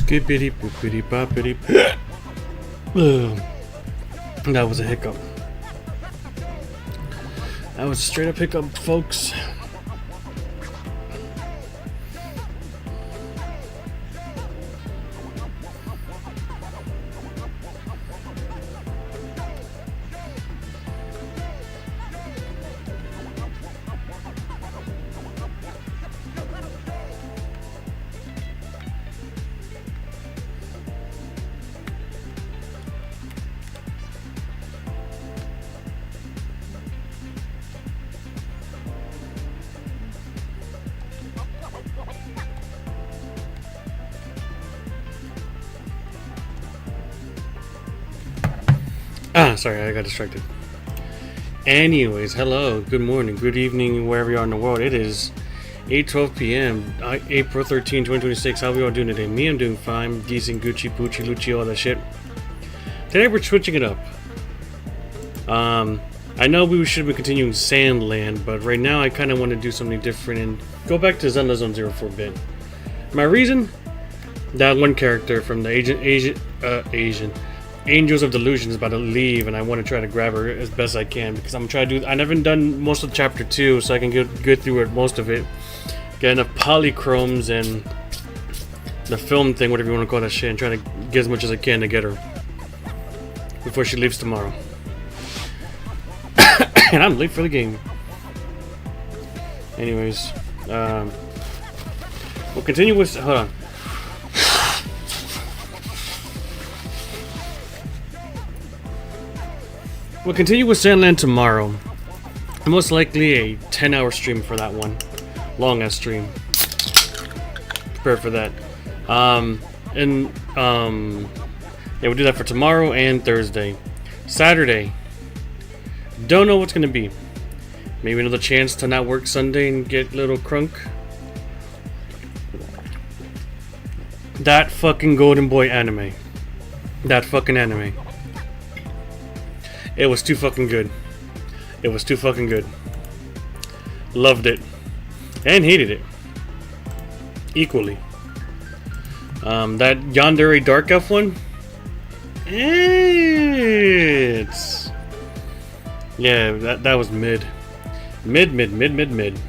Skippity boopity boppity. That was a hiccup. That was a straight up hiccup, folks. Sorry, I got distracted. Anyways, hello, good morning, good evening, wherever you are in the world. It is 8:12 p.m. April 13, 2026. How are we all doing today? Me, I'm doing fine. Decent, Gucci, Poochie, Lucci, all that shit. Today we're switching it up. I know we should be continuing Sandland, but right now I kind of want to do something different and go back to Zelda Zone Zero for a bit. My reason? That one character from the Angels of Delusion is about to leave, and I want to try to grab her as best I can because I'm trying to do. I haven't done most of chapter 2, so I can get through it, most of it. Get enough polychromes and the film thing, whatever you want to call that shit, and try to get as much as I can to get her before she leaves tomorrow. And I'm late for the game. Anyways, we'll continue with. Hold on. We'll continue with Sandland tomorrow. Most likely a 10-hour stream for that one. Long-ass stream. Prepare for that. Yeah, we'll do that for tomorrow and Thursday. Saturday. Don't know what's gonna be. Maybe another chance to not work Sunday and get little crunk. That fucking Golden Boy anime. That fucking anime. It was too fucking good. It was too fucking good. Loved it. And hated it. Equally. That Yandere Dark Elf one? It's... Yeah, that was mid. Mid.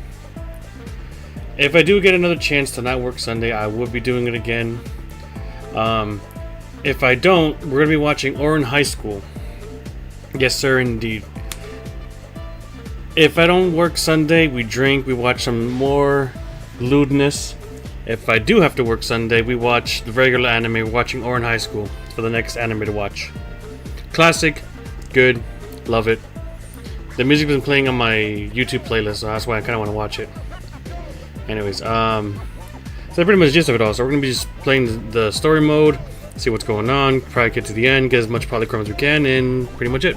If I do get another chance to not work Sunday, I will be doing it again. If I don't, we're going to be watching Ouran High School. Yes, sir, indeed. If I don't work Sunday, we drink, we watch some more lewdness. If I do have to work Sunday, we watch the regular anime. We're watching Ouran High School for the next anime to watch. Classic, good, love it. The music's been playing on my YouTube playlist, so that's why I kind of want to watch it. Anyways, so that's pretty much the gist of it all. So we're going to be just playing the story mode. See what's going on, probably get to the end, get as much polychrome as we can, and pretty much it.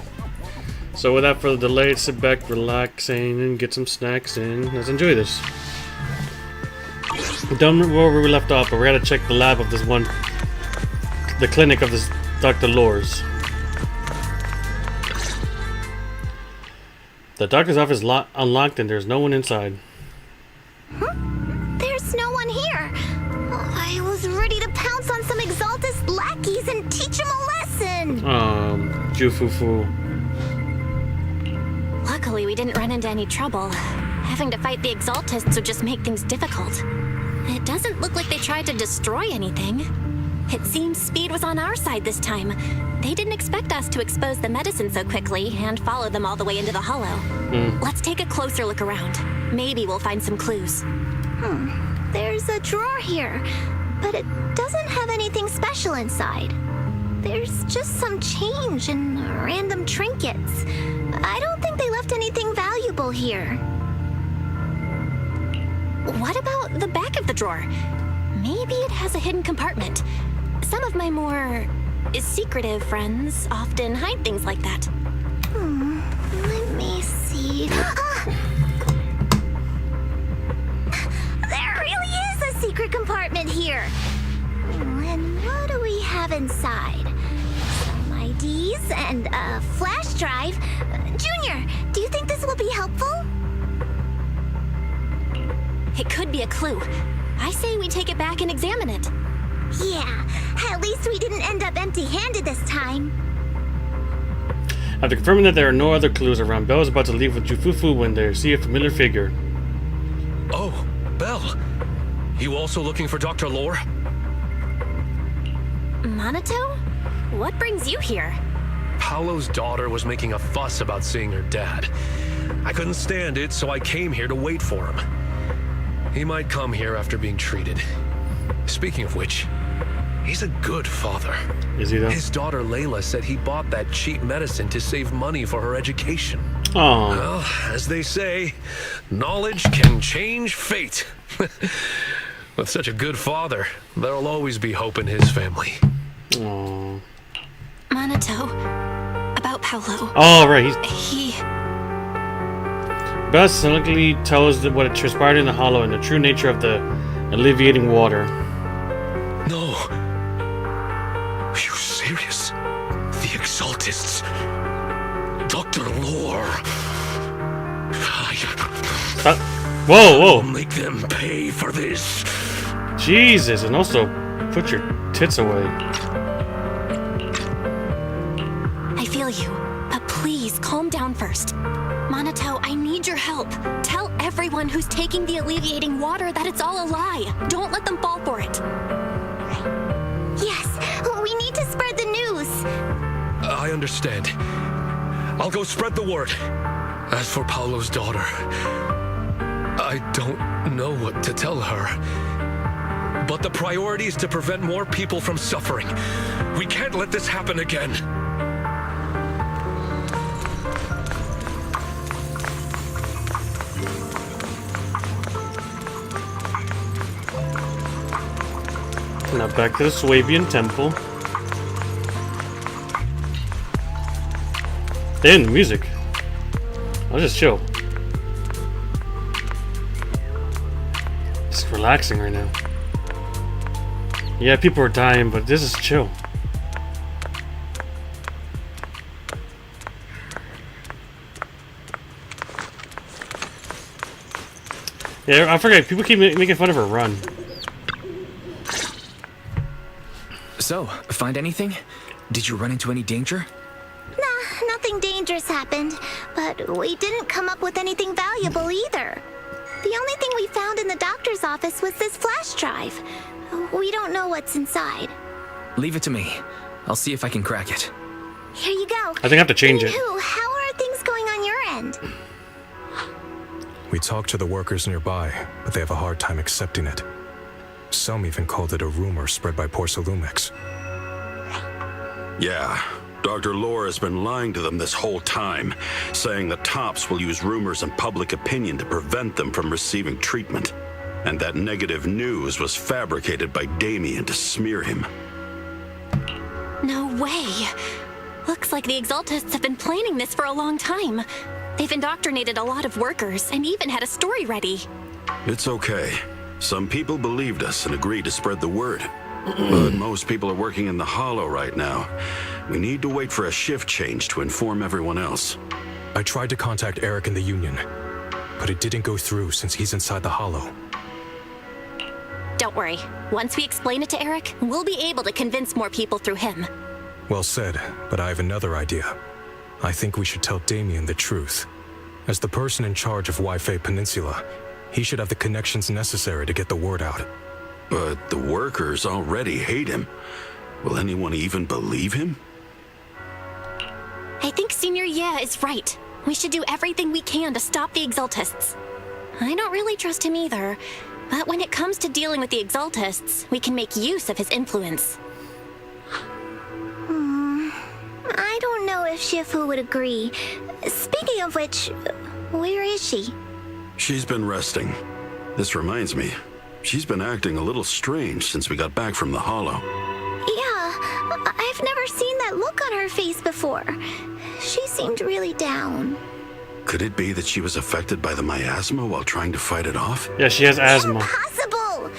So without further delay, sit back, relax, and get some snacks, and let's enjoy this. Done where we left off, but we gotta check the lab of this one, the clinic of this Dr. Lors. The doctor's office is unlocked, and there's no one inside. There's no one here. I was ready to pounce on some Exaltus lackeys and teach them a lesson. Jufufu. Luckily, we didn't run into any trouble. Having to fight the Exaltists would just make things difficult. It doesn't look like they tried to destroy anything. It seems Speed was on our side this time. They didn't expect us to expose the medicine so quickly and follow them all the way into the hollow. Let's take a closer look around. Maybe we'll find some clues. There's a drawer here, but it doesn't have anything special inside. There's just some change and random trinkets. I don't think they left anything valuable here. What about the back of the drawer? Maybe it has a hidden compartment. Some of my more secretive friends often hide things like that. Let me see. There really is a secret compartment here. And what do we have inside? Some IDs and a flash drive. Junior, do you think this will be helpful? It could be a clue. I say we take it back and examine it. Yeah, at least we didn't end up empty-handed this time. After confirming that there are no other clues around, Belle is about to leave with Jufufu when they see a familiar figure. Oh, Belle. You also looking for Dr. Lore? Minato? What brings you here? Paolo's daughter was making a fuss about seeing her dad. I couldn't stand it, so I came here to wait for him. He might come here after being treated. Speaking of which, he's a good father. Is he though? His daughter Layla said he bought that cheap medicine to save money for her education. Aww. Well, as they say, knowledge can change fate. With such a good father, there'll always be hope in his family. Aww. Minato. About Paolo. Oh, right. He... Belle cynically tells what had transpired in the hollow and the true nature of the alleviating water. No. Are you serious? The Exaltists. Dr. Lore. Whoa, whoa. I'll make them pay for this. Jesus, and also put your tits away. I feel you, but please calm down first. Minato, I need your help. Tell everyone who's taking the alleviating water that it's all a lie. Don't let them fall for it. Yes, we need to spread the news. I understand. I'll go spread the word. As for Paolo's daughter, I don't know what to tell her. But the priority is to prevent more people from suffering. We can't let this happen again. Now back to the Swabian Temple. Then music. I'll just chill. Just relaxing right now. Yeah, people are dying, but this is chill. Yeah, I forget. People keep making fun of her run. So, find anything? Did you run into any danger? Nah, nothing dangerous happened, but we didn't come up with anything valuable either. The only thing we found in the doctor's office was this flash drive. We don't know what's inside. Leave it to me. I'll see if I can crack it. Here you go. I think I have to change it. Anywho, how are things going on your end? We talked to the workers nearby, but they have a hard time accepting it. Some even called it a rumor spread by Porcelumix. Yeah, Dr. Lore has been lying to them this whole time, saying the Tops will use rumors and public opinion to prevent them from receiving treatment. And that negative news was fabricated by Damien to smear him. No way. Looks like the Exaltists have been planning this for a long time. They've indoctrinated a lot of workers and even had a story ready. It's okay. Some people believed us and agreed to spread the word. But most people are working in the Hollow right now. We need to wait for a shift change to inform everyone else. I tried to contact Eric in the Union, but it didn't go through since he's inside the Hollow. Don't worry. Once we explain it to Eric, we'll be able to convince more people through him. Well said, but I have another idea. I think we should tell Damien the truth. As the person in charge of Waifei Peninsula, he should have the connections necessary to get the word out. But the workers already hate him. Will anyone even believe him? I think Senior Ye is right. We should do everything we can to stop the Exaltists. I don't really trust him either, but when it comes to dealing with the Exaltists, we can make use of his influence. I don't know if Shifu would agree. Speaking of which, where is she? She's been resting. This reminds me, she's been acting a little strange since we got back from the Hollow. Yeah, I've never seen that look on her face before. She seemed really down. Could it be that she was affected by the miasma while trying to fight it off? Yeah, she has asthma. Impossible!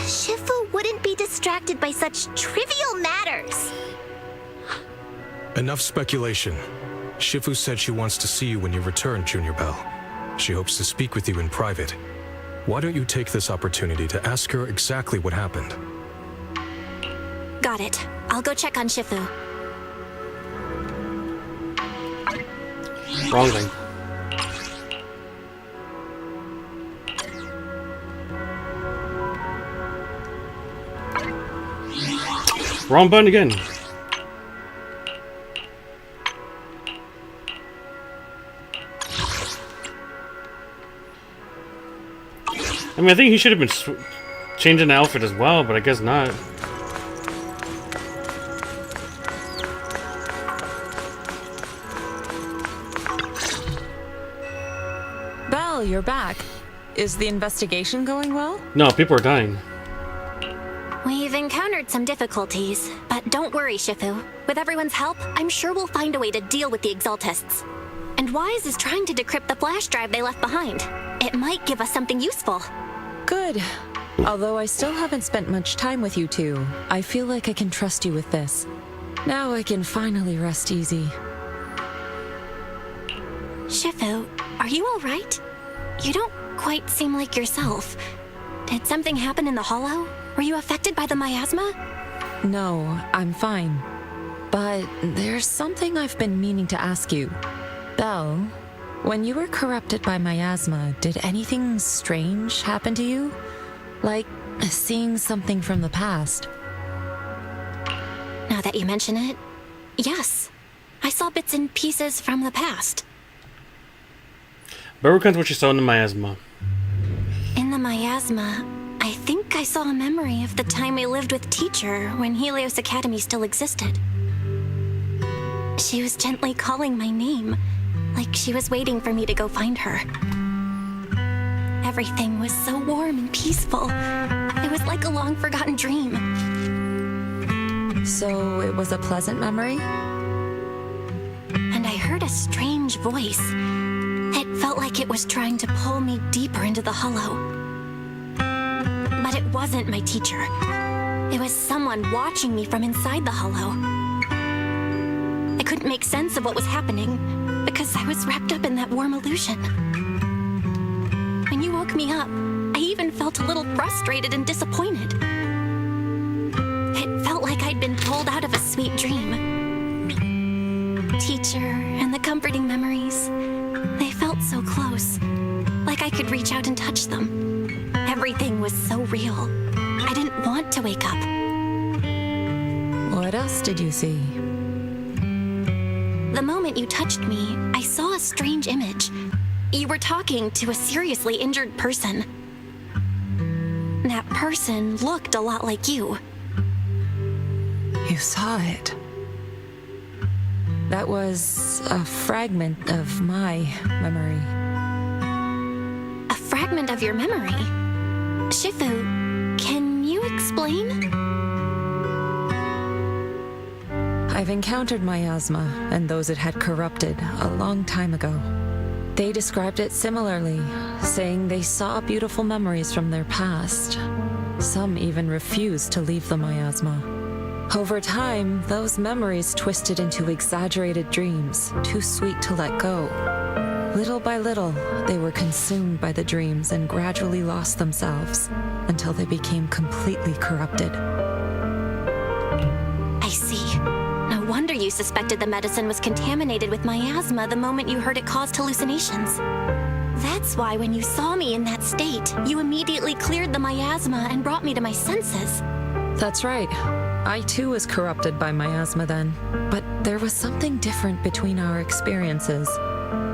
Shifu wouldn't be distracted by such trivial matters. Enough speculation. Shifu said she wants to see you when you return, Junior Bell. She hopes to speak with you in private. Why don't you take this opportunity to ask her exactly what happened? got it. I'll go check on Shifu. Wrong thing. Wrong button again. I mean, I think he should have been changing the outfit as well, but I guess not. Belle, you're back. Is the investigation going well? No, people are dying. We've encountered some difficulties, but don't worry, Shifu. With everyone's help, I'm sure we'll find a way to deal with the Exaltists. And Wise is trying to decrypt the flash drive they left behind. It might give us something useful. Good. Although I still haven't spent much time with you two, I feel like I can trust you with this. Now I can finally rest easy. Shifu, are you alright? You don't quite seem like yourself. Did something happen in the Hollow? Were you affected by the miasma? No, I'm fine. But there's something I've been meaning to ask you. Belle, when you were corrupted by miasma, did anything strange happen to you? Like seeing something from the past? Now that you mention it, yes. I saw bits and pieces from the past. But recounts what you saw in the miasma. In the miasma, I think I saw a memory of the time we lived with Teacher when Helios Academy still existed. She was gently calling my name, like she was waiting for me to go find her. Everything was so warm and peaceful. It was like a long-forgotten dream. So it was a pleasant memory? And I heard a strange voice. It felt like it was trying to pull me deeper into the Hollow. But it wasn't my teacher. It was someone watching me from inside the Hollow. I couldn't make sense of what was happening because I was wrapped up in that warm illusion. When you woke me up, I even felt a little frustrated and disappointed. It felt like I'd been pulled out of a sweet dream. Teacher and the comforting memories, they felt so close, like I could reach out and touch them. Everything was so real. I didn't want to wake up. What else did you see? The moment you touched me, I saw a strange image. You were talking to a seriously injured person. That person looked a lot like you. You saw it. That was a fragment of my memory. A fragment of your memory? Shifu, can you explain? I've encountered miasma and those it had corrupted a long time ago. They described it similarly, saying they saw beautiful memories from their past. Some even refused to leave the miasma. Over time, those memories twisted into exaggerated dreams, too sweet to let go. Little by little, they were consumed by the dreams and gradually lost themselves until they became completely corrupted. I see. No wonder you suspected the medicine was contaminated with miasma the moment you heard it caused hallucinations. That's why when you saw me in that state, you immediately cleared the miasma and brought me to my senses. That's right. I too was corrupted by miasma then, but there was something different between our experiences.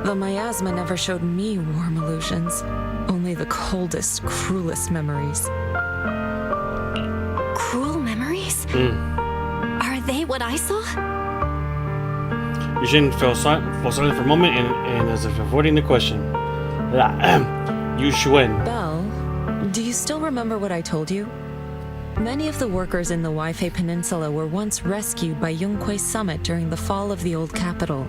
The miasma never showed me warm illusions, only the coldest, cruelest memories. Cruel memories? Are they what I saw? Yushin fell silent for a moment and as if avoiding the question. Yu Xuan. Belle, do you still remember what I told you? Many of the workers in the Waifei Peninsula were once rescued by Yonghui Summit during the fall of the old capital.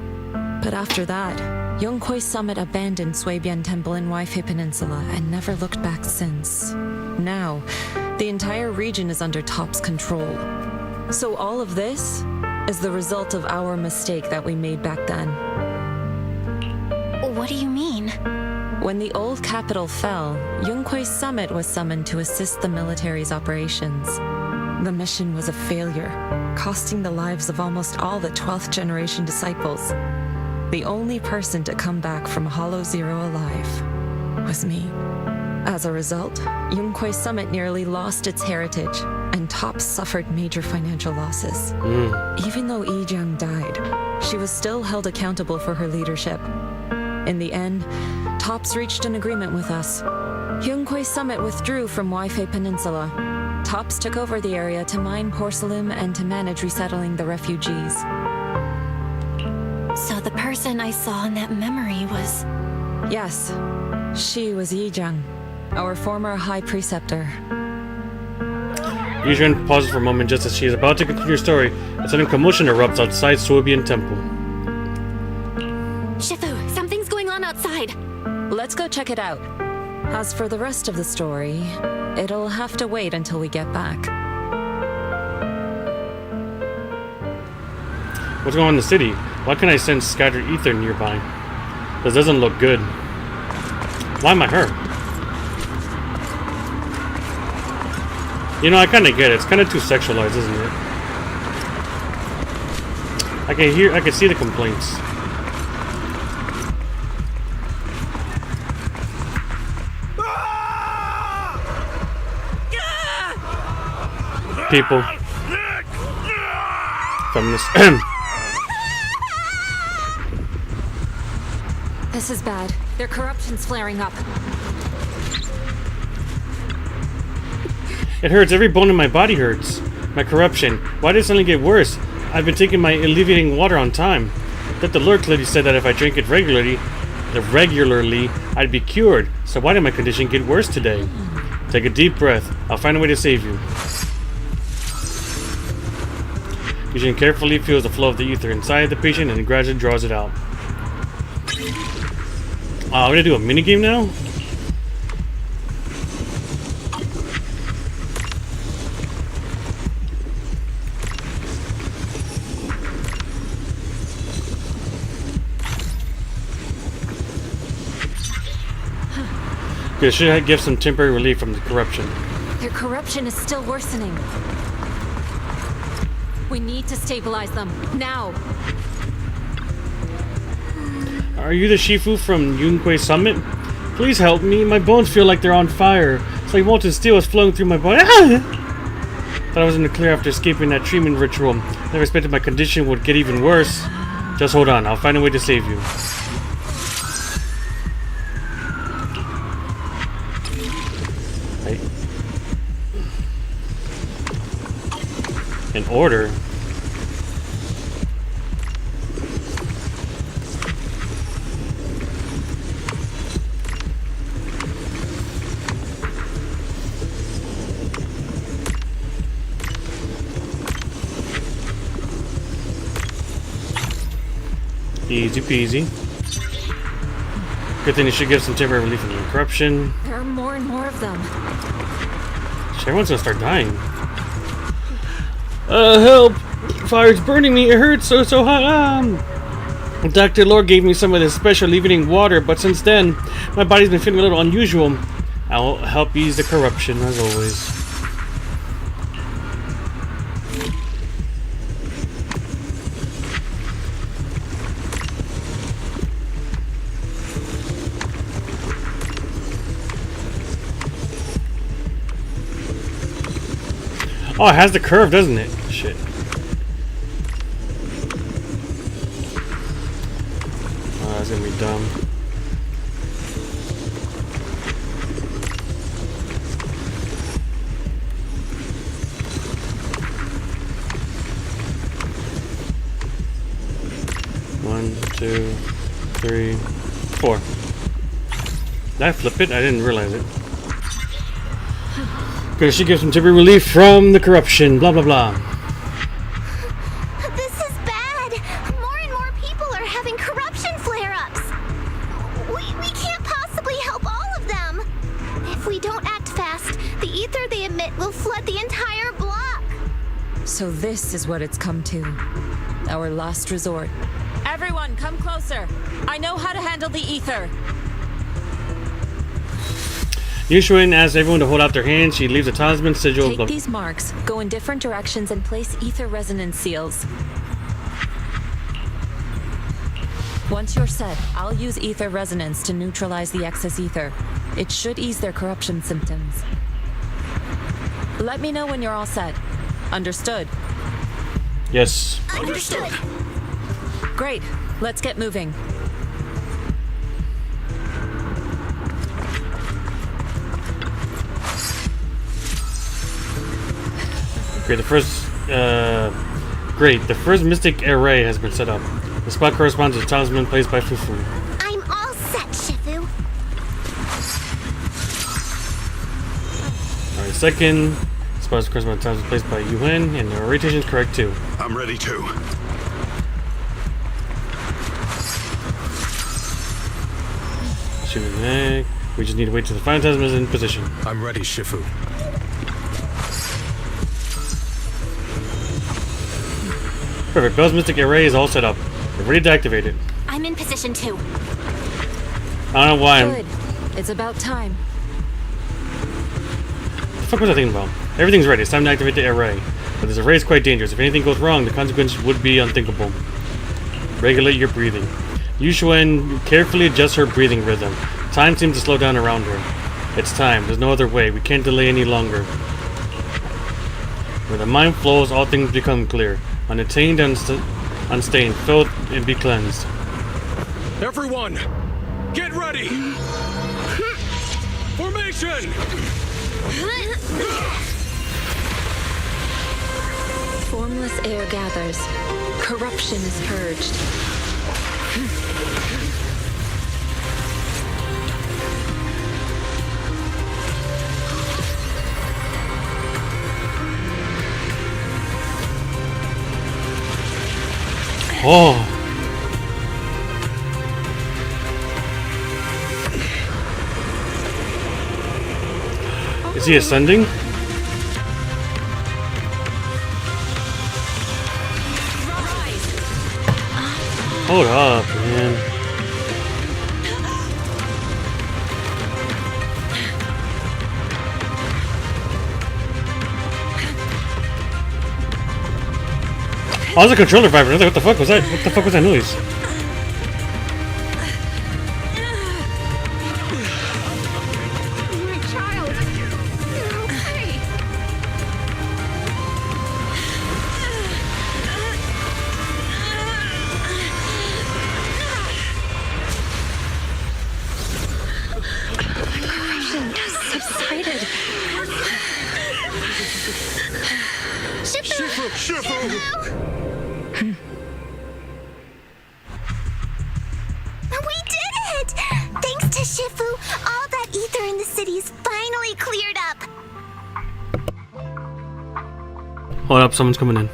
But after that, Yonghui Summit abandoned Suibian Temple in Waifei Peninsula and never looked back since. Now, the entire region is under Top's control. So all of this is the result of our mistake that we made back then. What do you mean? When the old capital fell, Yonghui Summit was summoned to assist the military's operations. The mission was a failure, costing the lives of almost all the 12th generation disciples. The only person to come back from Hollow Zero alive was me. As a result, Yunquay Summit nearly lost its heritage, and TOPS suffered major financial losses. Even though Yijiang died, she was still held accountable for her leadership. In the end, TOPS reached an agreement with us. Yunquay Summit withdrew from Waifei Peninsula. TOPS took over the area to mine porcelain and to manage resettling the refugees. So the person I saw in that memory was... Yes, she was Yijiang, our former High Preceptor. Yijiang pauses for a moment just as she is about to continue her story. A sudden commotion erupts outside Suobian Temple. Shifu, something's going on outside. Let's go check it out. As for the rest of the story, it'll have to wait until we get back. What's going on in the city? Why can't I sense scattered ether nearby? This doesn't look good. Why am I her? You know, I kind of get it. It's kind of too sexualized, isn't it? I can see the complaints. People. Feminists. This is bad. Their corruption's flaring up. It hurts. Every bone in my body hurts. My corruption. Why did it suddenly get worse? I've been taking my alleviating water on time. That the Lord clearly said that if I drink it regularly, I'd be cured. So why did my condition get worse today? Take a deep breath. I'll find a way to save you. Yijiang carefully feels the flow of the ether inside the patient and gradually draws it out. We're gonna do a minigame now? It should give some temporary relief from the corruption. Their corruption is still worsening. We need to stabilize them, now! Are you the Shifu from Yunquay Summit? Please help me, my bones feel like they're on fire. It's like molten steel is flowing through my body. Thought I was in the clear after escaping that treatment ritual. Never expected my condition would get even worse. Just hold on, I'll find a way to save you. In order. Easy peasy. Good thing it should give some temporary relief from the corruption. There are more and more of them. Everyone's gonna start dying. Help! Fire's burning me, it hurts so hot. Dr. Lord gave me some of this special alleviating water, but since then, my body's been feeling a little unusual. I'll help ease the corruption, as always. Oh, it has the curve, doesn't it? Shit. Oh, that's gonna be dumb. One, two, three, four. Did I flip it? I didn't realize it. Good, she gives some temporary relief from the corruption. Blah, blah, blah. This is bad. More and more people are having corruption flare-ups. We can't possibly help all of them. If we don't act fast, the ether they emit will flood the entire block. So this is what it's come to. Our last resort. Everyone, come closer. I know how to handle the ether. Yushun asks everyone to hold out their hands. She leaves a talisman sigil. Take these marks, go in different directions, and place ether resonance seals. Once you're set, I'll use ether resonance to neutralize the excess ether. It should ease their corruption symptoms. Let me know when you're all set. Understood? Yes. Understood. Great. Let's get moving. Great. The first mystic array has been set up. The spot corresponds to the talisman placed by Fufu. I'm all set, Shifu. Alright, second spot corresponds to the talisman placed by Yuhen, and the orientation is correct too. I'm ready too. Shooting back. We just need to wait till the final talisman is in position. I'm ready, Shifu. Perfect. Bell's mystic array is all set up. We're ready to activate it. I'm in position too. I don't know why Good. It's about time. What the fuck was I thinking about? Everything's ready. It's time to activate the array. But this array is quite dangerous. If anything goes wrong, the consequences would be unthinkable. Regulate your breathing. Yushun carefully adjusts her breathing rhythm. Time seems to slow down around her. It's time. There's no other way. We can't delay any longer. When the mind flows, all things become clear. Unattained, unstained, filth, and be cleansed. Everyone, get ready! Formation! Formless air gathers. Corruption is purged. Oh! Is he ascending? Hold up, man. Oh, there's a controller vibrator. I was like, what the fuck was that? What the fuck was that noise? My child. You're okay. Corruption has subsided. We did it! Thanks to Shifu, all that ether in the city is finally cleared up. Hold up, someone's coming in.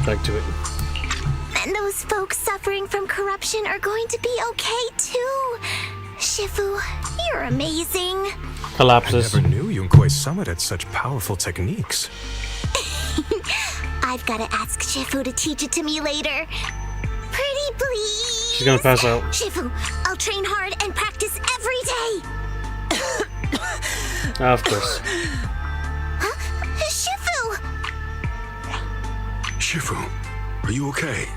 Back to it. And those folks suffering from corruption are going to be okay too. Shifu, you're amazing. Collapses. I never knew Yunque's summit had such powerful techniques. I've got to ask Shifu to teach it to me later. Pretty please. She's gonna pass out. Shifu, I'll train hard and practice every day. Of course. Shifu! Shifu, are you okay?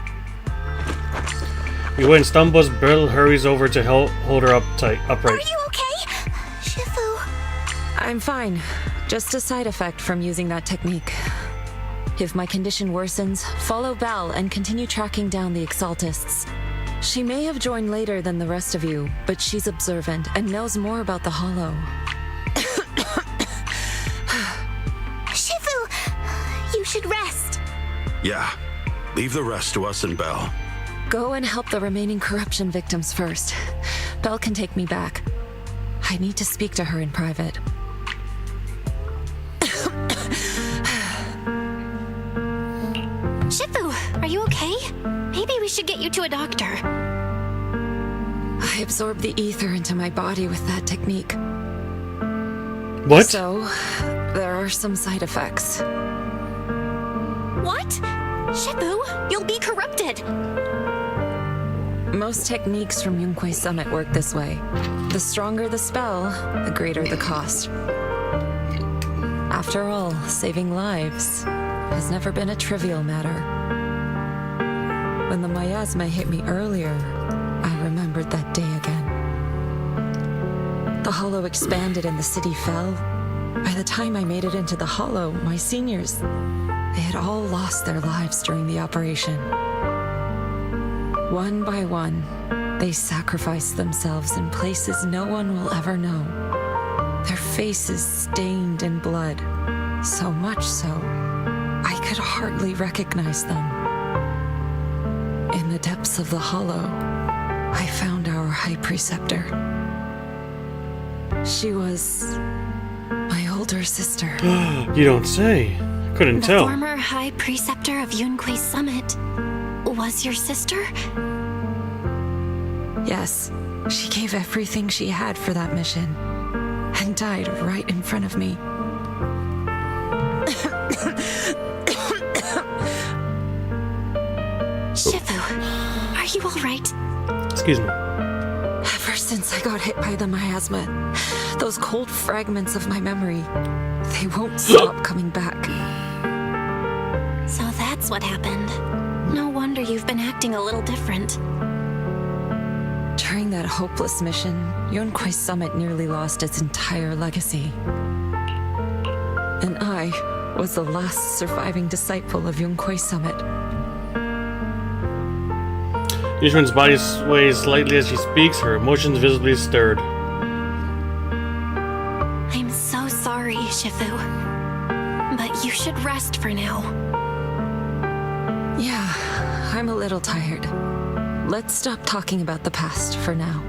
Yuen stumbles, Belle hurries over to hold her upright. Are you okay? Shifu. I'm fine. Just a side effect from using that technique. If my condition worsens, follow Belle and continue tracking down the Exaltists. She may have joined later than the rest of you, but she's observant and knows more about the Hollow. Shifu, you should rest. Yeah. Leave the rest to us and Belle. Go and help the remaining corruption victims first. Belle can take me back. I need to speak to her in private. Shifu, are you okay? Maybe we should get you to a doctor. I absorbed the ether into my body with that technique. What? So, there are some side effects. What? Shifu, you'll be corrupted. Most techniques from Yunque Summit work this way. The stronger the spell, the greater the cost. After all, saving lives has never been a trivial matter. When the miasma hit me earlier, I remembered that day again. The Hollow expanded and the city fell. By the time I made it into the Hollow, my seniors, they had all lost their lives during the operation. One by one, they sacrificed themselves in places no one will ever know. Their faces stained in blood, so much so, I could hardly recognize them. In the depths of the Hollow, I found our High Preceptor. She was my older sister. You don't say. Couldn't The tell. former High Preceptor of Yunque Summit was your sister? Yes, she gave everything she had for that mission, and died right in front of me. Shifu, are you alright? Excuse me. Ever since I got hit by the miasma, those cold fragments of my memory, they won't stop coming back. So that's what happened. No wonder you've been acting a little different. During that hopeless mission, Yunque Summit nearly lost its entire legacy. And I was the last surviving disciple of Yunque Summit. Yushun's body sways slightly as she speaks, her emotions visibly stirred. I'm so sorry, Shifu. But you should rest for now. Yeah, I'm a little tired. Let's stop talking about the past for now.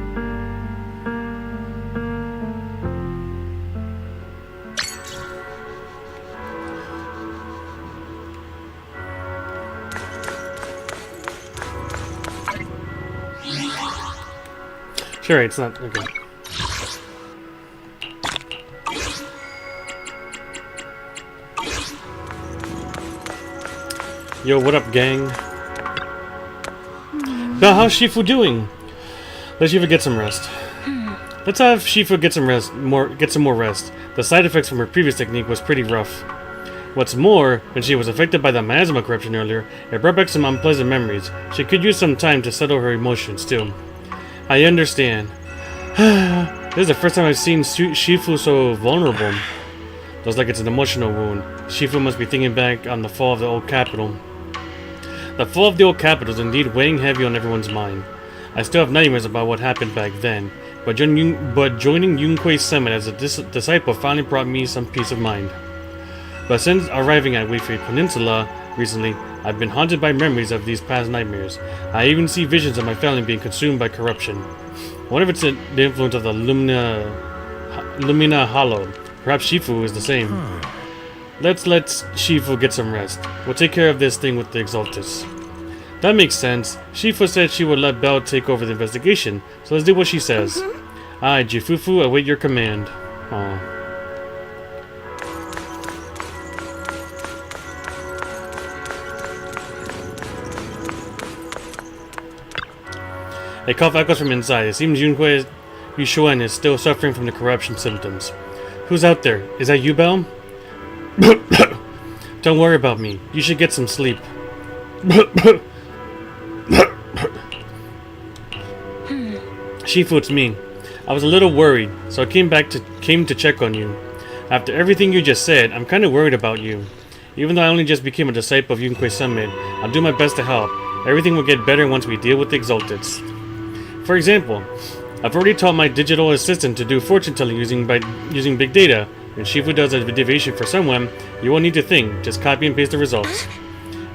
Sure, it's not okay. Yo, what up, gang? Now, how's Shifu doing? Let Shifu get some rest. Let's have Shifu get some more rest. The side effects from her previous technique was pretty rough. What's more, when she was affected by the miasma corruption earlier, it brought back some unpleasant memories. She could use some time to settle her emotions too. I understand. This is the first time I've seen Shifu so vulnerable. Looks like it's an emotional wound. Shifu must be thinking back on the fall of the old capital. The fall of the old capital is indeed weighing heavy on everyone's mind. I still have nightmares about what happened back then, but joining Yunque Summit as a disciple finally brought me some peace of mind. But since arriving at Weifei Peninsula recently, I've been haunted by memories of these past nightmares. I even see visions of my family being consumed by corruption. I wonder if it's the influence of the Lumina Hollow. Perhaps Shifu is the same. Let's let Shifu get some rest. We'll take care of this thing with the Exaltus. That makes sense. Shifu said she would let Belle take over the investigation, so let's do what she says. I, Jifufu, await your command. Aww. A cough echoes from inside. It seems Yunque Yushuen is still suffering from the corruption symptoms. Who's out there? Is that you, Belle? Don't worry about me. You should get some sleep. Shifu, it's me. I was a little worried, so I came to check on you. After everything you just said, I'm kind of worried about you. Even though I only just became a disciple of Yunque Summit, I'll do my best to help. Everything will get better once we deal with the Exalteds. For example, I've already taught my digital assistant to do fortune telling using big data. When Shifu does a deviation for someone, you won't need to think, just copy and paste the results.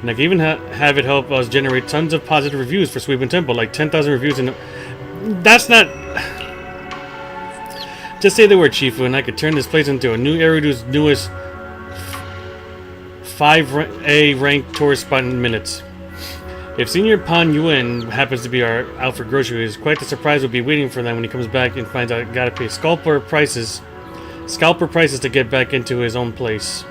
And I can even have it help us generate tons of positive reviews for Suibun Temple, like 10,000 reviews in... That's not... Just say the word, Shifu, and I could turn this place into a new Eridu's newest 5A ranked tourist spot in minutes. If Senior Pan Yuen happens to be our out for groceries, quite the surprise will be waiting for them when he comes back and finds out I gotta pay scalper prices to get back into his own place.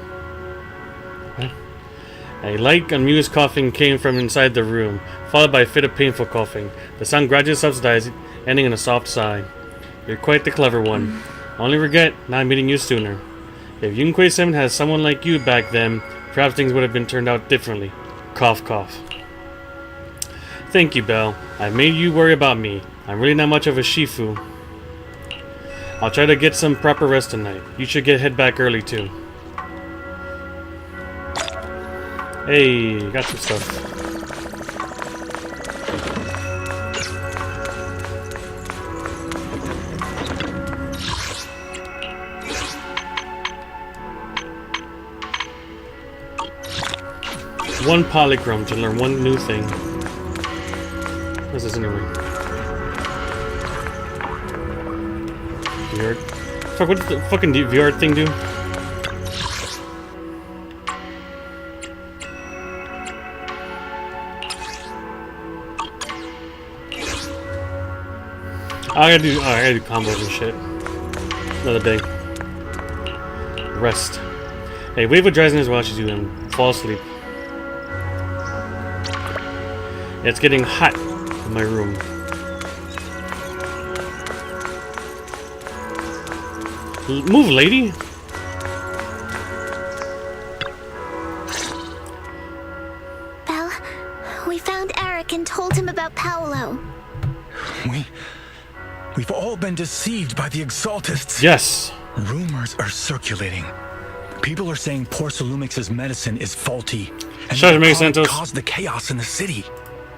A light, amused coughing came from inside the room, followed by a fit of painful coughing. The sound gradually subsidized, ending in a soft sigh. You're quite the clever one. Only regret not meeting you sooner. If Yunque 7 has someone like you back then, perhaps things would have been turned out differently. Cough, cough. Thank you, Belle. I've made you worry about me. I'm really not much of a Shifu. I'll try to get some proper rest tonight. You should head back early, too. Hey, got some stuff. One polychrome to learn one new thing. What's this anyway? VR. Fuck, what does the fucking VR thing do? I gotta do combos and shit. Another day. Rest. Hey, wave of drowsiness while she's doing. Fall asleep. It's getting hot in my room. Move, lady! Belle, we found Eric and told him about Paolo. We've all been deceived by the Exaltists. Yes. Rumors are circulating. People are saying Porcelumix's medicine is faulty, and Shut it, May that Santos. caused the chaos in the city.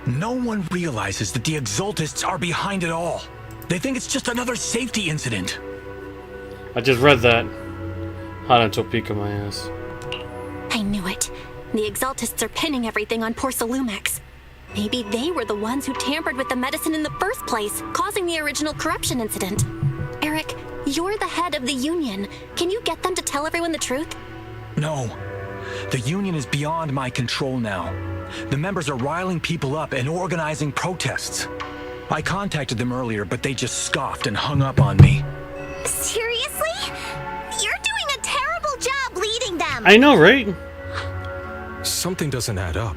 No one realizes that the Exaltists are behind it all. They think it's just another safety incident. I just read that. Hot on Topeka, my ass. I knew it. The Exaltists are pinning everything on Porcelumix. Maybe they were the ones who tampered with the medicine in the first place, causing the original corruption incident. Eric, you're the head of the Union. Can you get them to tell everyone the truth? No. The Union is beyond my control now. The members are riling people up and organizing protests. I contacted them earlier, but they just scoffed and hung up on me. Seriously? You're doing a terrible job leading them. I know, right? Something doesn't add up.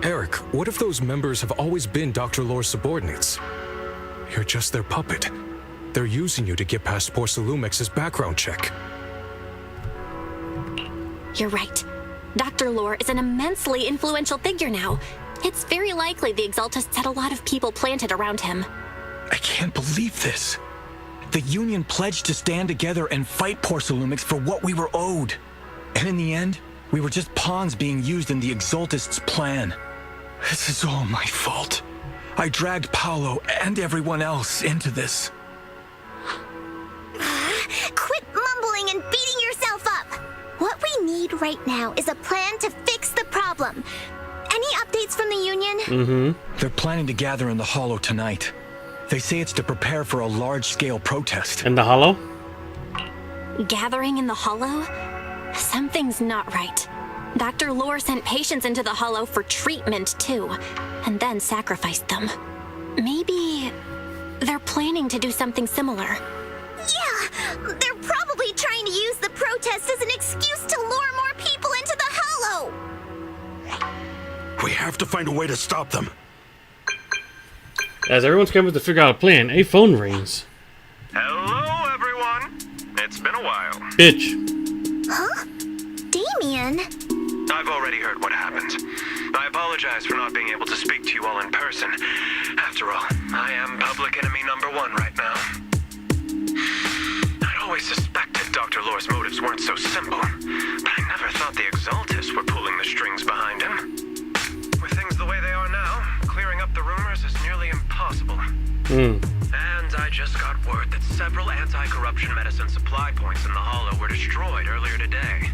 Eric, what if those members have always been Dr. Lore's subordinates? You're just their puppet. They're using you to get past Porcelumix's background check. You're right. Dr. Lore is an immensely influential figure now. It's very likely the Exaltists had a lot of people planted around him. I can't believe this. The Union pledged to stand together and fight Porcelumix for what we were owed. And in the end, we were just pawns being used in the Exaltists' plan. This is all my fault. I dragged Paolo and everyone else into this. Quit mumbling and beating yourself up. What we need right now is a plan to fix the problem. Any updates from the Union? They're planning to gather in the Hollow tonight. They say it's to prepare for a large-scale protest. In the hollow? Gathering in the Hollow? Something's not right. Dr. Lore sent patients into the Hollow for treatment, too, and then sacrificed them. Maybe they're planning to do something similar. Yeah, they're probably trying to use the protest as an excuse to lure more people into the Hollow. We have to find a way to stop them. As everyone's coming to figure out a plan, a phone rings. Hello, everyone. It's been a while. Bitch. Huh? Damien? I've already heard what happened. I apologize for not being able to speak to you all in person. After all, I am public enemy number 1 right now. I'd always suspected Dr. Lore's motives weren't so simple, but I never thought the Exaltists were pulling the strings behind him. With things the way they are now, clearing up the rumors is nearly impossible. And I just got word that several anti-corruption medicine supply points in the Hollow were destroyed earlier today.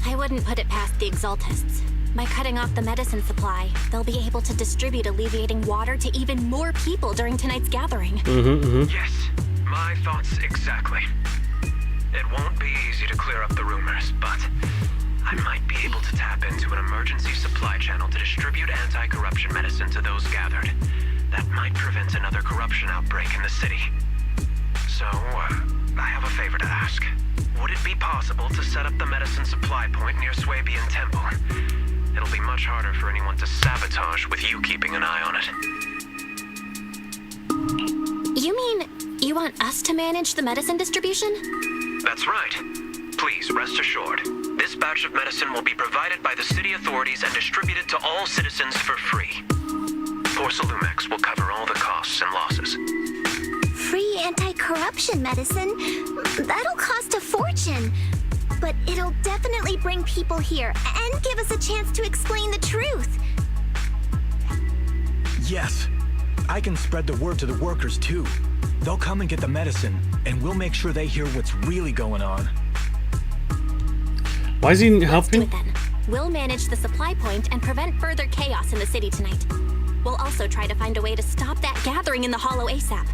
I wouldn't put it past the Exaltists. By cutting off the medicine supply, they'll be able to distribute alleviating water to even more people during tonight's gathering. Yes, my thoughts exactly. It won't be easy to clear up the rumors, but I might be able to tap into an emergency supply channel to distribute anti-corruption medicine to those gathered. That might prevent another corruption outbreak in the city. So, I have a favor to ask. Would it be possible to set up the medicine supply point near Swabian Temple? It'll be much harder for anyone to sabotage with you keeping an eye on it. You mean you want us to manage the medicine distribution? That's right. Please, rest assured. This batch of medicine will be provided by the city authorities and distributed to all citizens for free. Porcelumex will cover all the costs and losses. Free anti-corruption medicine? That'll cost a fortune. But it'll definitely bring people here and give us a chance to explain the truth. Yes. I can spread the word to the workers too. They'll come and get the medicine, and we'll make sure they hear what's really going on. Why is he Let's do helping? it then. We'll manage the supply point and prevent further chaos in the city tonight. We'll also try to find a way to stop that gathering in the Hollow ASAP.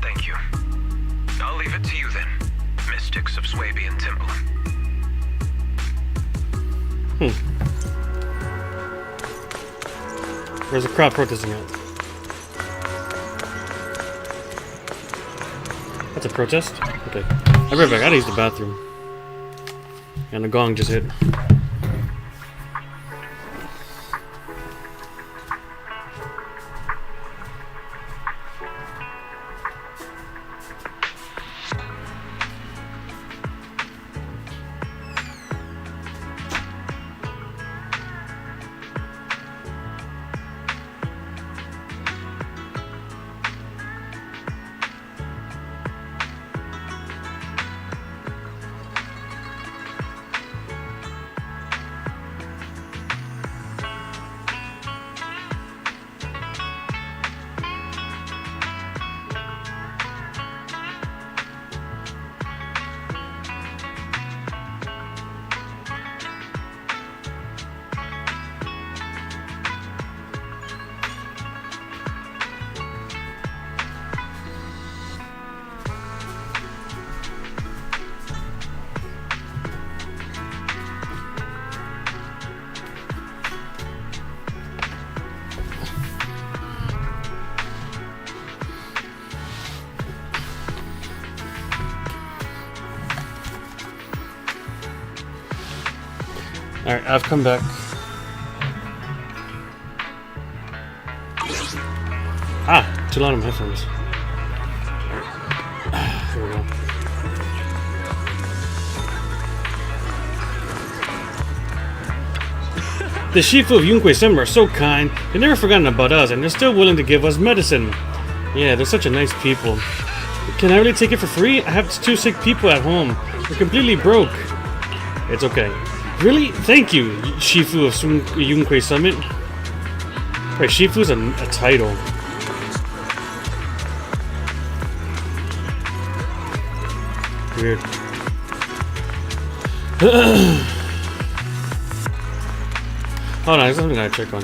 Thank you. I'll leave it to you then, Mystics of Swabian Temple. Where's the crowd protesting at? That's a protest? Okay. I'll be right back. I gotta use the bathroom. And the gong just hit. Alright, I've come back. Too loud on my headphones. Alright. Here we go. The Shifu of Yunque Summer are so kind. They've never forgotten about us, and they're still willing to give us medicine. Yeah, they're such a nice people. Can I really take it for free? I have 2 sick people at home. We're completely broke. It's okay. Really? Thank you, Shifu of Yunque Summit. Wait, Shifu's a title. Weird. Hold on, there's something I gotta check on.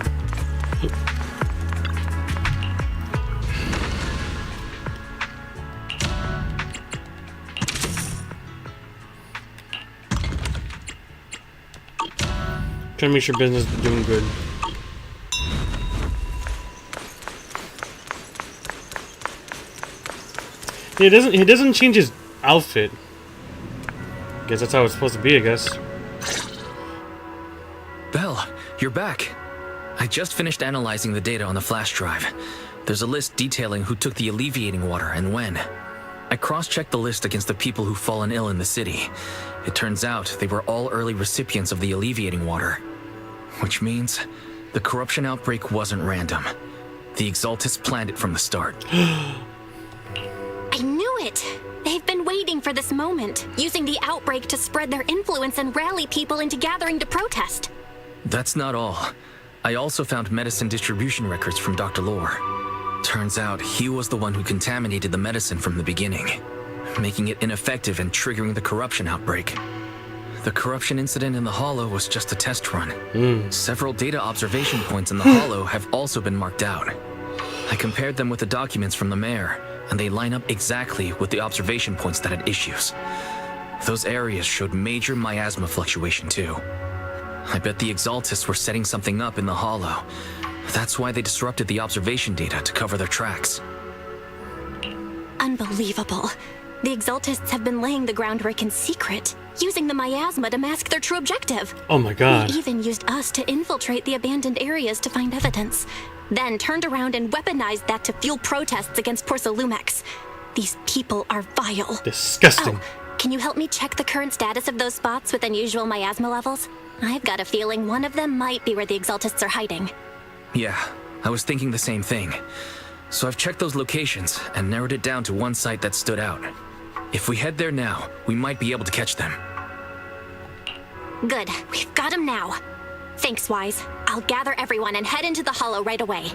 Trying to make sure business is doing good. He doesn't change his outfit. Guess that's how it's supposed to be, I guess. Belle, you're back. I just finished analyzing the data on the flash drive. There's a list detailing who took the alleviating water and when. I cross-checked the list against the people who've fallen ill in the city. It turns out they were all early recipients of the alleviating water. Which means the corruption outbreak wasn't random. The Exaltists planned it from the start. I knew it! They've been waiting for this moment, using the outbreak to spread their influence and rally people into gathering to protest. That's not all. I also found medicine distribution records from Dr. Lore. Turns out he was the one who contaminated the medicine from the beginning, making it ineffective and triggering the corruption outbreak. The corruption incident in the Hollow was just a test run. Several data observation points in the Hollow have also been marked out. I compared them with the documents from the mayor, and they line up exactly with the observation points that had issues. Those areas showed major miasma fluctuation too. I bet the Exaltists were setting something up in the Hollow. That's why they disrupted the observation data to cover their tracks. Unbelievable. The Exaltists have been laying the groundwork in secret, using the miasma to mask their true objective. Oh my god. They even used us to infiltrate the abandoned areas to find evidence, then turned around and weaponized that to fuel protests against Porcelumex. These people are vile. Disgusting. Oh, can you help me check the current status of those spots with unusual miasma levels? I've got a feeling one of them might be where the Exaltists are hiding. Yeah, I was thinking the same thing. So I've checked those locations and narrowed it down to one site that stood out. If we head there now, we might be able to catch them. Good, we've got them now. Thanks, Wise. I'll gather everyone and head into the Hollow right away.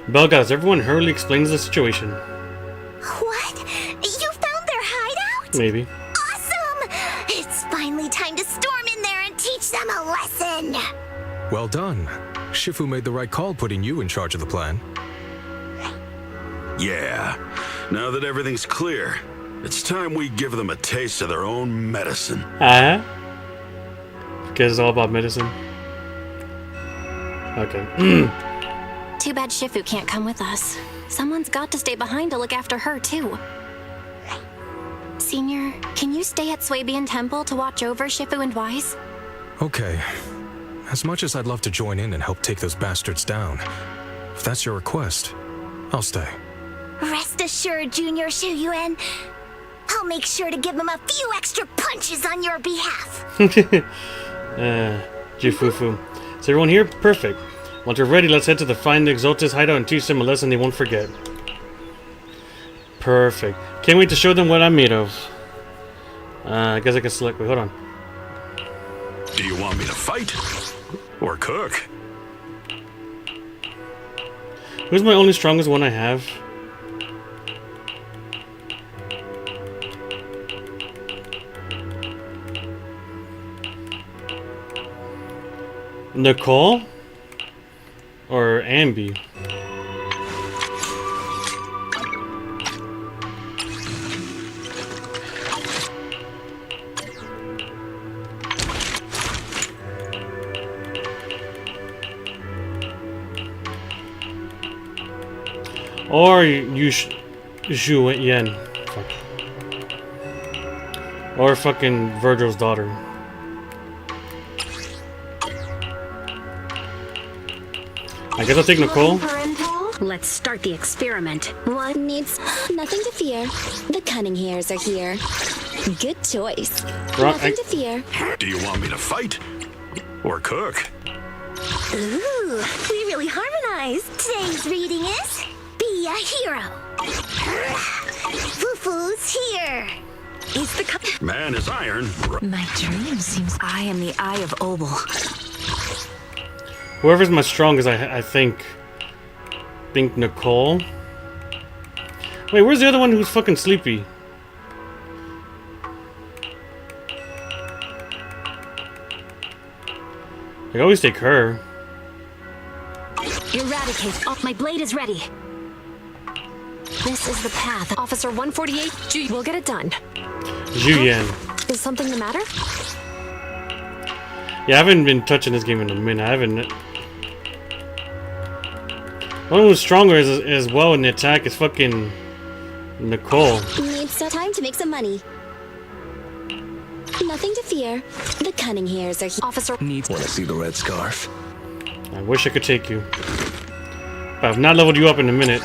Belgas, everyone hurriedly explains the situation. What? You found their hideout? Maybe. Awesome! It's finally time to storm in there and teach them a lesson. Well done. Shifu made the right call putting you in charge of the plan. Yeah. Now that everything's clear, it's time we give them a taste of their own medicine. Because it's all about medicine. Okay. Too bad Shifu can't come with us. Someone's got to stay behind to look after her, too. Senior, can you stay at Swabian Temple to watch over Shifu and Wise? Okay. As much as I'd love to join in and help take those bastards down, if that's your request, I'll stay. Rest assured, Junior Shuyuan, I'll make sure to give them a few extra punches on your behalf. Jifufu. Is everyone here? Perfect. Once we're ready, let's head to the Find the Exaltist hideout and teach them a lesson they won't forget. Perfect. Can't wait to show them what I'm made of. I guess I can select. Wait, hold on. Do you want me to fight? Or cook? Who's my only strongest one I have? Nicole? Or Ambi? Or Zhu Yen. Fuck. Or fucking Virgil's daughter. I guess I'll take Nicole. Let's start the experiment. One needs nothing to fear. The cunning hairs are here. Good choice. Nothing to fear. Do you want me to fight? Or cook? Ooh, we really harmonized. Today's reading is Be a Hero. Fufu's here. Is the Man is iron. My dream seems I am the Eye of Obel. Whoever's my strongest, I think Nicole. Wait, where's the other one who's fucking sleepy? I always take her. Eradicate. Oh, my blade is ready. This is the path. Officer 148, we'll get it done. Zhu Yan. Is something the matter? Yeah, I haven't been touching this game in a minute. I haven't. One who's stronger as well in the attack is fucking Nicole. Need some time to make some money. Nothing to fear. The cunning hairs are here. Officer needs. Want to see the red scarf? I wish I could take you. But I've not leveled you up in a minute.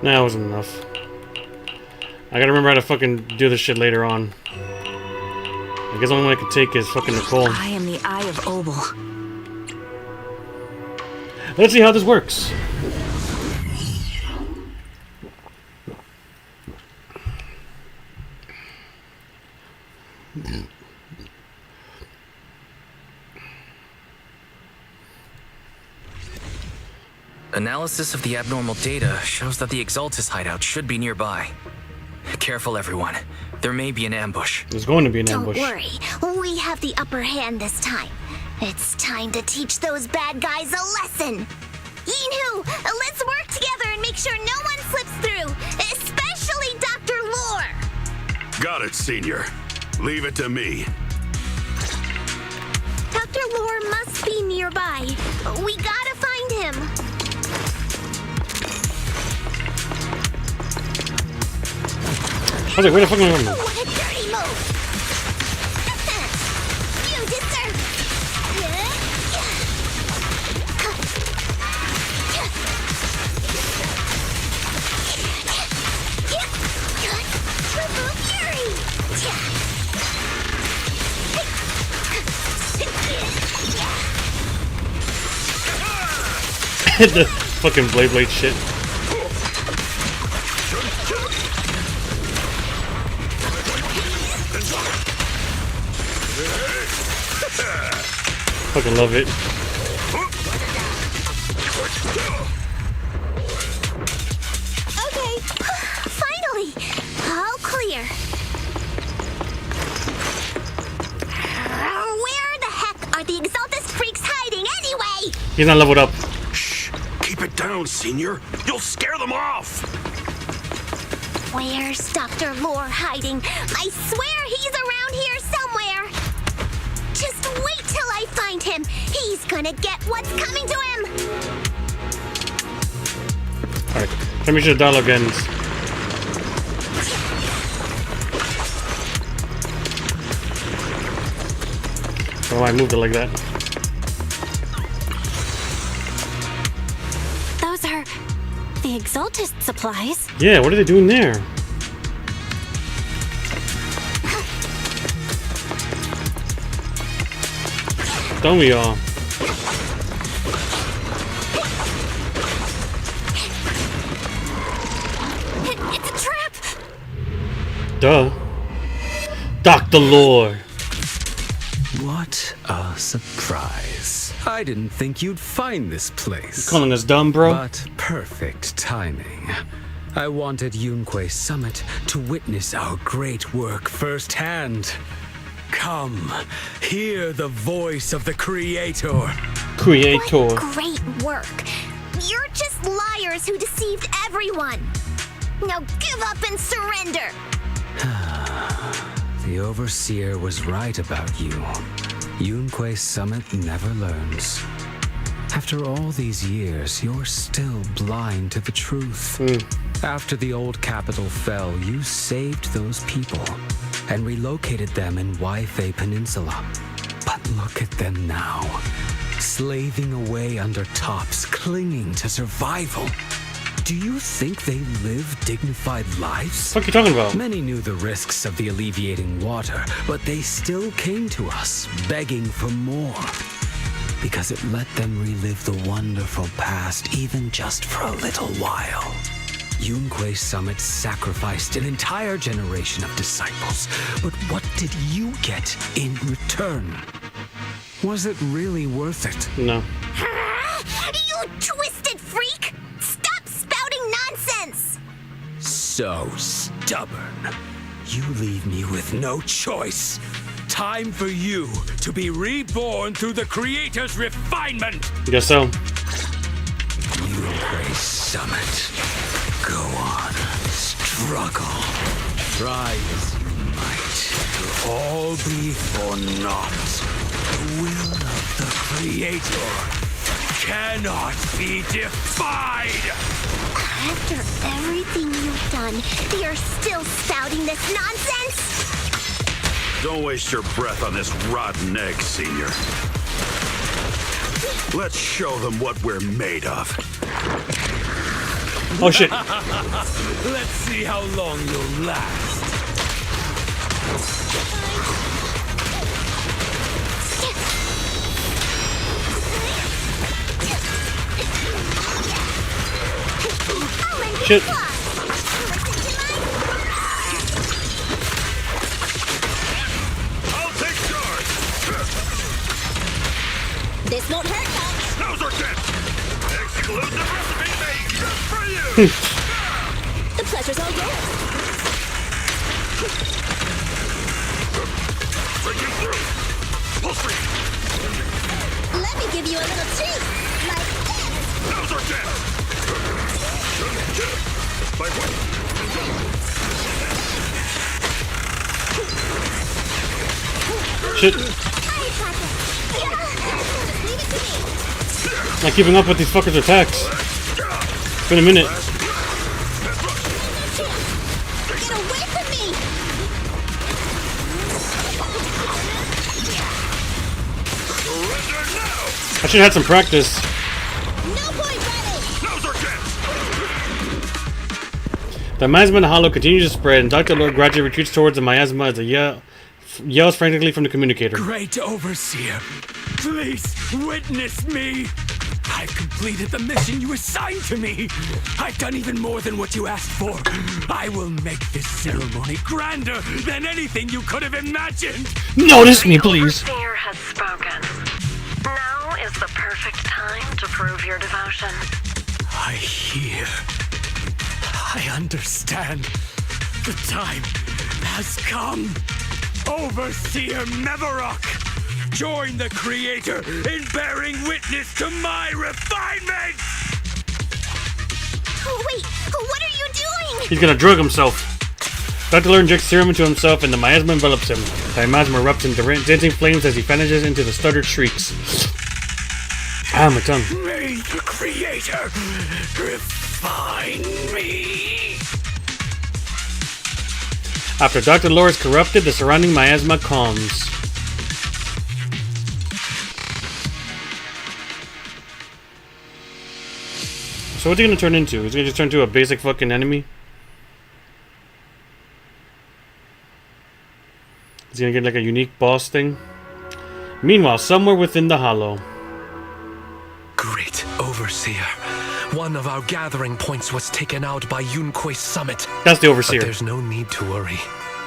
That wasn't enough. I gotta remember how to fucking do this shit later on. I guess the only one I could take is fucking Nicole. I am the Eye of Obel. Let's see how this works. Analysis of the abnormal data shows that the Exaltus hideout should be nearby. Careful, everyone. There may be an ambush. There's going to be an Don't ambush. worry, we have the upper hand this time. It's time to teach those bad guys a lesson. Yinhu, let's work together and make sure no one slips through, especially Dr. Lore. Got it, Senior. Leave it to me. Dr. Lore must be nearby. We gotta find him. I was like, where the fuck am I going? What a dirty move! You deserve Triple Fury! The fucking blade shit. Fucking love it. Okay, finally, all clear. Where the heck are the Exaltus freaks hiding anyway? He's not leveled up. Shh. Keep it down, Senior. You'll scare them off. Where's Dr. Lore hiding? I swear he's around here somewhere. Just wait till I find him. He's gonna get what's coming to him. Alright, let me show the dialogue ends. Oh, I moved it like that. Those are the Exaltus supplies. Yeah, what are they doing there? Don't we all? It's a trap. Duh. Dr. Lore. What a surprise. I didn't think you'd find this place. Calling us dumb, bro? But perfect timing. I wanted Yunque Summit to witness our great work firsthand. Come, hear the voice of the Creator. Creator. What great work. You're just liars who deceived everyone. Now give up and surrender. The Overseer was right about you. Yunque Summit never learns. After all these years, you're still blind to the truth. After the old capital fell, you saved those people and relocated them in Waifei Peninsula. But look at them now, slaving away under tops, clinging to survival. Do you think they live dignified lives? What are you talking about? Many knew the risks of the alleviating water, but they still came to us, begging for more. Because it let them relive the wonderful past, even just for a little while. Yunque Summit sacrificed an entire generation of disciples, but what did you get in return? Was it really worth it? No. You twisted freak! Stop spouting nonsense! So stubborn. You leave me with no choice. Time for you to be reborn through the Creator's refinement. Guess so. Yunque Summit. Go on, struggle. Try as you might. It'll all be for naught. The will of the Creator cannot be defied. After everything you've done, you're still spouting this nonsense? Don't waste your breath on this rotten egg, Senior. Let's show them what we're made of. Oh shit. Let's see how long you'll last. Shit. I'll take charge. This won't hurt, though. Nose or jet. Exclusive recipe made just for you. The pleasure's all yours. Breaking through. Pull free. Let me give you a little treat. Like this. Nose or jet. My way. Shit. I got this. Just leave it to me. Not keeping up with these fuckers' attacks. It's been a minute. Get away from me. Surrender now. I should have had some practice. No point running. Nose or jet. The miasma in the hollow continues to spread, and Dr. Lord gradually retreats towards the miasma as a yells frantically from the communicator. Great Overseer, please witness me. I've completed the mission you assigned to me. I've done even more than what you asked for. I will make this ceremony grander than anything you could have imagined. Notice me, please. Overseer has spoken. Now is the perfect time to prove your devotion. I hear. I understand. The time has come. Overseer Mevarok, join the Creator in bearing witness to my refinement! Oh, wait, what are you doing? He's gonna drug himself. Dr. Lord injects serum into himself, and the miasma envelops him. The miasma erupts into dancing flames as he vanishes into the stuttered shrieks. Ah, my tongue. May the Creator refine me! After Dr. Lore is corrupted, the surrounding miasma calms. So what's he gonna turn into? Is he gonna just turn into a basic fucking enemy? Is he gonna get like a unique boss thing? Meanwhile, somewhere within the hollow. Great Overseer. One of our gathering points was taken out by Yunquay Summit. That's the Overseer. But there's no need to worry.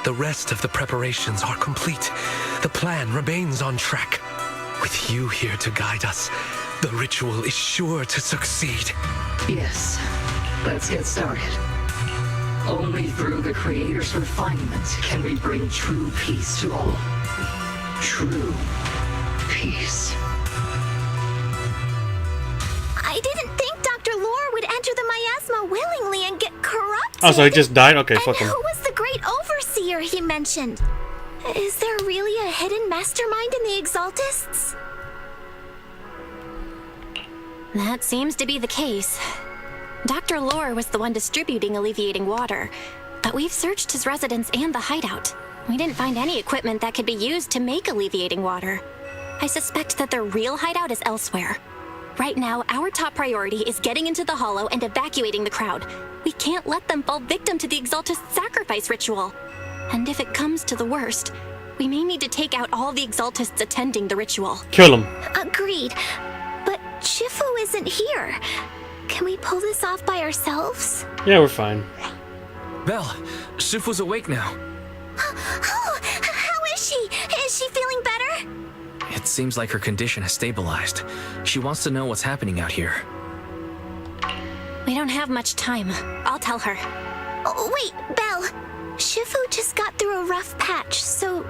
The rest of the preparations are complete. The plan remains on track. With you here to guide us, the ritual is sure to succeed. Yes, let's get started. Only through the Creator's refinement can we bring true peace to all. True peace. I didn't think Dr. Lore would enter the miasma willingly and get corrupted. Oh, so he just died? Okay, fuck him. Who was the great overseer he mentioned? Is there really a hidden mastermind in the Exaltists? That seems to be the case. Dr. Lore was the one distributing alleviating water, but we've searched his residence and the hideout. We didn't find any equipment that could be used to make alleviating water. I suspect that their real hideout is elsewhere. Right now, our top priority is getting into the hollow and evacuating the crowd. We can't let them fall victim to the Exaltist sacrifice ritual. And if it comes to the worst, we may need to take out all the Exaltists attending the ritual. Kill him. Agreed. But Shifu isn't here. Can we pull this off by ourselves? Yeah, we're fine. Belle, Shifu's awake now. Oh, how is she? Is she feeling better? It seems like her condition has stabilized. She wants to know what's happening out here. We don't have much time. I'll tell her. Oh, wait, Belle. Shifu just got through a rough patch, so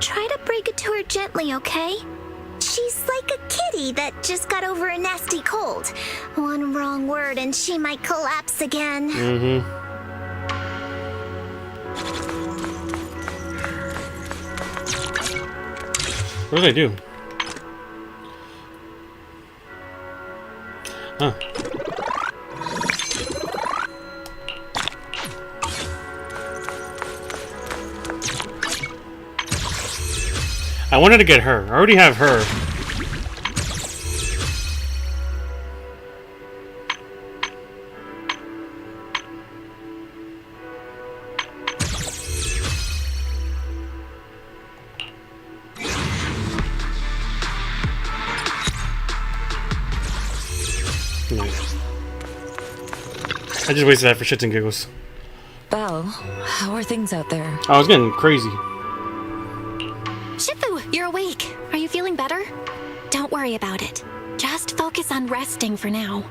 try to break it to her gently, okay? She's like a kitty that just got over a nasty cold. One wrong word and she might collapse again. What did I do? Huh. I wanted to get her. I already have her. I just wasted that for shits and giggles. Belle, how are things out there? I was getting crazy. Shifu, you're awake. Are you feeling better? Don't worry about it. Just focus on resting for now.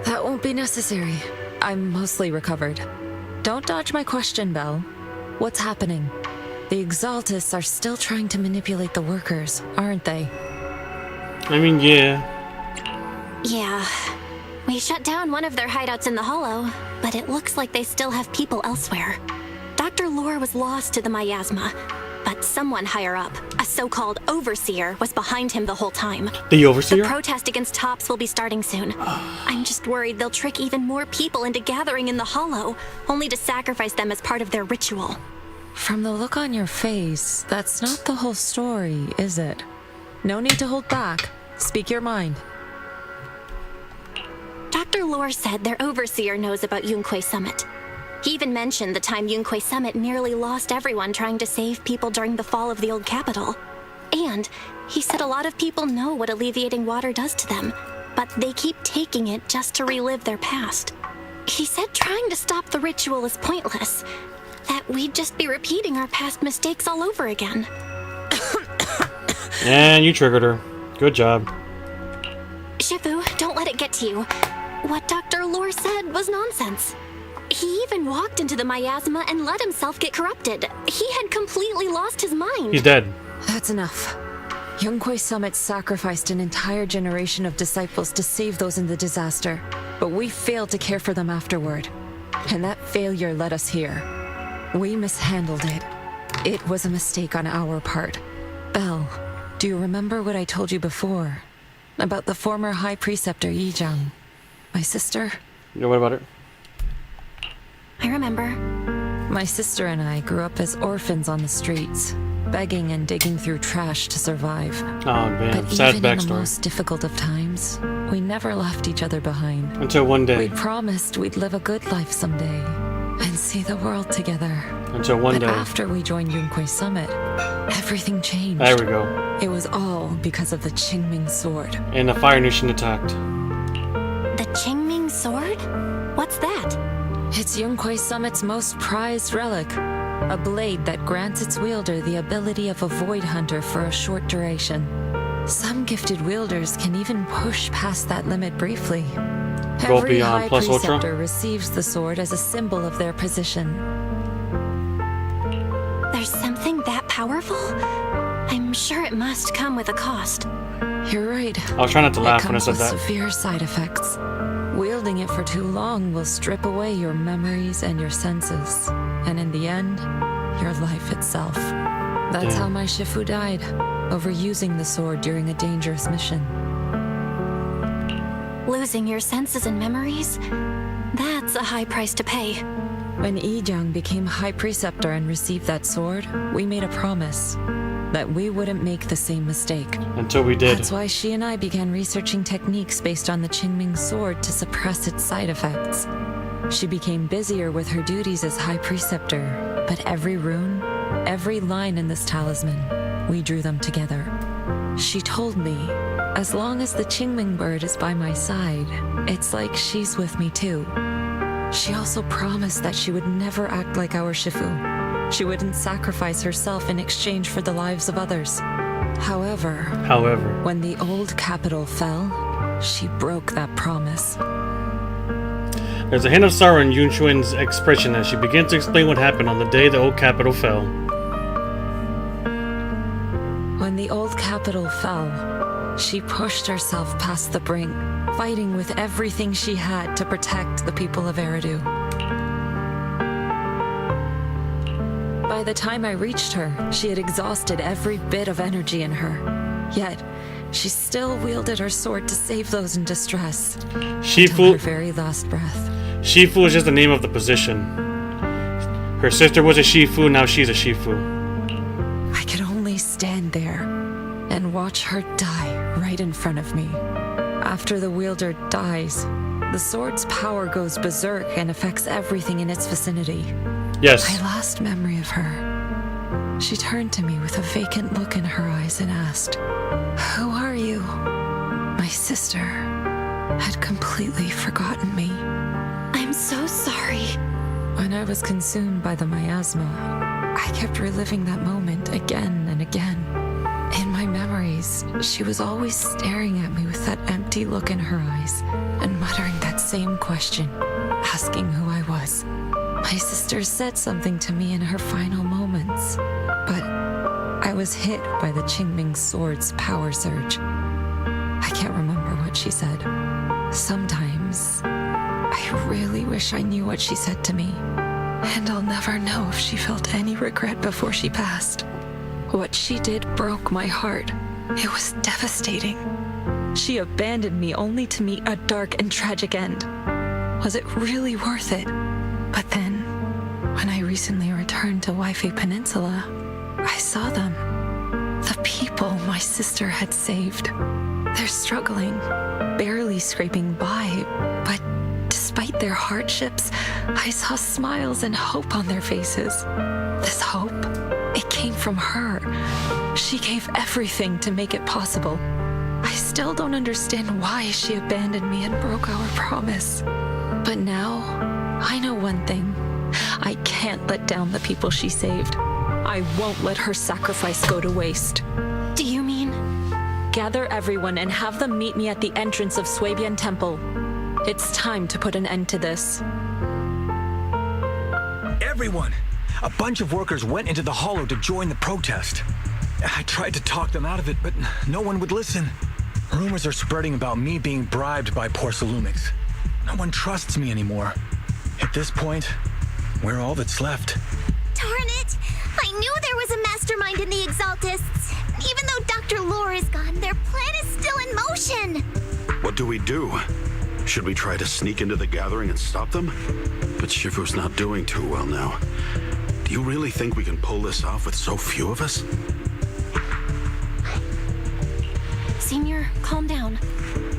That won't be necessary. I'm mostly recovered. Don't dodge my question, Belle. What's happening? The Exaltists are still trying to manipulate the workers, aren't they? I mean, yeah. Yeah. We shut down one of their hideouts in the Hollow, but it looks like they still have people elsewhere. Dr. Lore was lost to the miasma, but someone higher up, a so-called overseer, was behind him the whole time. The overseer? The protest against Tops will be starting soon. I'm just worried they'll trick even more people into gathering in the Hollow, only to sacrifice them as part of their ritual. From the look on your face, that's not the whole story, is it? No need to hold back. Speak your mind. Dr. Lore said their overseer knows about Yunque Summit. He even mentioned the time Yunque Summit nearly lost everyone trying to save people during the fall of the old capital. And he said a lot of people know what alleviating water does to them, but they keep taking it just to relive their past. He said trying to stop the ritual is pointless, that we'd just be repeating our past mistakes all over again. And you triggered her. Good job. Shifu, don't let it get to you. What Dr. Lore said was nonsense. He even walked into the miasma and let himself get corrupted. He had completely lost his mind. He's dead. That's enough. Yunque Summit sacrificed an entire generation of disciples to save those in the disaster, but we failed to care for them afterward. And that failure led us here. We mishandled it. It was a mistake on our part. Belle, do you remember what I told you before? About the former High Preceptor Yijang? My sister? Yeah, what about it? I remember. My sister and I grew up as orphans on the streets, begging and digging through trash to survive. Oh, man. But Sad even in the backstory. most difficult of times, we never left each other behind. Until one day. We promised we'd live a good life someday and see the world together. Until one day. But after we joined Yunque Summit, everything changed. There we go. It was all because of the Qingming sword. And the Fire Nation attacked. The Qingming sword? What's that? It's Yunque Summit's most prized relic. A blade that grants its wielder the ability of a void hunter for a short duration. Some gifted wielders can even push past that limit briefly. Go Every beyond High plus ultra. Preceptor receives the sword as a symbol of their position. There's something that powerful? I'm sure it must come with a cost. You're right. I was trying not to laugh It when I comes said with that. severe side effects. Wielding it for too long will strip away your memories and your senses. And in the end, your life itself. That's Damn. how my Shifu died, overusing the sword during a dangerous mission. Losing your senses and memories? That's a high price to pay. When Yijang became High Preceptor and received that sword, we made a promise that we wouldn't make the same mistake. Until we did. That's why she and I began researching techniques based on the Qingming sword to suppress its side effects. She became busier with her duties as High Preceptor, but every rune, every line in this talisman, we drew them together. She told me, as long as the Qingming bird is by my side, it's like she's with me too. She also promised that she would never act like our Shifu. She wouldn't sacrifice herself in exchange for the lives of others. However, when the old capital fell, she broke that promise. There's a hint of sorrow in Yun Xuan's expression as she begins to explain what happened on the day the old capital fell. When the old capital fell, she pushed herself past the brink, fighting with everything she had to protect the people of Eridu. By the time I reached her, she had exhausted every bit of energy in her. Yet, she still wielded her sword to save those in distress. Until her very last breath. Shifu is just the name of the position. Her sister was a Shifu, now she's a Shifu. I could only stand there and watch her die right in front of me. After the wielder dies, the sword's power goes berserk and affects everything in its vicinity. Yes. My last memory of her. She turned to me with a vacant look in her eyes and asked, "Who are you?" My sister had completely forgotten me. I'm so sorry. When I was consumed by the miasma, I kept reliving that moment again and again. In my memories, she was always staring at me with that empty look in her eyes and muttering that same question, asking who I was. My sister said something to me in her final moments, but I was hit by the Qingming sword's power surge. I can't remember what she said. Sometimes, I really wish I knew what she said to me, and I'll never know if she felt any regret before she passed. What she did broke my heart. It was devastating. She abandoned me only to meet a dark and tragic end. Was it really worth it? But then, when I recently returned to Waifei Peninsula, I saw them. The people my sister had saved. They're struggling, barely scraping by, but despite their hardships, I saw smiles and hope on their faces. This hope, it came from her. She gave everything to make it possible. I still don't understand why she abandoned me and broke our promise. But now, I know one thing. I can't let down the people she saved. I won't let her sacrifice go to waste. Do you mean? Gather everyone and have them meet me at the entrance of Swabian Temple. It's time to put an end to this. Everyone! A bunch of workers went into the hollow to join the protest. I tried to talk them out of it, but no one would listen. Rumors are spreading about me being bribed by Porcelumix. No one trusts me anymore. At this point, we're all that's left. Darn it! I knew there was a mastermind in the Exaltists. Even though Dr. Lore is gone, their plan is still in motion. What do we do? Should we try to sneak into the gathering and stop them? But Shifu's not doing too well now. Do you really think we can pull this off with so few of us? Senior, calm down.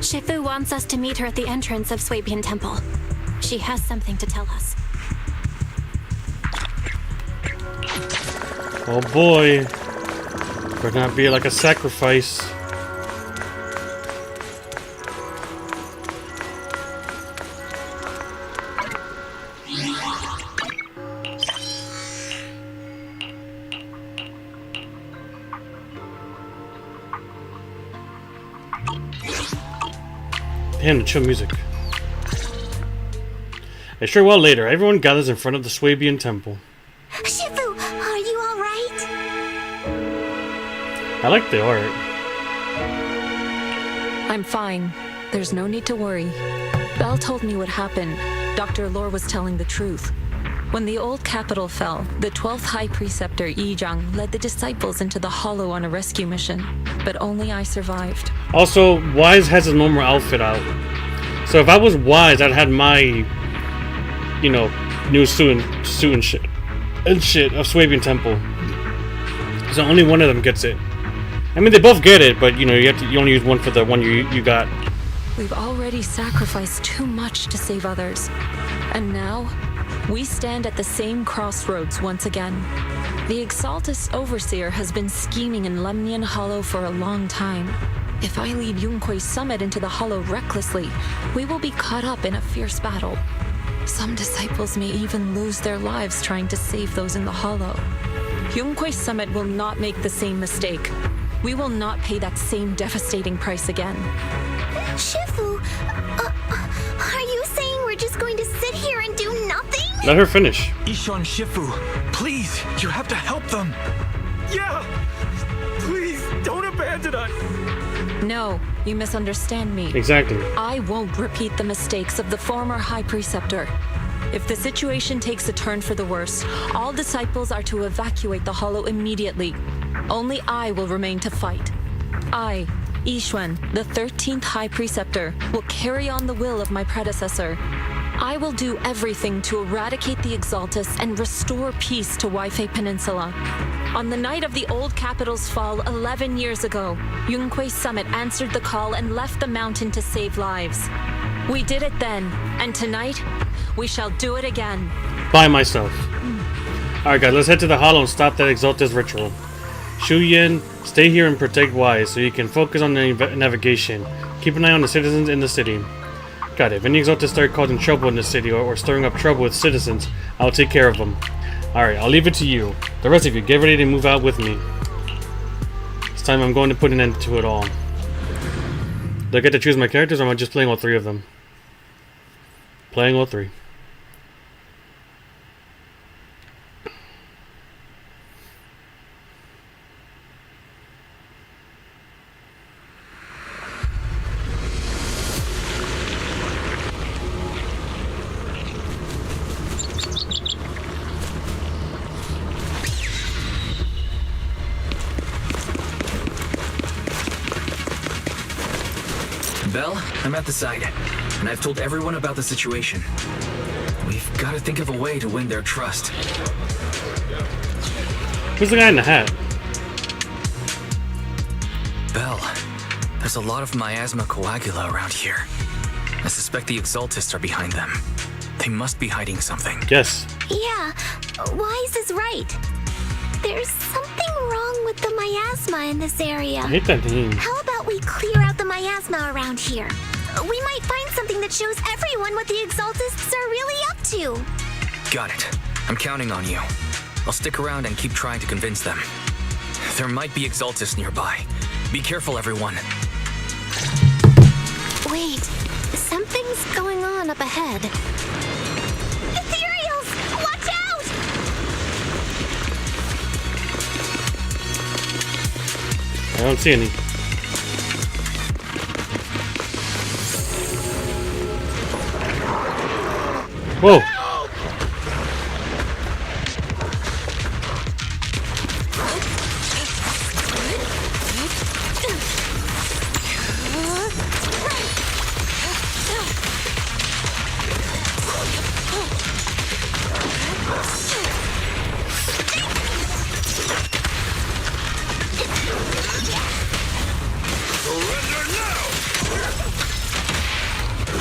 Shifu wants us to meet her at the entrance of Swabian Temple. She has something to tell us. Oh boy. Better not be like a sacrifice. Damn, the chill music. A short while later, everyone gathers in front of the Swabian Temple. Shifu, are you all right? I like the art. I'm fine. There's no need to worry. Belle told me what happened. Dr. Lore was telling the truth. When the old capital fell, the 12th High Preceptor Yi Zhang led the disciples into the Hollow on a rescue mission, but only I survived. Also, Wise has his normal outfit out. So if I was Wise, I'd had my, you know, new suit and shit of Swabian Temple. So only one of them gets it. I mean, they both get it, but you know, you only use one for the one you got. We've already sacrificed too much to save others, and now we stand at the same crossroads once again. The Exaltus Overseer has been scheming in Lemnian Hollow for a long time. If I lead Yunque's summit into the Hollow recklessly, we will be caught up in a fierce battle. Some disciples may even lose their lives trying to save those in the Hollow. Yunque's summit will not make the same mistake. We will not pay that same devastating price again. Shifu, are you saying we're just going to sit here and do nothing? Let her finish. Ishan, Shifu, please, you have to help them. Yeah! Please, don't abandon us! No, you misunderstand me. Exactly. I won't repeat the mistakes of the former High Preceptor. If the situation takes a turn for the worse, all disciples are to evacuate the Hollow immediately. Only I will remain to fight. I, Yixuan, the 13th High Preceptor, will carry on the will of my predecessor. I will do everything to eradicate the Exaltus and restore peace to Waifei Peninsula. On the night of the old capital's fall 11 years ago, Yunque's summit answered the call and left the mountain to save lives. We did it then, and tonight, we shall do it again. By myself. Alright guys, let's head to the Hollow and stop that Exaltus ritual. Shu Yin, stay here and protect Wise so you can focus on the navigation. Keep an eye on the citizens in the city. God, if any Exaltists start causing trouble in the city or stirring up trouble with citizens, I'll take care of them. Alright, I'll leave it to you. The rest of you, get ready to move out with me. This time I'm going to put an end to it all. Do I get to choose my characters, or am I just playing all three of them? Playing all three. Bell, I'm at the site, and I've told everyone about the situation. We've got to think of a way to win their trust. Who's the guy in the hat? Bell, there's a lot of miasma coagula around here. I suspect the Exaltists are behind them. They must be hiding something. Yes. Yeah, Wise is right. There's something wrong with the miasma in this area. I hate that name. How about we clear out the miasma around here? We might find something that shows everyone what the Exaltists are really up to. Got it. I'm counting on you. I'll stick around and keep trying to convince them. There might be Exaltists nearby. Be careful, everyone. Wait, something's going on up ahead. Ethereals! Watch out! I don't see any. Whoa!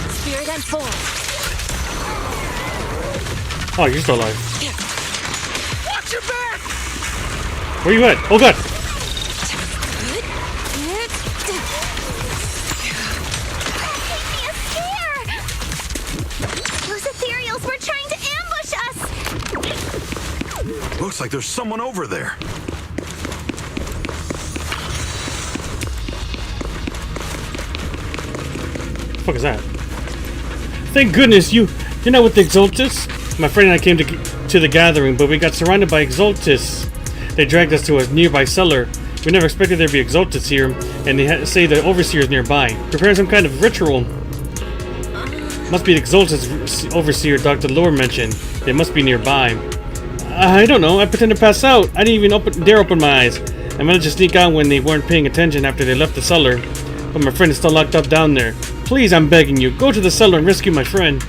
Spirit and force. Oh, you're still alive. Watch your back! Where you at? Oh god! Those ethereals were trying to ambush us! Looks like there's someone over there. What the fuck is that? Thank goodness you're not with the Exaltists. My friend and I came to the gathering, but we got surrounded by Exaltists. They dragged us to a nearby cellar. We never expected there'd be Exaltists here, and they had to say the Overseer's nearby, preparing some kind of ritual. Must be the Exaltists Overseer Dr. Lore mentioned. They must be nearby. I don't know. I pretended to pass out. I didn't even dare open my eyes. I managed to sneak out when they weren't paying attention after they left the cellar. But my friend is still locked up down there. Please, I'm begging you, go to the cellar and rescue my friend.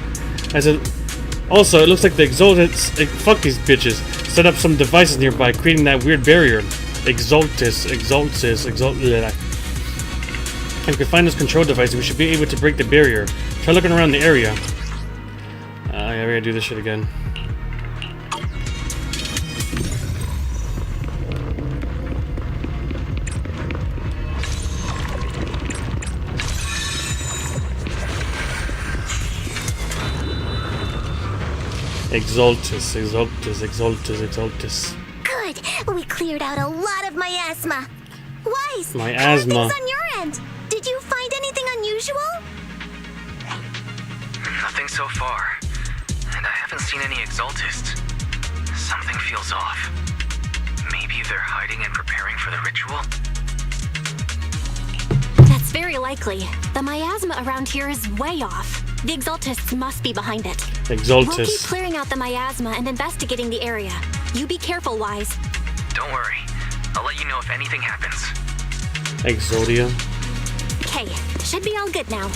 Also, it looks like the Exaltists, fuck these bitches, set up some devices nearby, creating that weird barrier. Exaltists. If we can find those control devices, we should be able to break the barrier. Try looking around the area. Yeah, we gotta do this shit again. Exaltus. Good. We cleared out a lot of miasma. Wise. Miasma. How are things on your end? Did you find anything unusual? Nothing so far. And I haven't seen any Exaltists. Something feels off. Maybe they're hiding and preparing for the ritual? That's very likely. The miasma around here is way off. The Exaltists must be behind it. Exaltists. We'll keep clearing out the miasma and investigating the area. You be careful, Wise. Don't worry. I'll let you know if anything happens. Exodia. Okay, should be all good now.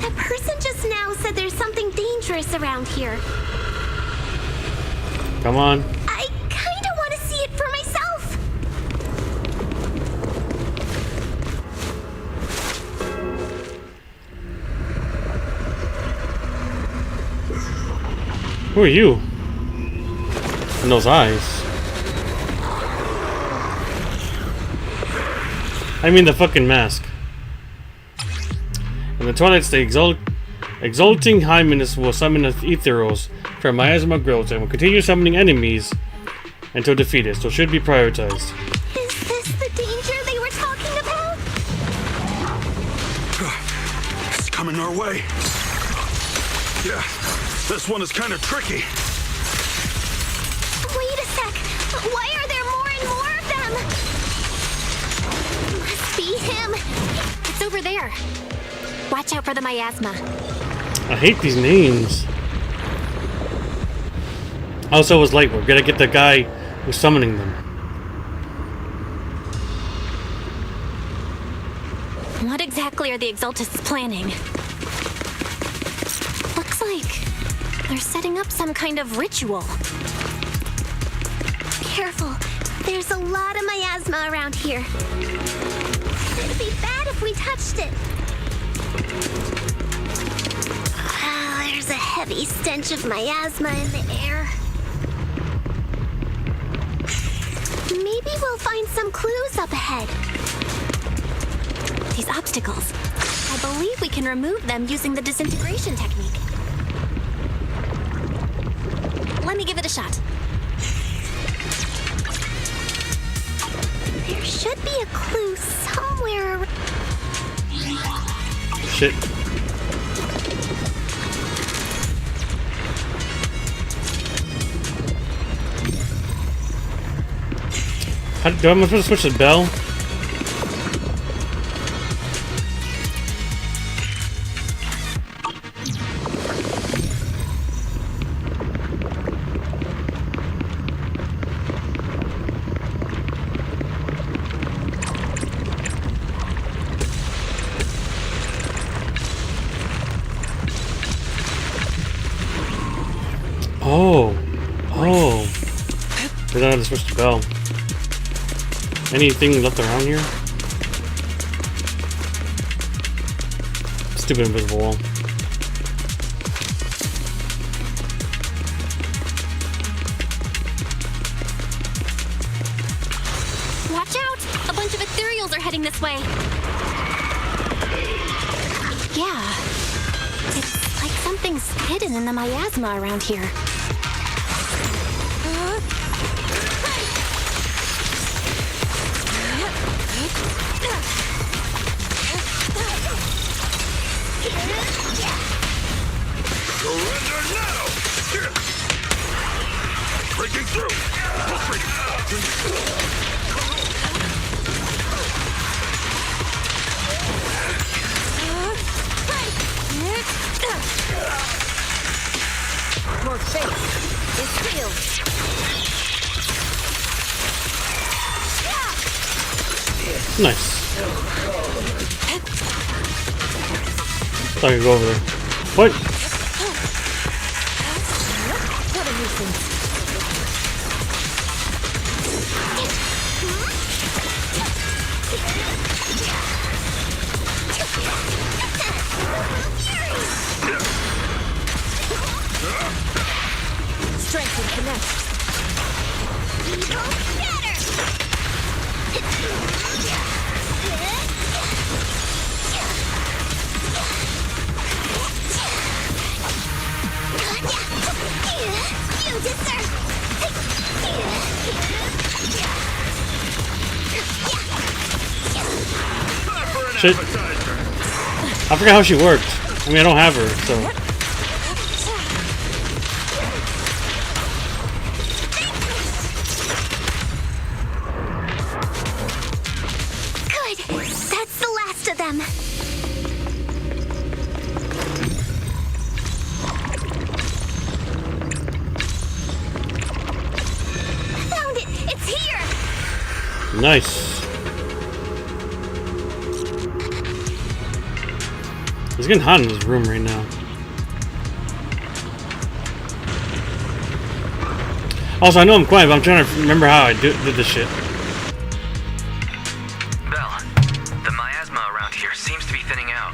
That person just now said there's something dangerous around here. Come on. I kinda want to see it for myself. Who are you? And those eyes. I mean the fucking mask. In the twilight state, exulting Hymenus will summon Etheros from Miasma Growth and will continue summoning enemies until defeated, so should be prioritized. Is this the danger they were talking about? It's coming our way. Yeah, this one is kind of tricky. Wait a sec. Why are there more and more of them? Must be him. It's over there. Watch out for the miasma. I hate these names. Also, was light. We're gonna get the guy who's summoning them. What exactly are the Exaltists planning? Looks like they're setting up some kind of ritual. Careful. There's a lot of miasma around here. It'd be bad if we touched it. There's a heavy stench of miasma in the air. Maybe we'll find some clues up ahead. These obstacles. I believe we can remove them using the disintegration technique. Let me give it a shot. There should be a clue somewhere around. Shit. Do I supposed to switch the bell? Oh. I don't have to switch the bell. Anything left around here? Stupid invisible wall. Watch out! A bunch of ethereals are heading this way. Yeah. It's like something's hidden in the miasma around here. Surrender now! Breaking through! Your faith is sealed. Nice. Thought I could go over there. What? What a nuisance. Strength and connect. You deserve. Shit. I forgot how she worked. I mean, I don't have her, so. Good. That's the last of them. Found it. It's here. Nice. It's getting hot in this room right now. Also, I know I'm quiet, but I'm trying to remember how I did this shit. Bell, the miasma around here seems to be thinning out.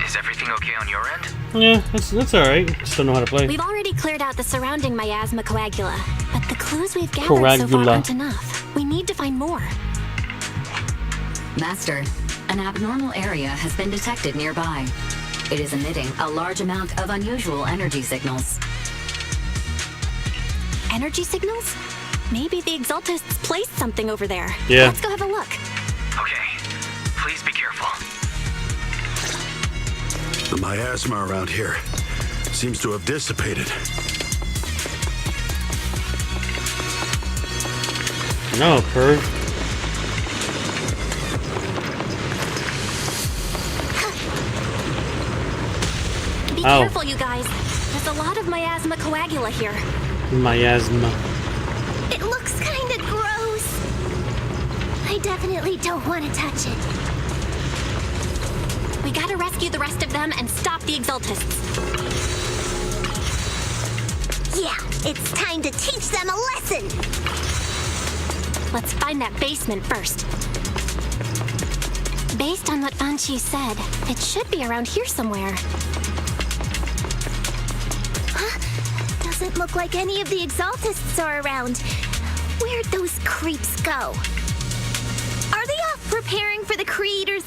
Is everything okay on your end? Yeah, that's alright. Just don't know how to play. We've already cleared out the surrounding miasma coagula, but the clues we've gathered so far aren't enough. We need to find more. Master, an abnormal area has been detected nearby. It is emitting a large amount of unusual energy signals. Energy signals? Maybe the Exaltists placed something over there. Yeah. Let's go have a look. Okay, please be careful. The miasma around here seems to have dissipated. No, perv. Be Ow. careful, you guys. There's a lot of miasma coagula here. Miasma. It looks kinda gross. I definitely don't want to touch it. We gotta rescue the rest of them and stop the Exaltists. Yeah, it's time to teach them a lesson. Let's find that basement first. Based on what Banshee said, it should be around here somewhere. Doesn't look like any of the Exaltists are around. Where'd those creeps go? Are they off preparing for the Creator's,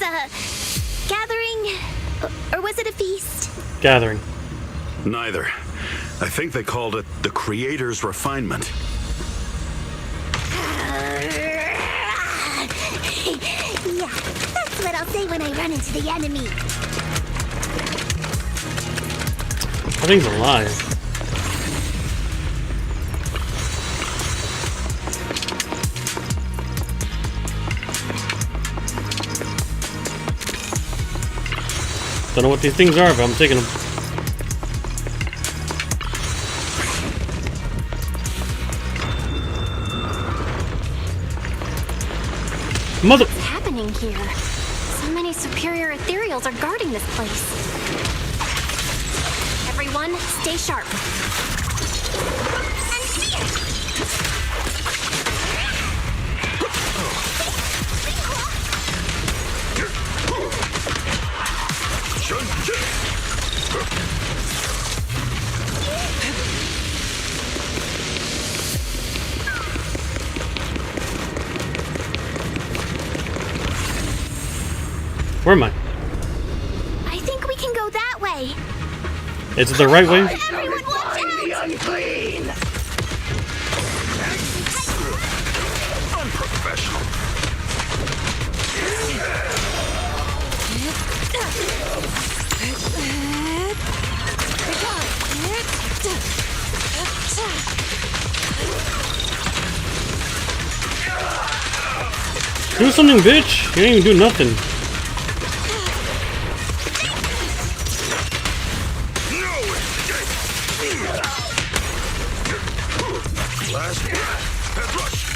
gathering? Or was it a feast? Gathering. Neither. I think they called it the Creator's Refinement. Yeah, that's what I'll say when I run into the enemy. That thing's alive. Don't know what these things are, but I'm taking them. Mother. What's happening here? So many superior ethereals are guarding this place. Everyone, stay sharp. Where am I? I think we can go that way. Is it the right way? Everyone watch out! Unclean! Unprofessional. Do something, bitch! You didn't even do nothing.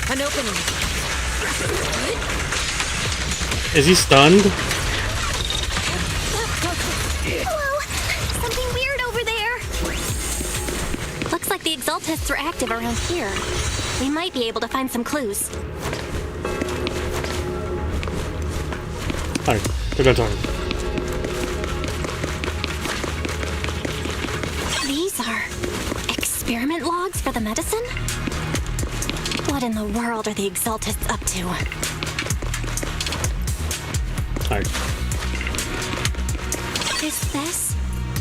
An opening. Is he stunned? Whoa! Something weird over there! Looks like the Exaltists are active around here. We might be able to find some clues. Alright, they're done talking. These are experiment logs for the medicine? What in the world are the Exaltists up to? Alright. Is this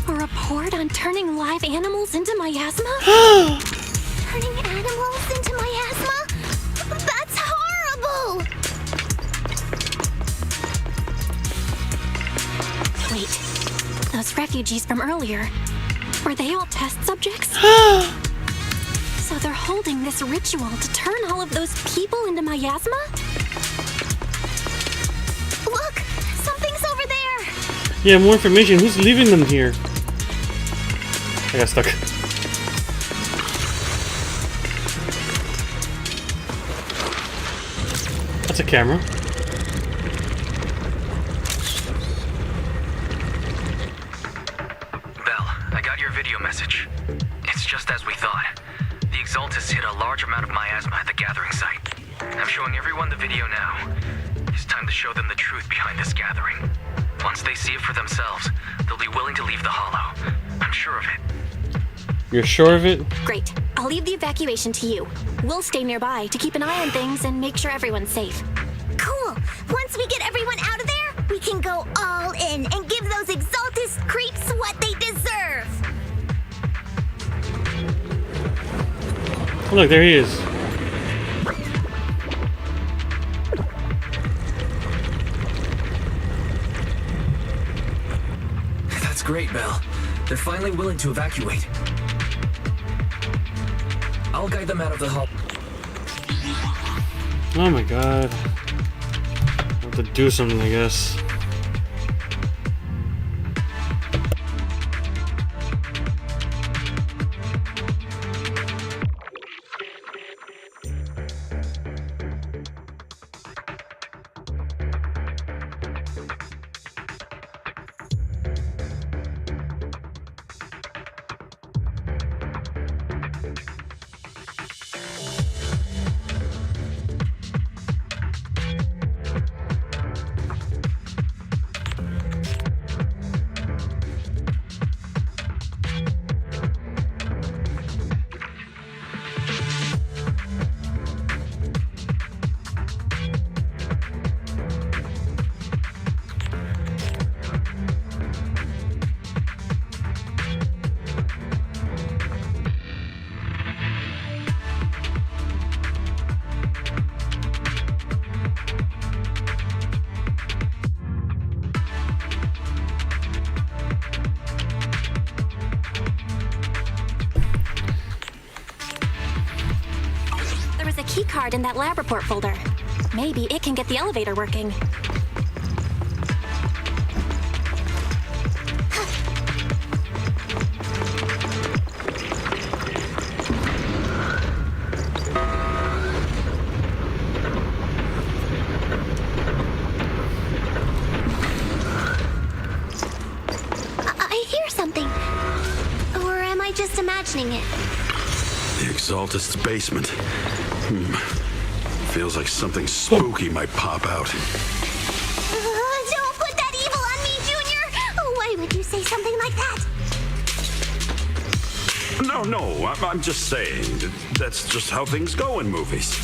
a report on turning live animals into miasma? Turning animals into miasma? That's horrible! Wait, those refugees from earlier, were they all test subjects? So they're holding this ritual to turn all of those people into miasma? Look! Something's over there! Yeah, more information. Who's leaving them here? I got stuck. That's a camera. Bell, I got your video message. It's just as we thought. The Exaltists hit a large amount of miasma at the gathering site. I'm showing everyone the video now. It's time to show them the truth behind this gathering. Once they see it for themselves, they'll be willing to leave the Hollow. I'm sure of it. You're sure of it? Great. I'll leave the evacuation to you. We'll stay nearby to keep an eye on things and make sure everyone's safe. Cool! Once we get everyone go all in and give those Exaltist creeps what they deserve. Look, there he is. That's great, Belle. They're finally willing to evacuate. I'll guide them out of the hall. Oh my god. I have to do something, I guess. Key card in that lab report folder. Maybe it can get the elevator working. I hear something. Or am I just imagining it? The Exaltist's basement. Feels like something spooky might pop out. Don't put that evil on me, Junior! Why would you say something like that? No, I'm just saying. That's just how things go in movies.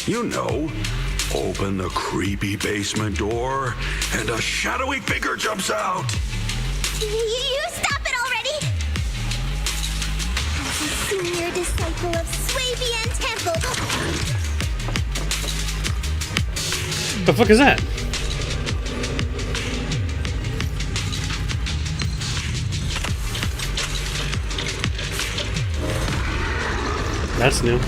You know, open the creepy basement door, and a shadowy figure jumps out. You stop it already! As a senior disciple of Swabian Temple. The fuck is that? That's new.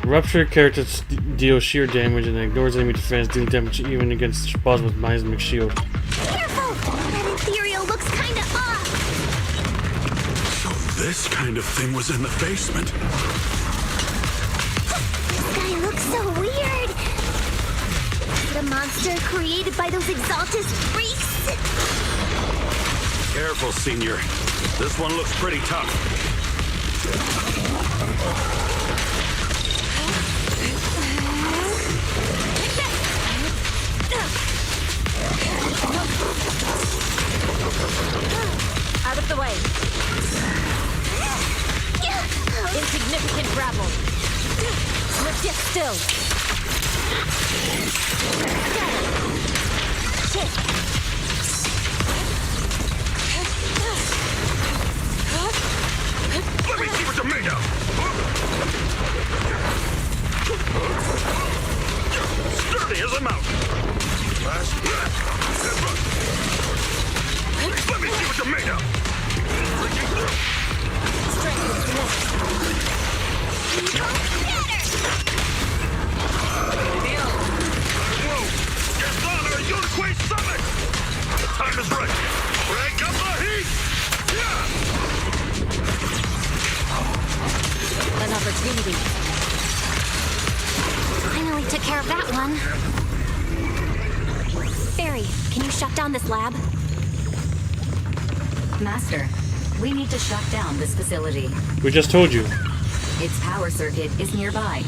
Rupture characters deal sheer damage and ignores enemy defense, dealing damage even against boss with Miasmic Shield. Careful! That ethereal looks kinda off! So this kind of thing was in the basement. This guy looks so weird! Is it a monster created by those Exaltist freaks? Careful, Senior. This one looks pretty tough. Out of the way. Insignificant rabble. Sit still. Let me see what you're made of! Sturdy as a mountain! Let me see what you're made of! Whoa! Get on our Yunquay Summit! The time is right! Break up the heat! An opportunity. Finally took care of that one. Barry, can you shut down this lab? Master, we need to shut down this facility. We just told you. Its power circuit is nearby.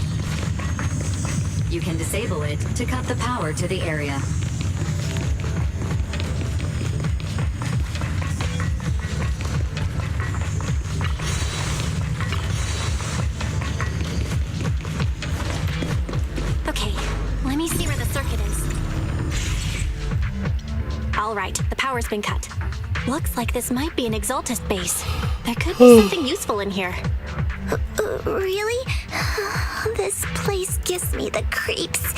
You can disable it to cut the power to the area. power's been cut. Looks like this might be an Exaltist base. There could be something useful in here. Really? This place gives me the creeps.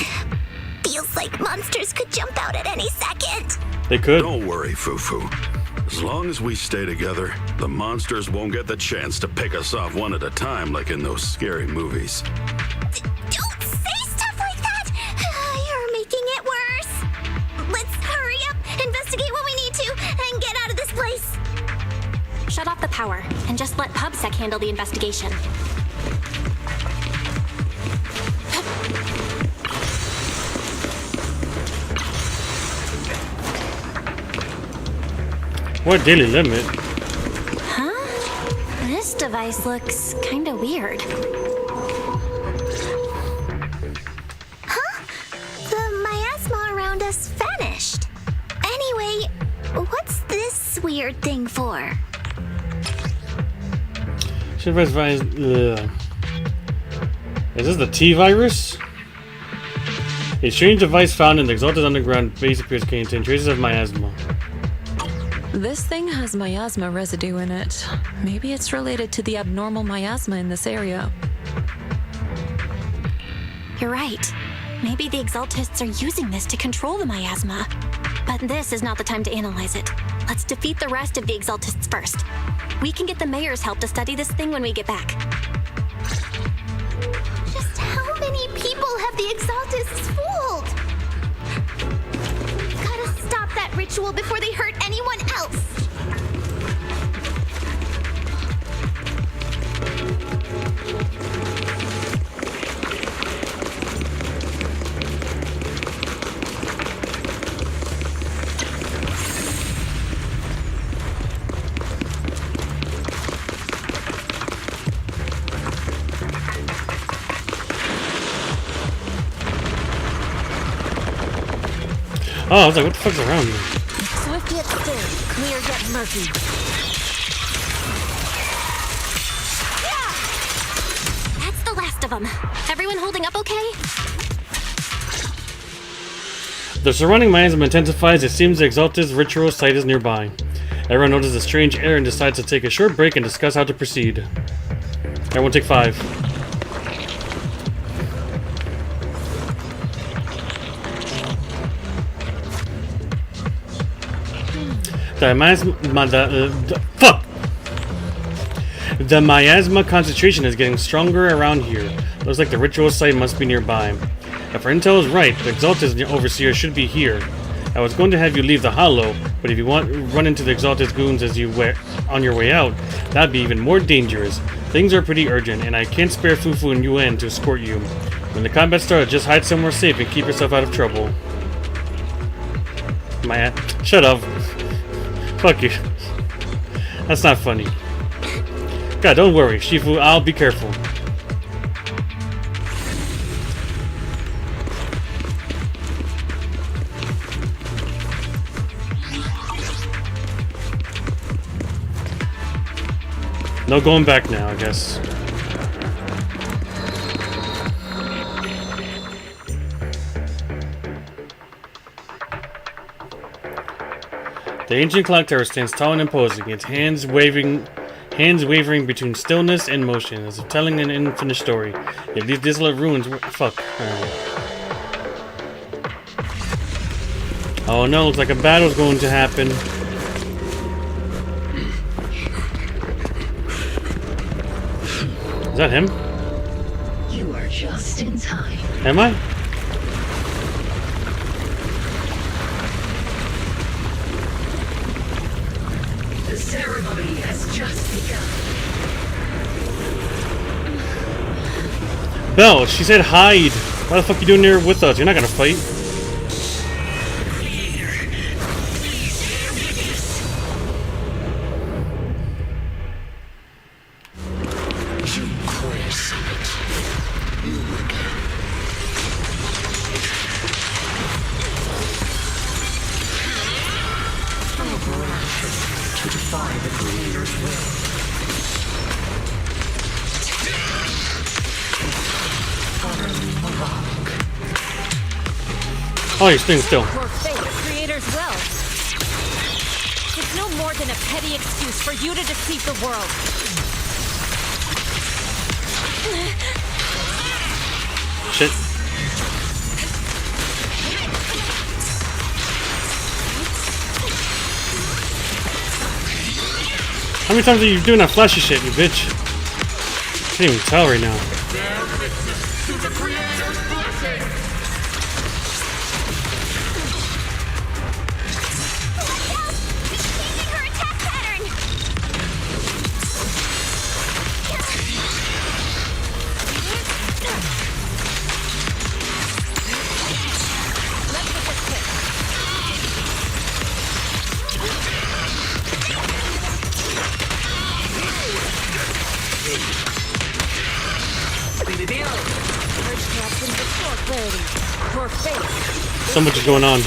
Feels like monsters could jump out at any second. They could. Don't worry, Fufu. As long as we stay together, the monsters won't get the chance to pick us off one at a time like in those scary movies. Don't say stuff like that! You're making it worse. Let's hurry up, investigate what we need to, and get out of this place. Shut off the power, and just let PubSec handle the investigation. What daily limit? Huh? This device looks kinda weird. Huh? The miasma around us vanished. Anyway, what's this weird thing for? Is this the T-virus? A strange device found in the Exalted Underground base appears to contain traces of miasma. This thing has miasma residue in it. Maybe it's related to the abnormal miasma in this area. You're right. Maybe the Exaltists are using this to control the miasma. But this is not the time to analyze it. Let's defeat the rest of the Exaltists first. We can get the mayor's help to study this thing when we get back. Just how many people have the Exaltists fooled? Gotta stop that ritual before they hurt anyone else. Oh, I was like, what the fuck's around me? Swift yet still, clear yet murky. That's the last of them. Everyone holding up okay? The surrounding miasma intensifies. It seems the Exalted ritual site is nearby. Everyone notices a strange air and decides to take a short break and discuss how to proceed. Everyone take 5. The miasma concentration is getting stronger around here. Looks like the ritual site must be nearby. If our intel is right, the Exalted Overseer should be here. I was going to have you leave the Hollow, but if you run into the Exalted goons as you on your way out, that'd be even more dangerous. Things are pretty urgent, and I can't spare Fufu and Yuan to escort you. When the combat starts, just hide somewhere safe and keep yourself out of trouble. Shut up. Fuck you. That's not funny. God, don't worry, Shifu, I'll be careful. No going back now, I guess. The ancient clock tower stands tall and imposing, its hands wavering between stillness and motion, as if telling an unfinished story. If these desolate ruins were... Fuck. Oh no, looks like a battle's going to happen. Is that him? You are just in time. Am I? The ceremony has just begun. Belle, she said hide. Why the fuck you doing here with us? You're not gonna fight. Oh, you're staying still. Your fate, the creator's will. more than a petty excuse for you to deceive the world. Shit. How many times are you doing that flashy shit, you bitch? I can't even tell right now. So much is going on.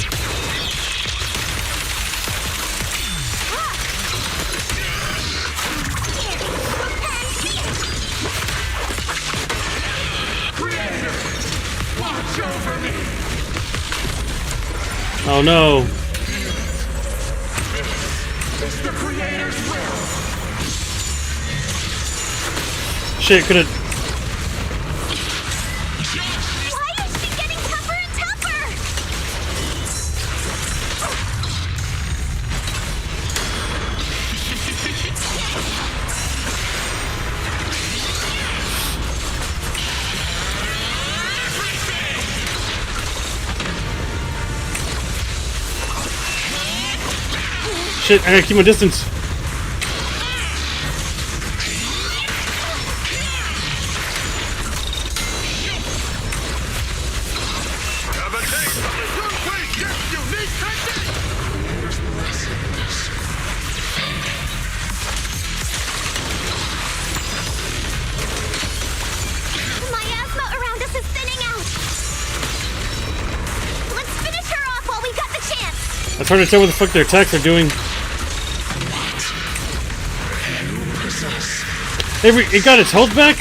Oh no. Shit, could have. Shit, I gotta keep my distance. Miasma around us is thinning out. Let's finish her off while we've got the chance. It's hard to tell what the fuck their attacks are doing. It got its health back?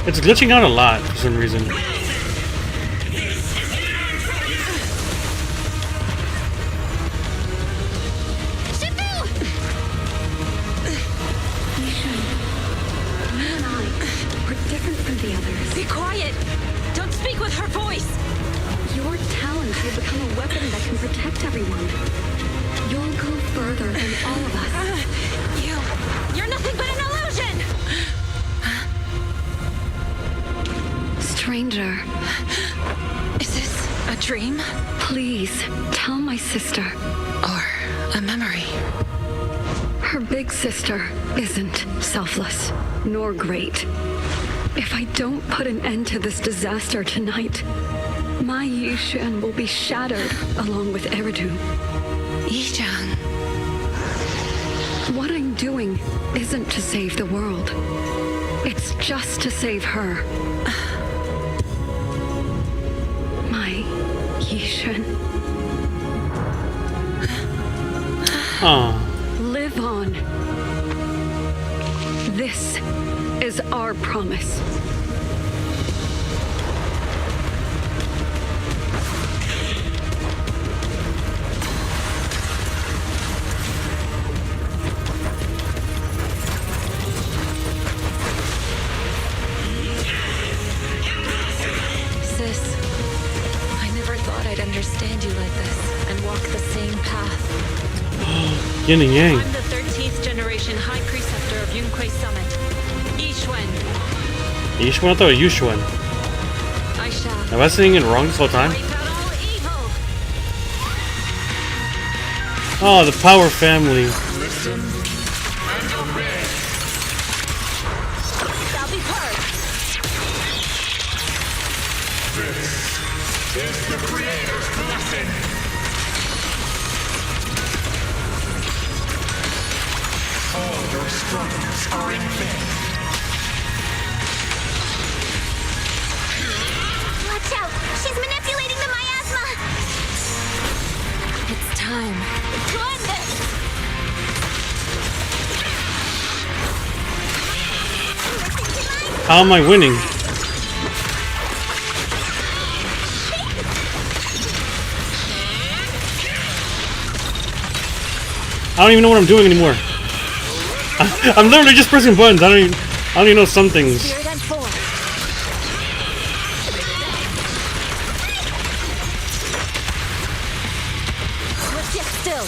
It's glitching out a lot for some reason. We're different from the others. Be quiet! Don't speak with her voice! Your talents will become a weapon that can protect everyone. You'll go further than all of us. You're nothing but an illusion! Stranger. Is this a dream? Please, tell my sister. Or a memory? Her big sister isn't selfless, nor great. If I don't put an end to this disaster tonight, my Yishan will be shattered along with Eridu. Yishan. What I'm doing isn't to save the world. It's just to save her. My Yishan. Live on. This is our promise. Sis, I never thought I'd understand you like this and walk the same path. Yin and Yang. I'm the 13th generation High Preceptor of Yunquei Summit, Yixuan. Yixuan? I thought it was Yushuan. I shall. Am I saying it wrong this whole time? Oh, the Power family. Listen and obey. Shall be heard. This is the Creator's blessing. All your struggles are in vain. Watch out! She's manipulating the miasma! It's time. To end this! How am I winning? I don't even know what I'm doing anymore. I'm literally just pressing buttons. I don't even know some things. Spirit and form. Let's get still.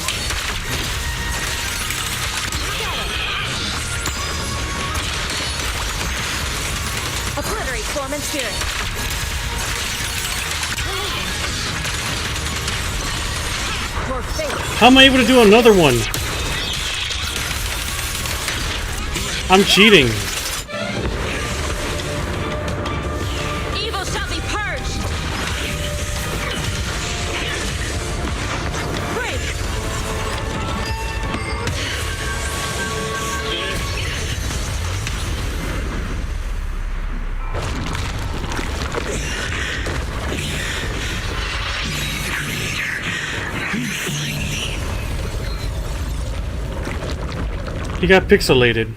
Obliterate form and spirit. For faith. How am I able to do another one? I'm cheating. Evil shall be purged. Break. He got pixelated.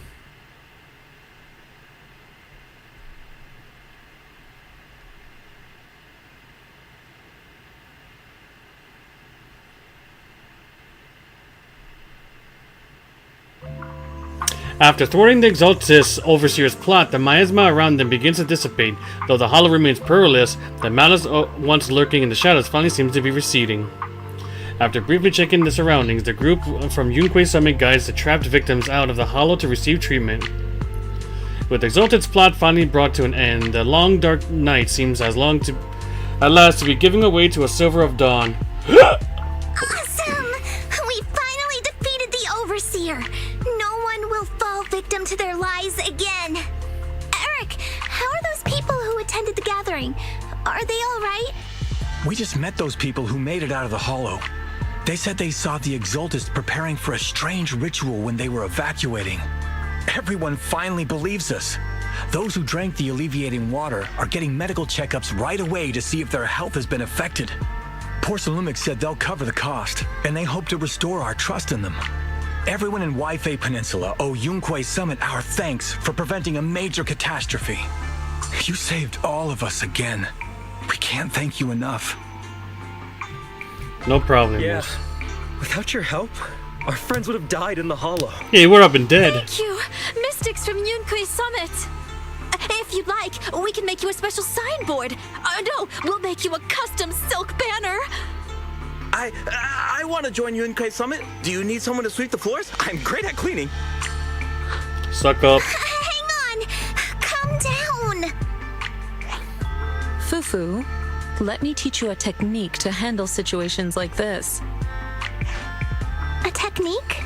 After thwarting the Exaltis Overseer's plot, the miasma around them begins to dissipate. Though the hollow remains perilous, the malice once lurking in the shadows finally seems to be receding. After briefly checking the surroundings, the group from Yunque Summit guides the trapped victims out of the hollow to receive treatment. With Exalted's plot finally brought to an end, the long dark night seems at last to be giving away to a silver of dawn. Awesome! We finally defeated the Overseer! No one will fall victim to their lies again! Eric, how are those people who attended the gathering? Are they alright? We just met those people who made it out of the hollow. They said they saw the Exaltists preparing for a strange ritual when they were evacuating. Everyone finally believes us. Those who drank the alleviating water are getting medical checkups right away to see if their health has been affected. Porcelumix said they'll cover the cost, and they hope to restore our trust in them. Everyone in Waifei Peninsula owe Yunque Summit our thanks for preventing a major catastrophe. You saved all of us again. We can't thank you enough. No problem. Yeah. Without your help, our friends would have died in the hollow. Yeah, we're up and dead. Thank you, Mystics from Yunque Summit. If you'd like, we can make you a special signboard. No, we'll make you a custom silk banner. I want to join Yunque Summit. Do you need someone to sweep the floors? I'm great at cleaning. Suck up. Hang on! Calm down! Fufu, let me teach you a technique to handle situations like this. A technique?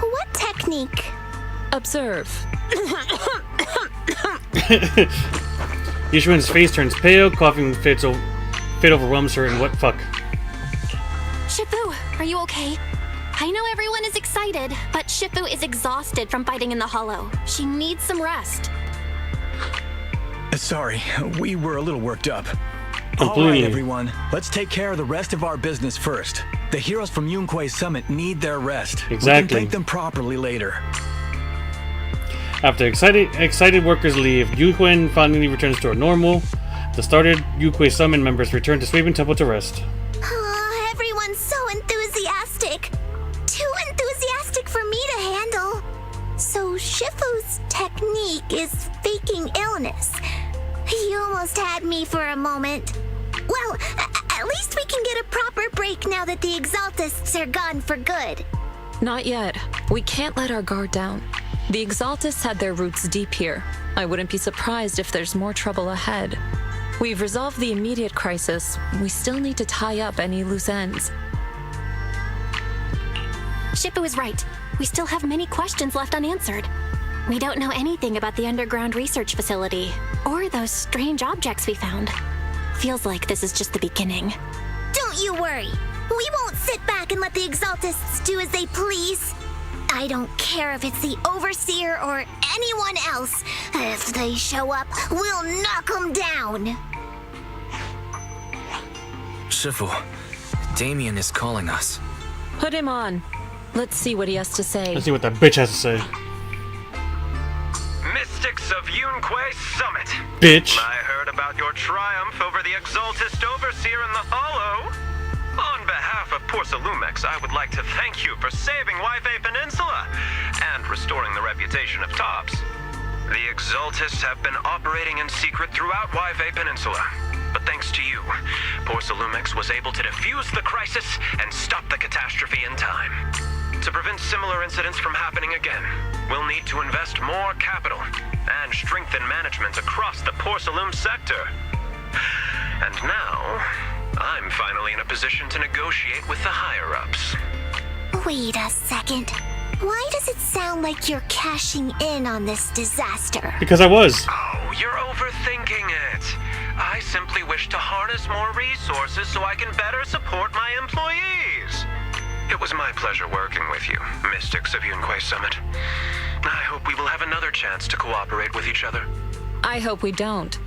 What technique? Observe. Yishuan's face turns pale, coughing fit overwhelms her, and what fuck? Shifu, are you okay? I know everyone is excited, but Shifu is exhausted from fighting in the hollow. She needs some rest. Sorry, we were a little worked up. Completely. All right, everyone. Let's take care of the rest of our business first. The heroes from Yunque Summit need their rest. We Exactly. can thank them properly later. After excited workers leave, Yuquan finally returns to her normal. The started Yunque Summit members return to Sweeping Temple to rest. Oh, everyone's so enthusiastic. Too enthusiastic for me to handle. So Shifu's technique is faking illness. You almost had me for a moment. Well, at least we can get a proper break now that the Exaltists are gone for good. Not yet. We can't let our guard down. The Exaltists had their roots deep here. I wouldn't be surprised if there's more trouble ahead. We've resolved the immediate crisis. We still need to tie up any loose ends. Shifu is right. We still have many questions left unanswered. We don't know anything about the underground research facility, or those strange objects we found. Feels like this is just the beginning. Don't you worry. We won't sit back and let the Exaltists do as they please. I don't care if it's the Overseer or anyone else. If they show up, we'll knock them down. Shifu, Damien is calling us. Put him on. Let's see what he has to say. Let's see what that bitch has to say. Mystics of Yunque Summit. Bitch. I heard about your triumph over the Exaltist Overseer in the Hollow. On behalf of Porsalumex, I would like to thank you for saving Wi-Fi Peninsula and restoring the reputation of TOPS. The Exaltists have been operating in secret throughout Wi-Fi Peninsula. But thanks to you, Porsalumex was able to defuse the crisis and stop the catastrophe in time. To prevent similar incidents from happening again, we'll need to invest more capital and strengthen management across the Porsalume sector. And now, I'm finally in a position to negotiate with the higher-ups. Wait a second. Why does it sound like you're cashing in on this disaster? Because I was. Oh, you're overthinking it. I simply wish to harness more resources so I can better support my employees. It was my pleasure working with you, Mystics of Yunquay Summit. I hope we will have another chance to cooperate with each other. I hope we don't.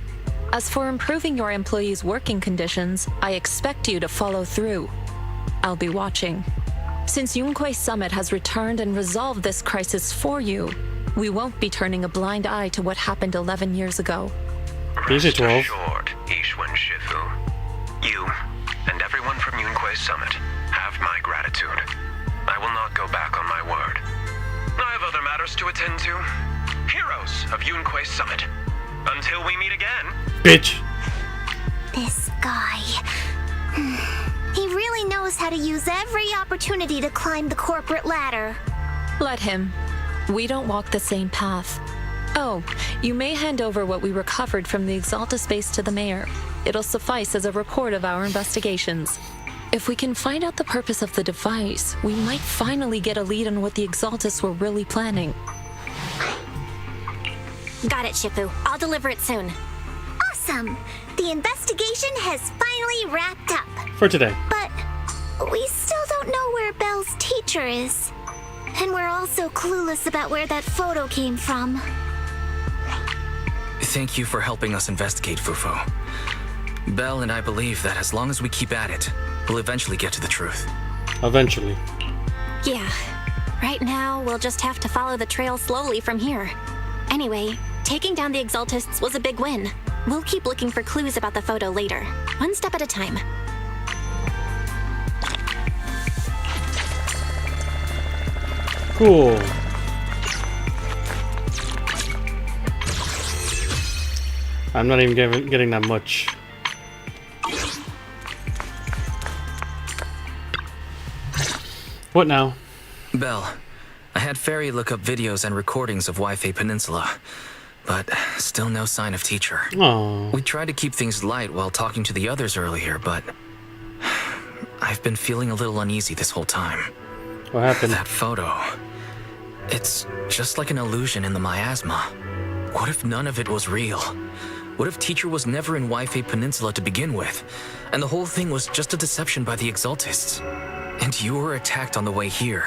As for improving your employees' working conditions, I expect you to follow through. I'll be watching. Since Yunquay Summit has returned and resolved this crisis for you, we won't be turning a blind eye to what happened 11 years ago. These are 12. Assured, Ishwan Shifu. You and everyone from Yunquay Summit have my gratitude. I will not go back on my word. I have other matters to attend to. Heroes of Yunquay Summit. Until we meet again. Bitch. This guy. He really knows how to use every opportunity to climb the corporate ladder. Let him. We don't walk the same path. Oh, you may hand over what we recovered from the Exaltus base to the mayor. It'll suffice as a report of our investigations. If we can find out the purpose of the device, we might finally get a lead on what the Exaltus were really planning. Got it, Shifu. I'll deliver it soon. Awesome! The investigation has finally wrapped up. For today. But we still don't know where Belle's teacher is. And we're also clueless about where that photo came from. Thank you for helping us investigate, Fufo. Belle and I believe that as long as we keep at it, we'll eventually get to the truth. Eventually. Yeah. Right now, we'll just have to follow the trail slowly from here. Anyway, taking down the Exaltists was a big win. We'll keep looking for clues about the photo later, one step at a time. Cool. I'm not even getting that much. What now? Belle, I had Fairy look up videos and recordings of Wi-Fi Peninsula, but still no sign of teacher. Aww. We tried to keep things light while talking to the others earlier, but I've been feeling a little uneasy this whole time. What happened? That photo. It's just like an illusion in the miasma. What if none of it was real? What if teacher was never in Wi-Fi Peninsula to begin with, and the whole thing was just a deception by the Exaltists? And you were attacked on the way here.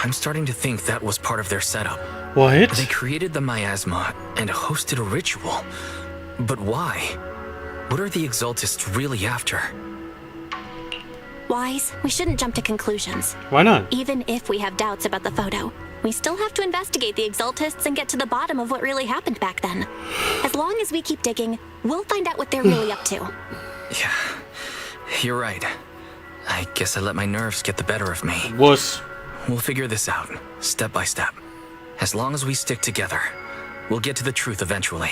I'm starting to think that was part of their setup. What? They created the miasma and hosted a ritual. But why? What are the Exaltists really after? Wise, we shouldn't jump to conclusions. Why not? Even if we have doubts about the photo, we still have to investigate the Exaltists and get to the bottom of what really happened back then. As long as we keep digging, we'll find out what they're really up to. Yeah, you're right. I guess I let my nerves get the better of me. Wuss. We'll figure this out, step by step. As long as we stick together, we'll get to the truth eventually.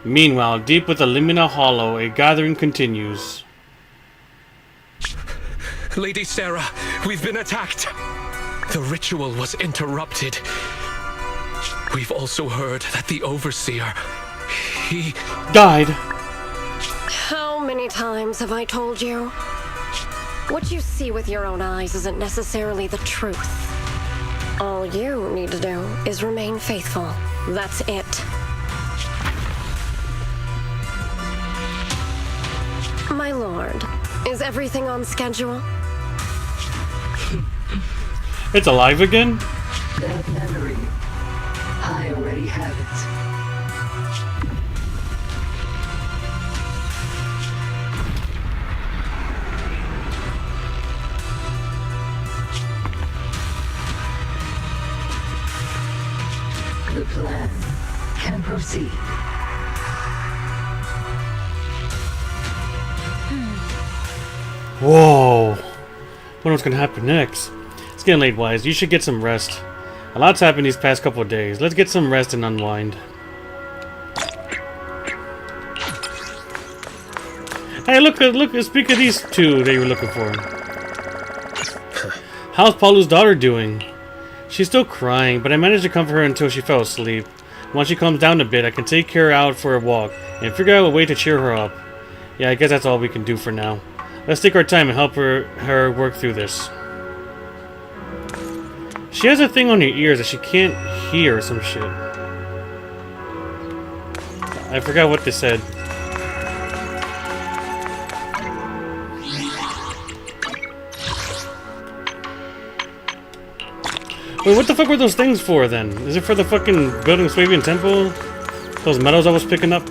Meanwhile, deep with the Limina Hollow, a gathering continues. Lady Sarah, we've been attacked. The ritual was interrupted. We've also heard that the Overseer, he died. How many times have I told you? What you see with your own eyes isn't necessarily the truth. All you need to do is remain faithful. That's it. My lord, is everything on schedule? It's alive again? That memory, I already have it. The plan can proceed. Whoa. Wonder what's gonna happen next. It's getting late, Wise. You should get some rest. A lot's happened these past couple of days. Let's get some rest and unwind. Hey, look! Speak of these two that you were looking for. How's Paulu's daughter doing? She's still crying, but I managed to comfort her until she fell asleep. Once she calms down a bit, I can take her out for a walk and figure out a way to cheer her up. Yeah, I guess that's all we can do for now. Let's take our time and help her work through this. She has a thing on her ears that she can't hear or some shit. I forgot what they said. Wait, what the fuck were those things for then? Is it for the fucking building Swabian Temple? Those medals I was picking up?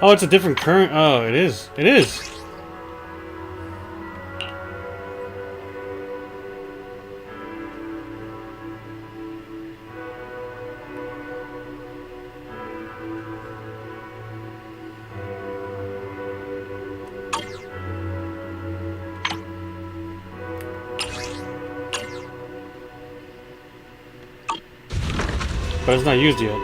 Oh, it's a different current. Oh, it is. It is. But it's not used yet.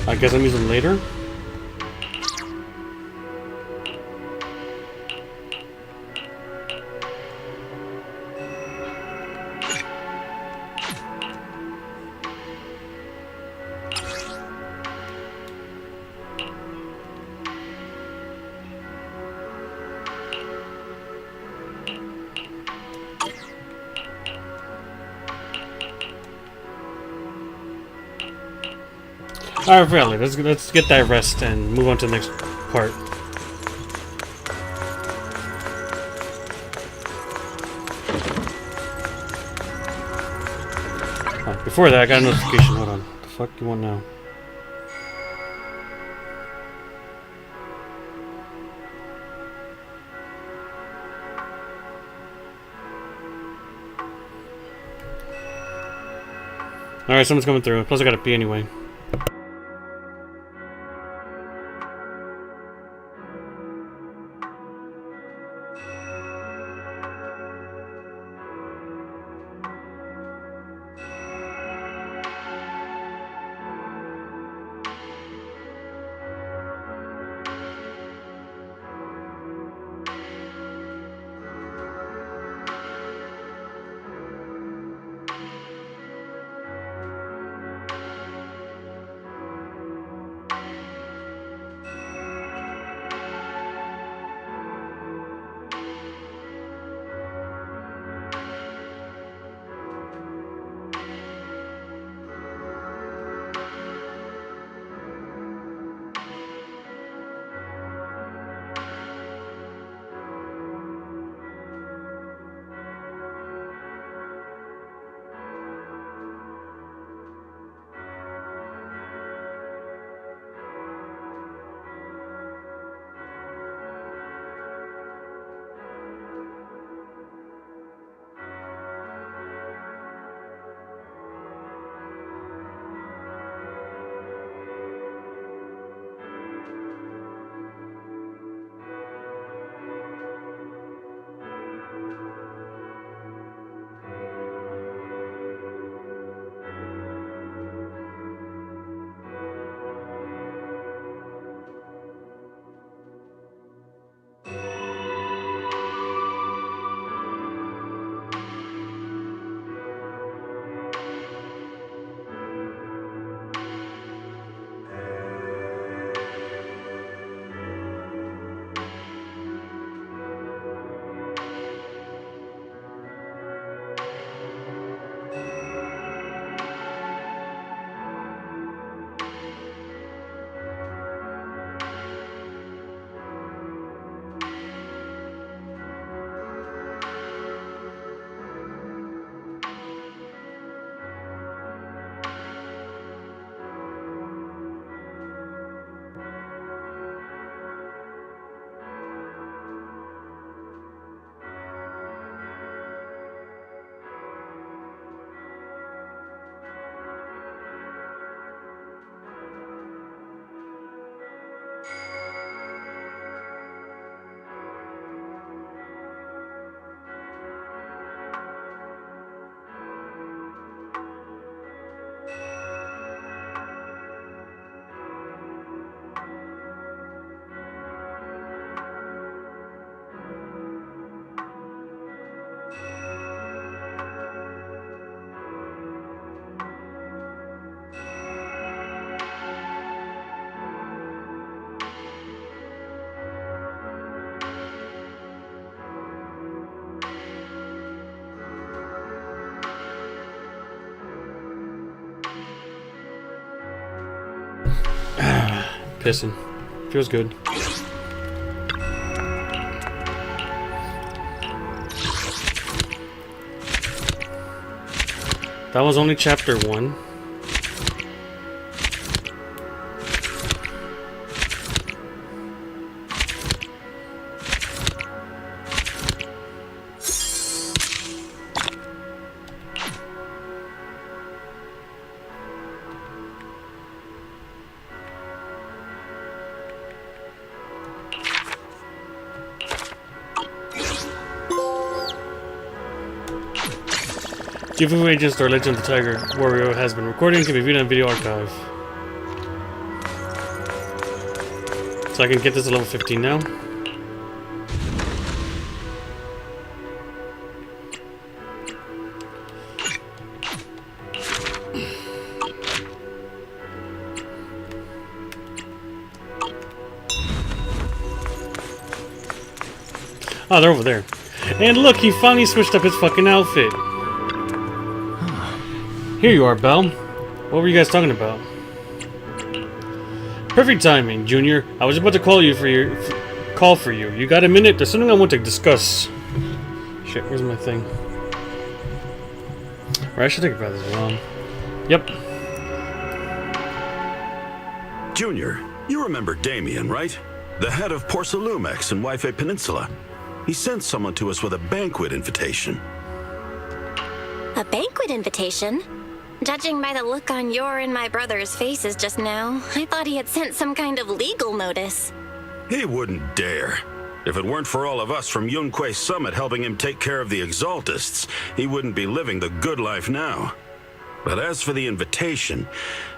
I guess I'm using later. Alright, really, let's get that rest and move on to the next part. Oh, before that, I got a notification. Hold on. What the fuck you want now? Alright, someone's coming through. Plus I gotta pee anyway. pissing. Feels good. That was only chapter 1. Jufu Agent Store Legend of the Tiger Warrior has been recording, can be viewed on Video Archive. So I can get this to level 15 now. Oh, they're over there. And look, he finally switched up his fucking outfit. Here you are, Belle. What were you guys talking about? Perfect timing, Junior. I was about to call you for you. You got a minute? There's something I want to discuss. Shit, where's my thing? Or I should take a breath as well. Yep. Junior, you remember Damien, right? The head of Porcelumex in Wi-Fi Peninsula. He sent someone to us with a banquet invitation. A banquet invitation? Judging by the look on your and my brother's faces just now, I thought he had sent some kind of legal notice. He wouldn't dare. If it weren't for all of us from Yunque Summit helping him take care of the Exaltists, he wouldn't be living the good life now. But as for the invitation,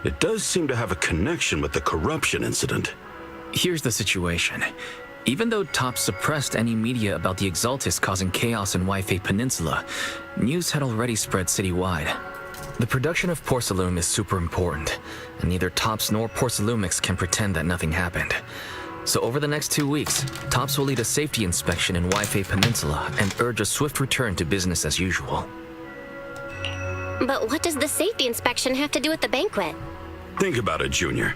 it does seem to have a connection with the corruption incident. Here's the situation. Even though TOPS suppressed any media about the Exaltists causing chaos in Wi-Fi Peninsula, news had already spread citywide. The production of Porcelume is super important, and neither TOPS nor Porcelumix can pretend that nothing happened. So over the next 2 weeks, TOPS will lead a safety inspection in Wi-Fi Peninsula and urge a swift return to business as usual. But what does the safety inspection have to do with the banquet? Think about it, Junior.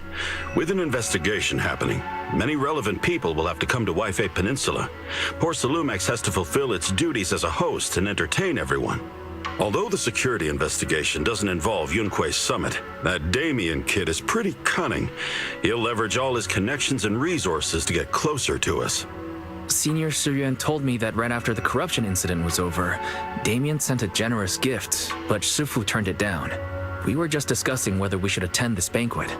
With an investigation happening, many relevant people will have to come to Wi-Fi Peninsula. Porcelumex has to fulfill its duties as a host and entertain everyone. Although the security investigation doesn't involve Yunque Summit, that Damien kid is pretty cunning. He'll leverage all his connections and resources to get closer to us. Senior Suyuan told me that right after the corruption incident was over, Damien sent a generous gift, but Sufu turned it down. We were just discussing whether we should attend this banquet.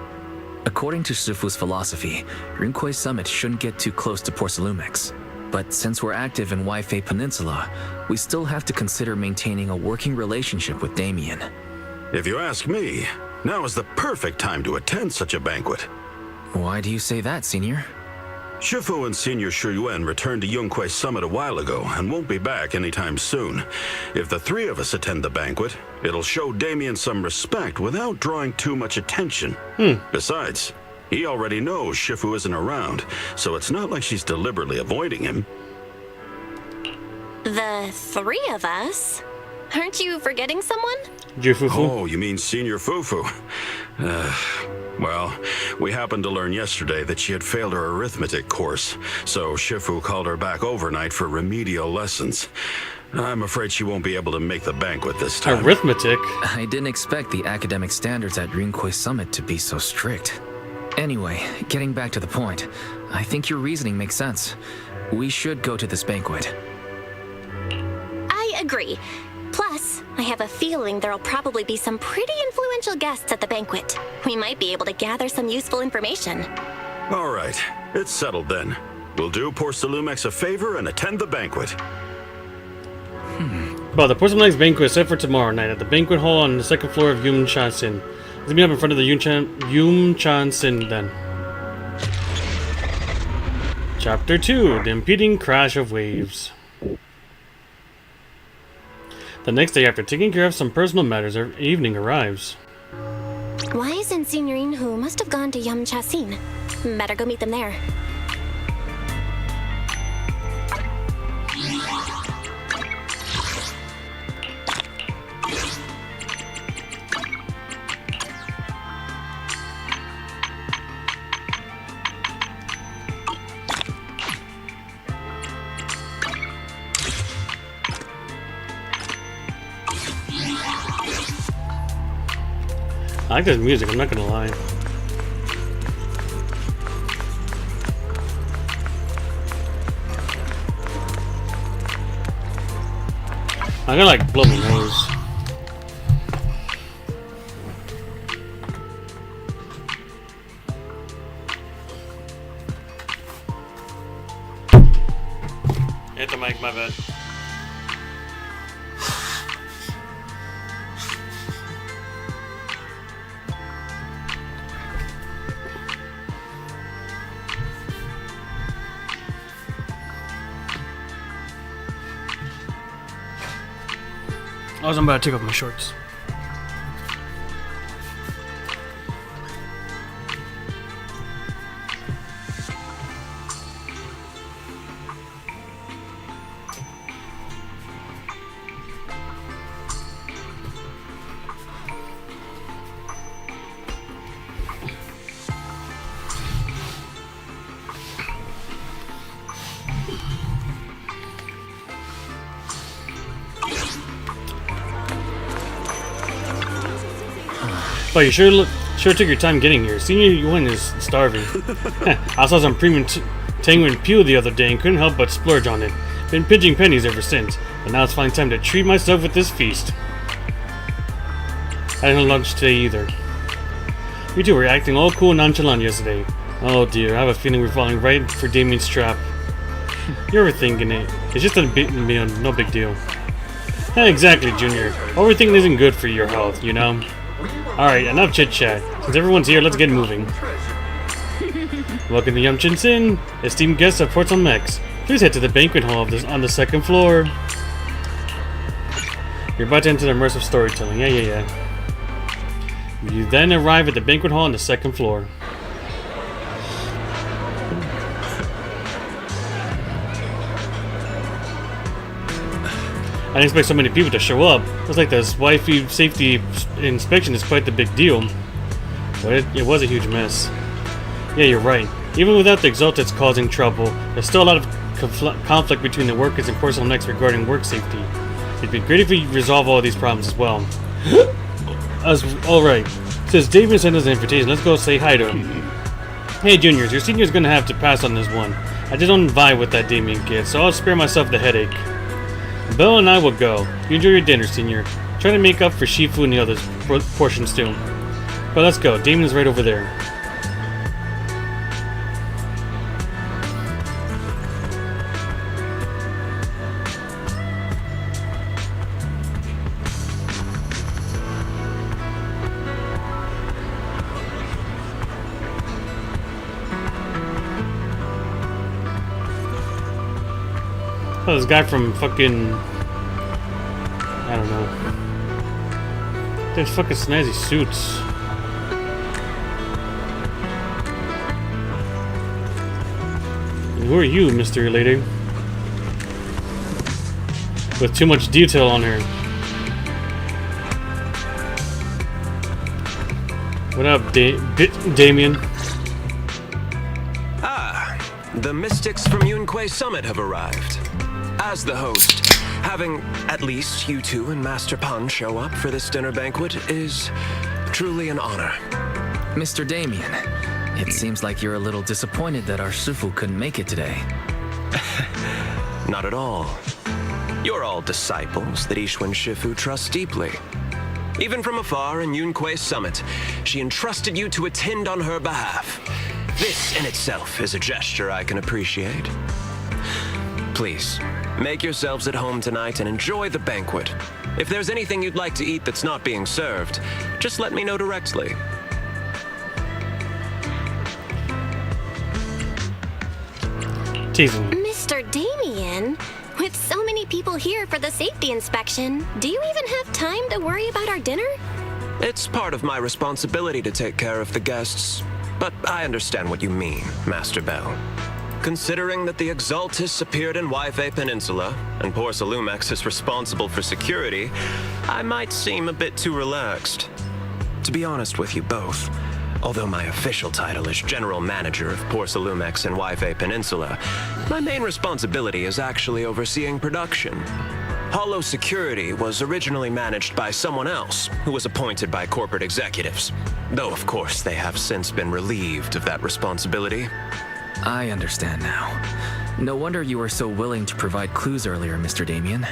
According to Sufu's philosophy, Yunque Summit shouldn't get too close to Porcelumix. But since we're active in Wi-Fi Peninsula, we still have to consider maintaining a working relationship with Damien. If you ask me, now is the perfect time to attend such a banquet. Why do you say that, Senior? Shifu and Senior Shuyuan returned to Yunque Summit a while ago and won't be back anytime soon. If the three of us attend the banquet, it'll show Damien some respect without drawing too much attention. Besides, he already knows Shifu isn't around, so it's not like she's deliberately avoiding him. The three of us? Aren't you forgetting someone? Oh, you mean Senior Fufu? Well, we happened to learn yesterday that she had failed her arithmetic course, so Shifu called her back overnight for remedial lessons. I'm afraid she won't be able to make the banquet this time. Arithmetic? I didn't expect the academic standards at Yunque Summit to be so strict. Anyway, getting back to the point, I think your reasoning makes sense. We should go to this banquet. I agree. Plus, I have a feeling there'll probably be some pretty influential guests at the banquet. We might be able to gather some useful information. All right, it's settled then. We'll do Porcelumex a favor and attend the banquet. Well, the Porcelumex banquet is set for tomorrow night at the banquet hall on the second floor of Yumchansin. Let's meet up in front of the Yumchansin then. Chapter 2, The Impeding Crash of Waves. The next day, after taking care of some personal matters, evening arrives. Wise and Signorine Hu must have gone to Yumchasin. Better go meet them there. I like this music, I'm not gonna lie. I'm gonna like blow my nose. Hit the mic, my bad. I'm about to take off my shorts. Oh, you sure took your time getting here. Senior Yuan is starving. I saw some premium Tanguin Pew the other day and couldn't help but splurge on it. Been pinching pennies ever since, but now it's finally time to treat myself with this feast. I didn't have lunch today either. You two were acting all cool and nonchalant yesterday. Oh dear, I have a feeling we're falling right for Damien's trap. You're overthinking it. It's just no big deal. Yeah, exactly, Junior. Overthinking isn't good for your health, you know? Alright, enough chit-chat. Since everyone's here, let's get moving. Welcome to Yum-Chin Sin, esteemed guests of Port Mex. Please head to the banquet hall on the second floor. You're about to enter the immersive storytelling. Yeah. You then arrive at the banquet hall on the second floor. I didn't expect so many people to show up. Looks like this waifu safety inspection is quite the big deal. But it was a huge mess. Yeah, you're right. Even without the Exalteds causing trouble, there's still a lot of conflict between the workers and Porcelain X regarding work safety. It'd be great if we resolve all these problems as well. Alright, since Damien sent us an invitation, let's go say hi to him. Hey juniors, your senior's gonna have to pass on this one. I just don't vibe with that Damien kid, so I'll spare myself the headache. Belle and I will go. You enjoy your dinner, senior. Try to make up for Shifu and the other portions too. But let's go, Damien's right over there. Oh, this guy from fucking... I don't know. There's fucking snazzy suits. And who are you, Mr. Lady? With too much detail on her. What up, Damien? Ah, the mystics from Yunquay Summit have arrived. As the host, having at least you two and Master Pan show up for this dinner banquet is truly an honor. Mr. Damien, it seems like you're a little disappointed that our Shifu couldn't make it today. Not at all. You're all disciples that Ishwen Shifu trusts deeply. Even from afar in Yunquay Summit, she entrusted you to attend on her behalf. This in itself is a gesture I can appreciate. Please, make yourselves at home tonight and enjoy the banquet. If there's anything you'd like to eat that's not being served, just let me know directly. Teasing. Mr. Damien, with so many people here for the safety inspection, do you even have time to worry about our dinner? It's part of my responsibility to take care of the guests, but I understand what you mean, Master Bell. Considering that the Exaltists appeared in Waifei Peninsula, and Porcelumex is responsible for security, I might seem a bit too relaxed. To be honest with you both, although my official title is General Manager of Porcelumex and Waifei Peninsula, my main responsibility is actually overseeing production. Hollow Security was originally managed by someone else who was appointed by corporate executives. Though, of course, they have since been relieved of that responsibility. I understand now. No wonder you were so willing to provide clues earlier, Mr. Damien.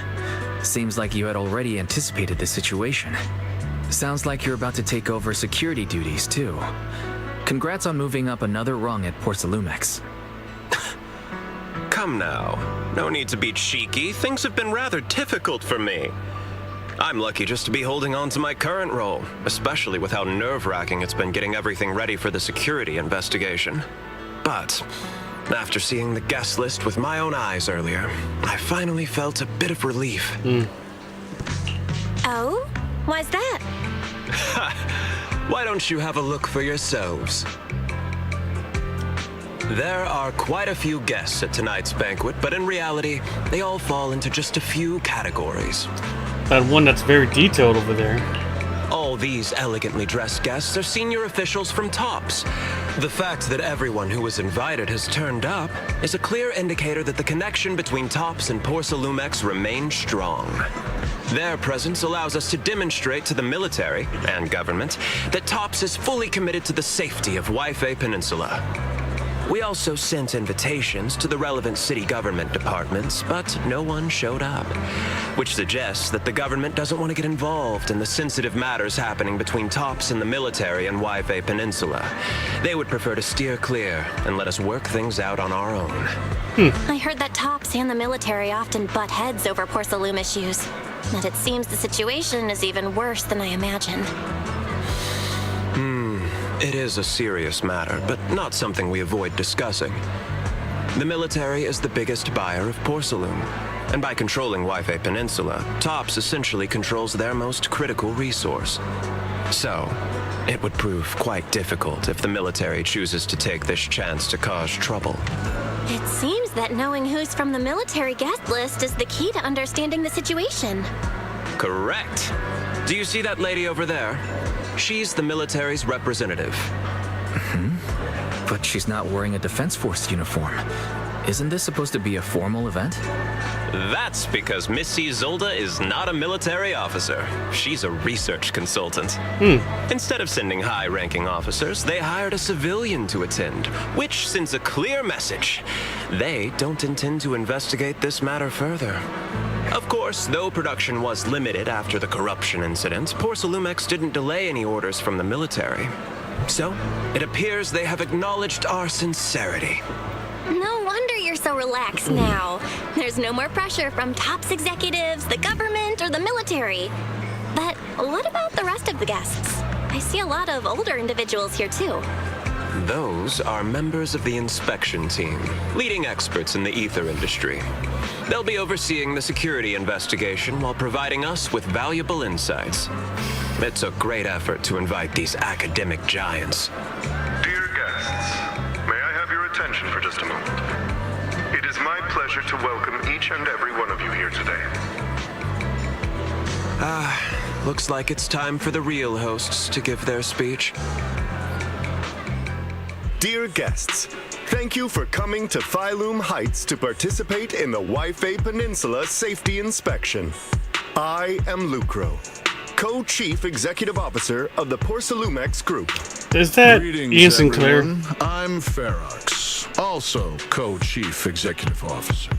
Seems like you had already anticipated the situation. Sounds like you're about to take over security duties, too. Congrats on moving up another rung at Porcelumex. Come now. No need to be cheeky. Things have been rather difficult for me. I'm lucky just to be holding on to my current role, especially with how nerve-wracking it's been getting everything ready for the security investigation. But after seeing the guest list with my own eyes earlier, I finally felt a bit of relief. Oh? Why's that? Why don't you have a look for yourselves? There are quite a few guests at tonight's banquet, but in reality, they all fall into just a few categories. That one that's very detailed over there. All these elegantly dressed guests are senior officials from TOPS. The fact that everyone who was invited has turned up is a clear indicator that the connection between TOPS and Porcelumex remains strong. Their presence allows us to demonstrate to the military and government that TOPS is fully committed to the safety of Waifei Peninsula. We also sent invitations to the relevant city government departments, but no one showed up, which suggests that the government doesn't want to get involved in the sensitive matters happening between TOPS and the military and Waifei Peninsula. They would prefer to steer clear and let us work things out on our own. I heard that TOPS and the military often butt heads over Porcelume issues, but it seems the situation is even worse than I imagined. It is a serious matter, but not something we avoid discussing. The military is the biggest buyer of Porcelume, and by controlling Waifei Peninsula, TOPS essentially controls their most critical resource. So, it would prove quite difficult if the military chooses to take this chance to cause trouble. It seems that knowing who's from the military guest list is the key to understanding the situation. Correct. Do you see that lady over there? She's the military's representative. But she's not wearing a Defense Force uniform. Isn't this supposed to be a formal event? That's because Missy Zolda is not a military officer. She's a research consultant. Instead of sending high-ranking officers, they hired a civilian to attend, which sends a clear message. They don't intend to investigate this matter further. Of course, though production was limited after the corruption incident, Porcelumex didn't delay any orders from the military. So, it appears they have acknowledged our sincerity. No wonder you're so relaxed now. There's no more pressure from TOPS executives, the government, or the military. But what about the rest of the guests? I see a lot of older individuals here too. Those are members of the inspection team, leading experts in the ether industry. They'll be overseeing the security investigation while providing us with valuable insights. It took great effort to invite these academic giants. Dear guests, may I have your attention for just a moment? It is my pleasure to welcome each and every one of you here today. Looks like it's time for the real hosts to give their speech. Dear guests, thank you for coming to Phylum Heights to participate in the Waifei Peninsula Safety Inspection. I am Lucro, Co-Chief Executive Officer of the Porcelumex Group. Is that Greetings, Ian Sinclair? everyone. I'm Ferox, also Co-Chief Executive Officer.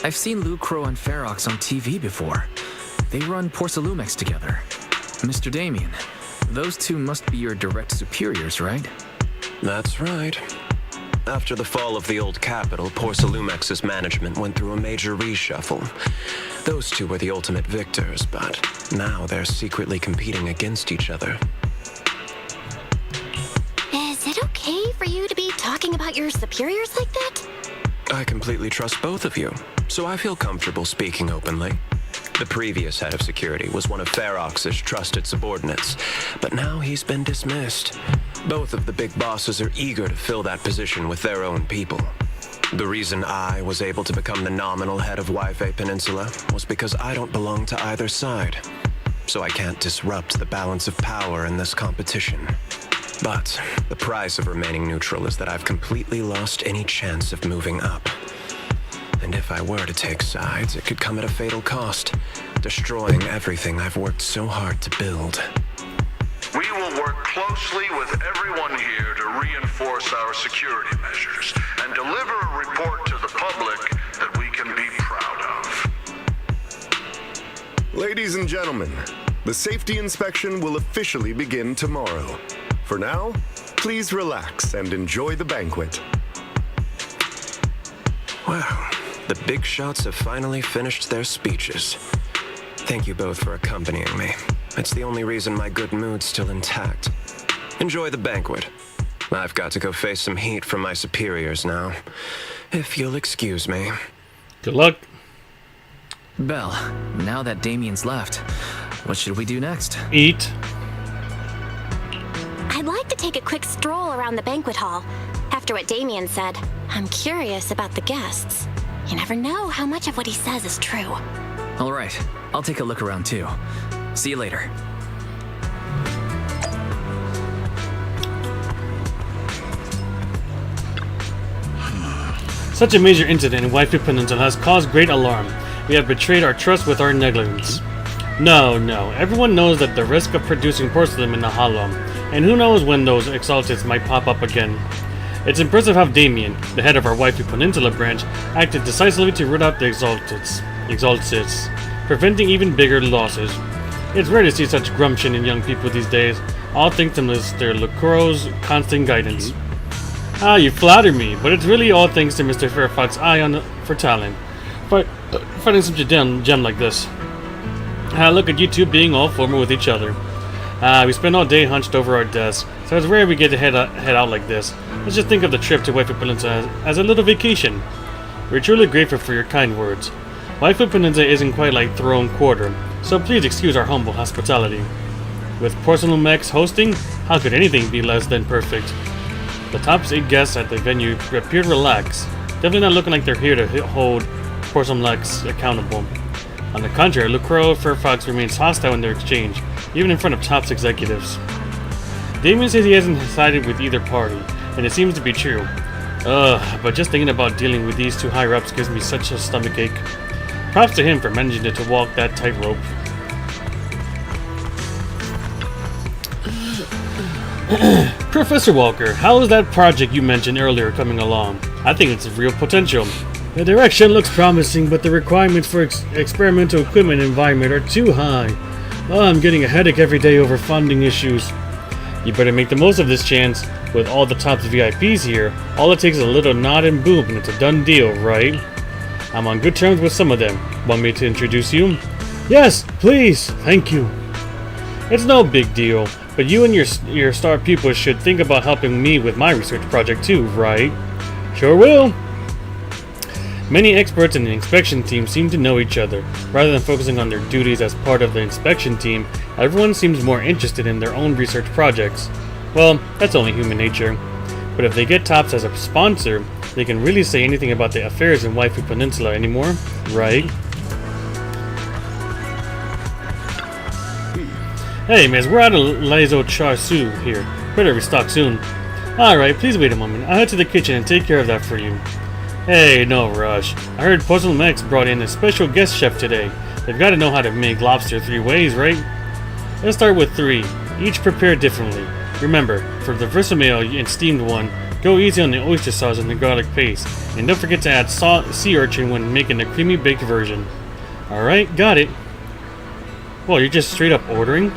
I've seen Lucro and Ferox on TV before. They run Porcelumex together. Mr. Damien, those two must be your direct superiors, right? That's right. After the fall of the old capital, Porcelumex's management went through a major reshuffle. Those two were the ultimate victors, but now they're secretly competing against each other. Is it okay for you to be talking about your superiors like that? I completely trust both of you, so I feel comfortable speaking openly. The previous head of security was one of Ferox's trusted subordinates, but now he's been dismissed. Both of the big bosses are eager to fill that position with their own people. The reason I was able to become the nominal head of Waifei Peninsula was because I don't belong to either side, so I can't disrupt the balance of power in this competition. But the price of remaining neutral is that I've completely lost any chance of moving up. And if I were to take sides, it could come at a fatal cost, destroying everything I've worked so hard to build. We will work closely with everyone here to reinforce our security measures and deliver a report to the public that we can be proud of. Ladies and gentlemen, the safety inspection will officially begin tomorrow. For now, please relax and enjoy the banquet. Wow, the big shots have finally finished their speeches. Thank you both for accompanying me. It's the only reason my good mood's still intact. Enjoy the banquet. I've got to go face some heat from my superiors now. If you'll excuse me. Good luck. Belle, now that Damien's left, what should we do next? Eat. I'd like to take a quick stroll around the banquet hall. After what Damien said, I'm curious about the guests. You never know how much of what he says is true. All right, I'll take a look around too. See you later. Such a major incident in Waifu Peninsula has caused great alarm. We have betrayed our trust with our negligence. No, everyone knows that the risk of producing porcelain in the hollow, and who knows when those exaltates might pop up again. It's impressive how Damien, the head of our Waifu Peninsula branch, acted decisively to root out the exaltates, preventing even bigger losses. It's rare to see such gumption in young people these days, all thanks to Mr. Lucro's constant guidance. Ah, you flatter me, but it's really all thanks to Mr. Fairfax's eye for talent. Finding such a gem like this. Look at you two being all formal with each other. We spend all day hunched over our desks, so it's rare we get to head out like this. Let's just think of the trip to Waifu Peninsula as a little vacation. We're truly grateful for your kind words. Waifu Peninsula isn't quite like Throne Quarter, so please excuse our humble hospitality. With Porcelain Mechs hosting, how could anything be less than perfect? The top 8 guests at the venue appear relaxed, definitely not looking like they're here to hold Porcelain Mechs accountable. On the contrary, Lucro Fairfax remains hostile in their exchange, even in front of TOPS executives. Damien says he hasn't sided with either party, and it seems to be true. But just thinking about dealing with these two higher-ups gives me such a stomachache. Props to him for managing to walk that tightrope. Professor Walker, how is that project you mentioned earlier coming along? I think it's real potential. The direction looks promising, but the requirements for experimental equipment and environment are too high. Oh, I'm getting a headache every day over funding issues. You better make the most of this chance. With all the TOPS VIPs here, all it takes is a little nod and boom and it's a done deal, right? I'm on good terms with some of them. Want me to introduce you? Yes, please. Thank you. It's no big deal, but you and your star pupils should think about helping me with my research project too, right? Sure will. Many experts in the inspection team seem to know each other. Rather than focusing on their duties as part of the inspection team, everyone seems more interested in their own research projects. Well, that's only human nature. But if they get TOPS as a sponsor, they can really say anything about the affairs in Waifu Peninsula anymore, right? Hey, miss, we're out of Laizo Char Siu here. Better restock soon. Alright, please wait a moment. I'll head to the kitchen and take care of that for you. Hey, no rush. I heard Porcelain Mechs brought in a special guest chef today. They've got to know how to make lobster 3 ways, right? Let's start with 3, each prepared differently. Remember, for the versatile and steamed one, go easy on the oyster sauce and the garlic paste, and don't forget to add sea urchin when making the creamy baked version. Alright, got it. Well, you're just straight up ordering?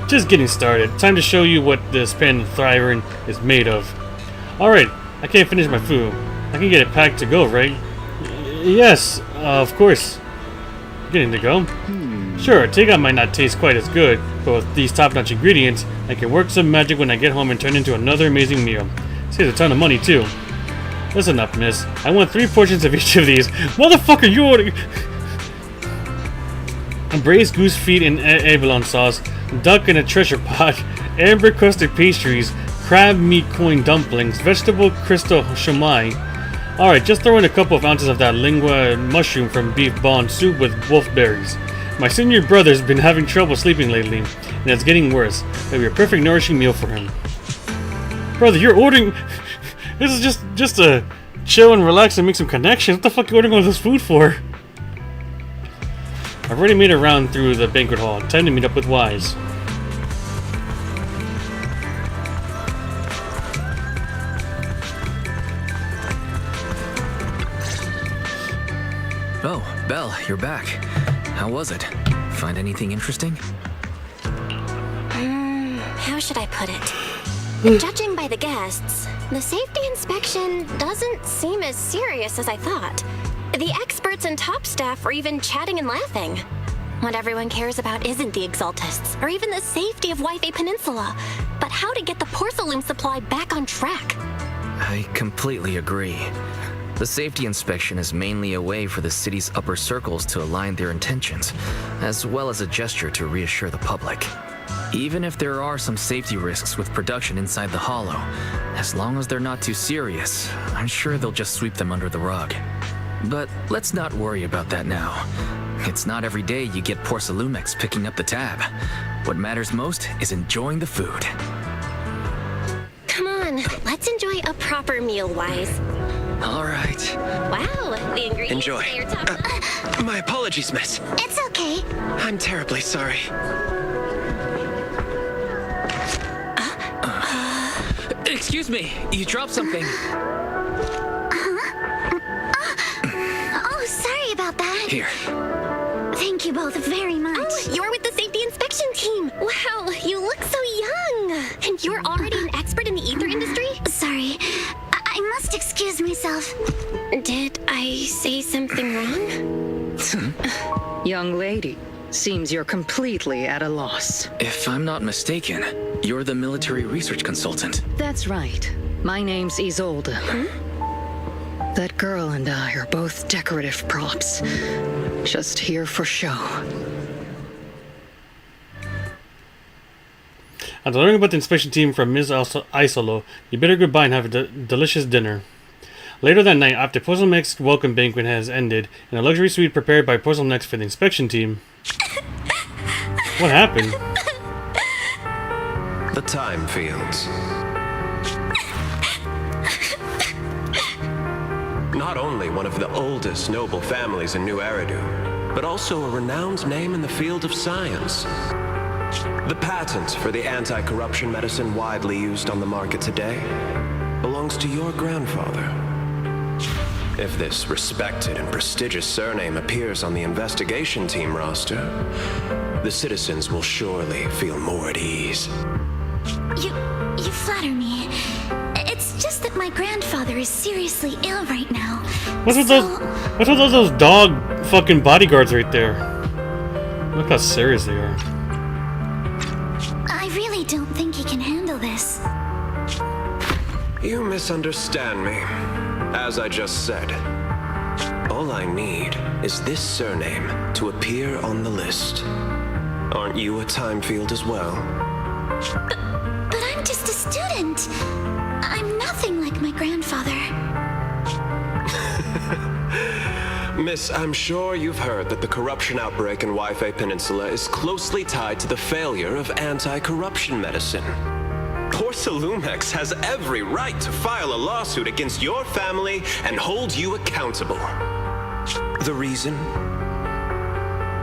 Just getting started. Time to show you what this pan thyron is made of. Alright, I can't finish my food. I can get it packed to go, right? Yes, of course. Getting to go? Sure, takeout might not taste quite as good, but with these top-notch ingredients, I can work some magic when I get home and turn into another amazing meal. Saves a ton of money, too. Listen up, miss. I want 3 portions of each of these. Motherfucker, you ordering... Braised goose feet in abalone sauce, duck in a treasure pot, amber crusted pastries, crab meat coin dumplings, vegetable crystal shumai. Alright, just throw in a couple of ounces of that lingua mushroom from beef bond soup with wolfberries. My senior brother's been having trouble sleeping lately, and it's getting worse. It'll be a perfect nourishing meal for him. Brother, you're ordering... This is just a... chill and relax and make some connections. What the fuck are you ordering all this food for? I've already made a round through the banquet hall. Time to meet up with Wise. Oh, Belle, you're back. How was it? Find anything interesting? How should I put it? Judging by the guests, the safety inspection doesn't seem as serious as I thought. The experts and top staff were even chatting and laughing. What everyone cares about isn't the Exaltists, or even the safety of Wi-Fi Peninsula, but how to get the Porcelain supply back on track. I completely agree. The safety inspection is mainly a way for the city's upper circles to align their intentions, as well as a gesture to reassure the public. Even if there are some safety risks with production inside the Hollow, as long as they're not too serious, I'm sure they'll just sweep them under the rug. But let's not worry about that now. It's not every day you get Porcelumex picking up the tab. What matters most is enjoying the food. Come on, let's enjoy a proper meal, Wise. All right. Wow, the ingredients Enjoy. that you're talking My apologies, miss. It's okay. I'm terribly sorry. Excuse me, you dropped something. Oh, sorry about that. Here. Thank you both very much. Oh, you're with the safety inspection team. Wow, you look so young. And you're already an expert in the ether industry? Sorry. I must excuse myself. Did I say something wrong? Young lady, seems you're completely at a loss. If I'm not mistaken, you're the military research consultant. That's right. My name's Isolde. That girl and I are both decorative props. Just here for show. After learning about the inspection team from Ms. Isolo, you bid her goodbye and have a delicious dinner. Later that night, after Porcelumex welcome banquet has ended, in a luxury suite prepared by Porcelumex for the inspection team. What happened? The Time Fields. Not only one of the oldest noble families in New Eridu, but also a renowned name in the field of science. The patent for the anti-corruption medicine widely used on the market today belongs to your grandfather. If this respected and prestigious surname appears on the investigation team roster, the citizens will surely feel more at ease. You flatter me. It's just that my grandfather is seriously ill right now. What's with those dog fucking bodyguards right there? Look how serious they are. I really don't think he can handle this. You misunderstand me. As I just said, all I need is this surname to appear on the list. Aren't you a Time Field as well? But I'm just a student. I'm nothing like my grandfather. Miss, I'm sure you've heard that the corruption outbreak in Wi-Fi Peninsula is closely tied to the failure of anti-corruption medicine. Porcelumex has every right to file a lawsuit against your family and hold you accountable. The reason?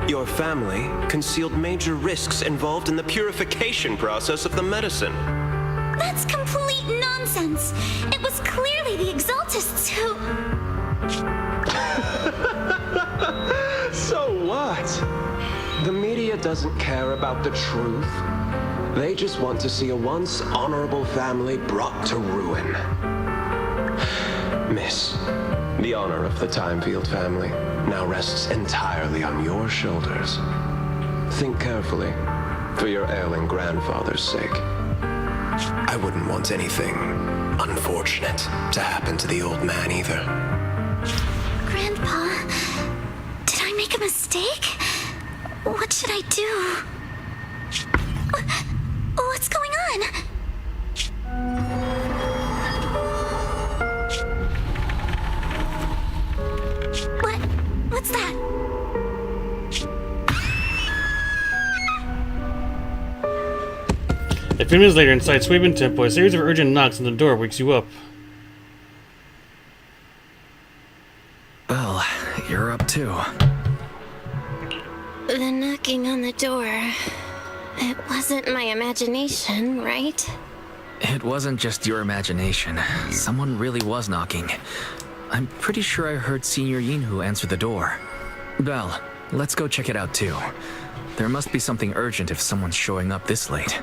Your family concealed major risks involved in the purification process of the medicine. That's complete nonsense. It was clearly the Exaltists who... So what? The media doesn't care about the truth. They just want to see a once honorable family brought to ruin. Miss, the honor of the Timefield family now rests entirely on your shoulders. Think carefully, for your ailing grandfather's sake. I wouldn't want anything unfortunate to happen to the old man either. Grandpa, did I make a mistake? What should I do? What's going on? What's that? A few minutes later, inside Swaben Temple, a series of urgent knocks on the door wakes you up. too. The knocking on the door. It wasn't my imagination, right? It wasn't just your imagination. Someone really was knocking. I'm pretty sure I heard Senior Yinhu answer the door. Belle, let's go check it out too. There must be something urgent if someone's showing up this late.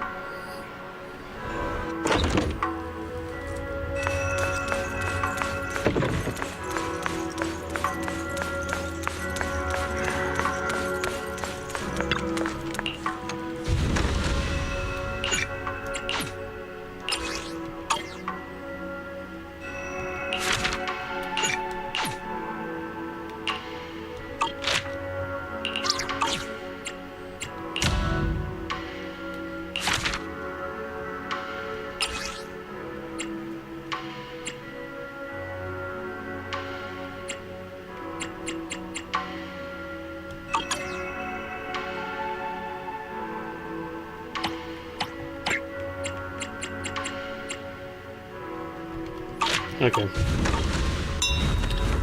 Okay.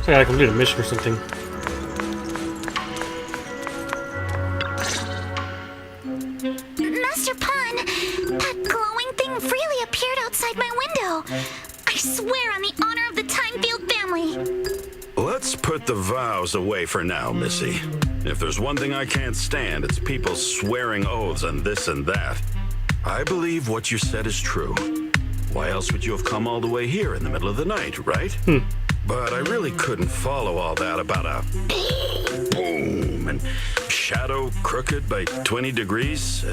So I gotta complete a mission or something. Master Pawn, that glowing thing really appeared outside my window. I swear on the honor of the Timefield family. Let's put the vows away for now, Missy. If there's one thing I can't stand, it's people swearing oaths on this and that. I believe what you said is true. Why else would you have come all the way here in the middle of the night, right? But I really couldn't follow all that about a boom and shadow crooked by 20 degrees.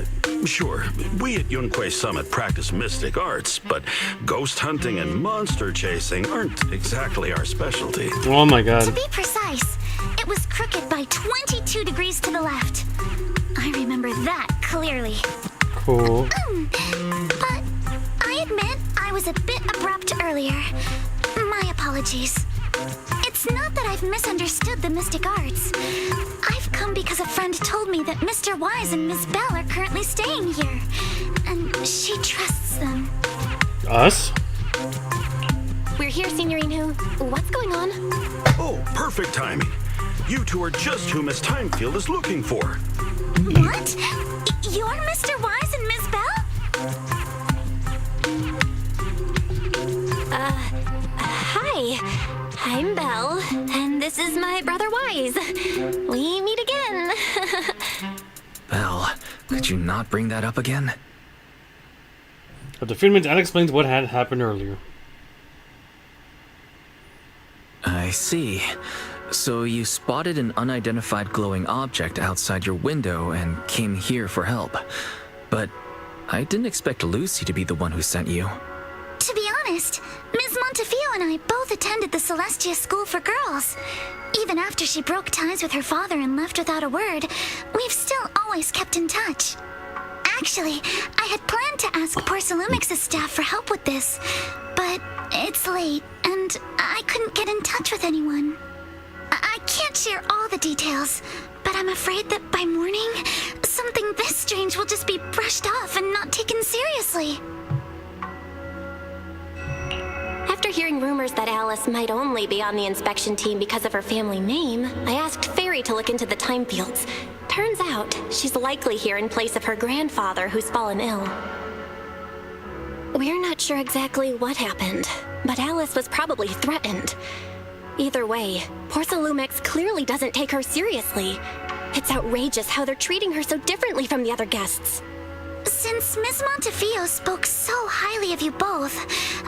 Sure, we at Yunquay Summit practice mystic arts, but ghost hunting and monster chasing aren't exactly our specialty. Oh my god. To be precise, it was crooked by 22 degrees to the left. I remember that clearly. Cool. But I admit I was a bit abrupt earlier. My apologies. It's not that I've misunderstood the mystic arts. I've come because a friend told me that Mr. Wise and Miss Bell are currently staying here, and she trusts them. Us? We're here, Senior Yinhu. What's going on? Oh, perfect timing. You two are just who Miss Timefield is looking for. What? You're Mr. Wise and Miss Bell? Hi. I'm Belle, and this is my brother Wise. We meet again. Belle, could you not bring that up again? But the film means Alex explains what had happened earlier. I see. So you spotted an unidentified glowing object outside your window and came here for help. But I didn't expect Lucy to be the one who sent you. To be honest, Ms. Montefiore and I both attended the Celestia School for Girls. Even after she broke ties with her father and left without a word, we've still always kept in touch. Actually, I had planned to ask Porcelumix's staff for help with this, but it's late, and I couldn't get in touch with anyone. I can't share all the details, but I'm afraid that by morning, something this strange will just be brushed off and not taken seriously. After hearing rumors that Alice might only be on the inspection team because of her family name, I asked Fairy to look into the Timefields. Turns out, she's likely here in place of her grandfather who's fallen ill. We're not sure exactly what happened, but Alice was probably threatened. Either way, Porcelumix clearly doesn't take her seriously. It's outrageous how they're treating her so differently from the other guests. Since Ms. Montefiore spoke so highly of you both,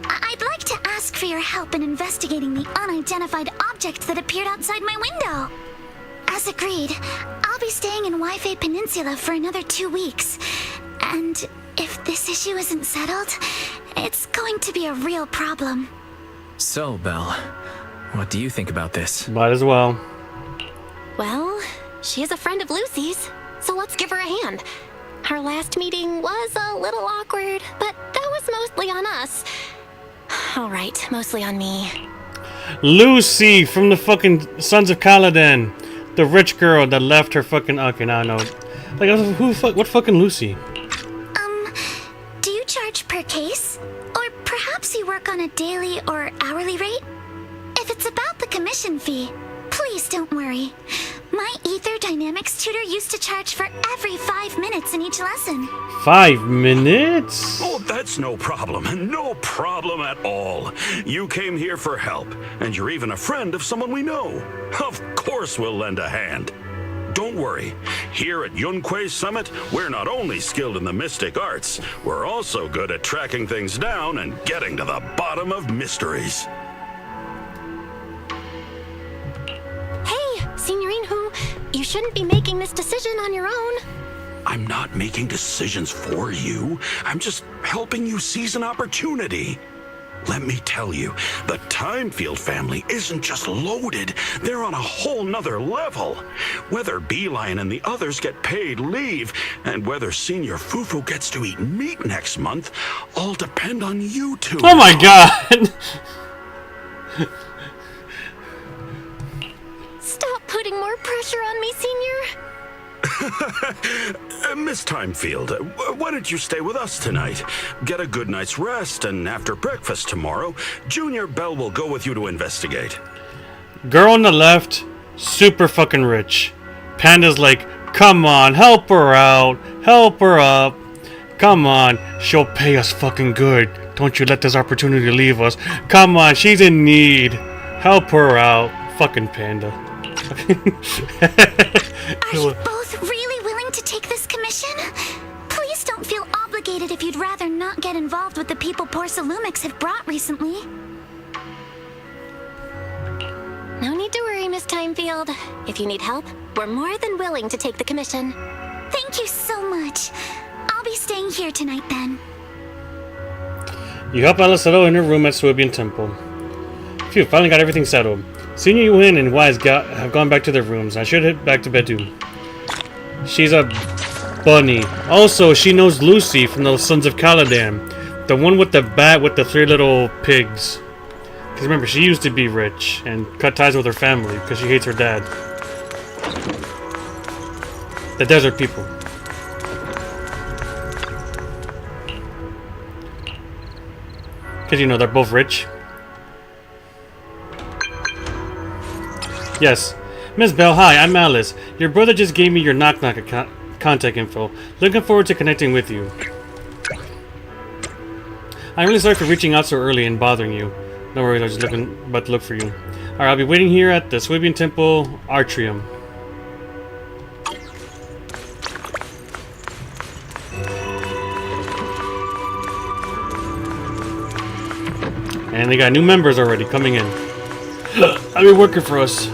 I'd like to ask for your help in investigating the unidentified object that appeared outside my window. As agreed, I'll be staying in Waifei Peninsula for another 2 weeks. And if this issue isn't settled, it's going to be a real problem. So, Belle, what do you think about this? Might as well. Well, she is a friend of Lucy's, so let's give her a hand. Our last meeting was a little awkward, but that was mostly on us. All right, mostly on me. Lucy from the fucking Sons of Kaladin. The rich girl that left her fucking... Okay, now I know. Like, what fucking Lucy? Do you charge per case? Or perhaps you work on a daily or hourly rate? If it's about the commission fee, please Please don't worry. My ether dynamics tutor used to charge for every 5 minutes in each lesson. 5 minutes? Oh, that's no problem. No problem at all. You came here for help, and you're even a friend of someone we know. Of course we'll lend a hand. Don't worry. Here at Yunquei Summit, we're not only skilled in the mystic arts, we're also good at tracking things down and getting to the bottom of mysteries. Hey, Signorine Hu, you shouldn't be making this decision on your own. I'm not making decisions for you. I'm just helping you seize an opportunity. Let me tell you, the Timefield family isn't just loaded, they're on a whole nother level. Whether Beeline and the others get paid leave, and whether Senior Fufu gets to eat meat next month, all depend on you two. Oh my god! Stop putting more pressure on me, Senior. Miss Timefield, why don't you stay with us tonight? Get a good night's rest, and after breakfast tomorrow, Junior Bell will go with you to investigate. Girl on the left, super fucking rich. Panda's like, come on, help her out, help her up. Come on, she'll pay us fucking good. Don't you let this opportunity leave us. Come on, she's in need. Help her out. Fucking Panda. Are you both really willing to take this commission? Please don't feel obligated if you'd rather not get involved with the people Porcelumics have brought recently. No need to worry, Miss Timefield. If you need help, we're more than willing to take the commission. Thank you so much. I'll be staying here tonight then. You help Alice settle in her room at Swabian Temple. Phew, finally got everything settled. Senior Yuan and Wise have gone back to their rooms. I should head back to bed too. She's a bunny. Also, she knows Lucy from the Sons of Caladan. The one with the bat with the 3 little pigs. Because remember, she used to be rich and cut ties with her family because she hates her dad. The desert people. Because, you know, they're both rich. Yes. Miss Bell, hi, I'm Alice. Your brother just gave me your knock-knock contact info. Looking forward to connecting with you. I'm really sorry for reaching out so early and bothering you. No worries, I was just about to look for you. Alright, I'll be waiting here at the Swabian Temple Atrium. And they got new members already coming in. I'll be working for us.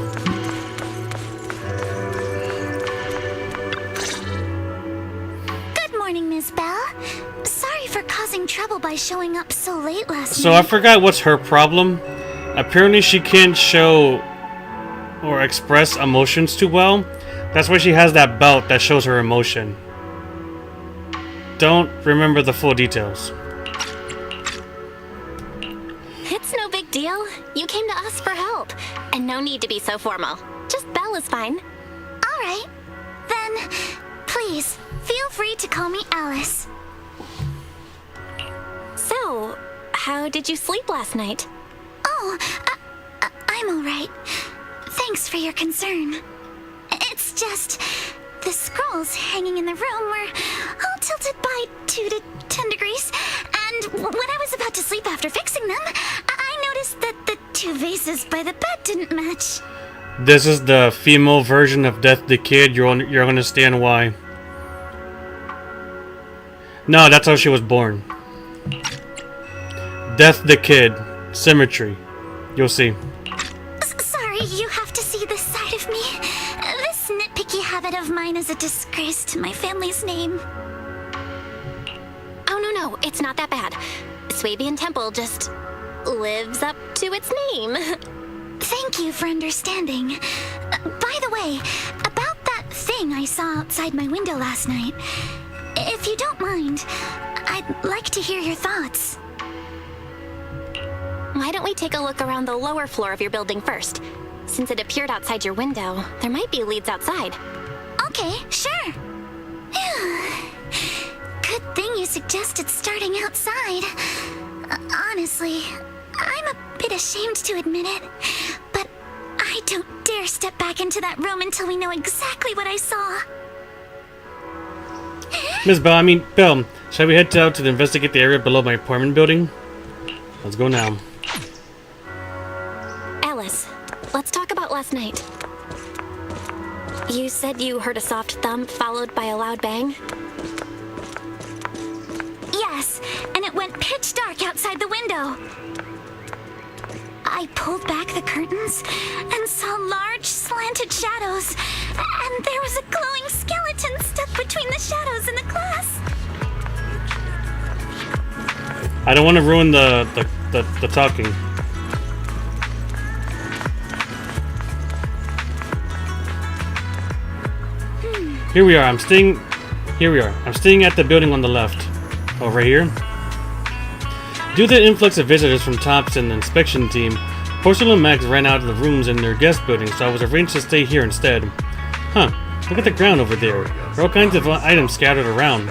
Good morning, Miss Bell. Sorry for causing trouble by showing up so late last So night. I forgot what's her problem. Apparently she can't show or express emotions too well. That's why she has that belt that shows her emotion. Don't remember the full details. It's no big deal. You came to us for help. And no need to be so formal. Just Belle is fine. Alright. Then, please, feel free to call me Alice. So, how did you sleep last night? Oh, I'm alright. Thanks for your concern. It's just, the scrolls hanging in the room were all tilted by 2 to 10 degrees, and when I was about to sleep after fixing them, I noticed that the 2 vases by the bed didn't match. This is the female version of Death the Kid. You'll understand why. No, that's how she was born. Death the Kid. Symmetry. You'll see. Sorry, you have to see this side of me. This nitpicky habit of mine is a disgrace to my family's name. Oh, no, it's not that bad. Swabian Temple just lives up to its name. Thank you for understanding. By the way, about that thing I saw outside my window last night, if you don't mind, I'd like to hear your thoughts. Why don't we take a look around the lower floor of your building first? Since it appeared outside your window, there might be leads outside. Okay, sure. Good thing you suggested starting outside. Honestly, I'm a bit ashamed to admit it, but I I don't dare step back into that room until we know exactly what I saw. Belle, shall we head out to investigate the area below my apartment building? Let's go now. Alice, let's talk about last night. You said you heard a soft thump followed by a loud bang? Yes, and it went pitch dark outside the window. I pulled back the curtains and saw large slanted shadows, and there was a glowing skeleton stuck between the shadows and the glass. I don't want to ruin the talking. Here we are. I'm staying at the building on the left. Over here. Due to the influx of visitors from TOPS and the inspection team, Porcelain Max ran out of the rooms in their guest building, so I was arranged to stay here instead. Huh. Look at the ground over there. There are all kinds of items scattered around.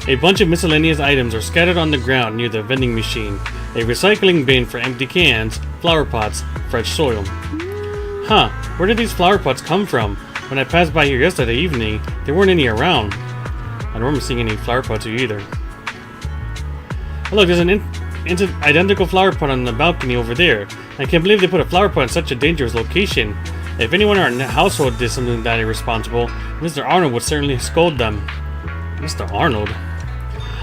A bunch of miscellaneous items are scattered on the ground near the vending machine, a recycling bin for empty cans, flower pots, fresh soil. Huh, where did these flower pots come from? When I passed by here yesterday evening, there weren't any around. I don't remember seeing any flower pots here either. Oh, look, there's an identical flower pot on the balcony over there. I can't believe they put a flower pot in such a dangerous location. If anyone in our household did something that irresponsible, Mr. Arnold would certainly scold them. Mr. Arnold?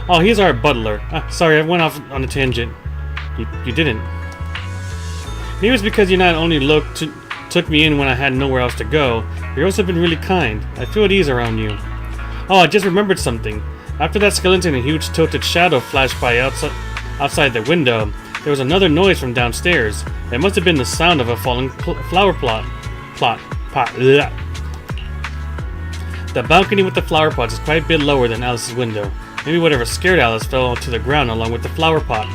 Oh, he's our butler. Sorry, I went off on a tangent. You didn't. Maybe it's because you not only took me in when I had nowhere else to go, but you've also been really kind. I feel at ease around you. Oh, I just remembered something. After that skeleton, a huge tilted shadow flashed by outside the window. There was another noise from downstairs. It must have been the sound of a falling flower pot. Ugh. The balcony with the flower pots is quite a bit lower than Alice's window. Maybe whatever scared Alice fell to the ground along with the flower pot.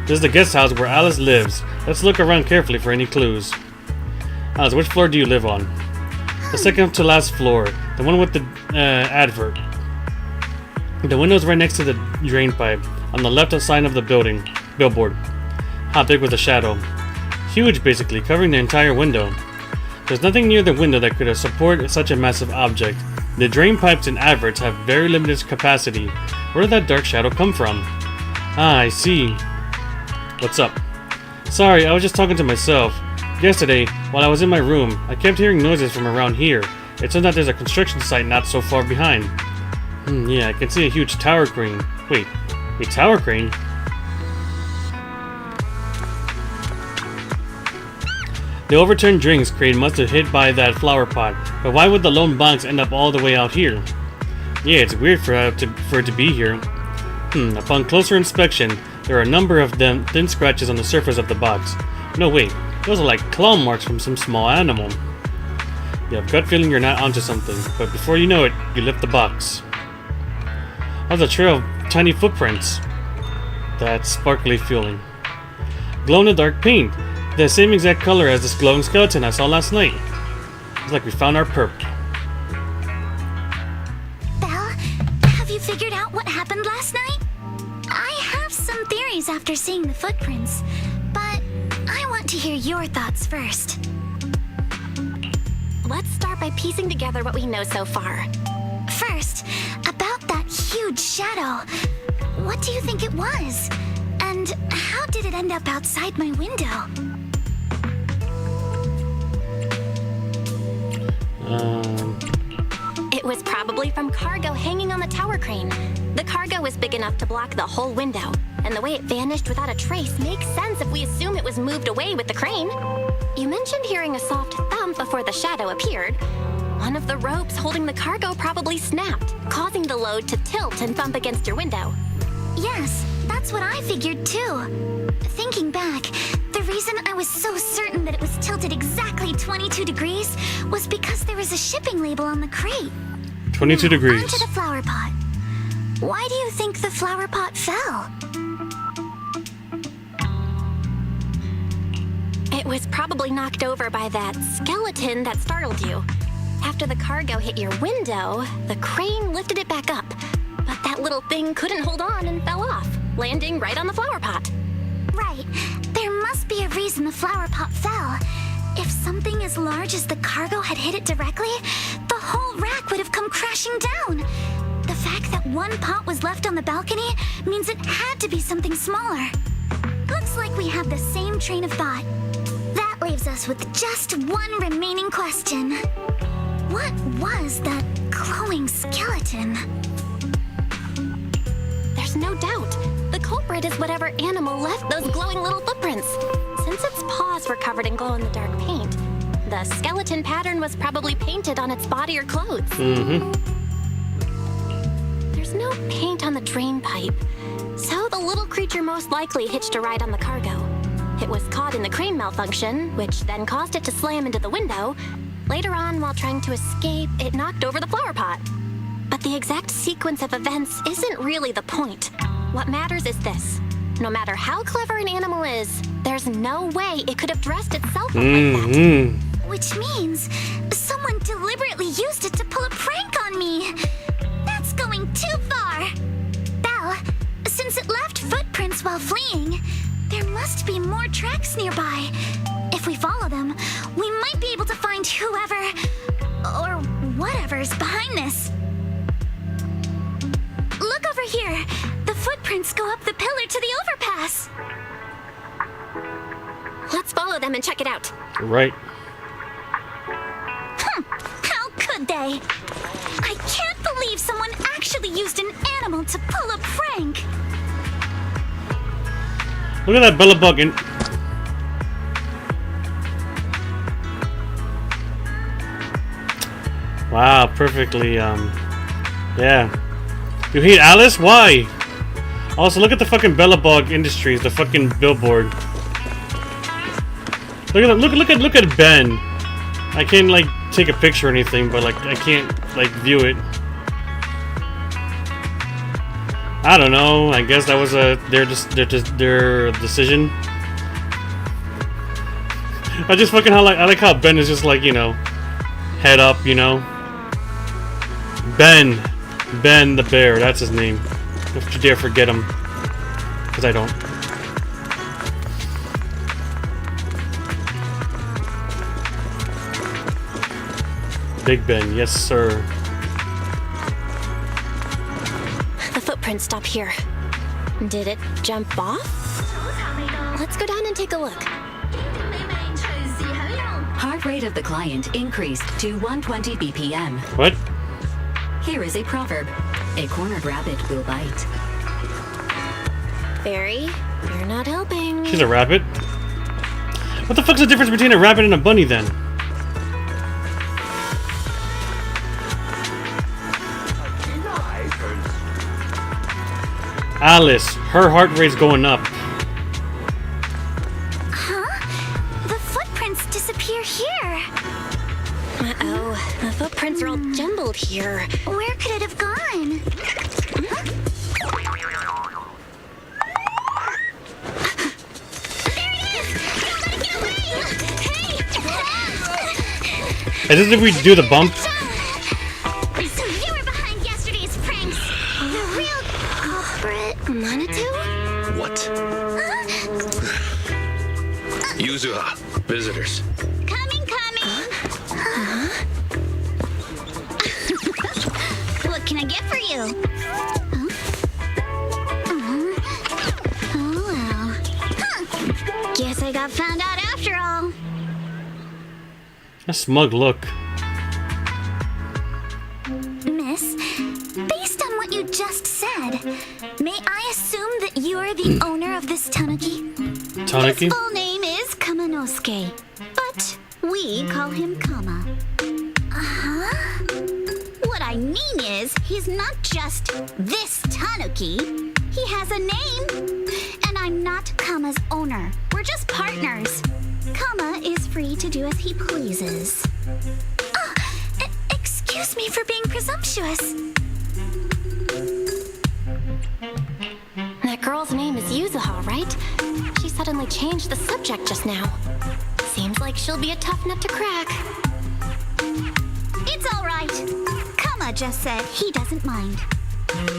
This is the guest house where Alice lives. Let's look around carefully for any clues. Alice, which floor do you live on? The second to last floor. The one with the advert. The window's right next to the drain pipe. On the left side of the billboard. How big was the shadow? Huge, basically, covering the entire window. There's nothing near the window that could support such a massive object. The drain pipes and adverts have very limited capacity. Where did that dark shadow come from? Ah, I see. What's up? Sorry, I was just talking to myself. Yesterday, while I was in my room, I kept hearing noises from around here. It turns out there's a construction site not so far behind. Yeah, I can see a huge tower crane. Wait, a tower crane? The overturned drinks crate must have hit by that flower pot, but why would the lone box end up all the way out here? Yeah, it's weird for it to be here. Upon closer inspection, there are a number of thin scratches on the surface of the box. No, wait, those are like claw marks from some small animal. You have gut feeling you're not onto something, but before you know it, you lift the box. That's a trail of tiny footprints. That sparkly feeling. Glow-in-the-dark paint. The same exact color as this glowing skeleton I saw last night. It's like we found our perp. Belle, have you figured out what happened last night? I have some theories after seeing the footprints, but I want to hear your thoughts first. Let's start by piecing together what we know so far. First, about that huge shadow. What do you think it was? And how did it end up outside my window? It was probably from cargo hanging on the tower crane. The cargo was big enough to block the whole window, and the way it vanished without a trace makes sense if we assume it was moved away with the crane. You mentioned hearing a soft thump before the shadow appeared. One of the ropes holding the cargo probably snapped, causing the load to tilt and thump against your window. Yes, that's what I figured too. Thinking back, the reason I was so certain that it was tilted exactly 22 degrees was because there was a shipping label on the crate. 22 degrees. Onto the flower pot. Why do you think the flower pot fell? It was probably knocked over by that skeleton that startled you. After the cargo hit your window, the crane lifted it back up. But that little thing couldn't hold on and fell off, landing right on the flower pot. Right. There must be a reason the flower pot fell. If something as large as the cargo had hit it directly, the whole rack would have come crashing down. The fact that one pot was left on the balcony means it had to be something smaller. Looks like we have the same train of thought. That leaves us with just one remaining question. What was that glowing skeleton? There's no doubt. The culprit is whatever animal left those glowing little footprints. Since its paws were covered in glow-in-the-dark paint, the skeleton pattern was probably painted on its body or clothes. There's no paint on the drain pipe, so the little creature most likely hitched a ride on the cargo. It was caught in the crane malfunction, which then caused it to slam into the window. Later on, while trying to escape, it knocked over the flower pot. But the exact sequence of events isn't really the point. What matters is this. No matter how clever an animal is, there's no way it could have dressed itself up like that. Which means someone deliberately used it to pull a prank on me. That's going too far. Belle, since it left footprints while fleeing, there must be more tracks nearby. If we follow them, we might be able to find whoever or whatever's behind this. Look over here. The footprints go up the pillar to the overpass. Let's follow them and check it out. Right. How could they? I can't believe someone actually used an animal to pull a prank. Look at that Bellabug in. Wow, perfectly, yeah. You hate Alice? Why? Also, look at the fucking Bellabug Industries, the fucking billboard. Look at Ben. I can't like take a picture or anything, but like I can't like view it. I don't know. I guess that was their decision. I just fucking I like how Ben is just like, you know, head up, you know. Ben the bear, that's his name. Don't you dare forget him, because I don't. Big Ben, yes sir. The footprints stop here. Did it jump off? Let's go down and take a look. Heart rate of the client increased to 120 BPM. What? Here is a proverb. A cornered rabbit will bite. Fairy, you're not helping. She's a rabbit? What the fuck's the difference between a rabbit and a bunny then? Alice, her heart rate's going up. Huh? The footprints disappear here. Uh-oh, the footprints are all jumbled here. Where could it have gone? Is this if we do the bump? So you were behind yesterday's pranks. The real culprit, Manitou? What? Yuzuha, visitors. Coming. What can I get for you? Oh well. Guess I got found out after all. A smug look. Miss, based on what you just said, may I assume that you are the owner of this tanuki? Tanuki? His full name is Kamanosuke, but we call him Kama. Uh-huh. What I mean is, he's not just this tanuki. He has a name. And I'm not Kama's owner. We're just partners. Kama is free to do as he pleases. Excuse me for being presumptuous. That girl's name is Yuzuha, right? She suddenly changed the subject just now. Seems like she'll be a tough nut to crack. It's Kuma just said he doesn't mind.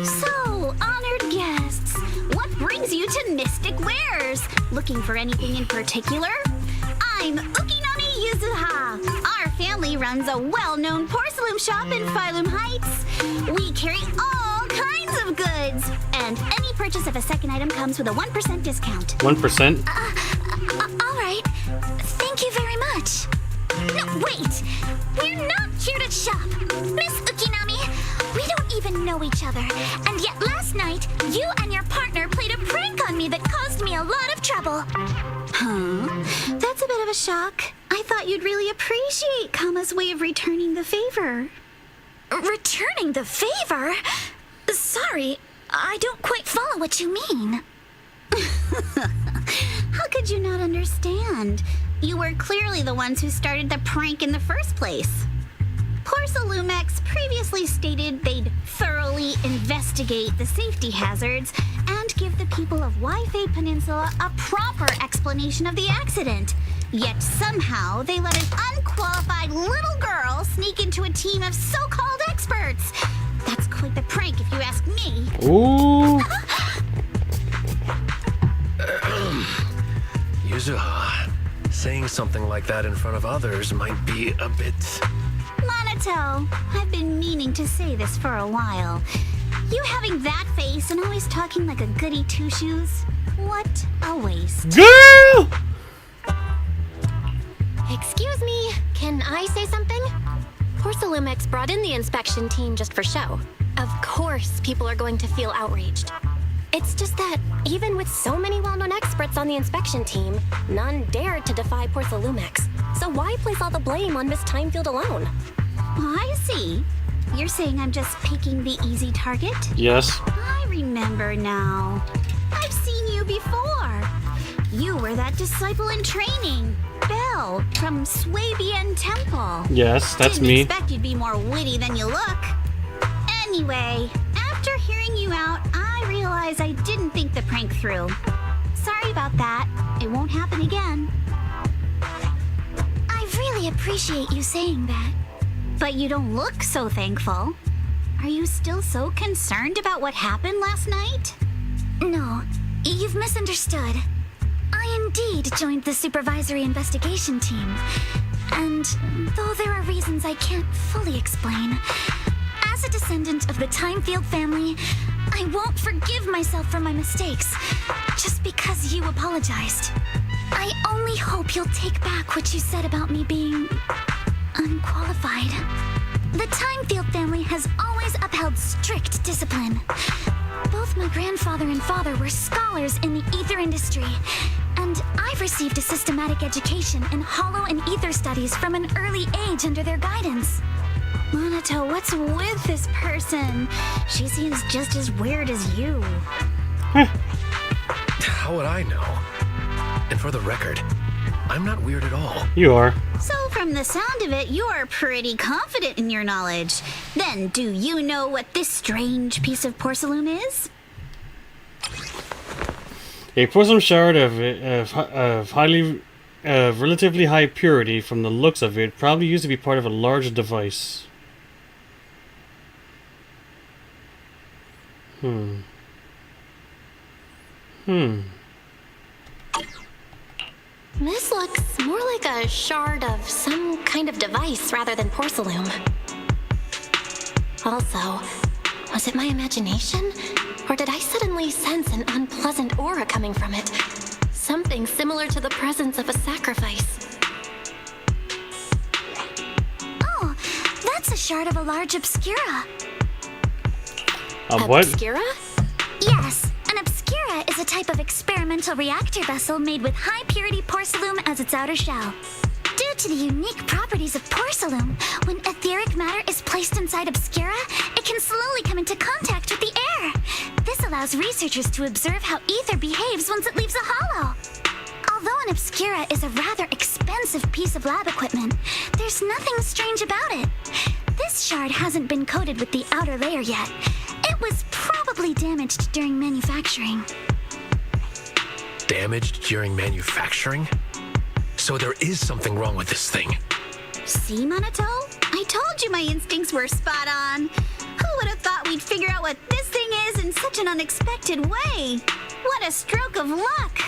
So, honored guests, what brings you to Mystic Wares? Looking for anything in particular? I'm Ukinami Yuzuha. Our family runs a well-known porcelain shop in Phylum Heights. We carry all kinds of goods, and any purchase of a second item comes with a 1% discount. 1%? All right. Thank you very much. No, wait! We're not here to shop! Miss Ukinami, we don't even know each other. And yet last night, you and your partner played a prank on me that caused me a lot of trouble. Huh? That's a bit of a shock. I thought you'd really appreciate Kama's way of returning the favor. Returning the favor? Sorry, I don't quite follow what you mean. How could you not understand? You were clearly the ones who started the prank in the first place. Porcelumex previously stated they'd thoroughly investigate the safety hazards and give the people of Waifei Peninsula a proper explanation of the accident. Yet somehow they let an unqualified little girl sneak into a team of so-called experts. That's quite the prank if you ask me. Ooh. Yuzuha, saying something like that in front of others might be a bit... Monato, I've been meaning to say this for a while. You having that face and always talking like a goody two-shoes? What a waste. Girl! Excuse me, can I say something? Porcelumex brought in the inspection team just for show. Of course people are going to feel outraged. It's just that, even with so many well-known experts on the inspection team, none dared to defy Porcelumex. So why place all the blame on Miss Timefield alone? I see. You're saying I'm just picking the easy target? Yes. I remember now. I've seen you before. You were that disciple in training, Belle, from Swabian Temple. Yes, that's me. Didn't expect you'd be more witty than you look. Anyway, after hearing you out, I realized I didn't think the prank through. Sorry about that. It won't happen again. I really appreciate you saying that. But you don't look so thankful. Are you still so concerned about what happened last night? No, you've misunderstood. I indeed joined the supervisory investigation team. And though there are reasons I can't fully explain, as a descendant of the Timefield family, I won't forgive myself for my mistakes just because you apologized. I only hope you'll take back what you said about me being unqualified. The Timefield family has always upheld strict discipline. Both my grandfather and father were scholars in the ether industry, and I've received a systematic education in hollow and ether studies from an early age under their guidance. Monato, what's with this person? She seems just as weird as you. How would I know? And for the record, I'm not weird at all. You are. So from the sound of it, you're pretty confident in your knowledge. Then do you know what this strange piece of porcelain is? A porcelain shard of relatively high purity from the looks of it, probably used to be part of a large device. This looks more like a shard of some kind of device rather than porcelain. Also, was it my imagination? Or did I suddenly sense an unpleasant aura coming from it? Something similar to the presence of a sacrifice. Oh, that's a shard of a large obscura. A what? Obscura? Yes, an obscura is a type of experimental reactor vessel made with high-purity porcelain as its outer shell. Due to the unique properties of porcelain, when etheric matter is placed inside obscura, it can slowly come into contact with the air. This allows researchers to observe how ether behaves once it leaves a hollow. Although an obscura is a rather expensive piece of lab equipment, there's nothing strange about it. This shard hasn't been coated with the outer layer yet. It was probably damaged during manufacturing. Damaged during manufacturing? So there is something wrong with this thing. See, Monato? I told you my instincts were spot on. Who would have thought we'd figure out what this thing is in such an unexpected way? What a stroke of luck!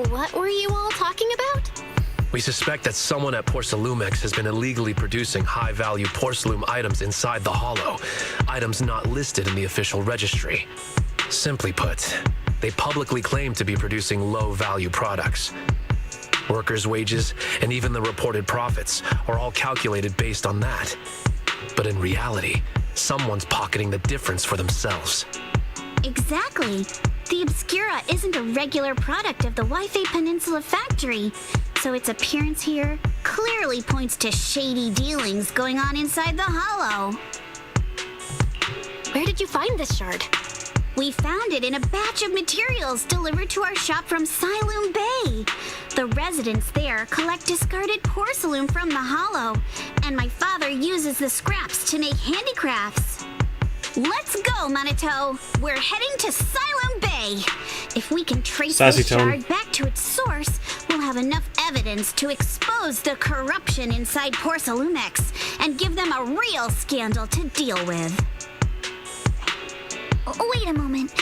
What were you all talking about? We suspect that someone at Porcelumex has been illegally producing high-value porcelain items inside the Hollow, items not listed in the official registry. Simply put, they publicly claim to be producing low-value products. Workers' wages and even the reported profits are all calculated based on that. But in reality, someone's pocketing the difference for themselves. Exactly. The Obscura isn't a regular product of the Wi-Fi Peninsula factory, so its appearance here clearly points to shady dealings going on inside the Hollow. Where did you find this shard? We found it in a batch of materials delivered to our shop from Siloam Bay. The residents there collect discarded porcelain from the Hollow, and my father uses the scraps to make handicrafts. Let's go, Manito. We're heading to Siloam Bay. If we can trace Sassy this tone. shard back to its source, we'll have enough evidence to expose the corruption inside Porcelumex and give them a real scandal to deal with. Wait a moment.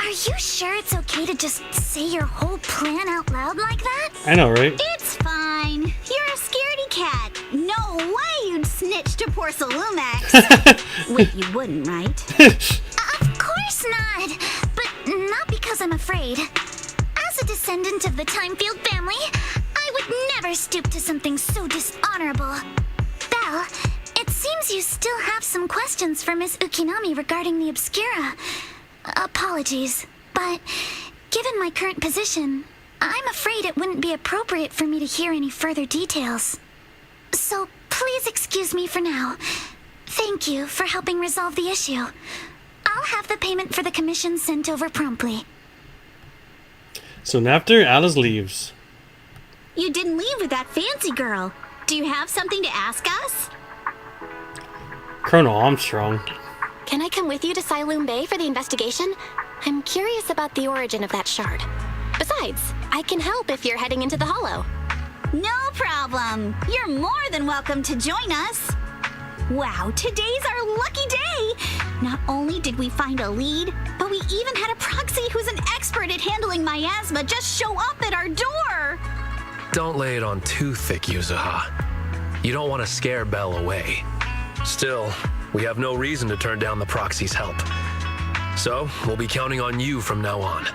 Are you sure it's okay to just say your whole plan out loud like that? I know, right? It's fine. You're a scaredy cat. No way you'd snitch to Porcelumex. Wait, you wouldn't, right? Of course not. But not because I'm afraid. As a descendant of the Timefield family, I would never stoop to something so dishonorable. Belle, it seems you still have some questions for Miss Ukinami regarding the Obscura. Apologies, but given my current position, I'm afraid it wouldn't be appropriate for me to hear any further details. So please excuse me for now. Thank you for helping resolve the issue. I'll have the payment for the commission sent over promptly. Soon after, Alice leaves. You didn't leave with that fancy girl. Do you have something to ask us? Colonel Armstrong. Can I come with you to Siloam Bay for the investigation? I'm curious about the origin of that shard. Besides, I can help if you're heading into the Hollow. No problem. You're more than welcome to join us. Wow, today's our lucky day. Not only did we find a lead, but we even had a proxy who's an expert at handling miasma just show up at our door. Don't lay it on too thick, Yuzuha. You don't want to scare Belle away. Still, we have no reason to turn down the proxy's help. So, we'll be counting on you from now on.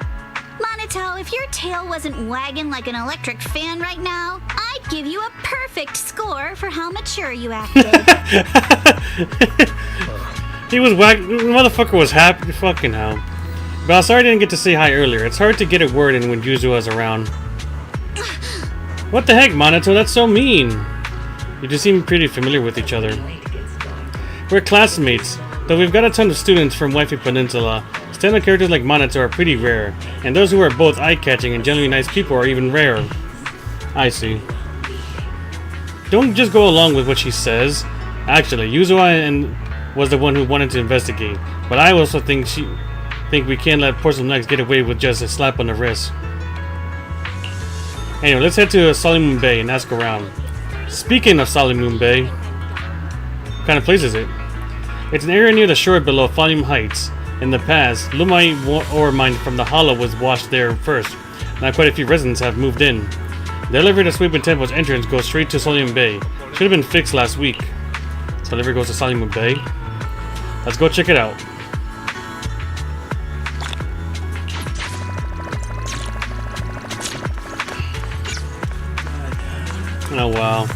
Manito, if your tail wasn't wagging like an electric fan right now, I'd give you a perfect score for how mature you acted. He was whack. The motherfucker was happy. Fucking hell. But I'm sorry I didn't get to say hi earlier. It's hard to get a word in when Yuzuha's around. What the heck, Manito? That's so mean. You just seem pretty familiar with each other. We're classmates, though we've got a ton of students from Wi-Fi Peninsula. Stand-up characters like Manito are pretty rare, and those who are both eye-catching and generally nice people are even rarer. I see. Don't just go along with what she says. Actually, Yuzuha was the one who wanted to investigate, but I also think we can't let Porcelumex get away with just a slap on the wrist. Anyway, let's head to Siloam Bay and ask around. Speaking of Siloam Bay, what kind of place is it? It's an area near the shore below Volume Heights. In the past, Lumite ore mine from the Hollow was washed there first. Now quite a few residents have moved in. The elevator to Sweeping Temple's entrance goes straight to Siloam Bay. Should have been fixed last week. So the elevator goes to Siloam Bay. Let's go check it out. Oh wow.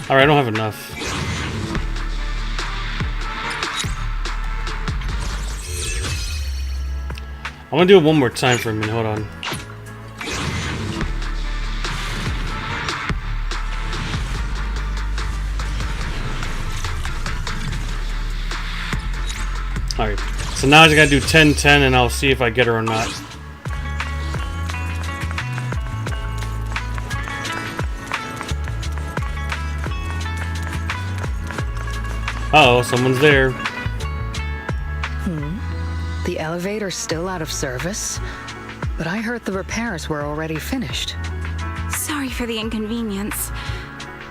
Alright, I don't have enough. I'm gonna do it one more time for a minute, hold on. Alright, so now I just gotta do 10-10 and I'll see if I get her or not. Uh oh, someone's there. The elevator's still out of service, but I heard the repairs were already finished. Sorry for the inconvenience.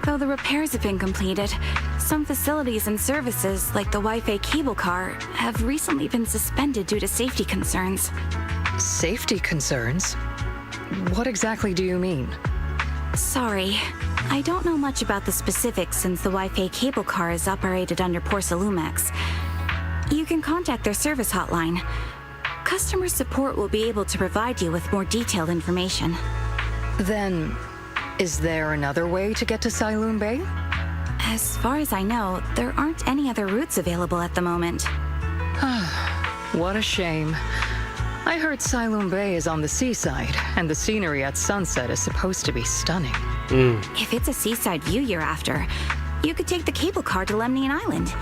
Though the repairs have been completed, some facilities and services, like the Wi-Fi cable car, have recently been suspended due to safety concerns. Safety concerns? What exactly do you mean? Sorry. I don't know much about the specifics since the Wi-Fi cable car is operated under Porcelumex. You can contact their service hotline. Customer support will be able to provide you with more detailed information. Then, is there another way to get to Siloon Bay? As far as I know, there aren't any other routes available at the moment. What a shame. I heard Siloon Bay is on the seaside, and the scenery at sunset is supposed to be stunning. If it's a seaside view you're after, you could take the cable car to Lemnian Island.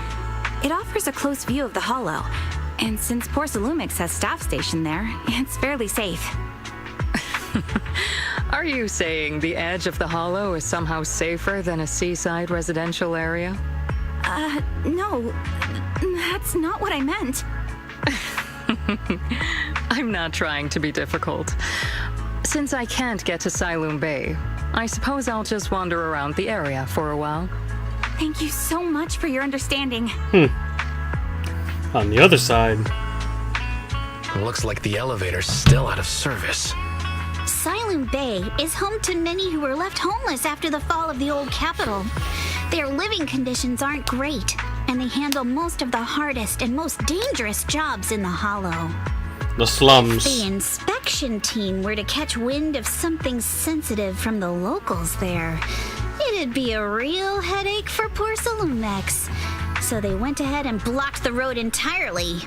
It offers a close view of the Hollow, and since Porcelumix has staff stationed there, it's fairly safe. Are you saying the edge of the Hollow is somehow safer than a seaside residential area? No. That's not what I meant. I'm not trying to be difficult. Since I can't get to Siloon Bay, I suppose I'll just wander around the area for a while. Thank you so much for your understanding. On the other side... Looks like the elevator's still out of service. Siloon Bay is home to many who were left homeless after the fall of the old capital. Their living conditions aren't great, and they handle most of the hardest and most dangerous jobs in the Hollow. The slums. If the inspection team were to catch wind of something sensitive from the locals there, it'd be a real headache for Porcelumex. So they went ahead and blocked the road entirely.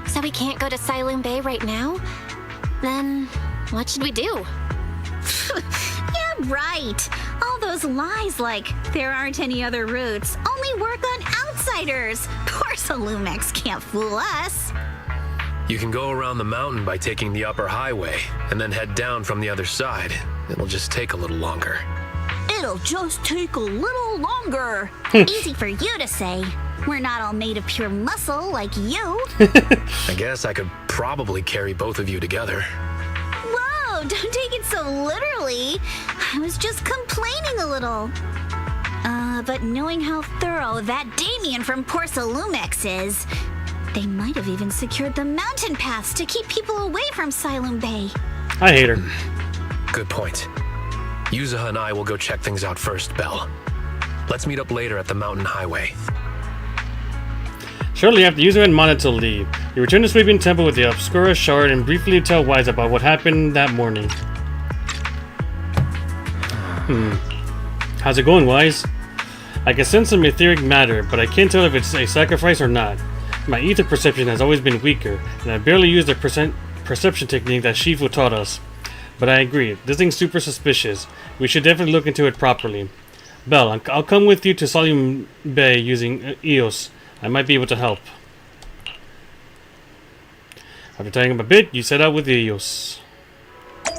So we can't go to Siloon Bay right now? Then what should we do? Yeah, right. All those lies like there aren't any other routes only work on outsiders. Porcelumex can't fool us. You can go around the mountain by taking the upper highway, and then head down from the other side. It'll just take a little longer. It'll just take a little longer. Easy for you to say. We're not all made of pure muscle like you. I guess I could probably carry both of you together. Whoa, don't take it so literally. I was just complaining a little. But knowing how thorough that Damien from Porcelumex is, they might have even secured the mountain paths to keep people away from Siloon Bay. I hate her. Good point. Yuzuha and I will go check things out first, Belle. Let's meet up later at the mountain highway. Shortly after Yuzu and Monito leave, you return to Sweeping Temple with the Obscura Shard and briefly tell Wise about what happened that morning. How's it going, Wise? I can sense some etheric matter, but I can't tell if it's a sacrifice or not. My ether perception has always been weaker, and I barely use the perception technique that Shifu taught us. But I agree, this thing's super suspicious. We should definitely look into it properly. Belle, I'll come with you to Siloon Bay using Eos. I might be able to help. After tying up a bit, you set out with Eos.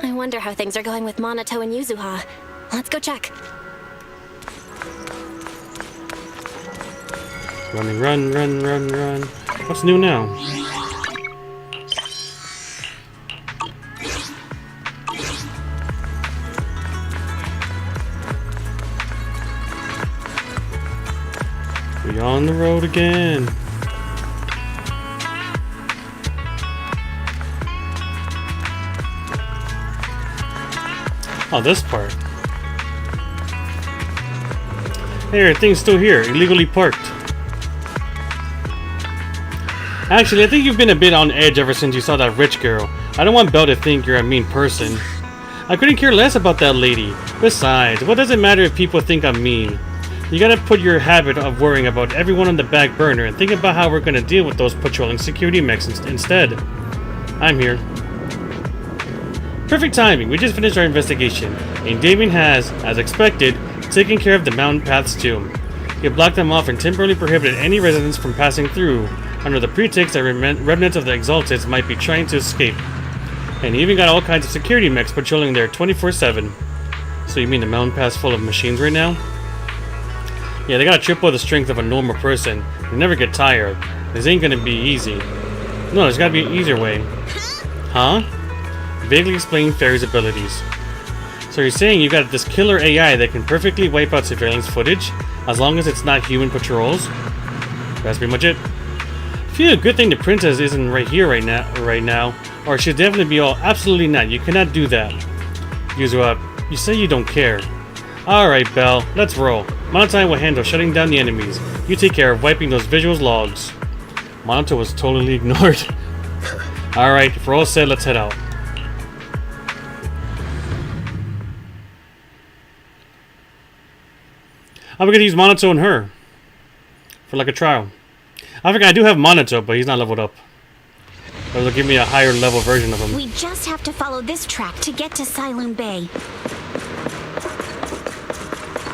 I wonder how things are going with Monito and Yuzuha. Let's go check. Running, run, run, run, run. What's new now? We on the road again. Oh, this part. Hey, thing's still here, illegally parked. Actually, I think you've been a bit on edge ever since you saw that rich girl. I don't want Belle to think you're a mean person. I couldn't care less about that lady. Besides, what does it matter if people think I'm mean? You gotta put your habit of worrying about everyone on the back burner and think about how we're gonna deal with those patrolling security mechs instead. I'm here. Perfect timing, we just finished our investigation, and Damien has, as expected, taken care of the mountain paths too. He blocked them off and temporarily prohibited any residents from passing through, under the pretext that remnants of the Exalted might be trying to escape. And he even got all kinds of security mechs patrolling there 24/7. So you mean the mountain path's full of machines right now? Yeah, they got triple the strength of a normal person. They never get tired. This ain't gonna be easy. No, there's gotta be an easier way. Huh? Vaguely explain Fairy's abilities. So you're saying you got this killer AI that can perfectly wipe out surveillance footage as long as it's not human patrols? That's pretty much it. I feel a good thing the princess isn't right here right now, or she'd definitely be all absolutely not. You cannot do that. Yuzu, you say you don't care. Alright, Belle, let's roll. Monotai will handle shutting down the enemies. You take care of wiping those visuals logs. Monotai was totally ignored. Alright, if we're all set, let's head out. I'm gonna use Monoto and her for like a trial. I think I do have Monoto, but he's not leveled up. But it'll give me a higher level version of him. We just have to follow this track to get to Siloon Bay.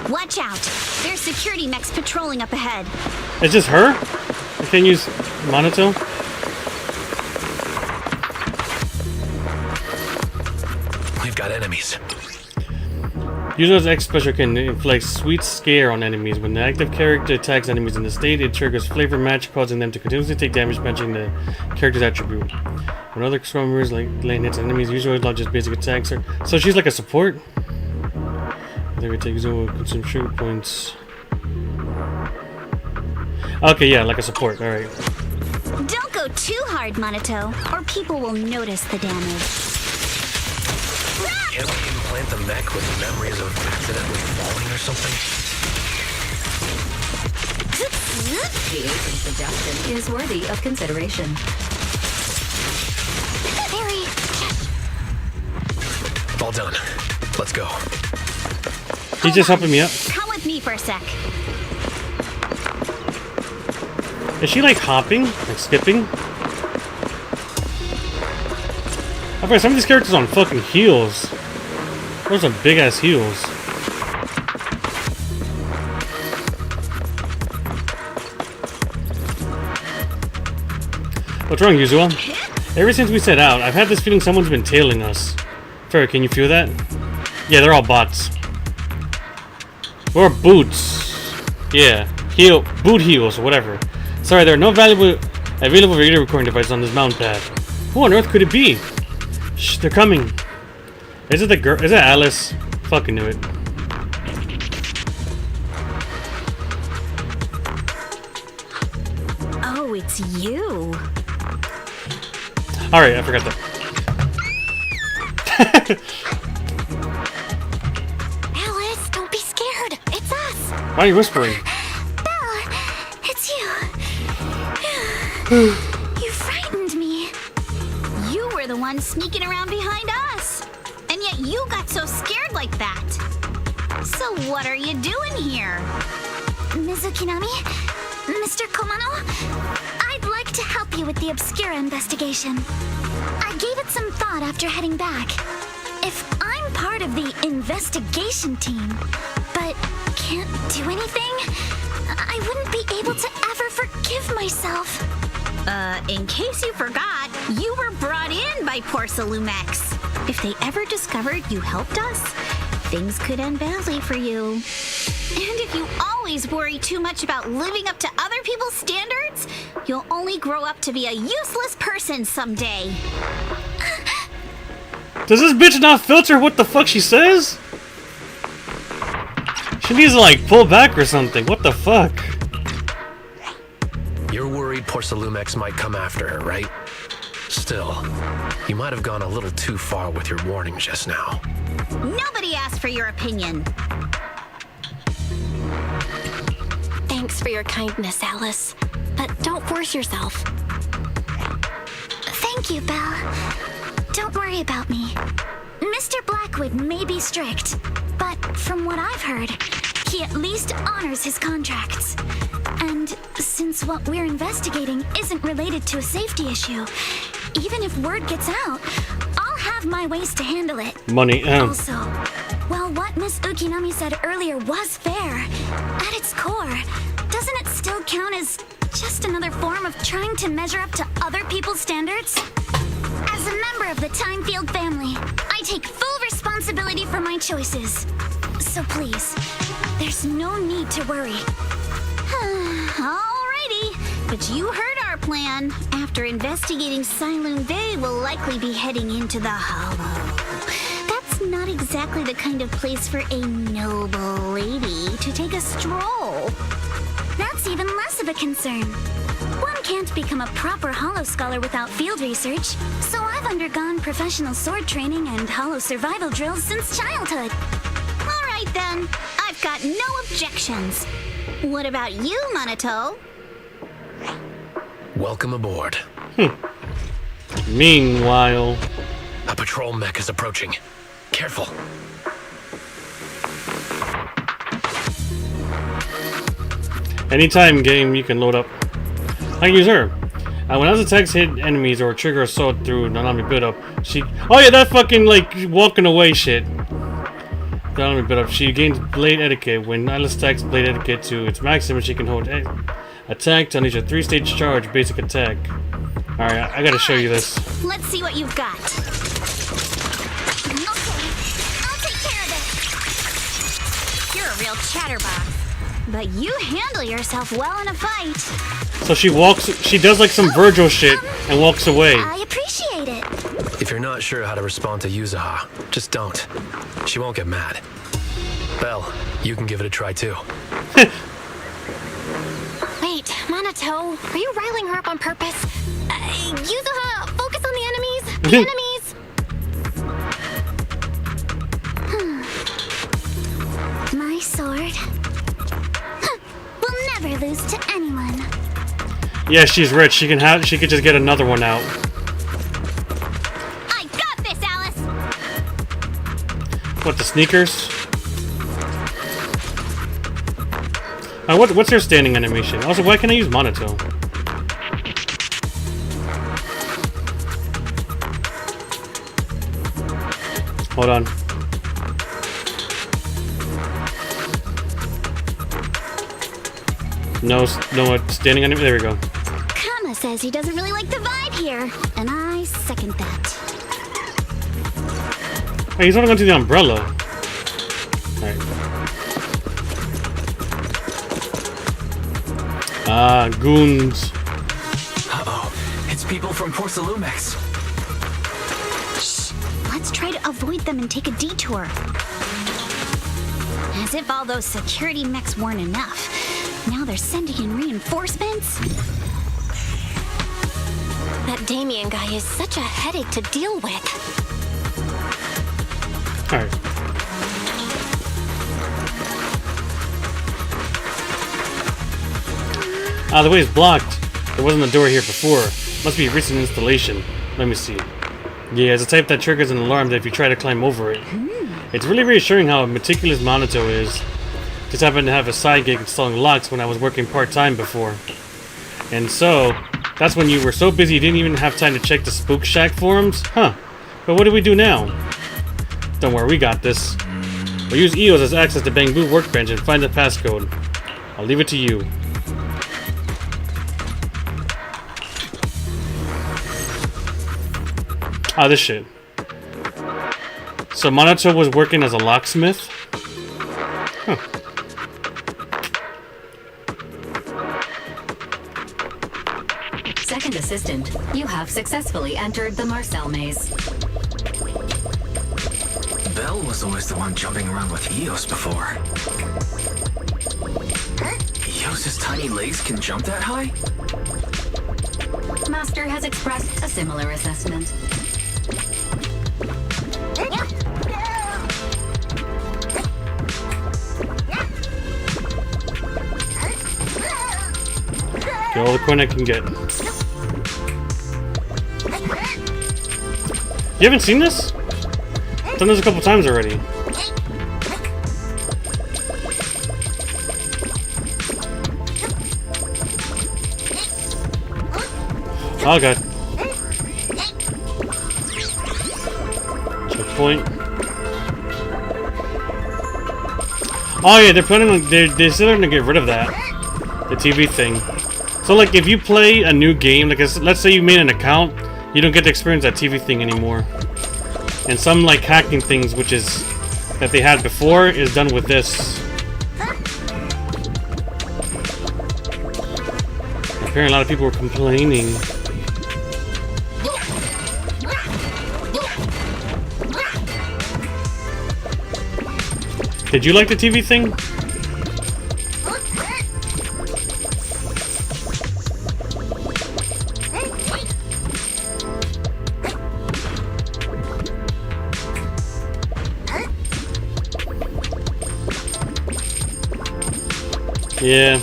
Watch out! There's security mechs patrolling up ahead. It's just her? I can't use Monoto? We've got enemies. Yuzo's X special can inflict sweet scare on enemies. When the active character attacks enemies in the state, it triggers flavor match, causing them to continuously take damage matching the character's attribute. When other strong moves like lane hits enemies, usually launches basic attacks. So she's like a support? They would take Yuzo will consume trigger points. Okay, yeah, like a support, alright. Don't go too hard, Monoto, or people will notice the damage. Can't we implant the mech with memories of accidentally falling or something? The agent's suggestion is worthy of consideration. All done. Let's go. He's just helping me up. Come with me for a sec. Is she like hopping? Like skipping? I find some of these characters on fucking heels. Those are big ass heels. What's wrong, Yuzuo? Ever since we set out, I've had this feeling someone's been tailing us. Fer, can you feel that? Yeah, they're all bots. Or boots. Yeah, boot heels, or whatever. Sorry, there are no available radio recording devices on this mountain path. Who on earth could it be? Shh, they're coming. Is it the girl? Is it Alice? Fucking knew it. Oh, it's you. Alright, I forgot that. Alice, don't be scared. It's us. Why are you whispering? Belle, it's you. You frightened me. You were the one sneaking around behind us. And yet you got so scared like that. So what are you doing here? Mizukinami? Mr. Komano? I'd like to help you with the Obscura investigation. I gave it some thought after heading back. If I'm part of the investigation team, but can't do anything, I wouldn't be able to ever forgive myself. In case you forgot, you were brought in by Porcelumex. If they ever discovered you helped us, things could end badly for you. And if you always worry too much about living up to other people's standards, you'll only grow up to be a useless person someday. Does this bitch not filter what the fuck she says? She needs to like pull back or something. What the fuck? You're worried Porcelumex might come after her, right? Still, you might have gone a little too far with your warning just now. Nobody asked for your opinion. Thanks for your kindness, Alice. But don't force yourself. Thank you, Belle. Don't worry about me. Mr. Blackwood may be strict, but from what I've heard, he at least honors his contracts. And since what we're investigating isn't related to a safety issue, even if word gets out, I'll have my ways to handle it. Money. Also, while what Miss Ukinami said earlier was fair, at its core, doesn't it still count as just another form of trying to measure up to other people's standards? As a member of the Timefield family, I take full responsibility for my choices. So please, there's no need to worry. Alrighty, but you heard our plan. After investigating Silent Bay, we'll likely be heading into the Hollow. That's not exactly the kind of place for a noble lady to take a stroll. That's even less of a concern. One can't become a proper Hollow scholar without field research, so I've undergone professional sword training and Hollow survival drills since childhood. All right then, I've got no objections. What about you, Minato? Welcome aboard. Meanwhile, a patrol mech is approaching. Careful. anytime game you can load up. I can use her. When those attacks hit enemies or trigger assault through Nanami build-up, she... Oh yeah, that fucking, like, walking away shit. Nanami build-up. She gains Blade Etiquette. When Atlas attacks Blade Etiquette to its maximum, she can hold attack to unleash a 3-stage charge basic attack. Alright, I gotta show you this. Let's see what you've got. Okay, I'll take care of it. You're a real chatterbox. But you handle yourself well in a fight. So she does like some Virgil shit and walks away. I appreciate it. If you're not sure how to respond to Yuzuha, just don't. She won't get mad. Belle, you can give it a try too. Wait, Minato, are you riling her up on purpose? Yuzuha, focus on the enemies! The enemies! My sword will never lose to anyone. Yeah, she's rich. She could just get another one out. I got this, Alice. What, the sneakers? What's her standing animation? Also, why can't I use Minato? Hold on. No, standing animation. There we go. Kama says he doesn't really like the vibe here, and I second that. Hey, he's only going to the umbrella. Alright. Goons. Uh-oh. It's people from Porcelumex. Shh. Let's try to avoid them and take a detour. As if all those security mechs weren't enough. Now they're sending in reinforcements? That Damien guy is such a headache to deal with. Alright. The way it's blocked. There wasn't a door here before. Must be a recent installation. Let me see. Yeah, it's a type that triggers an alarm that if you try to climb over it. It's really reassuring how meticulous Minato is. Just happened to have a side gig installing locks when I was working part-time before. And so, that's when you were so busy you didn't even have time to check the Spook Shack forums? Huh. But what do we do now? Don't worry, we got this. We'll use EOS as access to Bangbu Workbench and find the passcode. I'll leave it to you. This shit. So Minato was working as a locksmith? Huh. Second assistant, you have successfully entered the Marcel maze. Belle was always the one jumping around with Eos before. Eos's tiny legs can jump that high? Master has expressed a similar assessment. Get all the coin I can get. You haven't seen this? I've done this a couple times already. Oh god. Checkpoint. Oh yeah, they're planning on they're still gonna get rid of that. The TV thing. So like if you play a new game, like let's say you made an account, you don't get to experience that TV thing anymore. And some like hacking things which is that they had before is done with this. Apparently, a lot of people were complaining. Did you like the TV thing? Yeah,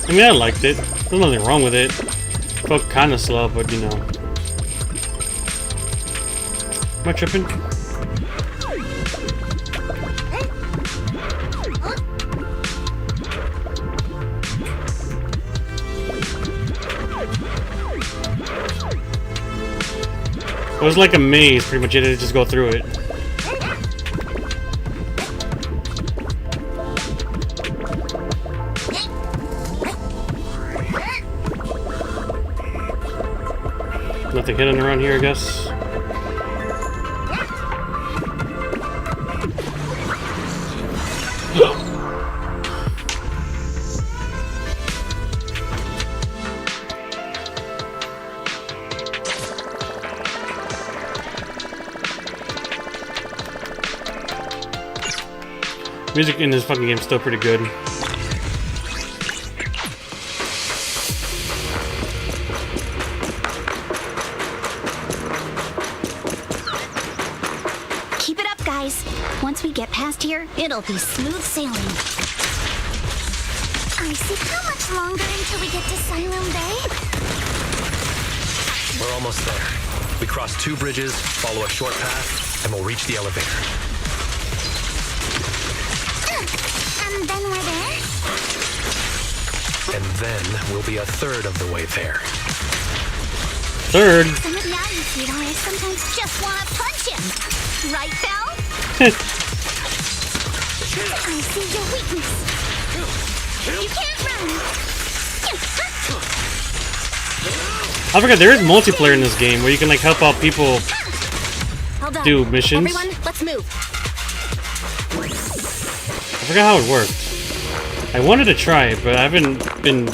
I mean, I liked it. There's nothing wrong with it. Felt kind of slow, but you know. Am I tripping? It was like a maze, pretty much. You had to just go through it. Nothing hidden around here, I guess. Music in this fucking game is still pretty good. Keep it up, guys. Once we get past here, it'll be smooth sailing. I see. How much longer until we get to Siloam Bay? We're almost there. We cross 2 bridges, follow a short path, and we'll reach the elevator. And then we're there? And then we'll be a third of the way there. Third? So now you see why I sometimes just want to punch him. Right, Belle? I see your weakness. You can't run. I forgot there is multiplayer in this game where you can like help out people do missions. Everyone, let's move. I forgot how it worked. I wanted to try it, but I haven't been,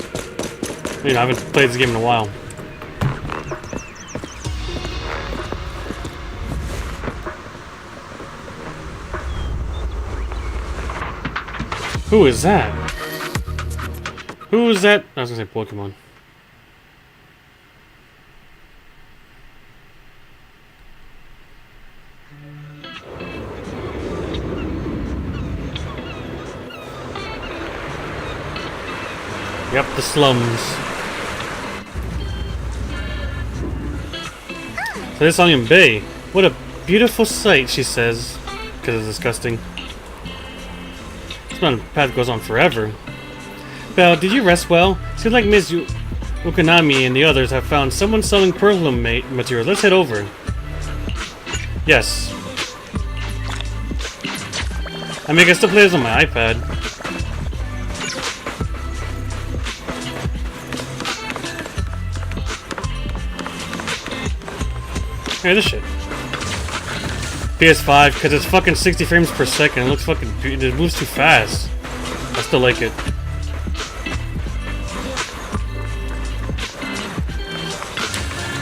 I haven't played this game in a while. Who is that? Who is that? I was gonna say Pokemon. Yep, the slums. So this is Onion Bay. What a beautiful sight, she says. Because it's disgusting. This mountain path goes on forever. Belle, did you rest well? Seems like Ms. Ukanami and the others have found someone selling Perlum material. Let's head over. Yes. I mean, I can still play this on my iPad. Hey, this shit. PS5, because it's fucking 60 frames per second. It looks fucking... It moves too fast. I still like it.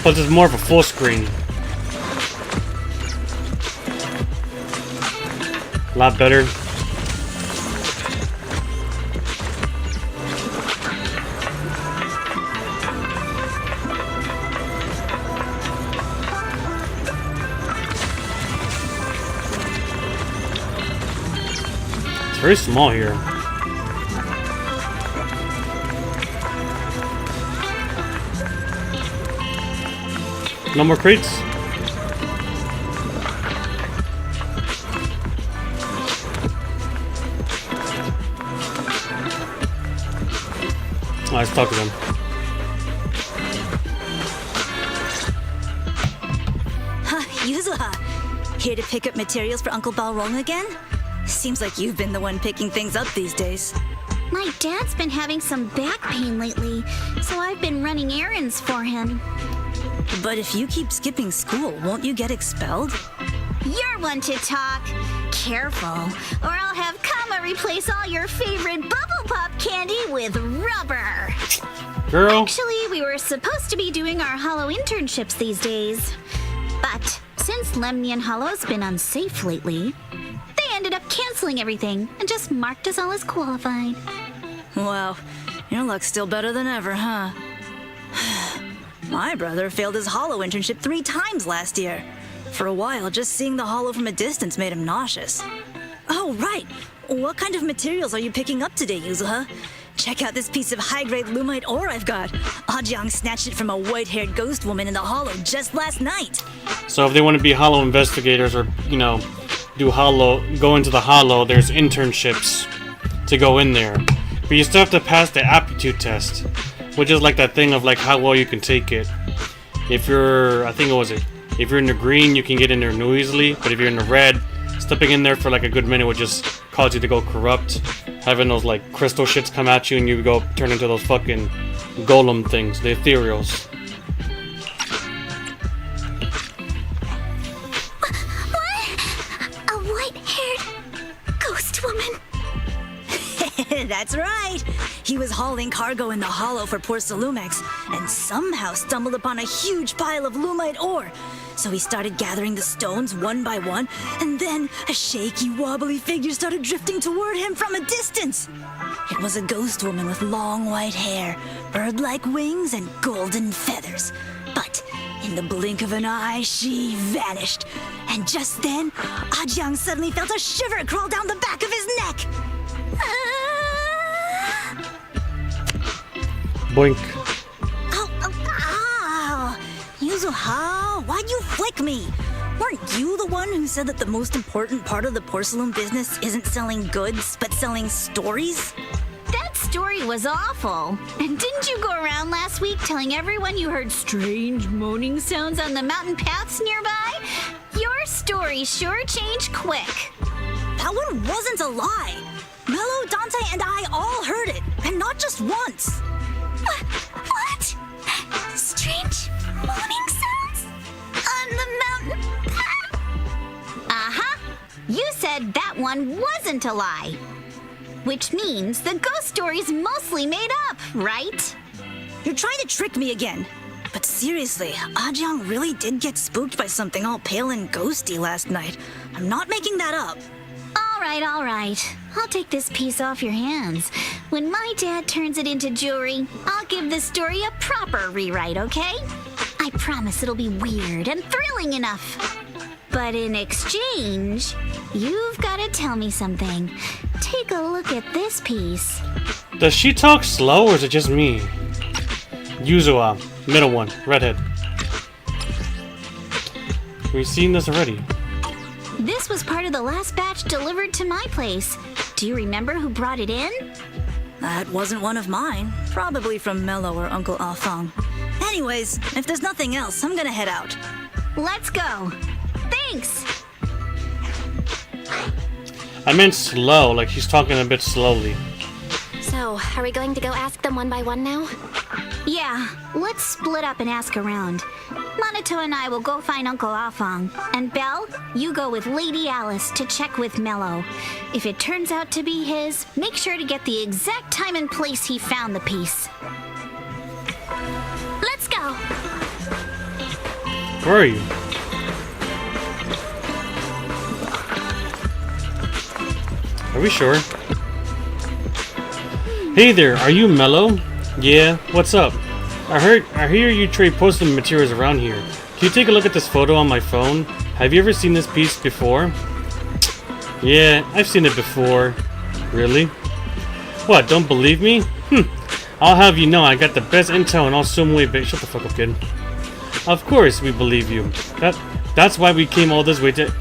Plus, it's more of a full screen. A lot better. It's very small here. No more crates? Oh, let's talk to them. Yuzuha, here to pick up materials for Uncle Balrog again? Seems like you've been the one picking things up these days. My dad's been having some back pain lately, so I've been running errands for him. But if you keep skipping school, won't you get expelled? You're one to talk. Careful, or I'll have Kama replace all your favorite Bubble Pop candy with rubber. Girl. Actually, we were supposed to be doing our Hollow internships these days. But since Lemnian Hollow's been unsafe lately, they ended up canceling everything and just marked us all as qualified. Wow, your luck's still better than ever, huh? My brother failed his Hollow internship 3 times last year. For a while, just seeing the Hollow from a distance made him nauseous. Oh, right. What kind of materials are you picking up today, Yuzuha? Check out this piece of high-grade lumite ore I've got. Ajiang snatched it from a white-haired ghost woman in the Hollow just last night. So if they want to be Hollow investigators or, you know, go into the Hollow, there's internships to go in there. But you still have to pass the aptitude test, which is like that thing of like how well you can take it. If you're, if you're in the green, you can get in there easily, but if you're in the red, stepping in there for like a good minute would just cause you to go corrupt. Having those like crystal shits come at you and you go turn into those fucking golem things, the ethereals. What? A white-haired ghost woman? That's right. He was hauling cargo in the Hollow for poor Salumex and somehow stumbled upon a huge pile of lumite ore. So he started gathering the stones one by one, and then a shaky, wobbly figure started drifting toward him from a distance. It was a ghost woman with long white hair, bird-like wings, and golden feathers. But in the blink of an eye, she vanished. And just then, Ajiang suddenly felt a shiver crawl down the back of his neck. Boink. Ow! Yuzuha, why'd you flick me? Weren't you the one who said that the most important part of the porcelain business isn't selling goods, but selling stories? That story was awful. And didn't you go around last week telling everyone you heard strange moaning sounds on the mountain paths nearby? Your story sure changed quick. That one wasn't a lie. Mello, Dante, and I all heard it, and not just once. What? Strange moaning sounds on the mountain path? Uh-huh. You said that one wasn't a lie. Which means the ghost story's mostly made up, right? You're trying to trick me again. But seriously, Ajiang really did get spooked by something all pale and ghosty last night. I'm not making that up. All right. I'll take this piece off your hands. When my dad turns it into jewelry, I'll give this story a proper rewrite, okay? I promise it'll be weird and thrilling enough. But in exchange, you've got to tell me something. Take a look at this piece. Does she talk slow or is it just me? Yuzuha, middle one, redhead. We've seen this already. This was part of the last batch delivered to my place. Do you remember who brought it in? That wasn't one of mine. Probably from Mello or Uncle Afang. Anyways, if there's nothing else, I'm gonna head out. Let's go. Thanks! I meant slow, like she's talking a bit slowly. So, are we going to go ask them one by one now? Yeah, let's split up and ask around. Monato and I will go find Uncle Afang. And Belle, you go with Lady Alice to check with Mello. If it turns out to be his, make sure to get the exact time and place he found the piece. Let's go! Where are you? Are we sure? Hey there, are you Mello? Yeah, what's up? I hear you trade porcelain materials around here. Can you take a look at this photo on my phone? Have you ever seen this piece before? Yeah, I've seen it before. Really? What, don't believe me? I'll have you know I got the best intel in all Sumway Bay. Shut the fuck up, kid. Of course we believe you. That's why we came all this way to...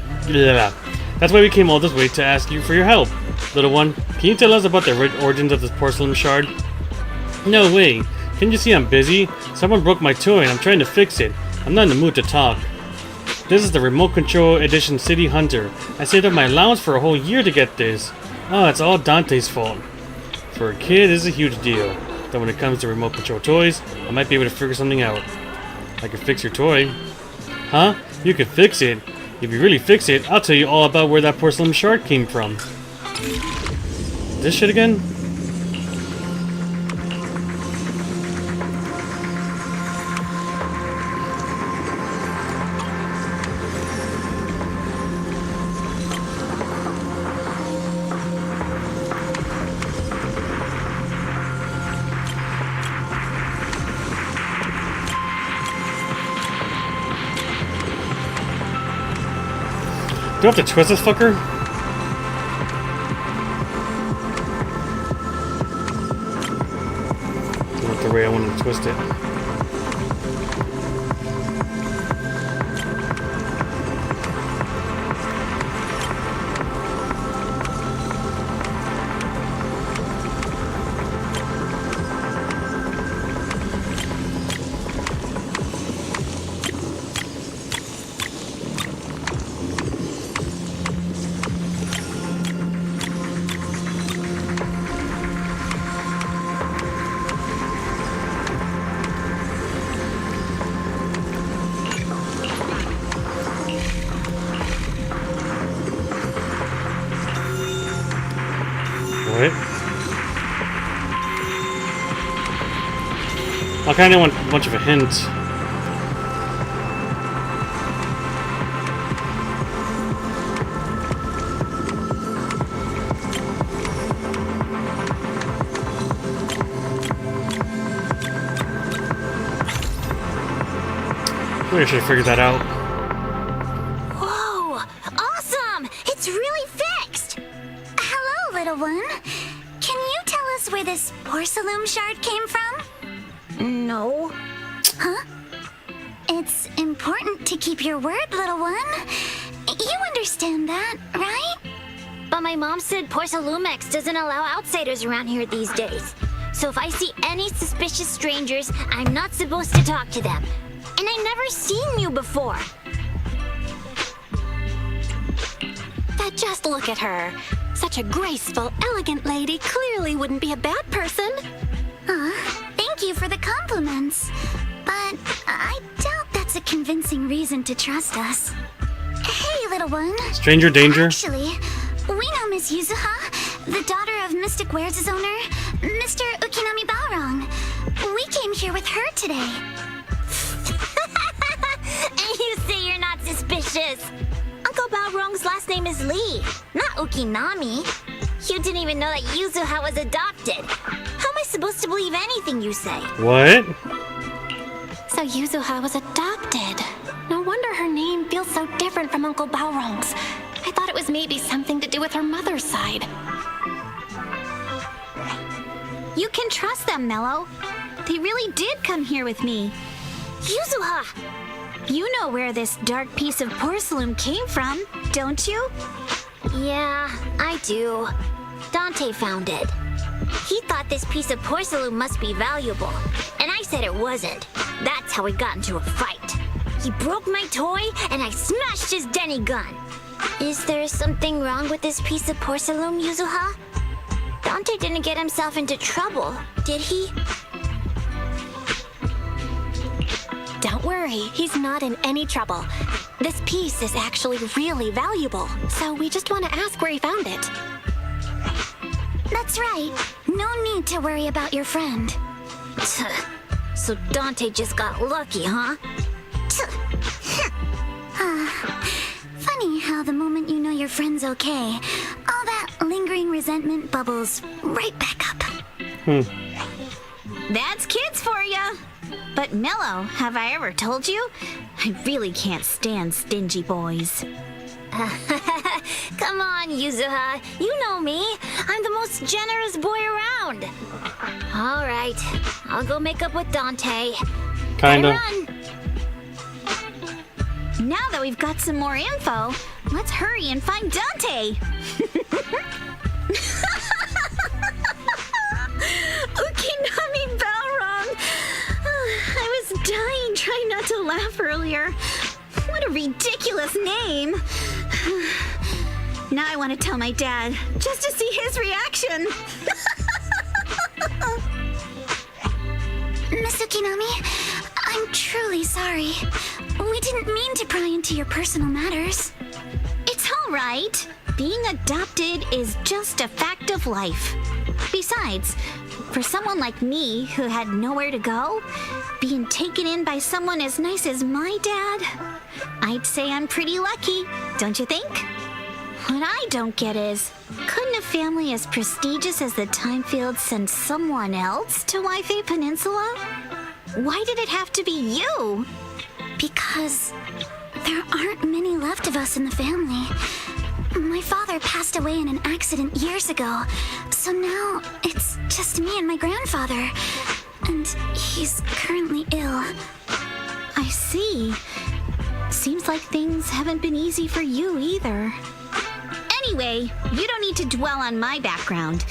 That's why we came all this way to ask you for your help. Little one, can you tell us about the origins of this porcelain shard? No way. Can't you see I'm busy? Someone broke my toy and I'm trying to fix it. I'm not in the mood to talk. This is the Remote Control Edition City Hunter. I saved up my allowance for a whole year to get this. Oh, it's all Dante's fault. For a kid, this is a huge deal. But when it comes to remote control toys, I might be able to figure something out. I can fix your toy. Huh? You can fix it? If you really fix it, I'll tell you all about where that porcelain shard came from. This shit again? Do I have to twist this fucker? Not the way I want to twist it. I kind of want much of a hint. Maybe I should have figured that out. Whoa! Awesome! It's really fixed! Hello, little one. Can you tell us where this porcelain shard came from? No. Huh? It's important to keep your word, little one. You understand that, right? But my mom said Porcelumex doesn't allow outsiders around here these days. So if I see any suspicious strangers, I'm not supposed to talk to them. And I never seen you before. But just look at her. Such a graceful, elegant lady clearly wouldn't be a bad person. Thank you for the compliments. But I doubt that's a convincing reason to trust us. Hey, little one. Stranger danger. Actually, we know Miss Yuzuha, the daughter of Mystic Wares' owner, Mr. Ukinami Balrong. We came here with her today. And you say you're not suspicious. Uncle Balrong's last name is Lee, not Ukinami. You didn't even know that Yuzuha was adopted. How am I supposed to believe anything you say? What? So Yuzuha was adopted. No wonder her name feels so different from Uncle Balrong's. I thought it was maybe something to do with her mother's side. You can trust them, Mello. They really did come here with me. Yuzuha! You know where this dark piece of porcelain came from, don't you? Yeah, I do. Dante found it. He thought this piece of porcelain must be valuable, and I said it wasn't. That's how we got into a fight. He broke my toy, and I smashed his Denny gun. Is there something wrong with this piece of porcelain, Yuzuha? Dante didn't get himself into trouble, did he? Don't worry, he's not in any trouble. This piece is actually really valuable, so we just want to ask where he found it. That's right. No need to worry about your friend. So Dante just got lucky, huh? Funny how the moment you know your friend's okay, all that lingering resentment bubbles right back up. That's kids for ya. But Mello, have I ever told you? I really can't stand stingy boys. Come on, Yuzuha. You know me. I'm the most generous boy around. All right. I'll go make up with Dante. Kinda. Now that we've got some more info, let's hurry and find Dante. Ukinami Balrong. I was dying trying not to laugh earlier. What a ridiculous name. Now I want to tell my dad, just to see his reaction. Miss Ukinami, I'm truly sorry. We didn't mean to pry into your personal matters. It's all right. Being adopted is just a fact of life. Besides, for someone like me who had nowhere to go, being taken in by someone as nice as my dad, I'd say I'm pretty lucky, don't you think? What I don't get is, couldn't a family as prestigious as the Timefields send someone else to Waifei Peninsula? Why did it have to be you? Because There aren't many left of us in the family. My father passed away in an accident years ago, so now it's just me and my grandfather. And he's currently ill. I see. Seems like things haven't been easy for you either. Anyway, you don't need to dwell on my background.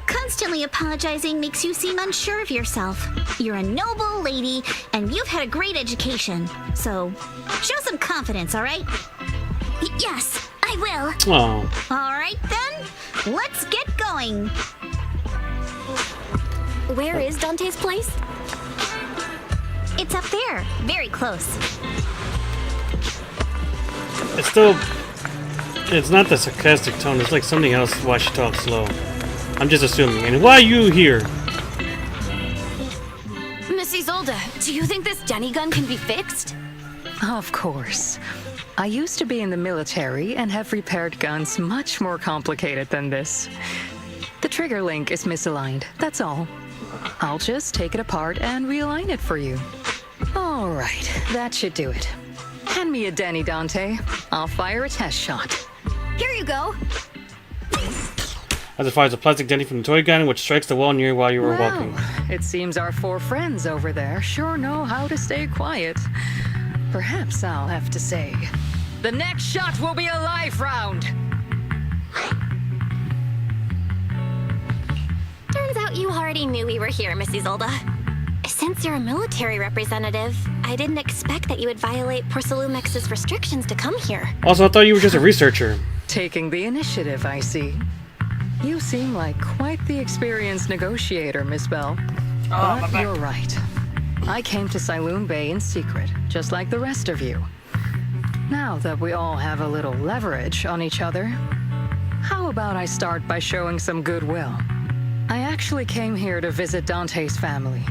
Constantly apologizing makes you seem unsure of yourself. You're a noble lady, and you've had a great education. So, show some confidence, all right? Yes, I will. Oh. All right, then. Let's get going. Where is Dante's place? It's up there. Very close. It's still... It's not the sarcastic tone. It's like something else why she talks slow. I'm just assuming. And why are you here? Miss Isolde, do you think this Denny gun can be fixed? Of course. I used to be in the military and have repaired guns much more complicated than this. The trigger link is misaligned, that's all. I'll just take it apart and realign it for you. All right, that should do it. Hand me a Denny, Dante. I'll fire a test shot. Here you go. As it fires a plastic Denny from the toy gun, which strikes the wall near while you were walking. It seems our 4 friends over there sure know how to stay quiet. Perhaps I'll have to say, the next shot will be a life round. Turns out you already knew we were here, Miss Isolde. Since you're a military representative, I didn't expect that you would violate Porcelumex's restrictions to come here. Also, I thought you were just a researcher. Taking the initiative, I see. You seem like quite the experienced negotiator, Miss Bell. But you're right. I came to Siloon Bay in secret, just like the rest of you. Now that we all have a little leverage on each other, how about I start by showing some goodwill? I actually came here to visit Dante's family.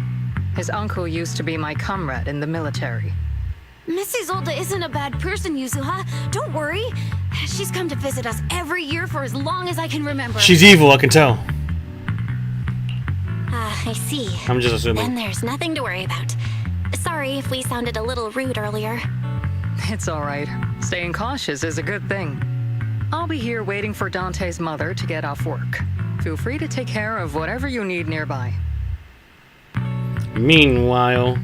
His uncle used to be my comrade in the military. Miss Isolde isn't a bad person, Yuzuha. Don't worry. She's come to visit us every year for as long as I can remember. She's evil, I can tell. I see. I'm just assuming. Then there's nothing to worry about. Sorry if we sounded a little rude earlier. It's all right. Staying cautious is a good thing. I'll be here waiting for Dante's mother to get off work. Feel free to take care of whatever you need nearby. Meanwhile...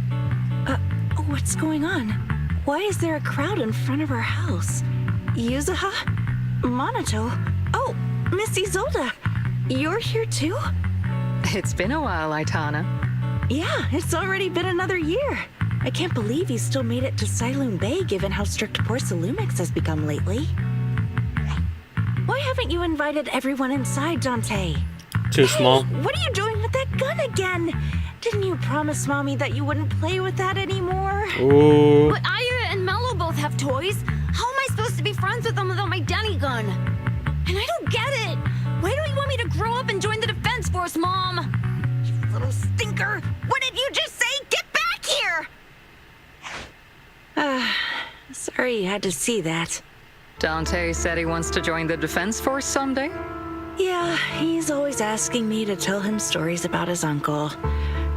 What's going on? Why is there a crowd in front of our house? Yuzuha? Monato? Oh, Miss Isolde! You're here too? It's been a while, Aitana. Yeah, it's already been another year. I can't believe you still made it to Siloon Bay given how strict Porcelumix has become lately. Why haven't you invited everyone inside, Dante? Too small. What are you doing with that gun again? Didn't you promise Mommy that you wouldn't play with that anymore? Ooh. But Aya and Mello both have toys. How am I supposed to be friends with them without my Denny gun? And I don't get it. Why do you want me to grow up and join the Defense Force, Mom? You little stinker. What did you just say? Get back here! Sorry you had to see that. Dante said he wants to join the Defense Force someday? Yeah, he's always asking me to tell him stories about his uncle.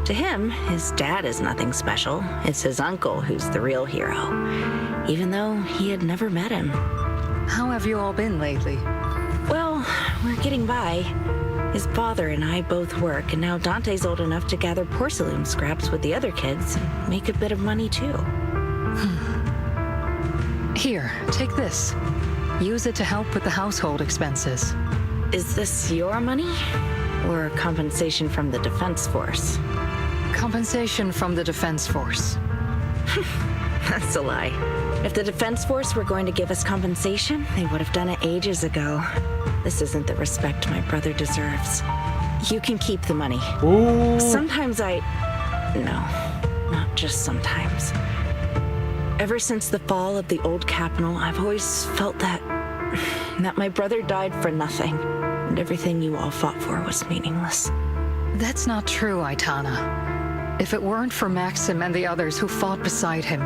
To him, his dad is nothing special. It's his uncle who's the real hero, even though he had never met him. How have you all been lately? Well, we're getting by. His father and I both work, and now Dante's old enough to gather porcelain scraps with the other kids and make a bit of money too. Here, take this. Use it to help with the household expenses. Is this your money? Or compensation from the Defense Force? Compensation from the Defense Force. That's a lie. If the Defense Force were going to give us compensation, they would have done it ages ago. This isn't the respect my brother deserves. You can keep the money. Ooh. Sometimes No, not just sometimes. Ever since the fall of the old capital, I've always felt that my brother died for nothing, and everything you all fought for was meaningless. That's not true, Aitana. If it weren't for Maxim and the others who fought beside him,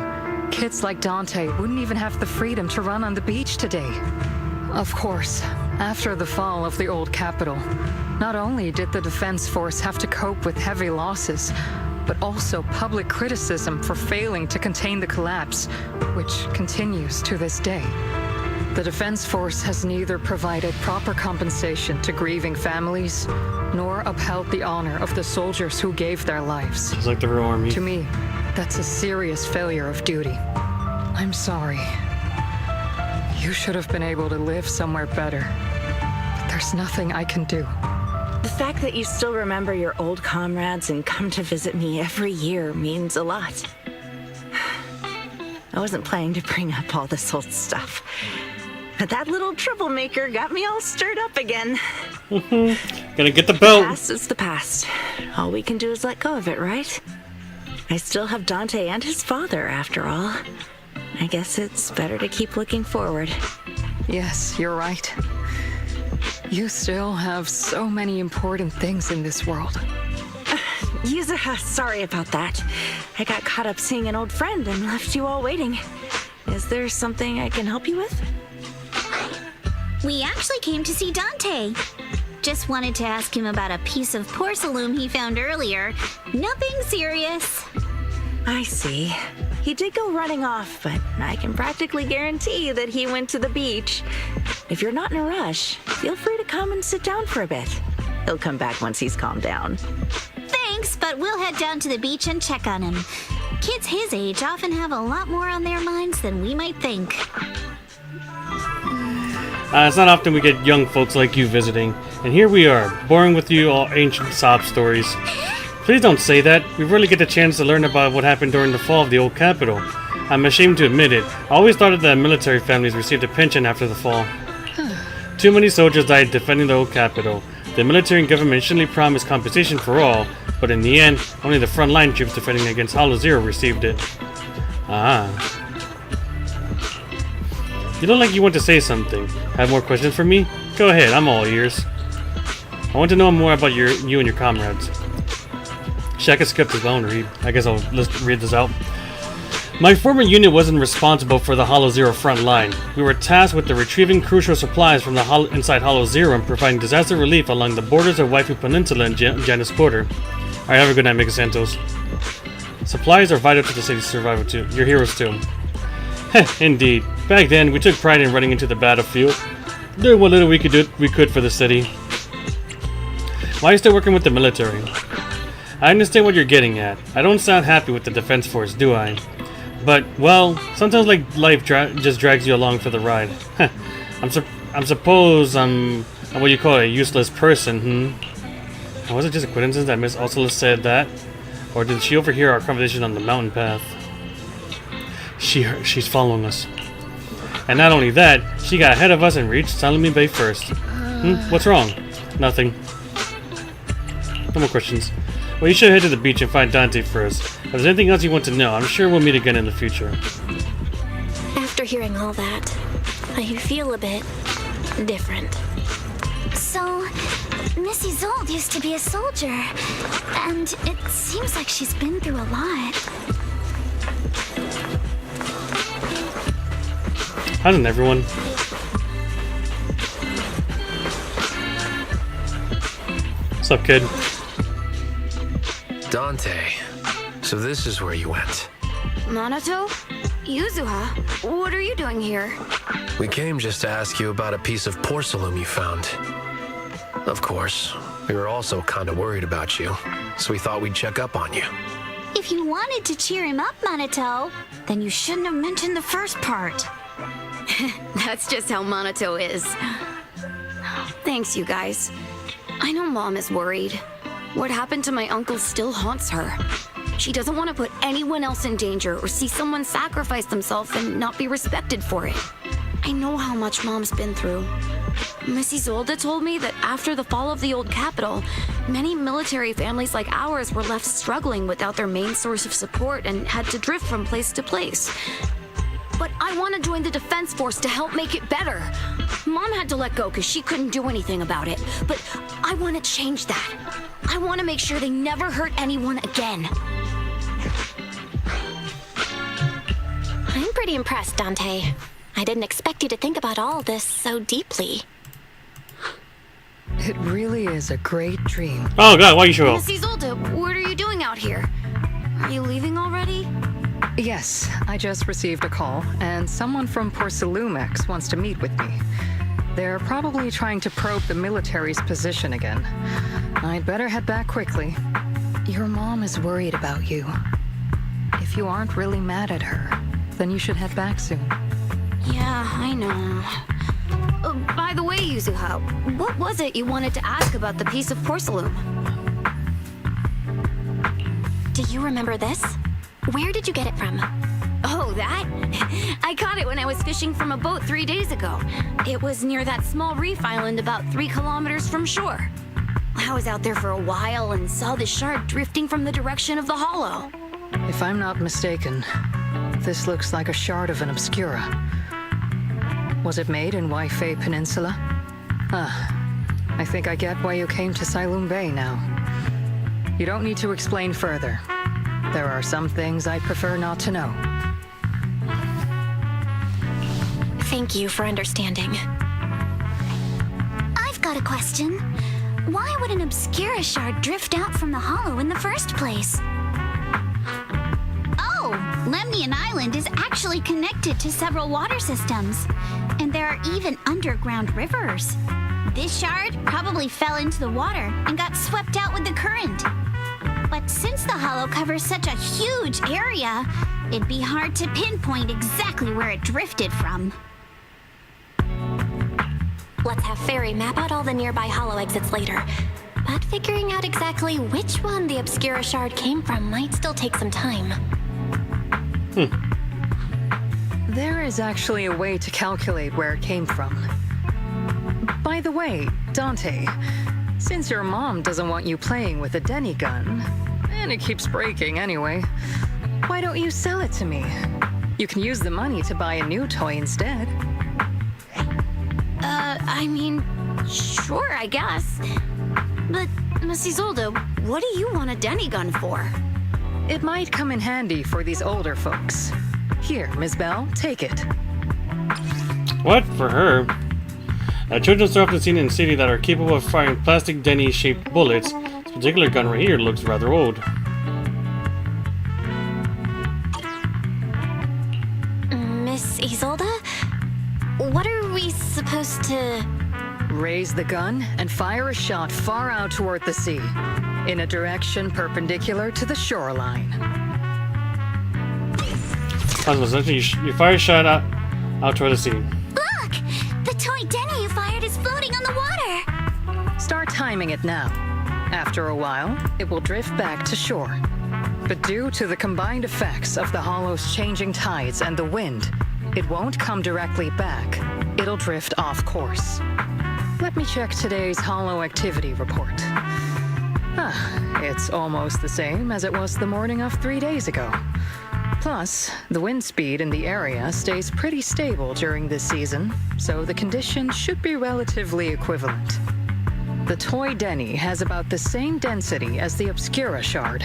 kids like Dante wouldn't even have the freedom to run on the beach today. Of course, after the fall of the old capital, not only did the Defense Force have to cope with heavy losses, but also public criticism for failing to contain the collapse, which continues to this day. The Defense Force has neither provided proper compensation to grieving families, nor upheld the honor of the soldiers who gave their lives. It's like the real army. To me, that's a serious failure of duty. I'm sorry. You should have been able to live somewhere better. But there's nothing I can do. The fact that you still remember your old comrades and come to visit me every year means a lot. I wasn't planning to bring up all this old stuff, but that little troublemaker got me all stirred up again. Gonna get the belt. The past is the past. All we can do is let go of it, right? I still have Dante and his father, after all. I guess it's better to keep looking forward. Yes, you're right. You still have so many important things in this world. Yuzuha, sorry about that. I got caught up seeing an old friend and left you all waiting. Is there something I can help you with? We actually came to see Dante. Just wanted to ask him about a piece of porcelain he found earlier. Nothing serious. I see. He did go running off, but I can practically guarantee that he went to the beach. If you're not in a rush, feel free to come and sit down for a bit. He'll come back once he's calmed down. Thanks, but we'll head down to the beach and check on him. Kids his age often have a lot more on their minds than we might think. It's not often we get young folks like you visiting, and here we are, boring with you all ancient sob stories. Please don't say that. We rarely get the chance to learn about what happened during the fall of the old capital. I'm ashamed to admit it. I always thought that military families received a pension after the fall. Too many soldiers died defending the old capital. The military and government initially promised compensation for all, but in the end, only the frontline troops defending against Hollow Zero received it. You look like you want to say something. Have more questions for me? Go ahead, I'm all ears. I want to know more about you and your comrades. Shaka skipped his own read. I guess I'll read this out. My former unit wasn't responsible for the Hollow Zero front line. We were tasked with retrieving crucial supplies from the inside Hollow Zero and providing disaster relief along the borders of Waifu Peninsula and Janus Quarter. Alright, have a good night, Mega Santos. Supplies are vital to the city's survival too. Your heroes too. Heh, indeed. Back then, we took pride in running into the battlefield. Doing what little we could for the city. Why are you still working with the military? I understand what you're getting at. I don't sound happy with the Defense Force, do I? But, well, sometimes like life just drags you along for the ride. I suppose I'm what you call a useless person, And was it just a coincidence that Miss Ursula said that? Or did she overhear our conversation on the mountain path? She's following us. And not only that, she got ahead of us and reached Salome Bay first. What's wrong? Nothing. No more questions. Well, you should head to the beach and find Dante first. If there's anything else you want to know, I'm sure we'll meet again in the future. After hearing all that, I feel a bit different. So, Miss Isolde used to be a soldier, and it seems like she's been through a lot. Hasn't everyone? What's up, kid? Dante, so this is where you went. Minato? Yuzuha? What are you doing here? We came just to ask you about a piece of porcelain you found. Of course, we were also kind of worried about you, so we thought we'd check up on you. If you wanted to cheer him up, Minato, then you shouldn't have mentioned the first part. That's just how Minato is. Thanks, you guys. I know Mom is worried. What happened to my uncle still haunts her. She doesn't want to put anyone else in danger or see someone sacrifice themselves and not be respected for it. I know how much Mom's been through. Miss Isolde told me that after the fall of the old capital, many military families like ours were left struggling without their main source of support and had to drift from place to place. But I want to join the Defense Force to help make it better. Mom had to let go because she couldn't do anything about it. But I want to change that. I want to make sure they never hurt anyone again. I'm pretty impressed, Dante. I didn't expect you to think about all this so deeply. It really is a great dream. Oh god, why you show up? Miss Isolde, what are you doing out here? Are you leaving already? Yes, I just received a call, and someone from Porcelumex wants to meet with me. They're probably trying to probe the military's position again. I'd better head back quickly. Your mom is worried about you. If you aren't really mad at her, then you should head back soon. Yeah, I know. By the way, Yuzuha, what was it you wanted to ask about the piece of porcelain? Do you remember this? Where did you get it from? Oh, that? I caught it when I was fishing from a boat 3 days ago. It was near that small reef island about 3 kilometers from shore. I was out there for a while and saw the shard drifting from the direction of the hollow. If I'm not mistaken, this looks like a shard of an Obscura. Was it made in Waifei Peninsula? I think I get why you came to Sailoon Bay now. You don't need to explain further. There are some things I'd prefer not to know. Thank you for understanding. I've got a question. Why would an Obscura shard drift out from the hollow in the first place? Oh, Lemnian Island is actually connected to several water systems. And there are even underground rivers. This shard probably fell into the water and got swept out with the current. But since the hollow covers such a huge area, it'd be hard to pinpoint exactly where it drifted from. Let's have Fairy map out all the nearby hollow exits later. But figuring out exactly which one the Obscura shard came from might still take some time. There is actually a way to calculate where it came from. By the way, Dante, since your mom doesn't want you playing with a Denny gun, and it keeps breaking anyway, why don't you sell it to me? You can use the money to buy a new toy instead. I mean, sure, I guess. But, Miss Isolde, what do you want a Denny gun for? It might come in handy for these older folks. Here, Ms. Bell, take it. What? For her? Children are often seen in the city that are capable of firing plastic Denny-shaped bullets. This particular gun right here looks rather old. Miss Isolde? What are we supposed to... Raise the gun and fire a shot far out toward the sea, in a direction perpendicular to the shoreline. You fire a shot out toward the sea. Look! The toy Denny you fired is floating on the water! Start timing it now. After a while, it will drift back to shore. But due to the combined effects of the hollow's changing tides and the wind, it won't come directly back. It'll drift off course. Let me check today's hollow activity report. It's almost the same as it was the morning of 3 days ago. Plus, the wind speed in the area stays pretty stable during this season, so the conditions should be relatively equivalent. The toy Denny has about the same density as the Obscura shard,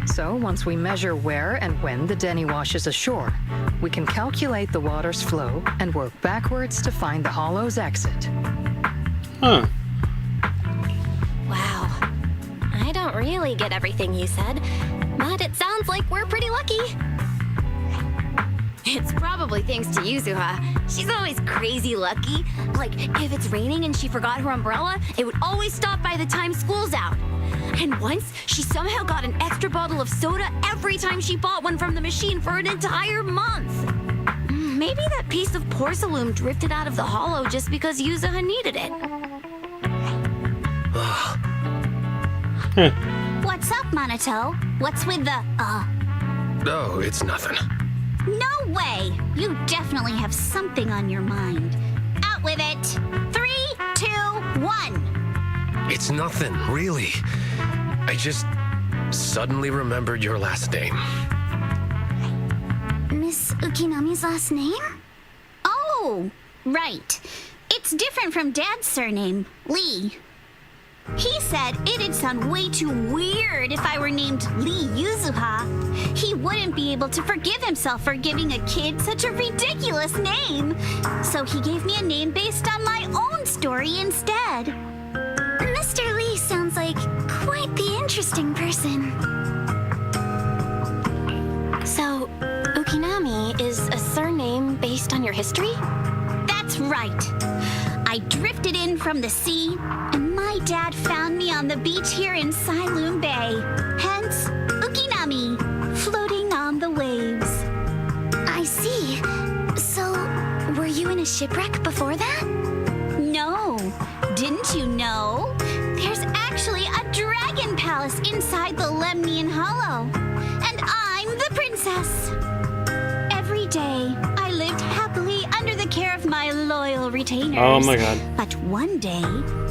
so once we measure where and when the Denny washes ashore, we can calculate the water's flow and work backwards to find the hollow's exit. Huh. Wow. I don't really get everything you said, but it sounds like we're pretty lucky. It's probably thanks to Yuzuha. She's always crazy lucky. Like, if it's raining and she forgot her umbrella, it would always stop by the time school's out. And once, she somehow got an extra bottle of soda every time she bought one from the machine for an entire month. Maybe that piece of porcelain drifted out of the hollow just because Yuzuha needed it. What's up, Monato? What's with the, No, it's nothing. No way! You definitely have something on your mind. Out with it! 3, 2, 1! It's nothing, really. I just suddenly remembered your last name. Miss Ukinami's last name? Oh, right. It's different from Dad's surname, Lee. He said it'd sound way too weird if I were named Lee Yuzuha. He wouldn't be able to forgive himself for giving a kid such a ridiculous name. So he gave me a name based on my own story instead. Mr. Lee sounds like quite the interesting person. So, is a surname based on your history? That's right. I drifted in from the sea, and my dad found me on the beach here in Sailoon Bay. Hence, Ukinami, floating on the waves. I see. So, were you in a shipwreck before that? No. Didn't you know? There's actually a dragon palace inside the Lemnian Hollow. And I'm the princess. Every day, I lived happily under the care of my loyal retainers. Oh my god. But one day,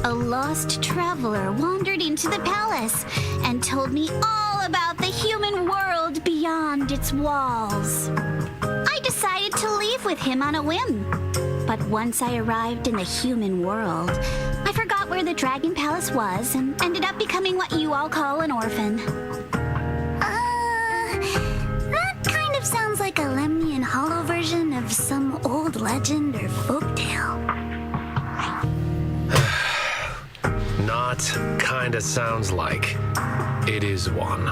a lost traveler wandered into the palace and told me all about the human world beyond its walls. I decided to leave with him on a whim. But once I arrived in the human world, I forgot where the Dragon Palace was and ended up becoming what you all call an orphan. That kind of sounds like a Lemnian Hollow version of some old legend or folktale. Not kinda sounds like. It is one.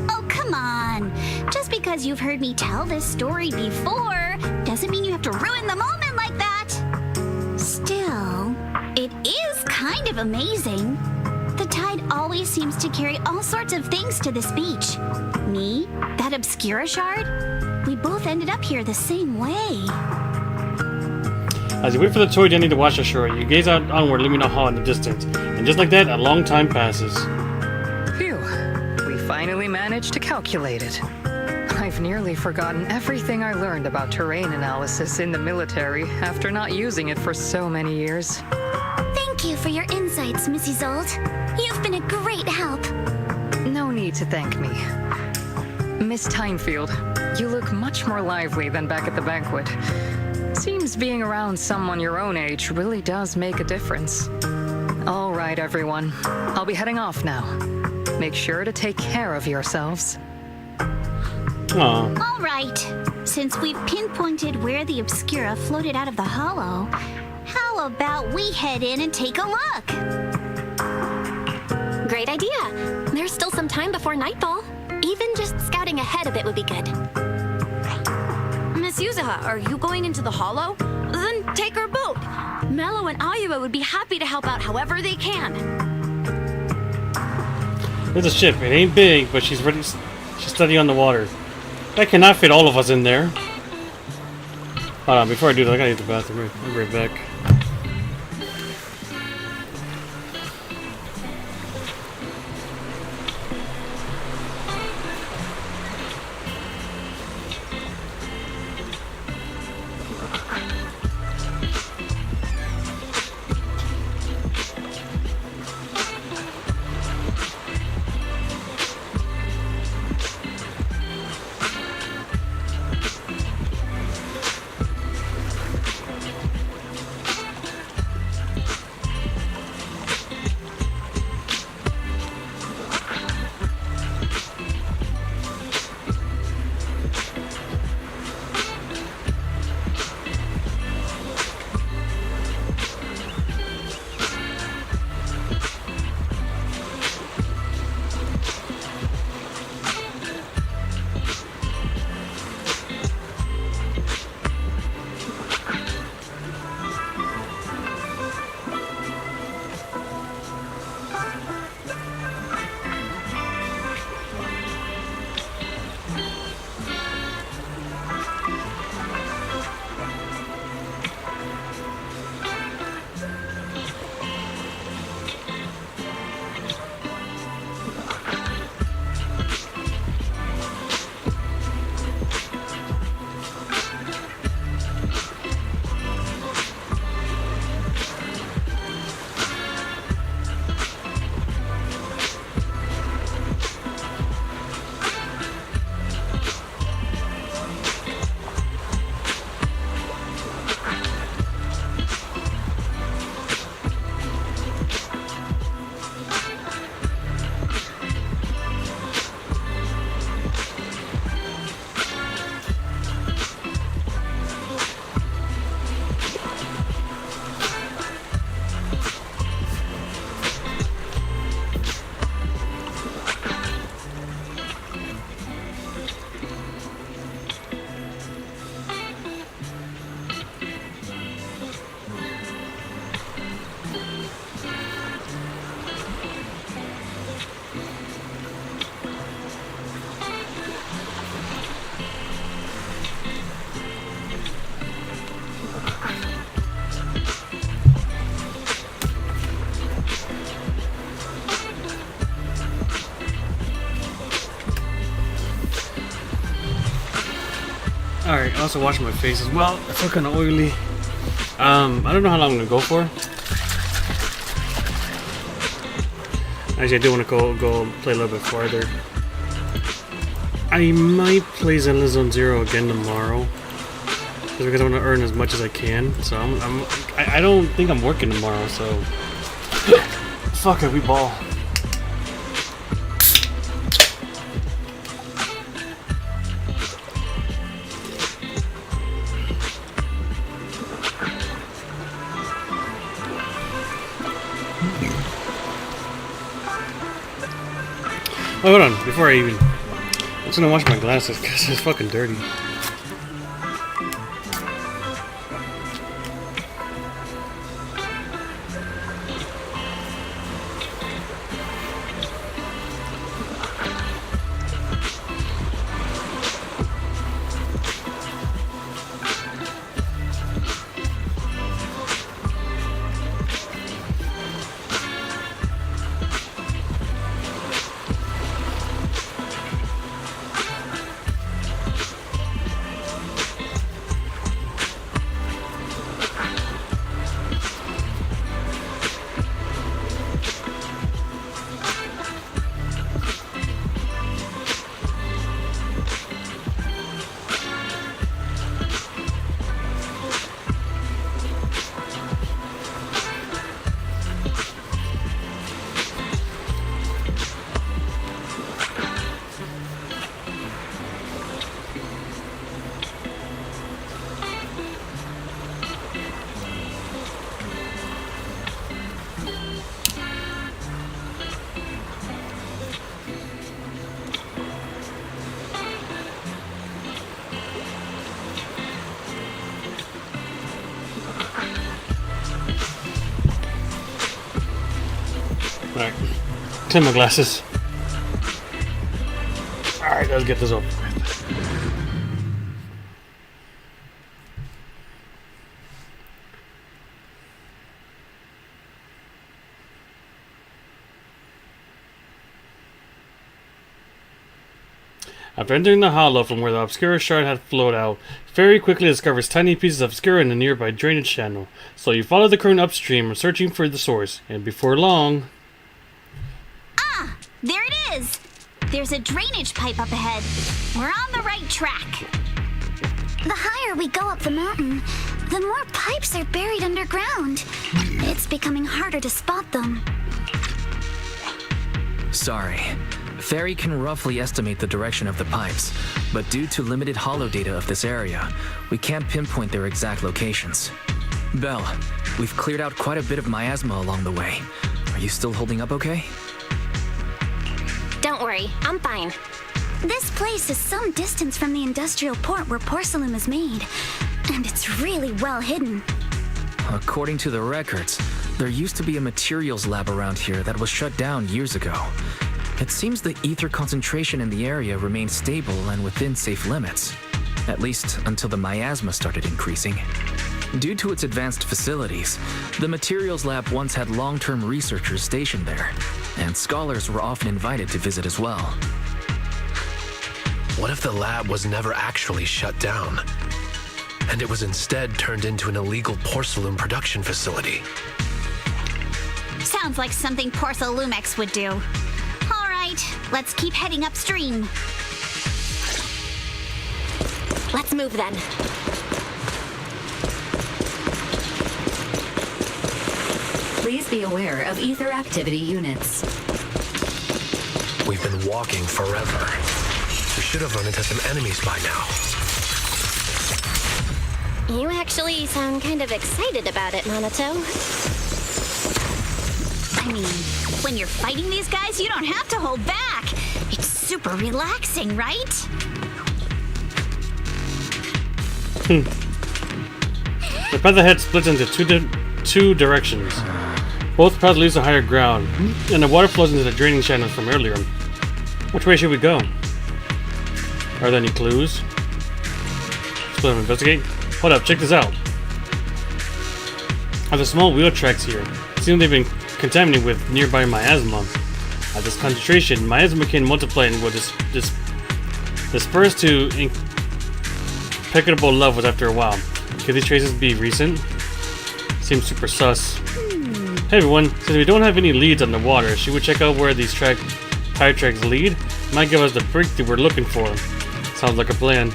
Oh, come on. Just because you've heard me tell this story before doesn't mean you have to ruin the moment like that. Still, it is kind of amazing. The tide always seems to carry all sorts of things to this beach. Me, that Obscura shard, we both ended up here the same way. As you wait for the toy Danny to wash ashore, you gaze out onward, leaving a hall in the distance. And just like that, a long time passes. Phew. We finally managed to calculate it. I've nearly forgotten everything I learned about terrain analysis in the military after not using it for so many years. Thank you for your insights, Mrs. Zolt. You've been a great help. No need to thank me. Miss Tynefield, you look much more lively than back at the banquet. Seems being around someone your own age really does make a difference. All right, everyone. I'll be heading off now. Make sure to take care of yourselves. Aww. All right. Since we've pinpointed where the Obscura floated out of the hollow, how about we head in and take a look? Great idea. There's still some time before nightfall. Even just scouting ahead a bit would be good. Miss Yuzuha, are you going into the hollow? Then take our boat. Mello and Ayuba would be happy to help out however they can. There's a ship. It ain't big, but she's ready. She's steady on the water. That cannot fit all of us in there. Hold on, before I do that, I gotta use the bathroom. I'll be right back. Alright, I also wash my face as well. I feel kind of oily. I don't know how long I'm gonna go for. Actually, I do want to go play a little bit farther. I might play Zenless Zone Zero again tomorrow, just because I want to earn as much as I can. So I don't think I'm working tomorrow. So fuck it, we ball. Oh, hold on, before I even... I'm just gonna wash my glasses because it's fucking dirty. Alright, clean my glasses. Alright, let's get this over with. After entering the hollow from where the Obscura shard had flowed out, Fairy quickly discovers tiny pieces of Obscura in the nearby drainage channel. So you follow the current upstream, searching for the source, and before long... Ah! There it is! There's a drainage pipe up ahead. We're on the right track. The higher we go up the mountain, the more pipes are buried underground. It's becoming harder to spot them. Sorry. Fairy can roughly estimate the direction of the pipes, but due to limited holo data of this area, we can't pinpoint their exact locations. Belle, we've cleared out quite a bit of miasma along the way. Are you still holding up okay? Don't worry, I'm fine. This place is some distance from the industrial port where porcelain is made, and it's really well hidden. According to the records, there used to be a materials lab around here that was shut down years ago. It seems the ether concentration in the area remained stable and within safe limits, at least until the miasma started increasing. Due to its advanced facilities, the materials lab once had long-term researchers stationed there, and scholars were often invited to visit as well. What if the lab was never actually shut down, and it was instead turned into an illegal porcelain production facility? Sounds like something Porcelumex would do. All right, let's keep heading upstream. Let's move then. Please be aware of ether activity units. We've been walking forever. We should have run into some enemies by now. You actually sound kind of excited about it, Monato. I mean, when you're fighting these guys, you don't have to hold back. It's super relaxing, right? The featherhead splits into two directions. Both paths lead to higher ground, and the water flows into the draining channels from earlier. Which way should we go? Are there any clues? Let's go and investigate. Hold up, check this out. There's small wheel tracks here. It seems they've been contaminated with nearby miasma. At this concentration, miasma can multiply and will disperse to unpickable levels after a while. Could these traces be recent? Seems super sus. Hey everyone, since we don't have any leads on the water, should we check out where these tire tracks lead? Might give us the breakthrough we're looking for. Sounds like a plan.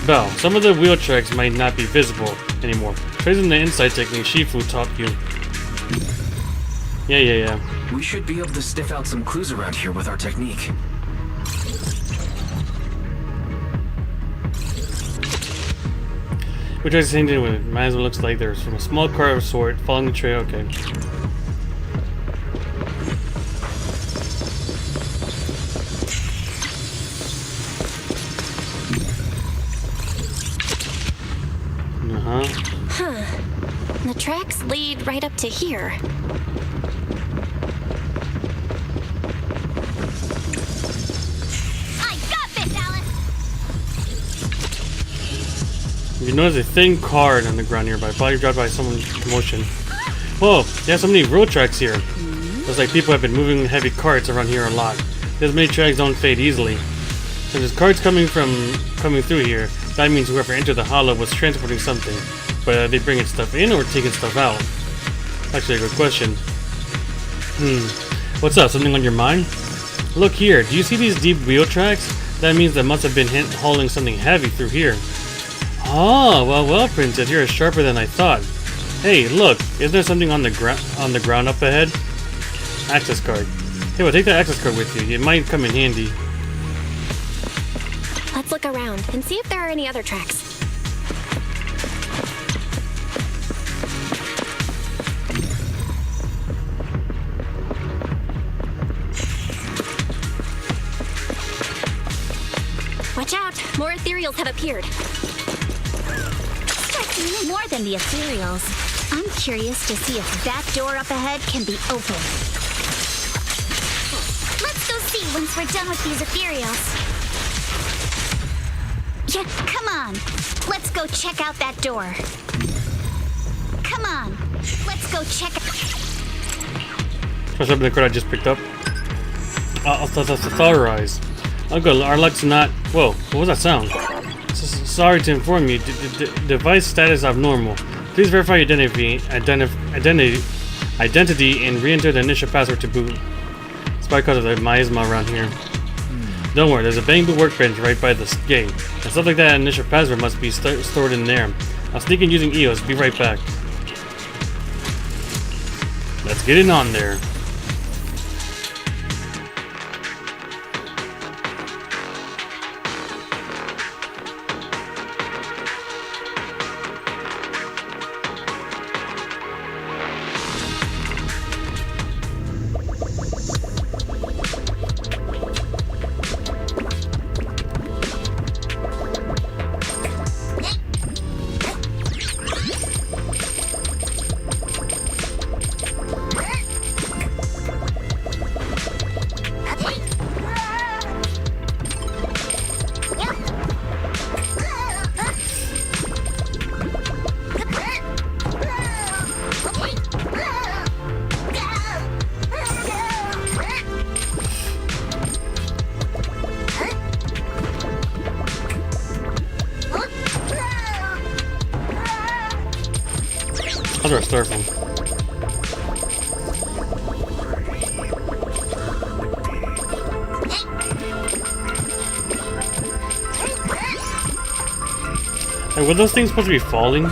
Bell, some of the wheel tracks might not be visible anymore. Tracing the insight technique Shifu taught you. Yeah. We should be able to sniff out some clues around here with our technique. We tried the same thing with it. Might as well looks like there's from a small car of sort following the trail. Okay. Huh. The tracks lead right up to here. I got this, Alice! You notice a thin card on the ground nearby, probably dropped by someone's commotion. Whoa, there's so many road tracks here. Looks like people have been moving heavy carts around here a lot. These many tracks don't fade easily. If there's carts coming through here, that means whoever entered the hollow was transporting something. But are they bringing stuff in or taking stuff out? Actually, a good question. What's up? Something on your mind? Look here. Do you see these deep wheel tracks? That means they must have been hauling something heavy through here. Oh, well, Princess, you're sharper than I thought. Hey, look. Is there something on the ground up ahead? Access card. Hey, well, take that access card with you. It might come in handy. Let's look around and see if there are any other tracks. Watch out! More ethereals have appeared. More than the ethereals. I'm curious to see if that door up ahead can be opened. Let's go see once we're done with these ethereals. Yeah, come on. Let's go check out that door. Come on. Let's go check out... What's up in the card I just picked up? Authorize. Uncle, our luck's not... Whoa, what was that sound? Sorry to inform you, device status abnormal. Please verify your identity and re-enter the initial password to boot. It's probably because of the miasma around here. Don't worry, there's a bamboo workbench right by the gate. And stuff like that initial password must be stored in there. I'll sneak in using EOS. Be right back. Let's get it on there. How do I start from? Hey, were those things supposed to be falling?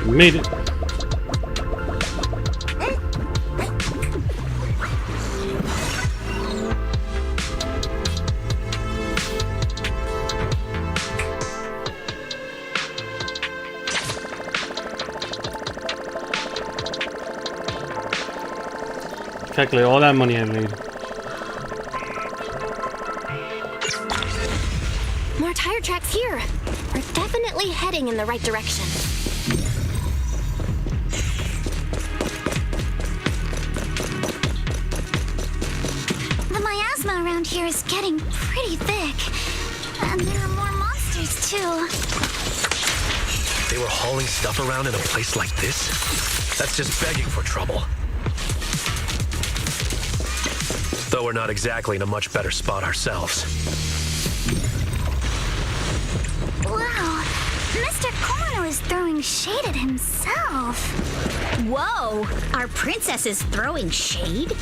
Made it. Calculate all that money I made. More tire tracks here. We're definitely heading in the right direction. The miasma around here is getting pretty thick. And there are more monsters, too. They were hauling stuff around in a place like this? That's just begging for trouble. Though we're not exactly in a much better spot ourselves. Wow, Mr. Corno is throwing shade at himself. Whoa, our princess is throwing shade?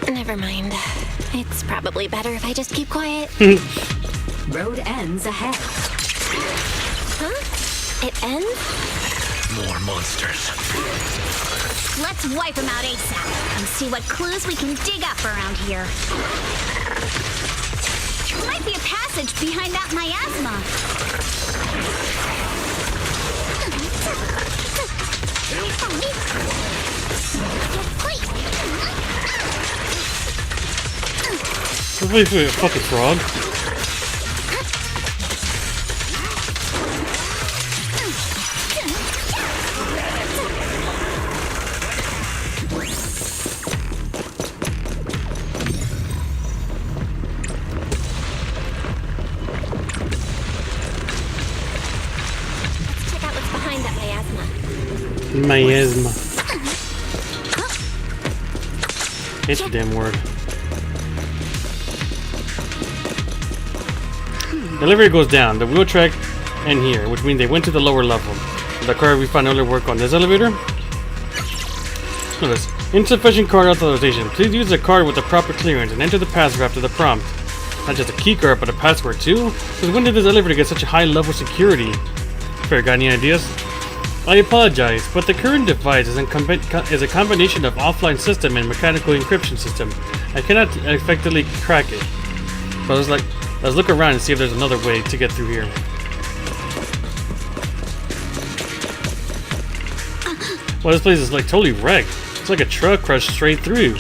Never mind. It's probably better if I just keep quiet. Road ends ahead. Huh? It ends? More monsters. Let's wipe them out ASAP and see what clues we can dig up around here. There might be a passage behind that miasma. Wait for a fucking frog. Let's check out what's behind that miasma. Miasma. It's a damn word. The elevator goes down. The wheel track end here, which means they went to the lower level. The car we found earlier work on this elevator. Notice, insufficient card authorization. Please use the card with the proper clearance and enter the password after the prompt. Not just a key card, but a password too? Since when did this elevator get such a high level security? Fair, got any ideas? I apologize, but the current device is a combination of offline system and mechanical encryption system. I cannot effectively crack it. But let's look around and see if there's another way to get through here. Well, this place is like totally wrecked. It's like a truck crushed straight through.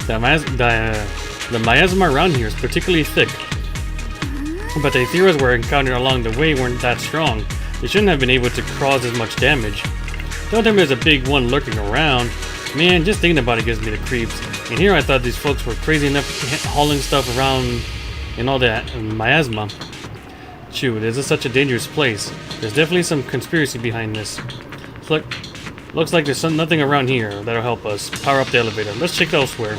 The miasma around here is particularly thick. But the ethereals were encountered along the way weren't that strong. They shouldn't have been able to cause as much damage. Don't tell me there's a big one lurking around. Man, just thinking about it gives me the creeps. And here I thought these folks were crazy enough hauling stuff around and all that miasma. Shoot, this is such a dangerous place. There's definitely some conspiracy behind this. Looks like there's nothing around here that'll help us power up the elevator. Let's check elsewhere.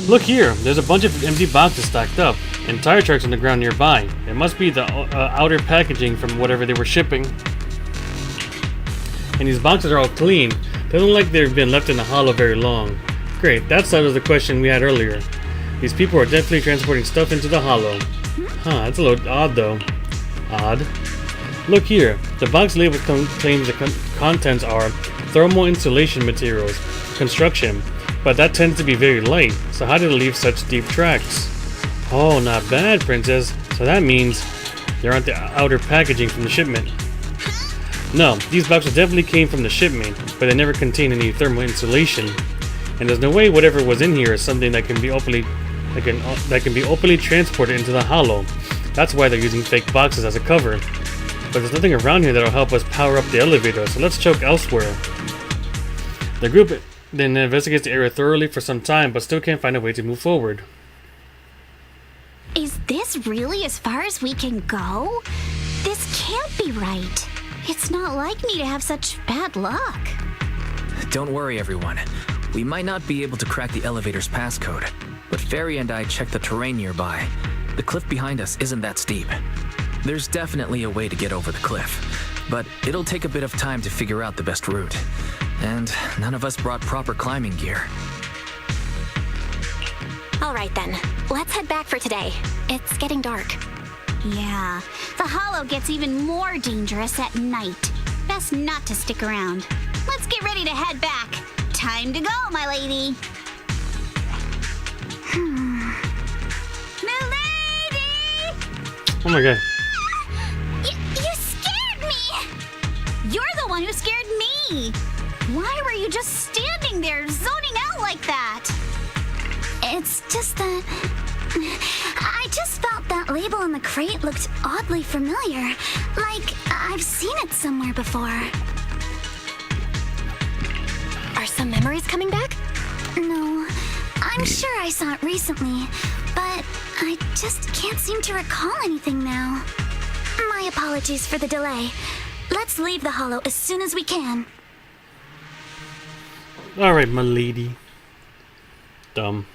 Look here, there's a bunch of empty boxes stacked up, and tire tracks on the ground nearby. It must be the outer packaging from whatever they were shipping. And these boxes are all clean. They don't look like they've been left in the hollow very long. Great, that settles the question we had earlier. These people are definitely transporting stuff into the hollow. Huh, that's a little odd though. Odd. Look here, the box label claims the contents are thermal insulation materials, construction, but that tends to be very light, so how did it leave such deep tracks? Oh, not bad, Princess. So that means there aren't the outer packaging from the shipment. No, these boxes definitely came from the shipment, but they never contain any thermal insulation. And there's no way whatever was in here is something that can be openly transported into the hollow. That's why they're using fake boxes as a cover. But there's nothing around here that'll help us power up the elevator, so let's choke elsewhere. The group then investigates the area thoroughly for some time, but still can't find a way to move forward. Is this really as far as we can go? This can't be right. It's not like me to have such bad luck. Don't worry, everyone. We might not be able to crack the elevator's passcode, but Fairy and I checked the terrain nearby. The cliff behind us isn't that steep. There's definitely a way to get over the cliff, but it'll take a bit of time to figure out the best route. And none of us brought proper climbing gear. All right then, let's head back for today. It's getting dark. Yeah, the hollow gets even more dangerous at night. Best not to stick around. Let's get ready to head back. Time to go, my lady. Oh my god. You scared me! You're Hey! Why were you just standing there, zoning out like that? It's just that... I just felt that label on the crate looked oddly familiar. Like, I've seen it somewhere before. Are some memories coming back? No, I'm sure I saw it recently, but I just can't seem to recall anything now. My apologies for the delay. Let's leave the Hollow as soon as we can. Alright, my lady. Dumb.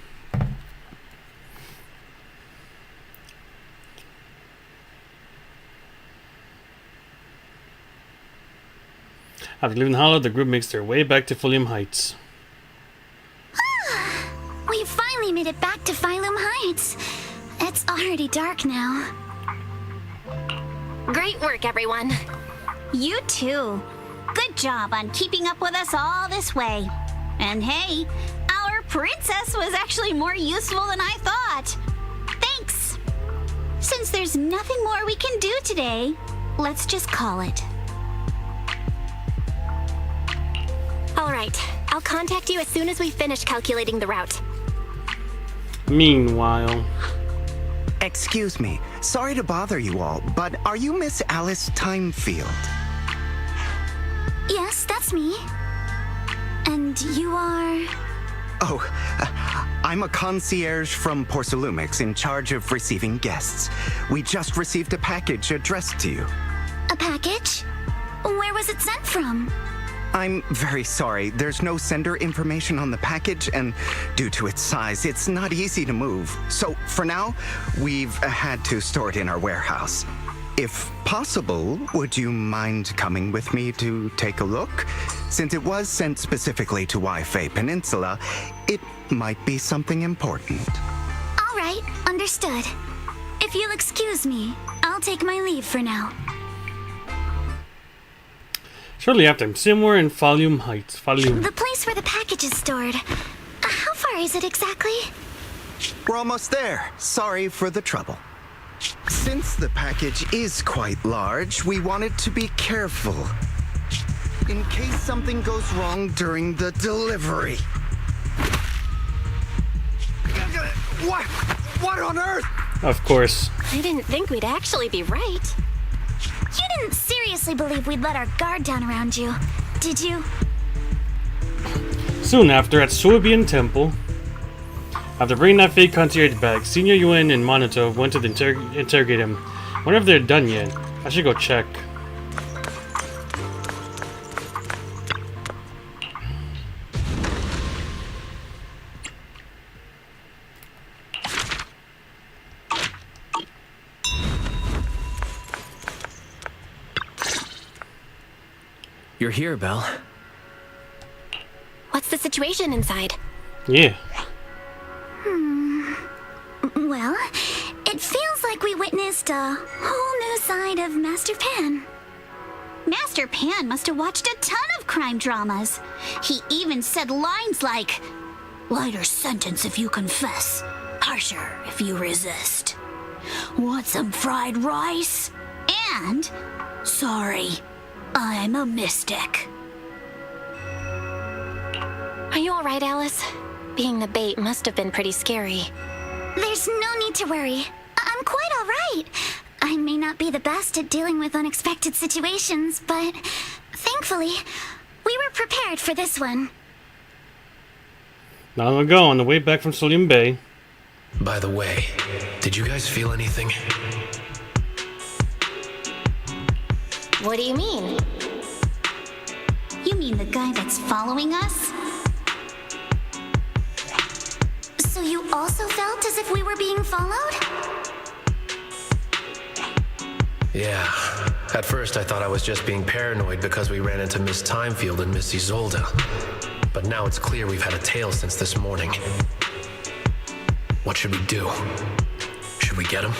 After leaving the Hollow, the group makes their way back to Fulham Heights. We finally made it back to Phylum Heights. It's already dark now. Great work, everyone. You too. Good job on keeping up with us all this way. And hey, our princess was actually more useful than I thought. Thanks. Since there's nothing more we can do today, let's just call it. All right, I'll contact you as soon as we finish calculating the route. Meanwhile... Excuse me, sorry to bother you all, but are you Miss Alice Timefield? Yes, that's me. And you are... Oh, I'm a concierge from Porcelumix in charge of receiving guests. We just received a package addressed to you. A package? Where was it sent from? I'm very sorry. There's no sender information on the package, and due to its size, it's not easy to move. So, for now, we've had to store it in our warehouse. If possible, would you mind coming with me to take a look? Since it was sent specifically to Waifei Peninsula, it might be something important. All right, understood. If you'll excuse me, I'll take my leave for now. Shortly after, somewhere in Fulham Heights. The place where the package is stored. How far is it exactly? We're almost there. Sorry for the trouble. Since the package is quite large, we wanted to be careful. In case something goes wrong during the delivery. What on earth? Of course. I didn't think we'd actually be right. You didn't seriously believe we'd let our guard down around you, did you? Soon after, at Suobian Temple, after bringing that fake concierge back, Senior Yuan and Monoto went to interrogate him. Wonder if they're done yet. I should go check. You're here, Belle. What's the situation inside? Yeah. Well, it feels like we witnessed a whole new side of Master Pan. Master Pan must have watched a ton of crime dramas. He even said lines like, "Lighter sentence if you confess, harsher if you resist. Want some fried rice?" And, "Sorry, I'm a mystic." Are you alright, Alice? Being the bait must have been pretty scary. There's no need to worry. I'm quite all right. I may not be the best at dealing with unexpected situations, but thankfully, we were prepared for this one. Not long ago, on the way back from Sulian Bay. By the way, did you guys feel anything? What do you mean? You mean the guy that's following us? So you also felt as if we were being followed? Yeah. At first I thought I was just being paranoid because we ran into Miss Timefield and Miss Isolde. But now it's clear we've had a tail since this morning. What should we do? Should we get him?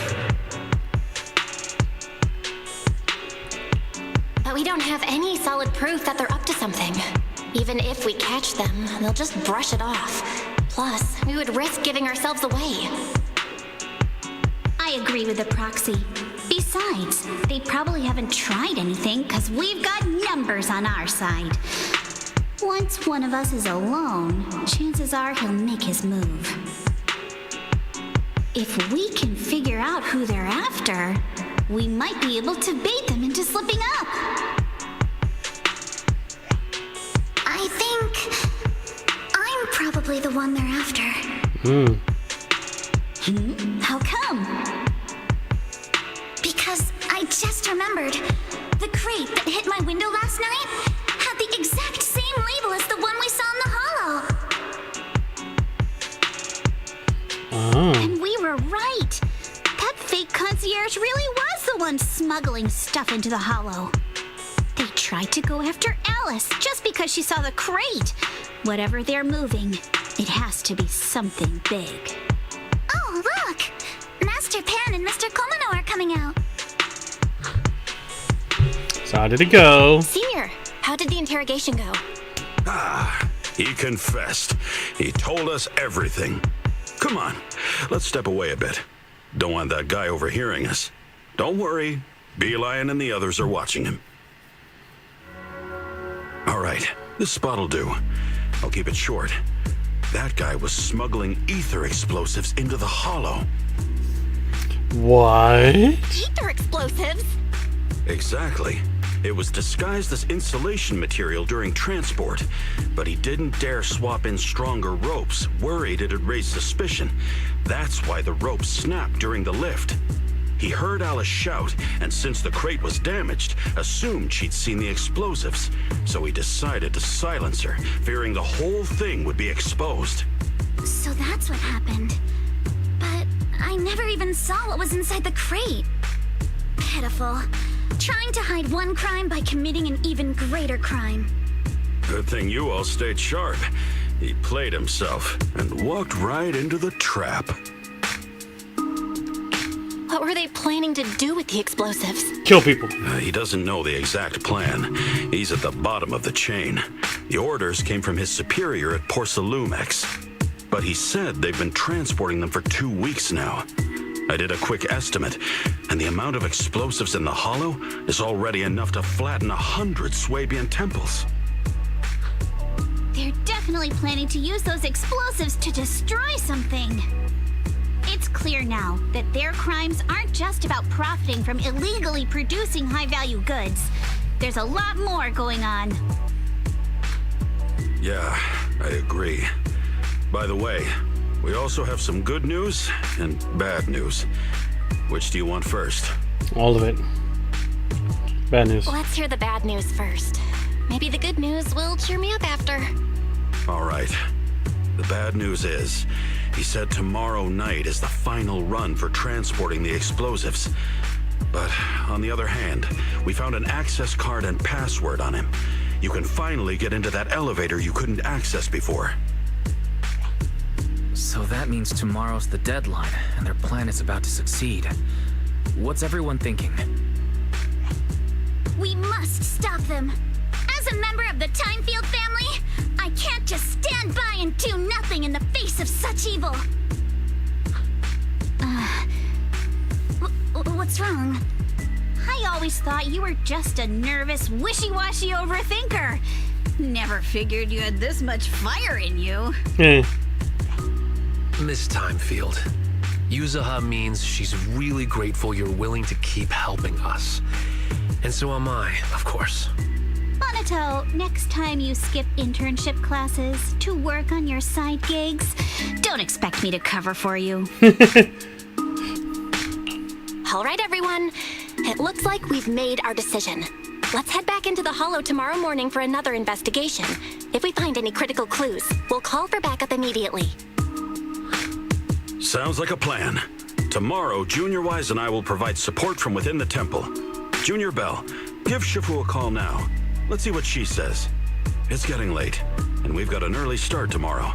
But we don't have any solid proof that they're up to something. Even if we catch them, they'll just brush it off. Plus, we would risk giving ourselves away. I agree with the proxy. Besides, they probably haven't tried anything because we've got numbers on our side. Once one of us is alone, chances are he'll make his move. If we can figure out who they're after, we might be able to bait them into slipping up. I think I'm probably the one they're after. How come? Because I just remembered the crate that hit my window last night had the exact same label as the one we saw in the hollow. And we were right. That fake concierge really was the one smuggling stuff into the hollow. They tried to go after Alice just because she saw the crate. Whatever they're moving, it has to be something big. Oh, look! Master Pan and Mr. Komino are coming out. So how did it go? Senior, how did the interrogation go? He confessed. He told us everything. Come on, let's step away a bit. Don't want that guy overhearing us. Don't worry, Beelion and the others are watching him. All right, this spot'll do. I'll keep it short. That guy was smuggling ether explosives into the hollow. What? Ether explosives? Exactly. It was disguised as insulation material during transport, but he didn't dare swap in stronger ropes, worried it'd raise suspicion. That's why the ropes snapped during the lift. He heard Alice shout, and since the crate was damaged, assumed she'd seen the explosives. So he decided to silence her, fearing the whole thing would be exposed. So that's what happened. But I never even saw what was inside the crate. Pitiful. Trying to hide one crime by committing an even greater crime. Good thing you all stayed sharp. He played himself and walked right into the trap. What were they planning to do with the explosives? Kill people. He doesn't know the exact plan. He's at the bottom of the chain. The orders came from his superior at Porcelumex. But he said they've been transporting them for 2 weeks now. I did a quick estimate, and the amount of explosives in the hollow is already enough to flatten 100 Swabian temples. They're definitely planning to use those explosives to destroy something. It's clear now that their crimes aren't just about profiting from illegally producing high-value goods. There's a lot more going on. Yeah, I agree. By the way, we also have some good news and bad news. Which do you want first? All of it. Bad news. Let's hear the bad news first. Maybe the good news will cheer me up after. All right. The bad news is, he said tomorrow night is the final run for transporting the explosives. But on the other hand, we found an access card and password on him. You can finally get into that elevator you couldn't access before. So that means tomorrow's the deadline, and their plan is about to succeed. What's everyone thinking? We must stop them. As a member of the Timefield family, I can't just stand by and do nothing in the face of such evil. What's wrong? I always thought you were just a nervous, wishy-washy overthinker. Never figured you had this much fire in you. Miss Timefield, Yuzaha means she's really grateful you're willing to keep helping us. And so am I, of course. Bonato, next time you skip internship classes to work on your side gigs, don't expect me to cover for you. All right, everyone. It looks like we've made our decision. Let's head back into the hollow tomorrow morning for another investigation. If we find any critical clues, we'll call for backup immediately. Sounds like a plan. Tomorrow, Junior Wise and I will provide support from within the temple. Junior Bell, give Shifu a call now. Let's see what she says. It's getting late, and we've got an early start tomorrow.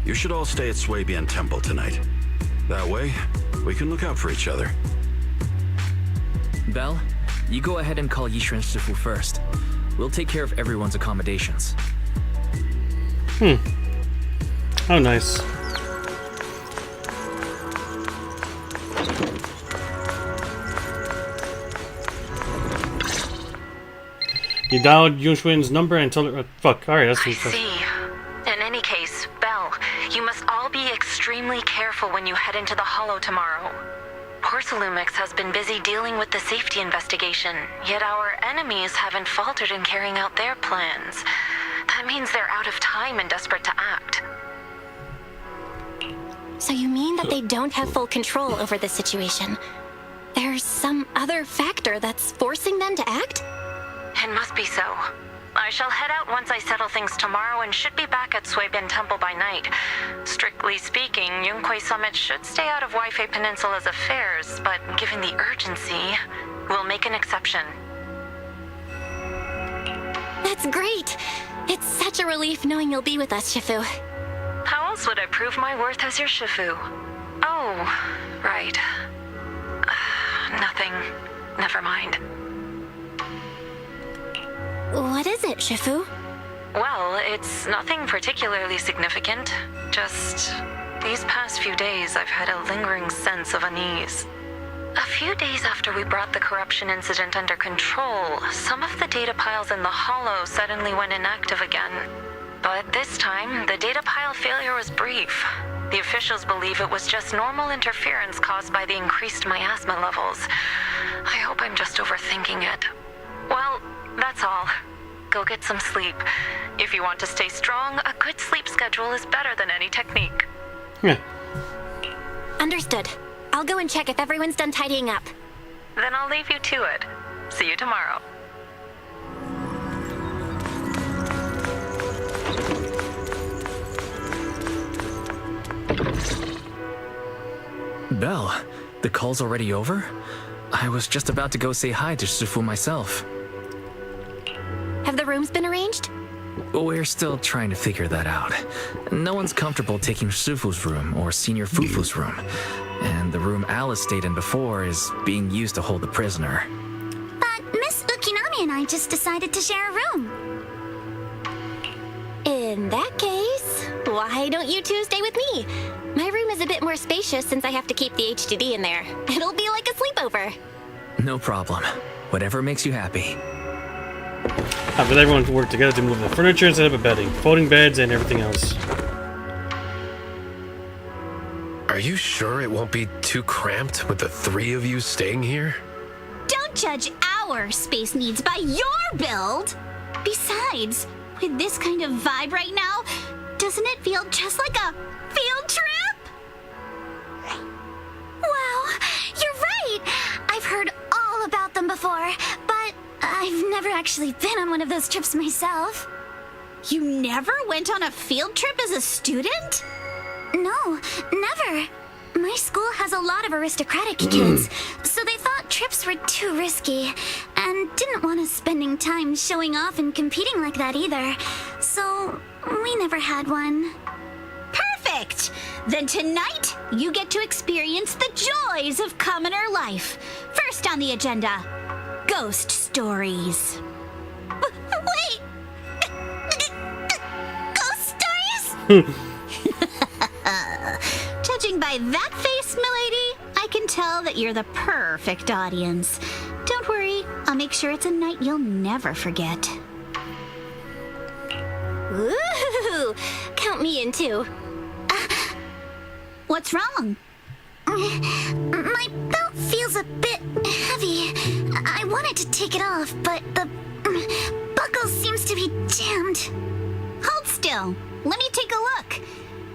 You should all stay at Swabian Temple tonight. That way, we can look out for each other. Belle, you go ahead and call Yishu and Shifu first. We'll take care of everyone's accommodations. Oh, nice. You dialed Yunxuan's number and told her. Fuck. All right, that's I see. In any case, Belle, you must all be extremely careful when you head into the Hollow tomorrow. Porcelumix has been busy dealing with the safety investigation, yet our enemies haven't faltered in carrying out their plans. That means they're out of time and desperate to act. So you mean that they don't have full control over the situation? There's some other factor that's forcing them to act? It must be so. I shall head out once I settle things tomorrow and should be back at Suibin Temple by night. Strictly speaking, Yunque Summit should stay out of Waifei Peninsula's affairs, but given the urgency, we'll make an exception. That's great! It's such a relief knowing you'll be with us, Shifu. How else would I prove my worth as your Shifu? Oh, right. Nothing. Never mind. What is it, Shifu? Well, it's nothing particularly significant. Just these past few days, I've had a lingering sense of unease. A few days after we brought the corruption incident under control, some of the data piles in the Hollow suddenly went inactive again. But this time, the data pile failure was brief. The officials believe it was just normal interference caused by the increased miasma levels. I hope I'm just overthinking it. Well, that's all. Go get some sleep. If you want to stay strong, a good sleep schedule is better than any technique. Yeah. Understood. I'll go and check if everyone's done tidying up. Then I'll leave you to it. See you tomorrow. Belle, the call's already over? I was just about to go say hi to Shifu myself. Have the rooms been arranged? We're still trying to figure that out. No one's comfortable taking Shifu's room or Senior Fufu's room. And the room Alice stayed in before is being used to hold the prisoner. But Miss Ukinami and I just decided to share a room. In that case, why don't you two stay with me? My room is a bit more spacious since I have to keep the HDD in there. It'll be like a sleepover. No problem. Whatever makes you happy. How will everyone work together to move the furniture and set up a bedding, folding beds, and everything else? Are you sure it won't be too cramped with the three of you staying here? Don't judge our space needs by your build! Besides, with this kind of vibe right now, doesn't it feel just like a field trip? Wow, you're right! I've heard all about them before, but I've never actually been on one of those trips myself. You never went on a field trip as a student? No, never. My school has a lot of aristocratic kids, so they thought trips were too risky, and didn't want us spending time showing off and competing like that either. So, we never had one. Perfect! Then tonight, you get to experience the joys of commoner life. First on the agenda, ghost stories. Wait! Ghost stories? Judging by that face, milady, I can tell that you're the perfect audience. Don't worry, I'll make sure it's a night you'll never forget. Woohoo! Count me in too. What's wrong? My belt feels a bit heavy. I wanted to take it off, but the buckle seems to be jammed. Hold still. Let me take a look.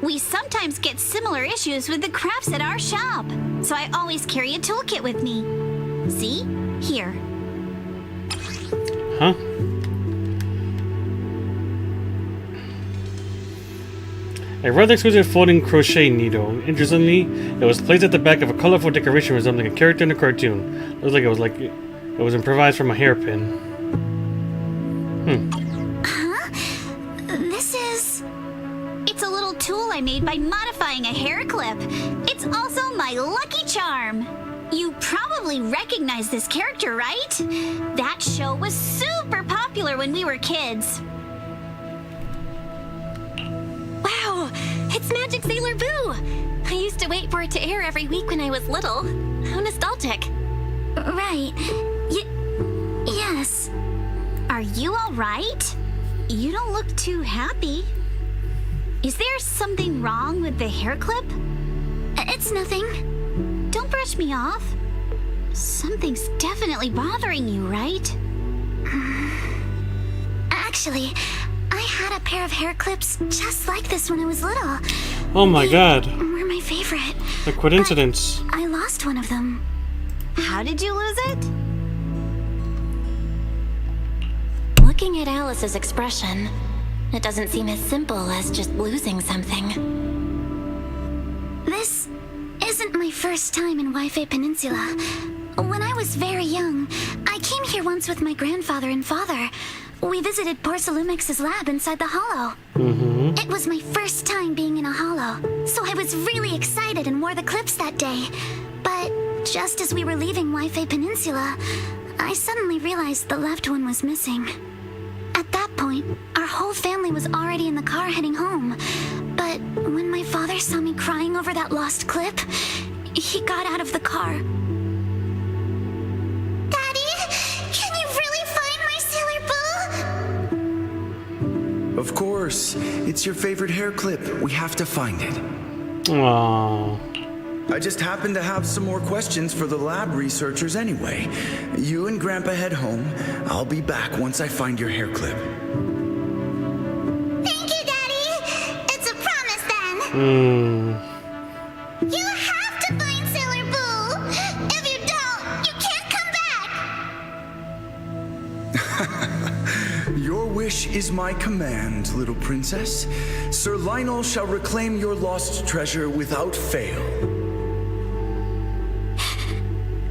We sometimes get similar issues with the crafts at our shop, so I always carry a toolkit with me. See? Here. Huh? A rather exquisite floating crochet needle. Interestingly, it was placed at the back of a colorful decoration resembling a character in a cartoon. It looked like it was improvised from a hairpin. Huh? This is... It's a little tool I made by modifying a hair clip. It's also my lucky charm. You probably recognize this character, right? That show was super popular when we were kids. Wow, it's Magic Sailor Boo! I used to wait for it to air every week when I was little. How nostalgic. Right. Yes. Are you alright? You don't look too happy. Is there something wrong with the hair clip? It's nothing. Don't brush me off. Something's definitely bothering you, right? Actually, I had a pair of hair clips just like this when I was little. Oh my god. They were my favorite. A coincidence. I lost one of them. How did you lose it? Looking at Alice's expression, it doesn't seem as simple as just losing something. This isn't my first time in Wi-Fi Peninsula. When I was very young, I came here once with my grandfather and father. We visited Porcelumex's lab inside the hollow. It was my first time being in a hollow, so I was really excited and wore the clips that day. But just as we were leaving Wi-Fi Peninsula, I suddenly realized the left one was missing. At that point, our whole family was already in the car heading home. But when my father saw me crying over that lost clip, he got out of the car. Daddy, can you really find my Sailor Boo? Of course. It's your favorite hair clip. We have to find it. Aww. I just happen to have some more questions for the lab researchers anyway. You and Grandpa head home. I'll be back once I find your hair clip. Thank you, Daddy. It's a promise then. You have to find Sailor Boo. If you don't, you can't come back. Your wish is my command, little princess. Sir Lionel shall reclaim your lost treasure without fail.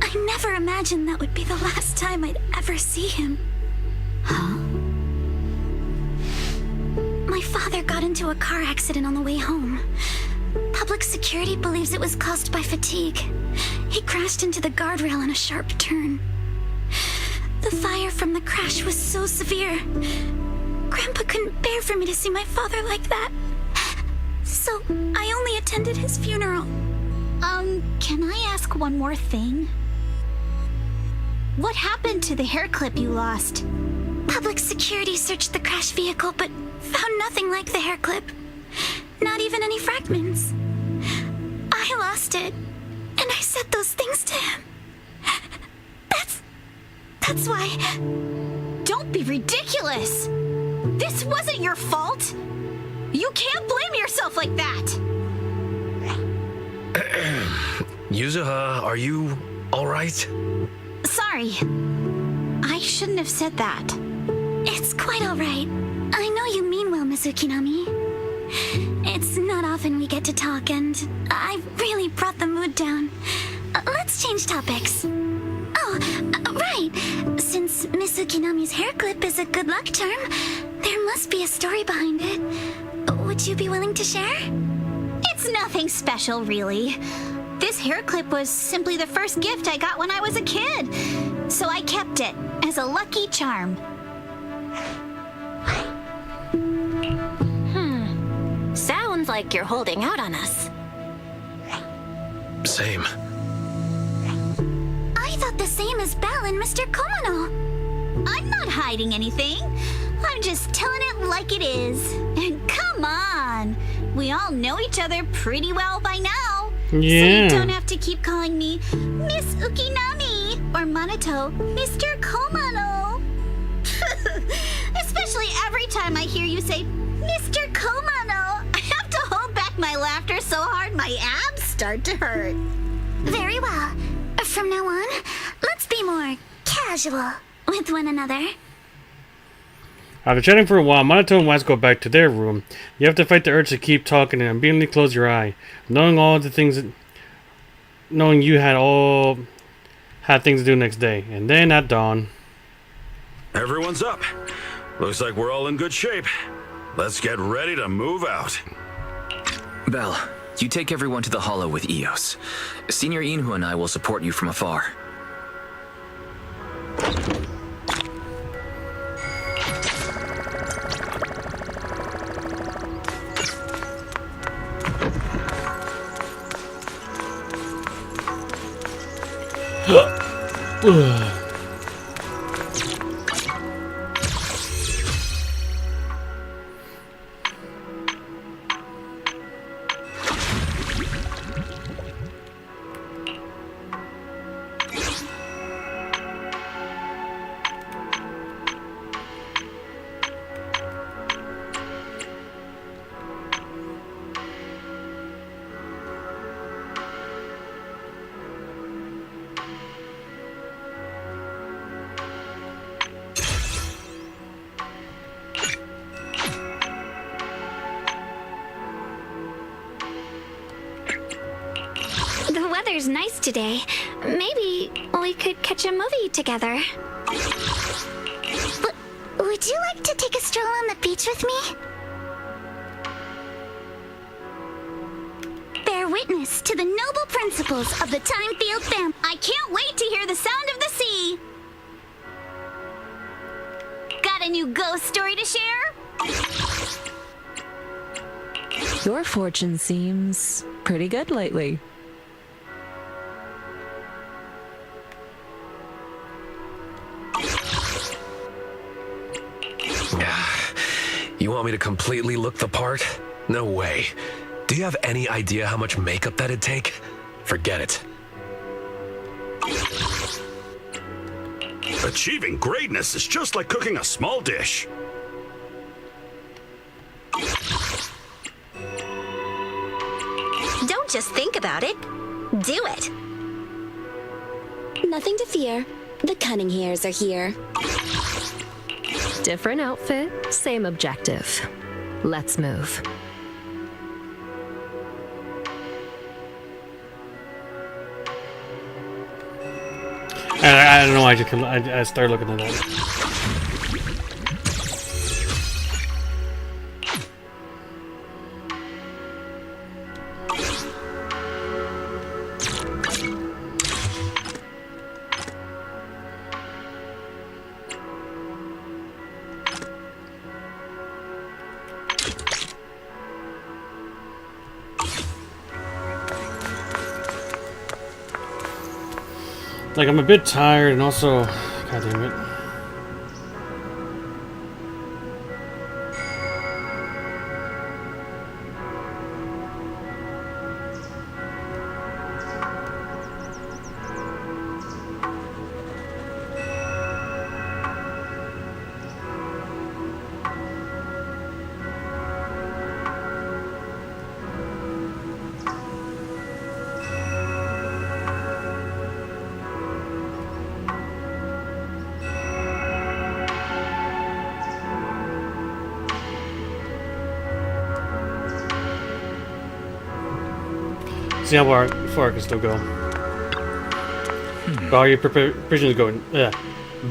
I never imagined that would be the last time I'd ever see him. My father got into a car accident on the way home. Public security believes it was caused by fatigue. He crashed into the guardrail on a sharp turn. The fire from the crash was so severe. Grandpa couldn't bear for me to see my father like that. So I only attended his funeral. Can I ask one more thing? What happened to the hair clip you lost? Public security searched the crash vehicle, but found nothing like the hair clip. Not even any fragments. I lost it, and I said those things to him. That's why... Don't be ridiculous! This wasn't your fault! You can't blame yourself like that! Yuzuha, are you alright? Sorry. I shouldn't have said that. It's quite all right. I know you mean well, Miss Ukinami. It's not often we get to talk, and I really brought the mood down. Let's change topics. Oh, right. Since Miss Ukinami's hair clip is a good luck charm, there must be a story behind it. Would you be willing to share? It's nothing special, really. This hair clip was simply the first gift I got when I was a kid, so I kept it as a lucky charm. Sounds like you're holding out on us. Same. I thought the same as Belle and Mr. Komano. I'm not hiding anything. I'm just telling it like it is. Come on. We all know each other pretty well by now. Yeah. So you don't have to keep calling me Miss Ukinami or Manato Mr. Komano. Especially every time I hear you say Mr. Komano, I have to hold back my laughter so hard my abs start to hurt. Very well. From now on, let's be more casual with one another. After chatting for a while, Manato and Wise go back to their room. You have to fight the urge to keep talking and immediately close your eye, knowing you had things to do next day. And then at dawn, everyone's up. Looks like we're all in good shape. Let's get ready to move out. Belle, you take everyone to the Hollow with Eos. Senior Inhu and I will support you from afar. weather's nice today. Maybe we could catch a movie together. Would you like to take a stroll on the beach with me? Bear witness to the noble principles of the Timefield family. I can't wait to hear the sound of the sea. Got a new ghost story to share? Your fortune seems pretty good lately. You want me to completely look the part? No way. Do you have any idea how much makeup that'd take? Forget it. Achieving greatness is just like cooking a small dish. Don't just think about it. Do it. Nothing to fear. The Cunning Hairs are here. Different outfit, same objective. Let's move. I don't know why I started looking at that. Like, I'm a bit tired, and also, god damn it. See how far I can still go. How are your preparations going?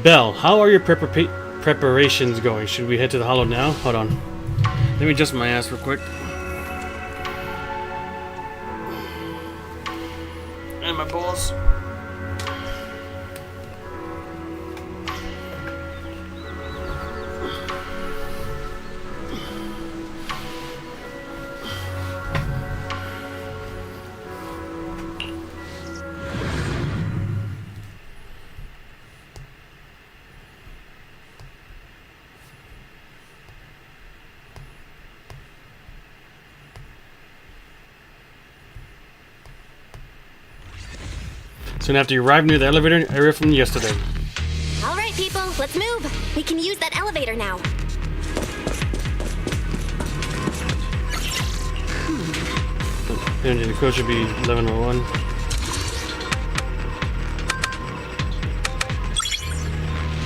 Belle, how are your preparations going? Should we head to the Hollow now? Hold on. Let me adjust my ass real quick. And my balls. Soon after you arrive near the elevator area from yesterday. All right, people, let's move. We can use that elevator now. The code should be 1101.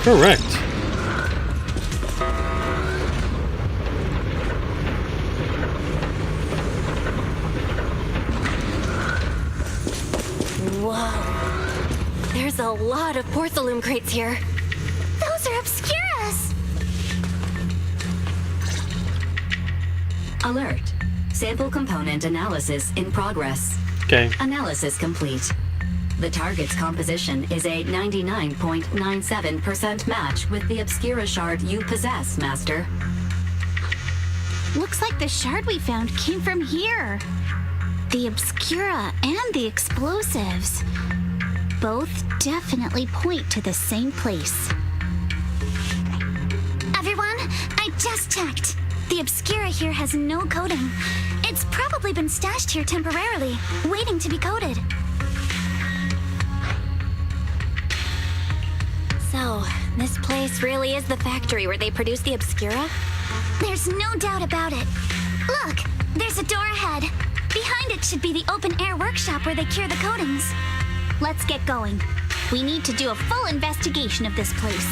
Correct. Whoa. There's a lot of porcelain crates here. Those are Obscuras! Alert. Sample component analysis in progress. Okay. Analysis complete. The target's composition is a 99.97% match with the Obscura shard you possess, Master. Looks like the shard we found came from here. The Obscura and the explosives. Both definitely point to the same place. Everyone, I just checked. The Obscura here has no coding. It's probably been stashed here temporarily, waiting to be coded. So, this place really is the factory where they produce the Obscura? There's no doubt about it. Look, there's a door ahead. Behind it should be the open-air workshop where they cure the coatings. Let's get going. We need to do a full investigation of this place.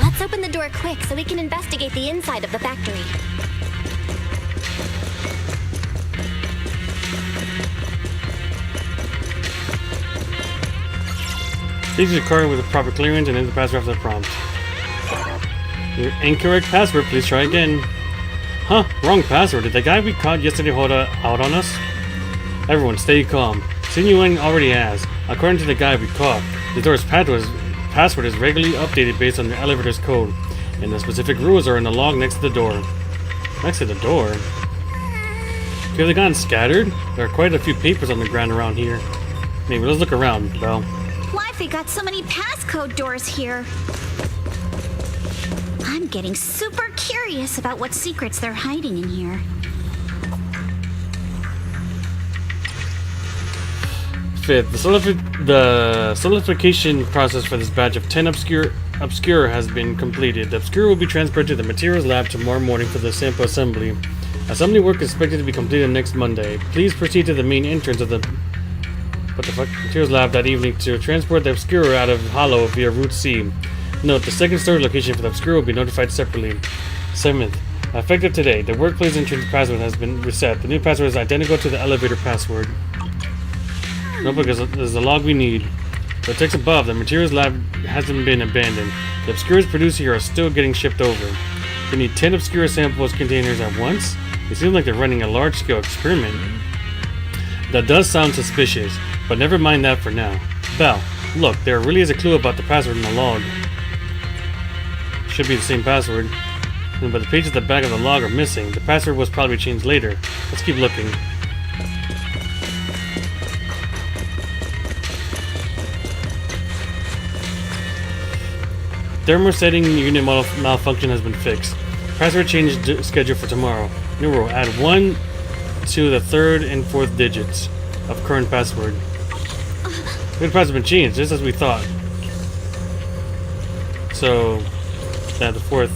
Let's open the door quick so we can investigate the inside of the factory. Please use your card with the proper clearance and enter the password after the prompt. Your incorrect password, please try again. Huh, wrong password. Did the guy we caught yesterday hold out on us? Everyone, stay calm. Xin Yuan already has. According to the guy we caught, the door's password is regularly updated based on the elevator's code, and the specific rules are in the log next to the door. Next to the door? Have they gotten scattered? There are quite a few papers on the ground around here. Maybe let's look around, Belle. Why have they got so many passcode doors here? I'm getting super curious about what secrets they're hiding in here. Fifth, the solidification process for this batch of 10 Obscure has been completed. The Obscure will be transferred to the materials lab tomorrow morning for the sample assembly. Assembly work is expected to be completed next Monday. Please proceed to the main entrance of the materials lab that evening to transport the Obscure out of Hollow via Route C. Note, the second storage location for the Obscure will be notified separately. 7th, effective today, the workplace entrance password has been reset. The new password is identical to the elevator password. No, because there's the log we need. The text above, the materials lab hasn't been abandoned. The Obscures produced here are still getting shipped over. They need 10 Obscure samples containers at once. It seems like they're running a large-scale experiment. That does sound suspicious, but never mind that for now. Belle, look, there really is a clue about the password in the log. Should be the same password. But the pages at the back of the log are missing. The password was probably changed later. Let's keep looking. Thermosetting unit model malfunction has been fixed. Password change scheduled for tomorrow. New rule: add 1 to the 3rd and 4th digits of current password. Good password has been changed, just as we thought. So, the 4th.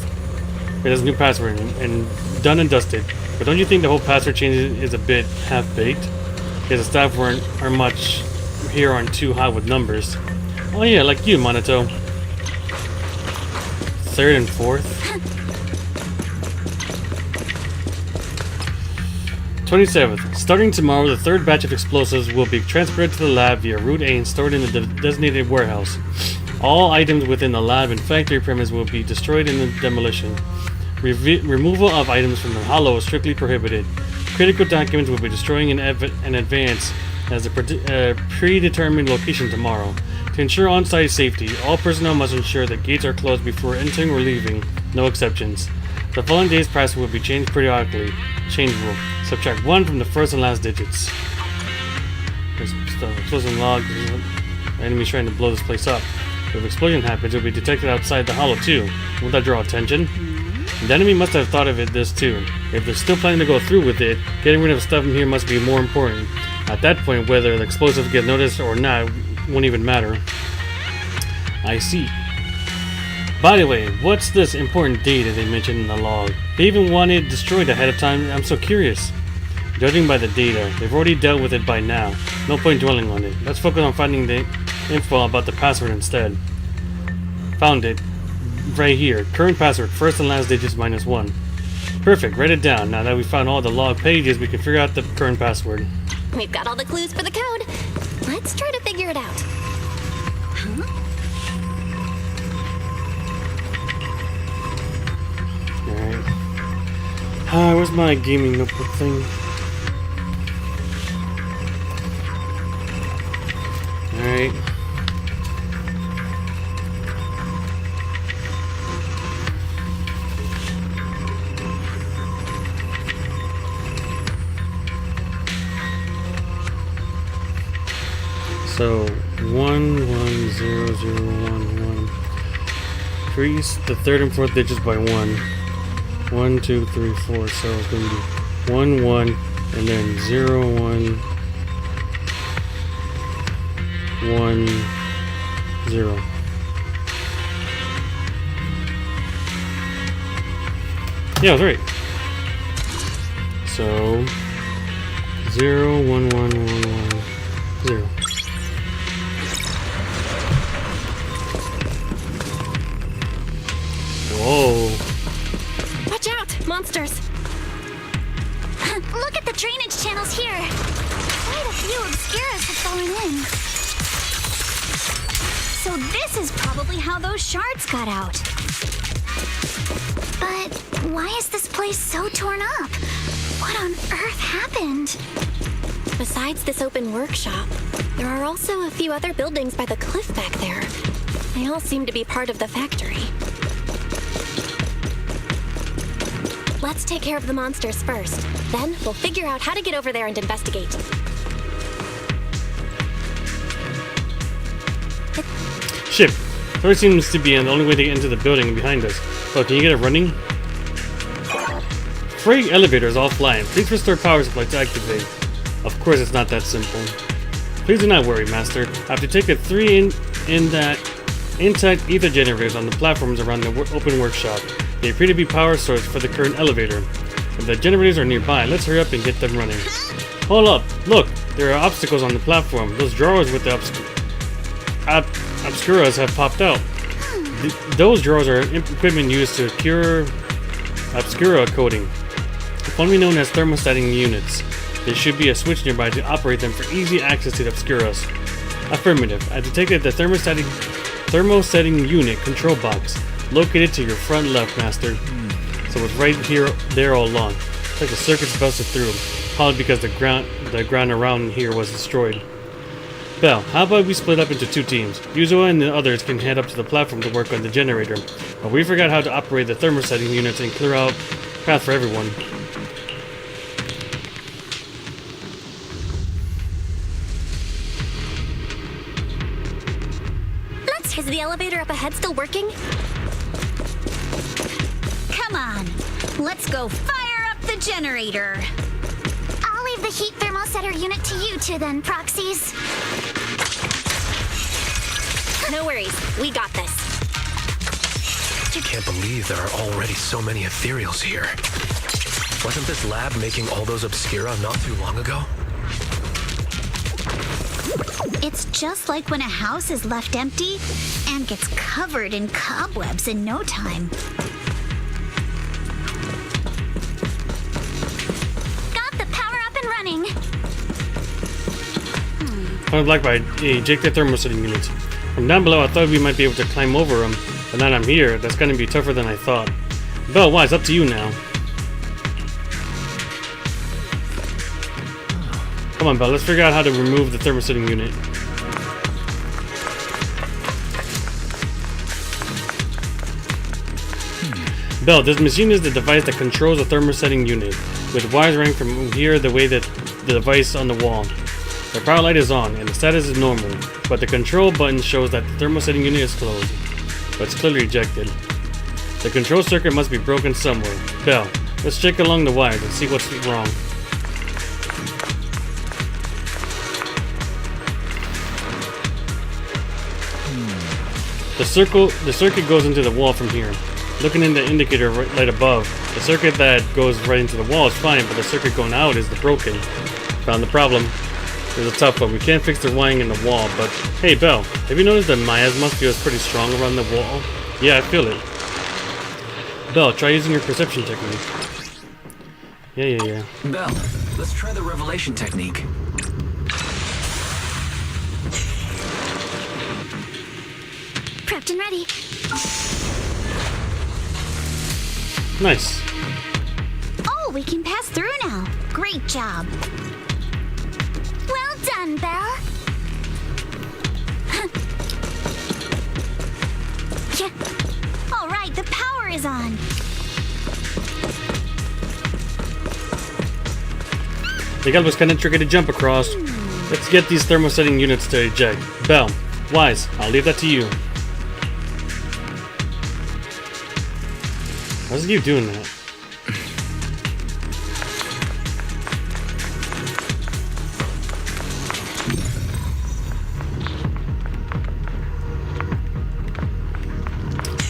It has a new password and done and dusted. But don't you think the whole password change is a bit half-baked? Because the staff are much here aren't too high with numbers. Oh yeah, like you, Monito. 3rd and 4th. 27th. Starting tomorrow, the 3rd batch of explosives will be transferred to the lab via Route A and stored in the designated warehouse. All items within the lab and factory premise will be destroyed in the demolition. Removal of items from the Hollow is strictly prohibited. Critical documents will be destroyed in advance as a predetermined location tomorrow. To ensure on-site safety, all personnel must ensure that gates are closed before entering or leaving, no exceptions. The following day's password will be changed periodically. Change rule: subtract 1 from the first and last digits. There's the explosion log. Enemies trying to blow this place up. If an explosion happens, it will be detected outside the Hollow too. Won't that draw attention? The enemy must have thought of this too. If they're still planning to go through with it, getting rid of stuff in here must be more important. At that point, whether the explosives get noticed or not won't even matter. I see. By the way, what's this important data they mentioned in the log? They even want it destroyed ahead of time. I'm so curious. Judging by the data, they've already dealt with it by now. No point dwelling on it. Let's focus on finding the info about the password instead. Found it. Right here. Current password, first and last digits -1. Perfect. Write it down. Now that we found all the log pages, we can figure out the current password. We've got all the clues for the code. Let's try to figure it out. Huh? Alright. Where's my gaming notebook thing? Alright. So 110011. Increase the 3rd and 4th digits by 1. 1, 2, 3, 4. So it's going to be 1, 1, and then 0, 1, 1, 0. Yeah, I was right. So 0, 1, 1, 1, 1, 0. Whoa. Watch out! Monsters! Look at the drainage channels here. Quite a few Obscuras have fallen in. So this is probably how those shards got out. But why is this place so torn up? What on earth happened? Besides this open workshop, there are also a few other buildings by the cliff back there. They all seem to be part of the factory. Let's take care of the monsters first. Then we'll figure out how to get over there and investigate. Shit. There seems to be the only way to get into the building behind us. Oh, can you get it running? Freight elevator is offline. Please restore power supply to activate. Of course it's not that simple. Please do not worry, Master. I have to take the 3 intact ether generators on the platforms around the open workshop. They appear to be power source for the current elevator. If the generators are nearby, let's hurry up and get them running. Hold up! Look! There are obstacles on the platform. Those drawers with the obscuras have popped out. Those drawers are equipment used to cure obscura coating, commonly known as thermosetting units. There should be a switch nearby to operate them for easy access to the obscuras. Affirmative. I detected the thermosetting unit control box located to your front left, Master. So it's right here, there all along. It's like the circuit's busted through, probably because the ground around here was destroyed. Bell, how about we split up into 2 teams? Yuzo and the others can head up to the platform to work on the generator, but we forgot how to operate the thermosetting units and clear out path for everyone. Is the elevator up ahead still working? Come on, let's go fire up the generator. I'll leave the heat thermosetter unit to you two then, Proxies. No worries, we got this. Can't believe there are already so many ethereals here. Wasn't this lab making all those obscura not too long ago? It's just like when a house is left empty and gets covered in cobwebs in no time. Got the power up and running. I'm blocked by ejected thermosetting units. From down below, I thought we might be able to climb over them, but now that I'm here, that's gonna be tougher than I thought. Bell, why? It's up to you now. Come on, Bell, let's figure out how to remove the thermosetting unit. Bell, this machine is the device that controls the thermosetting unit, with wires running from here the way that the device on the wall. The power light is on, and the status is normal, but the control button shows that the thermosetting unit is closed, but it's clearly ejected. The control circuit must be broken somewhere. Bell, let's check along the wires and see what's wrong. The circuit goes into the wall from here. Looking in the indicator right above, the circuit that goes right into the wall is fine, but the circuit going out is the broken. Found the problem. It's a tough one. We can't fix the wiring in the wall, but hey, Bell, have you noticed that miasma feels pretty strong around the wall? Yeah, I feel it. Bell, try using your perception technique. Yeah. Bell, let's try the revelation technique. Prepped and ready. Nice. Oh, we can pass through now. Great job. Well done, Belle. Yeah. All right, the power is on. The guy was kind of tricky to jump across. Let's get these thermosetting units to eject. Bell, Wise, I'll leave that to you. How's you doing that?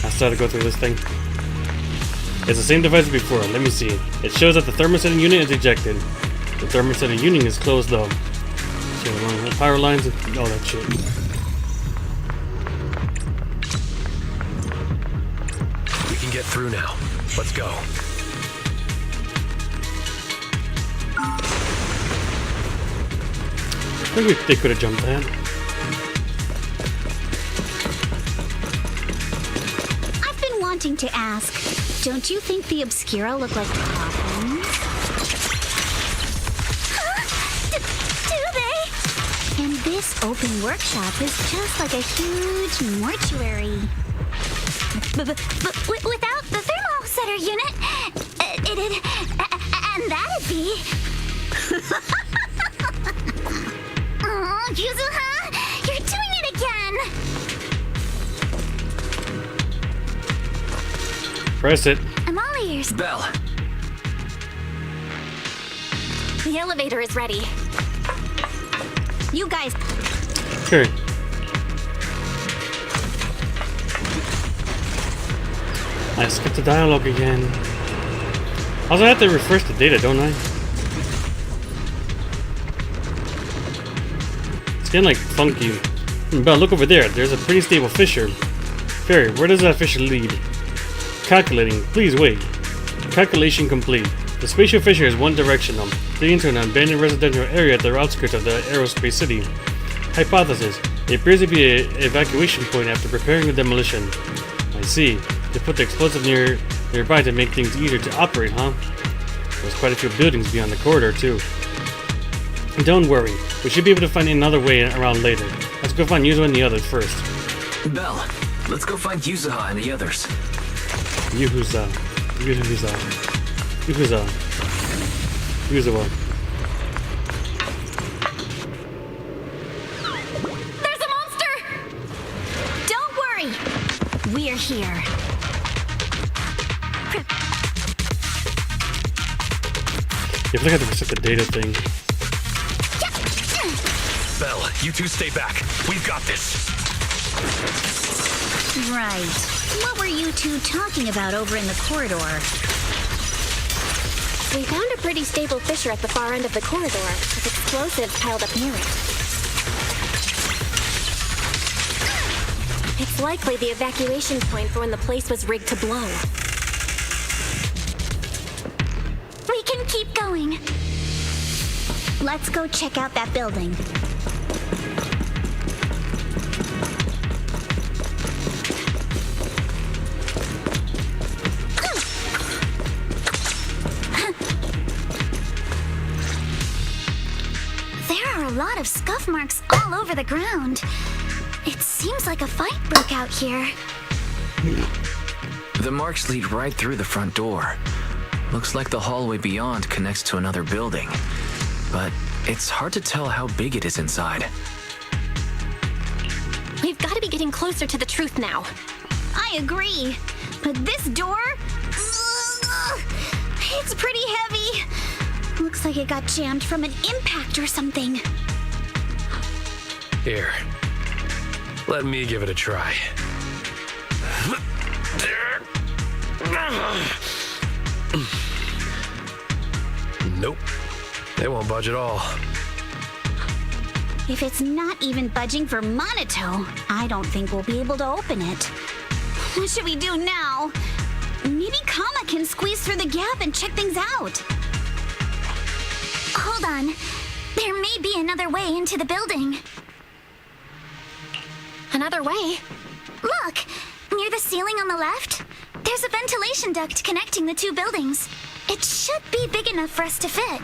I still have to go through this thing. It's the same device as before. Let me see. It shows that the thermosetting unit is ejected. The thermosetting unit is closed though. So the power lines and all that shit. We can get through now. Let's go. Maybe they could have jumped that. wanting to ask, don't you think the Obscura look like coffins? Do they? And this open workshop is just like a huge mortuary. But without the thermal setter unit, and that'd be... Oh, Yuzuha, you're doing it again! Press it. I'm all ears. Belle. The elevator is ready. You guys... Okay. I skipped the dialogue again. Also, I have to refresh the data, don't I? It's getting like funky. Belle, look over there. There's a pretty stable fissure. Fairy, where does that fissure lead? Calculating. Please wait. Calculation complete. The spatial fissure is one directional, leading to an abandoned residential area at the outskirts of the aerospace city. Hypothesis. It appears to be an evacuation point after preparing the demolition. I see. They put the explosive nearby to make things easier to operate, huh? There's quite a few buildings beyond the corridor, too. Don't worry. We should be able to find another way around later. Let's go find Yuzuha and the others first. Belle, let's go find Yuzuha and the others. Yuzuha. There's a monster! Don't worry. We're here. You have to reset the data thing. Belle, you two stay back. We've got this. Right. What were you two talking about over in the corridor? We found a pretty stable fissure at the far end of the corridor, with explosives piled up near it. It's likely the evacuation point for when the place was rigged to blow. We can keep going. Let's go check out that building. A lot of scuff marks all over the ground. It seems like a fight broke out here. The marks lead right through the front door. Looks like the hallway beyond connects to another building, but it's hard to tell how big it is inside. We've got to be getting closer to the truth now. I agree, but this door... It's pretty heavy. Looks like it got jammed from an impact or something. Here. Let me give it a try. Nope. They won't budge at all. If it's not even budging for Monato, I don't think we'll be able to open it. What should we do now? Maybe Kama can squeeze through the gap and check things out. Hold on. There may be another way into the building. Another way? Look! Near the ceiling on the left, there's a ventilation duct connecting the two buildings. It should be big enough for us to fit.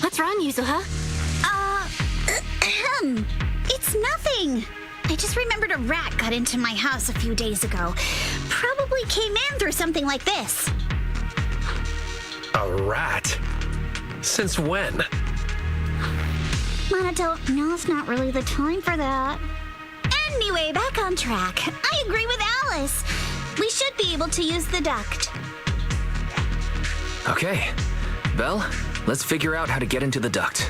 What's wrong, Yuzuha? It's nothing. I just remembered a rat got into my house a few days ago. Probably came in through something like this. A rat? Since when? Monato, now's not really the time for that. Anyway, back on track. I agree with Alice. We should be able to use the duct. Okay. Belle, let's figure out how to get into the duct.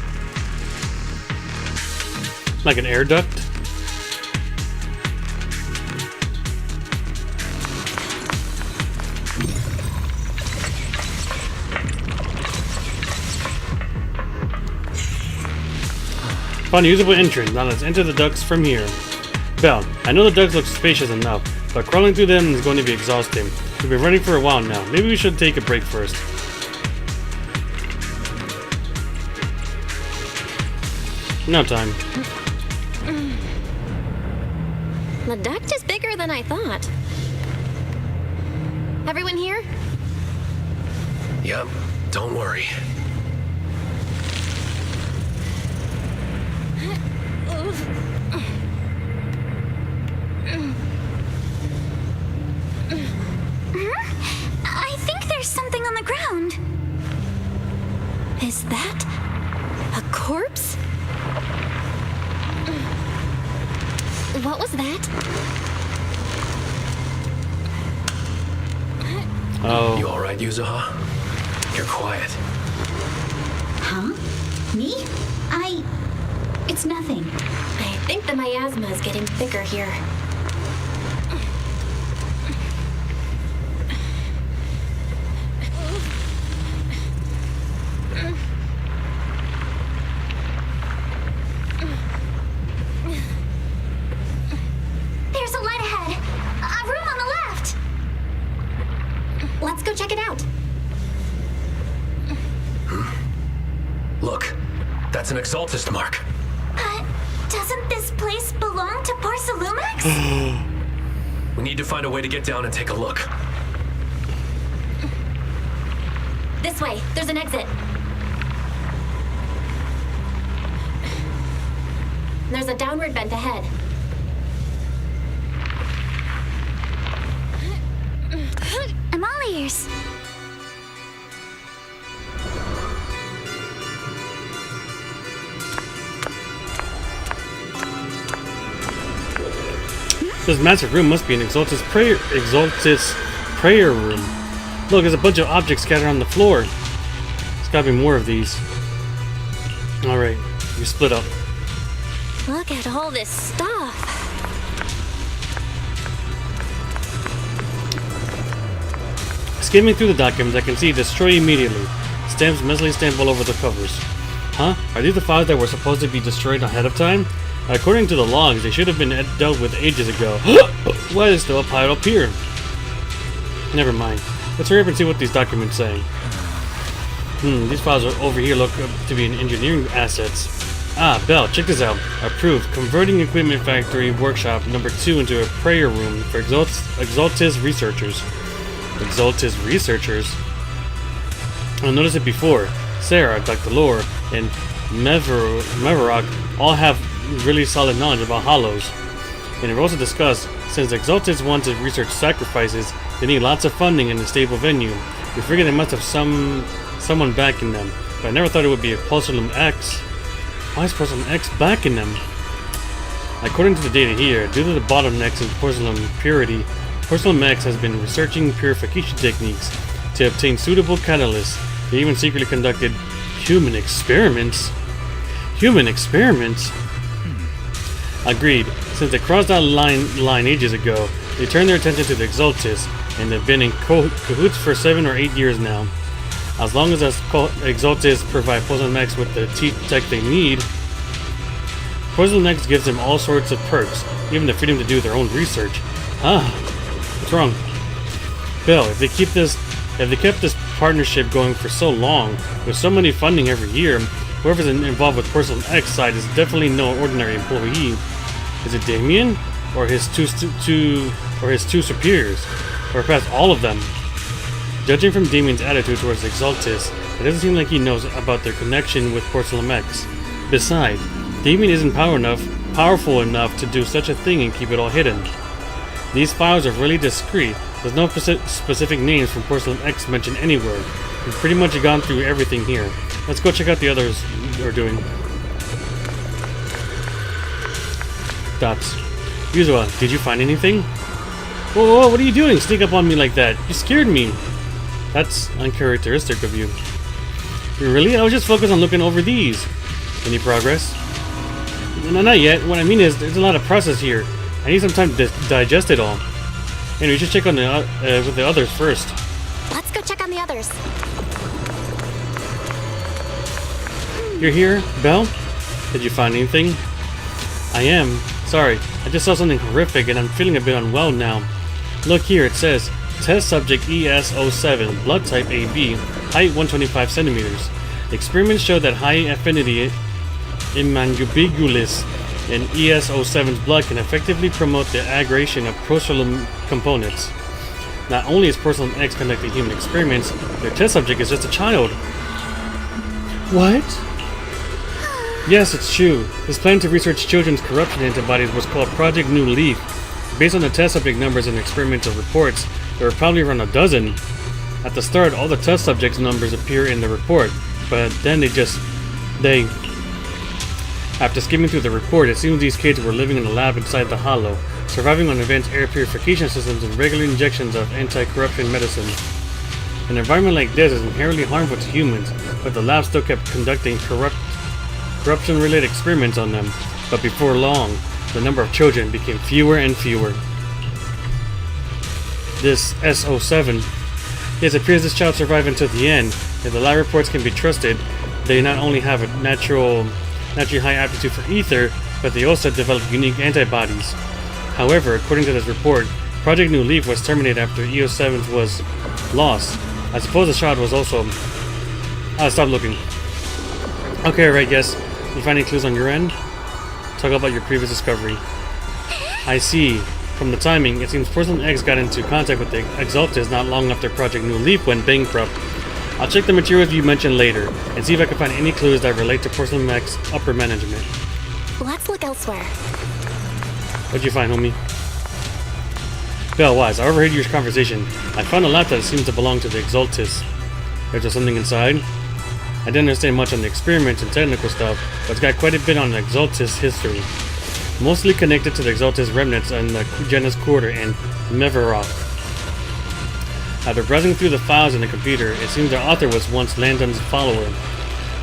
Like an air duct? Found a usable entrance. Now let's enter the ducts from here. Belle, I know the ducts look spacious enough, but crawling through them is going to be exhausting. We've been running for a while now. Maybe we should take a break first. No time. The duct is bigger than I thought. Everyone here? Yep, don't worry. I think there's something on the ground. Is that a corpse? What was that? Oh. You alright, Yuzuha? You're quiet. Huh? Me? It's nothing. I think the miasma is getting thicker here. There's a light ahead. A room on the left. Let's go check it out. Look, that's an Exaltist mark. Doesn't this place belong to Porcelumex? We need to find a way to get down and take a look. This way. There's an exit. There's a downward vent ahead. I'm all ears. This massive room must be an Exaltist prayer room. Look, there's a bunch of objects scattered on the floor. There's gotta be more of these. Alright, we split up. Look at all this stuff. Skimming through the documents, I can see destroy immediately. Stamps messily stamped all over the covers. Huh? Are these the files that were supposed to be destroyed ahead of time? According to the logs, they should have been dealt with ages ago. Why is still a pile up here? Never mind. Let's hurry up and see what these documents say. These files are over here look to be in engineering assets. Ah, Bell, check this out. Approved. Converting equipment factory workshop number 2 into a prayer room for Exaltist researchers. Exaltist researchers? I noticed it before. Sarah, Dr. Lore, and Meverok all have really solid knowledge about hollows. And it was also discussed, since the Exaltists want to research sacrifices, they need lots of funding and a stable venue. We figured they must have someone backing them, but I never thought it would be a Porcelain X. Why is Porcelain X backing them? According to the data here, due to the bottlenecks in porcelain purity, Porcelain X has been researching purification techniques to obtain suitable catalysts. They even secretly conducted human experiments. Human experiments? Agreed. Since they crossed that line ages ago, they turned their attention to the Exaltists, and they've been in cahoots for 7 or 8 years now. As long as us Exaltists provide Porcelain X with the tech they need, Porcelain X gives them all sorts of perks, even the freedom to do their own research. What's wrong? Bill, if they kept this partnership going for so long, with so many funding every year, whoever's involved with Porcelain X side is definitely no ordinary employee. Is it Damien, or his two superiors, or perhaps all of them? Judging from Damien's attitude towards the Exaltists, it doesn't seem like he knows about their connection with Porcelain X. Besides, Damien isn't powerful enough to do such a thing and keep it all hidden. These files are really discreet. There's no specific names from Porcelain X mentioned anywhere. We've pretty much gone through everything here. Let's go check out the others are doing. Dots. Yuzuha, did you find anything? Whoa, what are you doing? Sneak up on me like that. You scared me. That's uncharacteristic of you. Really? I was just focused on looking over these. Any progress? No, not yet. What I mean is, there's a lot of process here. I need some time to digest it all. Anyway, you should check on with the others first. Let's go check on the others. You're here, Belle? Did you find anything? I am. Sorry, I just saw something horrific and I'm feeling a bit unwell now. Look here, it says, Test Subject ES07, Blood Type AB, Height 125 centimeters. Experiments show that high affinity immunobulbulus in ES-07's blood can effectively promote the aggregation of Porcelain components. Not only is Porcelain X conducting human experiments, their test subject is just a child. What? Yes, it's true. This plan to research children's corruption antibodies was called Project New Leaf. Based on the test subject numbers and experimental reports, there were probably around a dozen. At the start, all the test subjects' numbers appear in the report, but then after skimming through the report, it seems these kids were living in a lab inside the Hollow, surviving on advanced air purification systems and regular injections of anti-corruption medicine. An environment like this is inherently harmful to humans, but the lab still kept conducting corruption-related experiments on them. But before long, the number of children became fewer and fewer. This S-07. It appears this child survived until the end. If the lab reports can be trusted, they not only have a naturally high aptitude for ether, but they also developed unique antibodies. However, according to this report, Project New Leaf was terminated after ES-7 was lost. I suppose the child was also... stop looking. Okay, right, yes. You find any clues on your end? Talk about your previous discovery. I see. From the timing, it seems Porcelain X got into contact with the Exaltis not long after Project New Leaf went bankrupt. I'll check the materials you mentioned later, and see if I can find any clues that relate to Porcelain X upper management. Let's look elsewhere. What'd you find, homie? Bell, Wise, I overheard your conversation. I found a laptop that seems to belong to the Exaltis. Is there something inside? I didn't understand much on the experiments and technical stuff, but it's got quite a bit on the Exaltis history. Mostly connected to the Exaltis remnants and the Janus Quarter and Meverok. After browsing through the files in the computer, it seems the author was once Landon's follower.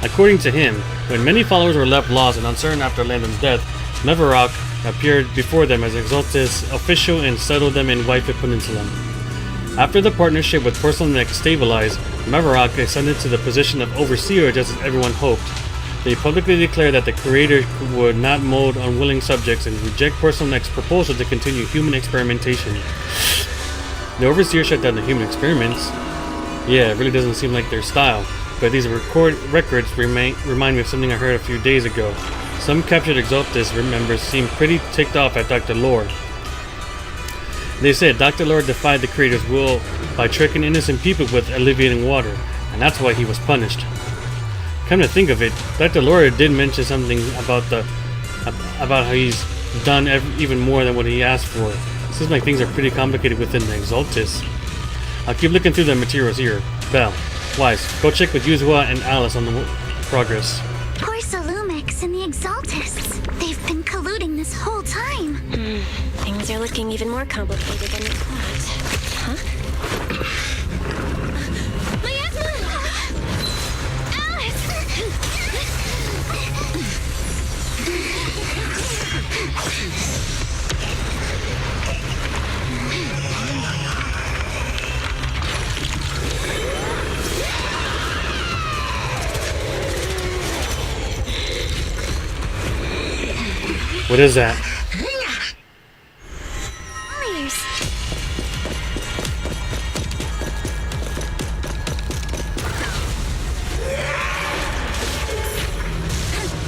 According to him, when many followers were left lost and uncertain after Landon's death, Meverok appeared before them as Exaltis official and settled them in Whitefoot Peninsula. After the partnership with Porcelain X stabilized, Meverok ascended to the position of overseer just as everyone hoped. They publicly declared that the creator would not mold unwilling subjects and reject Porcelain X's proposal to continue human experimentation. The overseer shut down the human experiments. Yeah, it really doesn't seem like their style, but these records remind me of something I heard a few days ago. Some captured Exaltis members seemed pretty ticked off at Dr. Lore. They said Dr. Lore defied the creator's will by tricking innocent people with alleviating water, and that's why he was punished. Come to think of it, Dr. Lore did mention something about how he's done even more than what he asked for. Seems like things are pretty complicated within the Exaltis. I'll keep looking through the materials here. Bell, Wise, go check with Yuzua and Alice on the progress. Porcelumix and the Exaltis. They've been colluding this whole time. Things are looking even more complicated than we thought. Huh? What is that?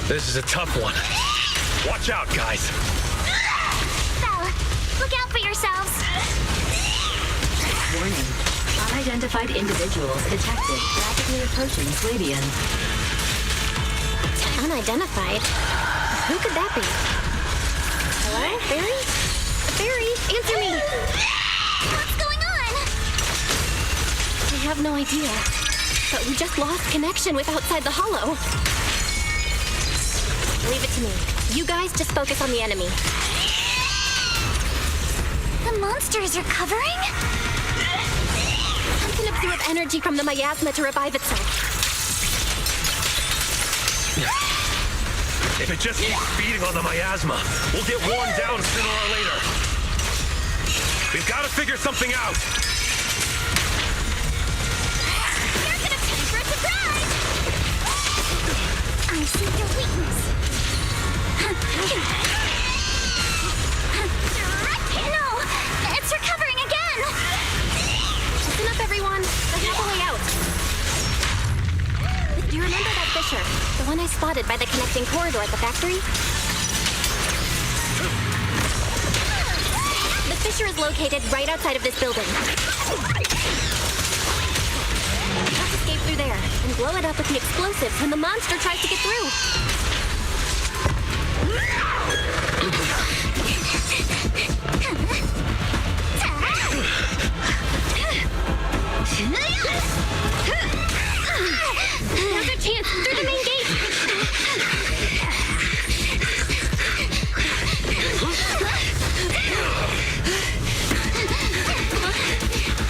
This is a tough one. Watch out, guys. Bella, look out for yourselves. Warning. Unidentified individuals detected rapidly approaching Slavian. Unidentified? Who could that be? Hello? Barry? Barry, answer me! What's going on? I have no idea. But we just lost connection with outside the Hollow. Leave it to me. You guys just focus on the enemy. The monster is recovering? I can absorb energy from the miasma to revive itself. If it just keeps feeding on the miasma, we'll get worn down sooner or later. We've got to figure something out. You're gonna pay for a surprise! I see your weakness. No! It's recovering again! Listen up, everyone. I have a way out. Do you remember that Fisher? The one I spotted by the connecting corridor at the factory? fissure is located right outside of this building. Let's escape through there and blow it up with the explosives when the monster tries to get through. Now's our chance through the main gate.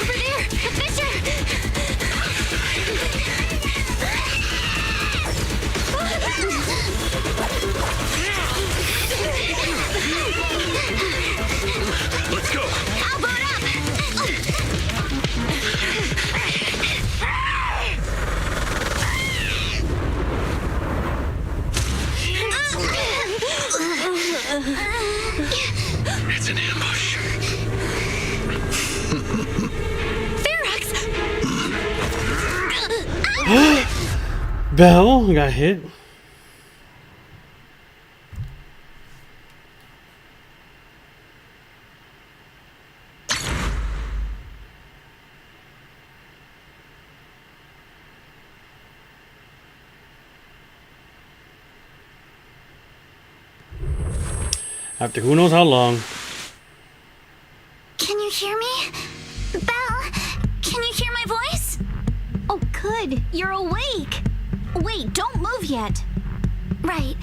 Over there, the fissure. Let's go. I'll boat up. It's an ambush. Ferox! Belle got hit. After who knows how long. Can you hear me? Belle, can you hear my voice? Oh, good. You're awake. Wait, don't move yet. Right.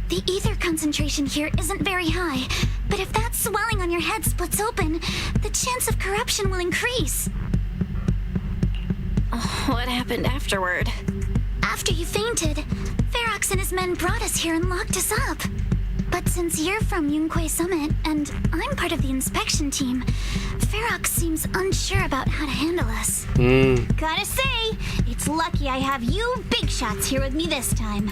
The ether concentration here isn't very high, but if that swelling on your head splits open, the chance of corruption will increase. What happened afterward? After you fainted, Ferox and his men brought us here and locked us up. But since you're from Yunque Summit, and I'm part of the inspection team, Ferox seems unsure about how to handle us. Gotta say, it's lucky I have you big shots here with me this time.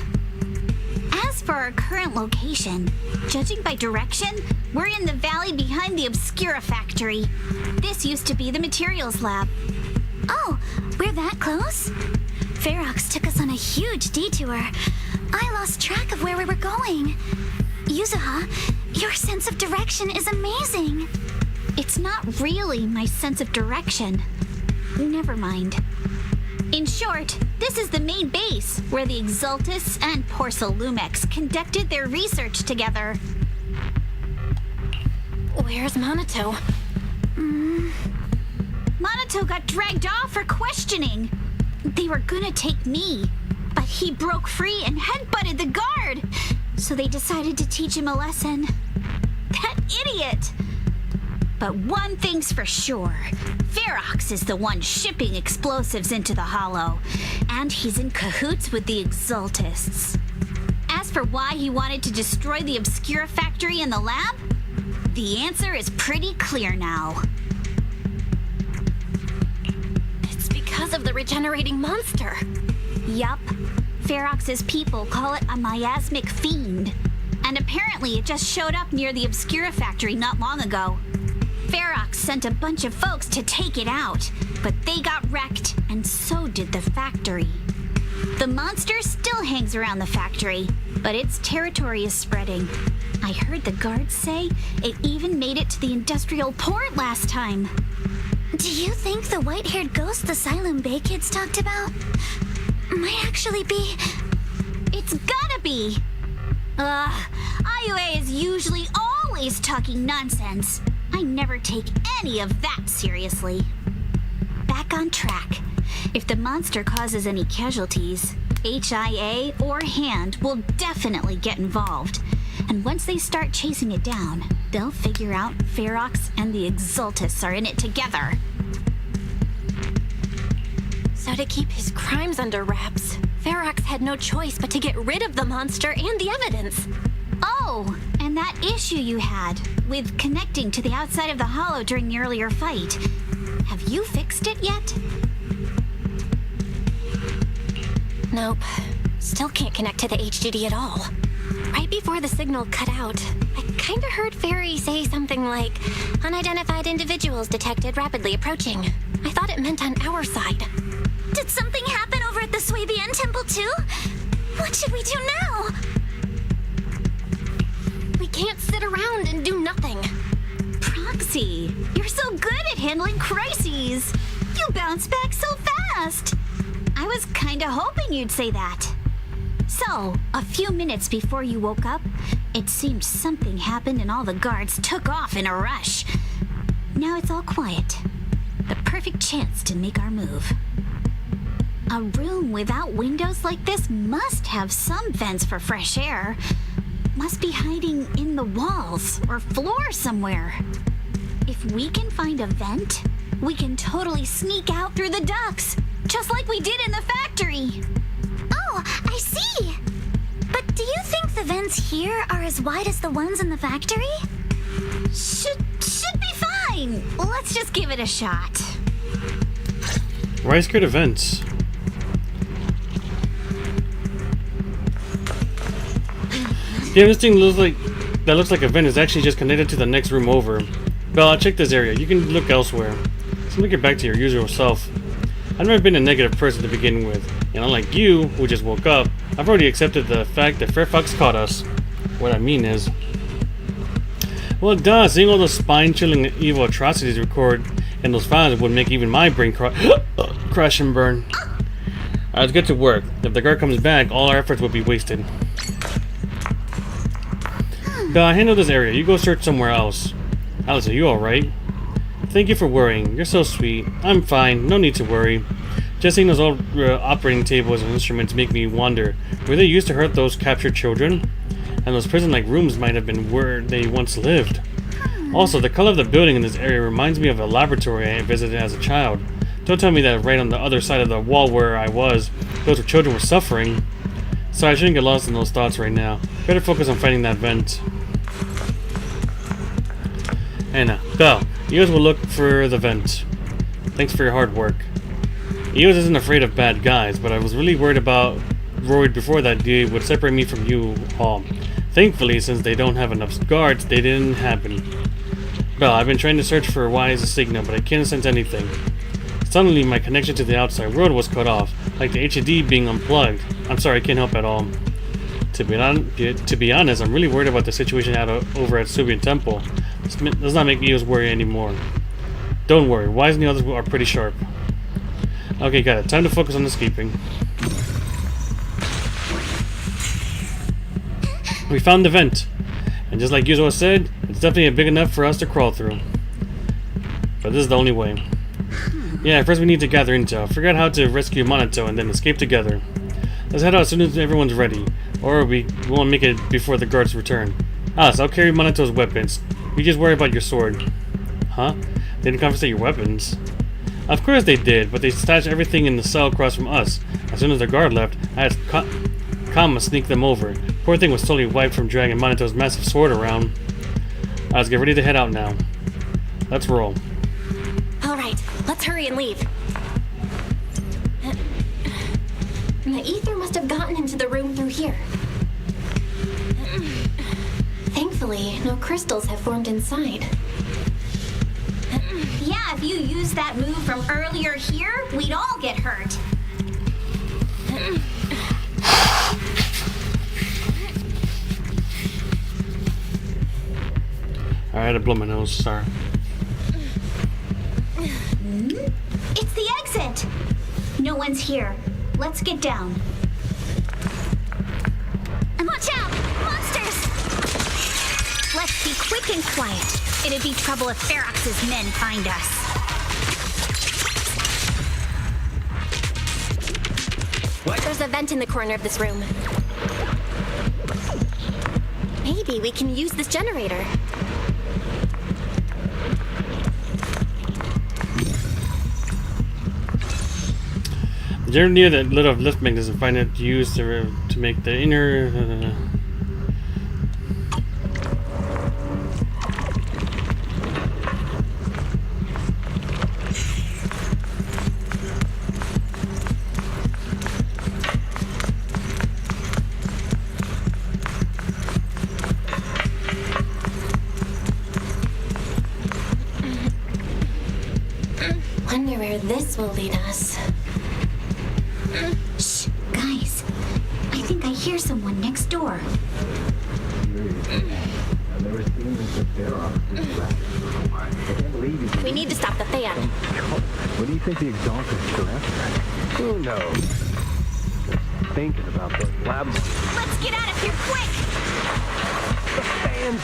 As for our current location, judging by direction, we're in the valley behind the Obscura factory. This used to be the materials lab. Oh, we're that close? Ferox took us on a huge detour. I lost track of where we were going. Yuzuha, your sense of direction is amazing. It's not really my sense of direction. Never mind. In short, this is the main base where the Exultus and Porcelumex conducted their research together. Where's Monato? Monato got dragged off for questioning. They were gonna take me, but he broke free and headbutted the guard. So they decided to teach him a lesson. That idiot! But one thing's for sure. Ferox is the one shipping explosives into the Hollow, and he's in cahoots with the Exultists. As for why he wanted to destroy the Obscura factory and the lab, the answer is pretty clear now. It's because of the regenerating monster. Yup. Ferox's people call it a miasmic fiend, and apparently it just showed up near the Obscura factory not long ago. Ferox sent a bunch of folks to take it out, but they got wrecked, and so did the factory. The monster still hangs around the factory, but its territory is spreading. I heard the guards say it even made it to the industrial port last time. Do you think the white-haired ghost the Siloam Bay kids talked about might actually be... It's gotta be! IUA is usually always talking nonsense. I never take any of that seriously. Back on track. If the monster causes any casualties, HIA or HAND will definitely get involved. And once they start chasing it down, they'll figure out Ferox and the Exultus are in it together. So to keep his crimes under wraps, Ferox had no choice but to get rid of the monster and the evidence. Oh, and that issue you had with connecting to the outside of the Hollow during the earlier fight. Have you fixed it yet? Nope. Still can't connect to the HDD at all. Right before the signal cut out, I kinda heard Fairy say something like, "Unidentified individuals detected rapidly approaching." I thought it meant on our side. Did something happen over at the Swabian Temple too? What should we do now? We can't sit around and do nothing. Prox see. You're so good at handling crises. You bounce back so fast. I was kinda hoping you'd say that. So, a few minutes before you woke up, it seemed something happened and all the guards took off in a rush. Now it's all quiet. The perfect chance to make our move. A room without windows like this must have some vents for fresh air. Must be hiding in the walls or floor somewhere. If we can find a vent, we can totally sneak out through the ducts, just like we did in the factory. Oh, I see! But do you think the vents here are as wide as the ones in the factory? Should be fine. Let's just give it a shot. Why are you scared of vents? Yeah, this thing looks like a vent is actually just connected to the next room over. Bella, check this area. You can look elsewhere. So get back to your usual self. I've never been a negative person to begin with, and unlike you, who just woke up, I've already accepted the fact that Fairfax caught us. What I mean is, well, it does. Seeing all those spine-chilling evil atrocities recorded in those files would make even my brain crash and burn. Let's get to work. If the guard comes back, all our efforts will be wasted. Bella, handle this area. You go search somewhere else. Alice, are you alright? Thank you for worrying. You're so sweet. I'm fine. No need to worry. Just seeing those old operating tables and instruments make me wonder. Were they used to hurt those captured children? And those prison-like rooms might have been where they once lived. Also, the color of the building in this area reminds me of a laboratory I visited as a child. Don't tell me that right on the other side of the wall where I was, those children were suffering. So I shouldn't get lost in those thoughts right now. Better focus on finding that vent. Anna, Belle, EOS will look for the vent. Thanks for your hard work. EOS isn't afraid of bad guys, but I was really worried before that day would separate me from you all. Thankfully, since they don't have enough guards, they didn't happen. Belle, I've been trying to search for why is a signal, but I can't sense anything. Suddenly, my connection to the outside world was cut off, like the HUD being unplugged. I'm sorry, I can't help at all. To be honest, I'm really worried about the situation over at Subian Temple. This does not make EOS worry anymore. Don't worry, Wise and the others are pretty sharp. Okay, got it. Time to focus on escaping. We found the vent. And just like Yuzo said, it's definitely big enough for us to crawl through. But this is the only way. Yeah, first we need to gather intel, figure out how to rescue Minato, and then escape together. Let's head out as soon as everyone's ready. Or we won't make it before the guards return. Alice, I'll carry Minato's weapons. You just worry about your sword. Huh? They didn't confiscate your weapons. Of course they did, but they stashed everything in the cell across from us. As soon as the guard left, I had Kama sneak them over. Poor thing was totally wiped from dragging Minato's massive sword around. Let's get ready to head out now. Let's roll. Alright, let's hurry and leave. The ether must have gotten into the room through here. Thankfully, no crystals have formed inside. Yeah, if you used that move from earlier here, we'd all get hurt. I had to blow my nose, sorry. It's the exit! No one's here. Let's get down. And watch out! Monsters! Let's be quick and quiet. It'd be trouble if Ferox's men find us. What? There's a vent in the corner of this room. Maybe we can use this generator. The generator near that lit up lift mechanism find it used to make the inner... Wonder where this will lead us. Shh, guys. I think I hear someone next door. I've never seen Mr. Ferox. We need to stop the fan. What do you think the exaltists are after? Who knows? Thinking about those labs. Let's get out of here quick!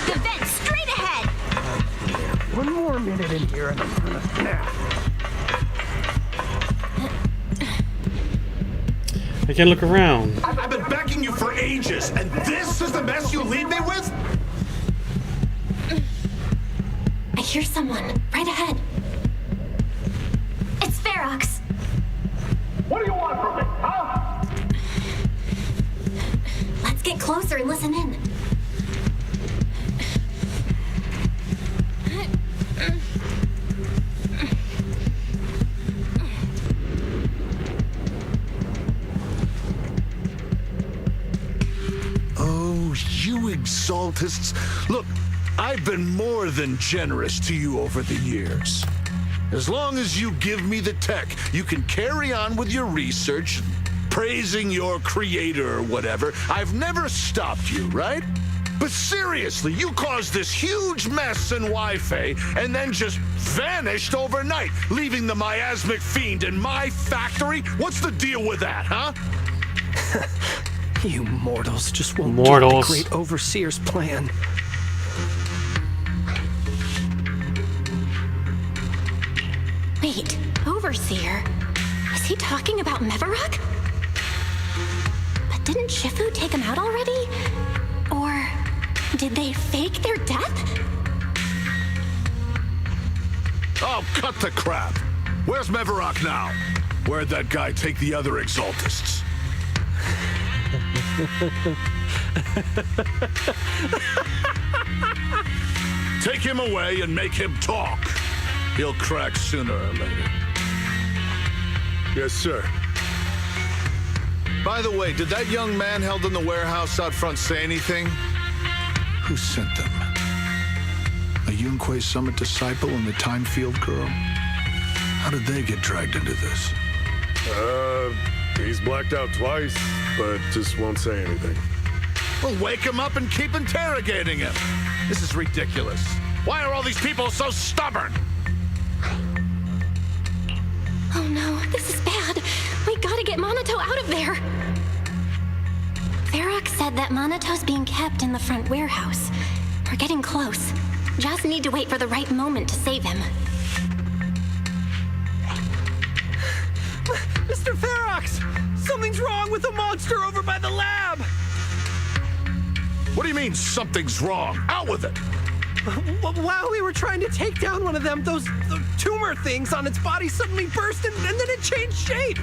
The vent straight ahead! One more minute in here and I'm gonna snap. I can't look around. I've been begging you for ages, and this is the mess you leave me with? I hear someone right ahead. It's Ferox. What do you want from me, huh? Let's get closer and listen in. Oh, you exaltists. Look, I've been more than generous to you over the years. As long as you give me the tech, you can carry on with your research, praising your creator or whatever. I've never stopped you, right? But seriously, you caused this huge mess in Wi-Fi and then just vanished overnight, leaving the miasmic fiend in my factory? What's the deal with that, huh? You mortals just won't get Mortals. the great overseer's plan. Wait, Overseer? Is he talking about Mevarok? But didn't Shifu take him out already? Or did they fake their death? Oh, cut the crap. Where's Mevarok now? Where'd that guy take the other exaltists? Take him away and make him talk. He'll crack sooner or later. Yes, sir. By the way, did that young man held in the warehouse out front say anything? Who sent them? A Yunque Summit disciple and the Time Field girl? How did they get dragged into this? He's blacked out twice, but just won't say anything. Well, wake him up and keep interrogating him. This is ridiculous. Why are all these people so stubborn? Oh no, this is bad. We gotta get Monato out of there. Ferox said that Monato's being kept in the front warehouse. We're getting close. Just need to wait for the right moment to save him. Mr. Ferox! Something's wrong with the monster over by the lab! What do you mean, something's wrong? Out with it! While we were trying to take down one of them, those tumor things on its body suddenly burst and then it changed shape.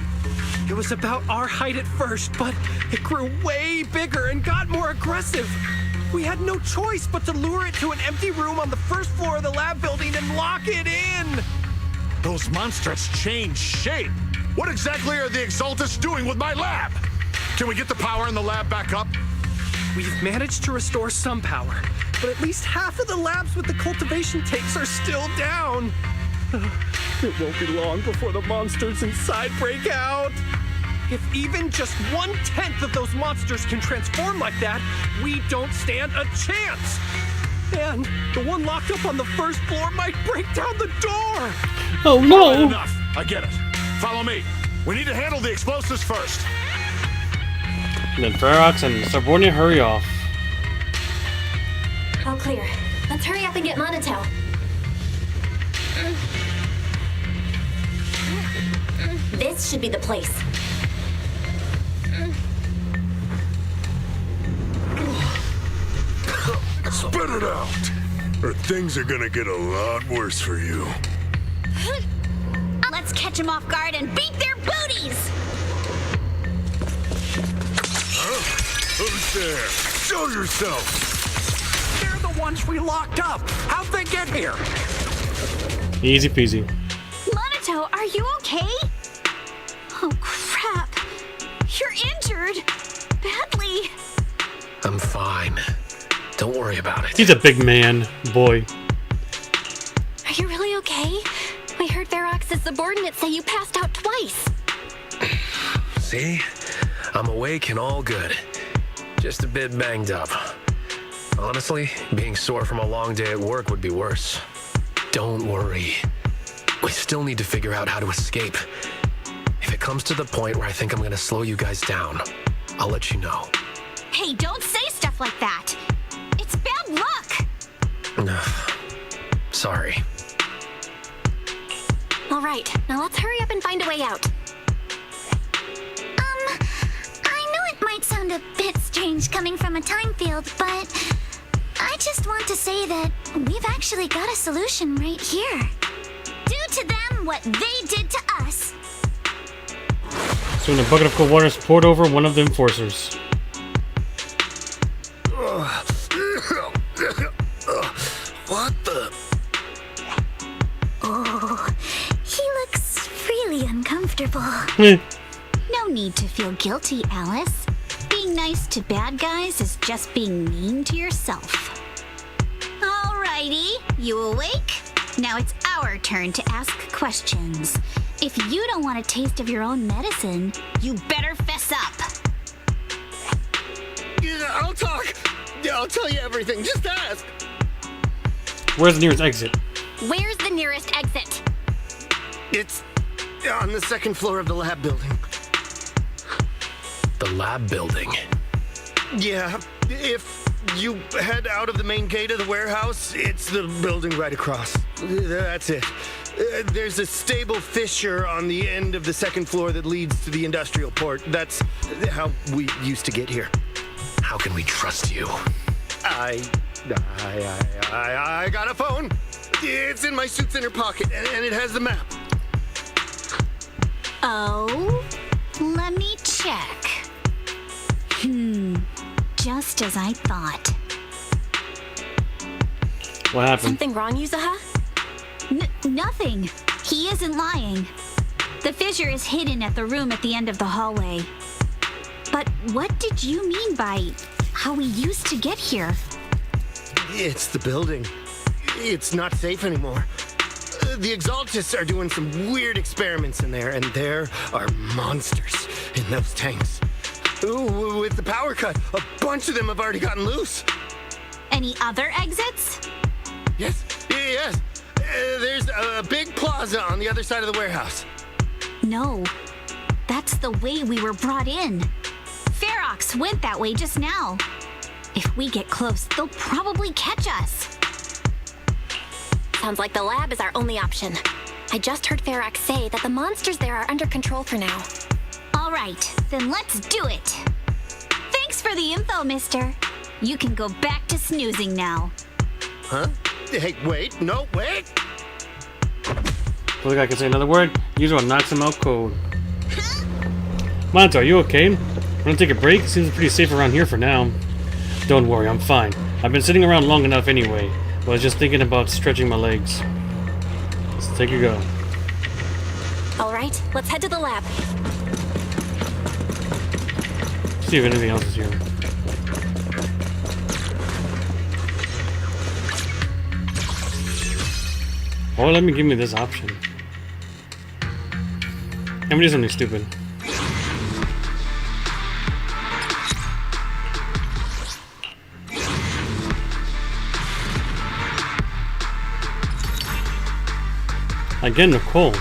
It was about our height at first, but it grew way bigger and got more aggressive. We had no choice but to lure it to an empty room on the first floor of the lab building and lock it in. Those monsters changed shape. What exactly are the Exaltists doing with my lab? Can we get the power in the lab back up? We've managed to restore some power, but at least half of the labs with the cultivation tanks are still down. It won't be long before the monsters inside break out. If even just 1/10 of those monsters can transform like that, we don't stand a chance. And the one locked up on the first floor might break down the door. Oh no! All right, enough. I get it. Follow me. We need to handle the explosives first. And then Ferox and Sarbornia hurry off. All clear. Let's hurry up and get Monato. This should be the place. Spit it out, or things are gonna get a lot worse for you. Let's catch them off guard and beat their booties! Who's there? Show yourself! They're the ones we locked up. How'd they get here? Easy peasy. Monato, are you okay? Oh, crap. You're injured. Badly. I'm fine. Don't worry about it. He's a big man, boy. Are you really okay? We heard Ferox's subordinates say you passed out twice. See? I'm awake and all good. Just a bit banged up. Honestly, being sore from a long day at work would be worse. Don't worry. We still need to figure out how to escape. If it comes to the point where I think I'm gonna slow you guys down, I'll let you know. Hey, don't say stuff like that. It's bad luck. Sorry. All right, now let's hurry up and find a way out. I know it might sound a bit strange coming from a time field, but I just want to say that we've actually got a solution right here. Do to them what they did to us. Soon a bucket of cold water is poured over one of the enforcers. What the? Oh, he looks really uncomfortable. No need to feel guilty, Alice. Being nice to bad guys is just being mean to yourself. Alrighty, you awake? Now it's our turn to ask questions. If you don't want a taste of your own medicine, you better fess up. Yeah, I'll talk. Yeah, I'll tell you everything. Just ask. Where's the nearest exit? Where's the nearest exit? It's on the second floor of the lab building. The lab building? Yeah, if you head out of the main gate of the warehouse, it's the building right across. That's it. There's a stable fissure on the end of the second floor that leads to the industrial port. That's how we used to get here. How can we trust you? I got a phone. It's in my suit's inner pocket, and it has the map. Oh, let me check. Just as I thought. What happened? Something wrong, Yuzuha? Nothing. He isn't lying. The fissure is hidden at the room at the end of the hallway. But what did you mean by how we used to get here? It's the building. It's not safe anymore. The Exaltists are doing some weird experiments in there, and there are monsters in those tanks. Ooh, with the power cut, a bunch of them have already gotten loose. Any other exits? Yes. There's a big plaza on the other side of the warehouse. No, that's the way we were brought in. Ferox went that way just now. If we get close, they'll probably catch us. Sounds like the lab is our only option. I just heard Ferox say that the monsters there are under control for now. All right, then let's do it. Thanks for the info, mister. You can go back to snoozing now. Huh? Hey, wait. No, wait. Look, I can say another word. Yuzuha knocks him out cold. Monto, are you okay? Want to take a break? Seems pretty safe around here for now. Don't worry, I'm fine. I've been sitting around long enough anyway. I was just thinking about stretching my legs. Let's take a go. All right, let's head to the lab. See if anything else is here. Oh, let me give me this option. I'm gonna do something stupid. Again, Nicole.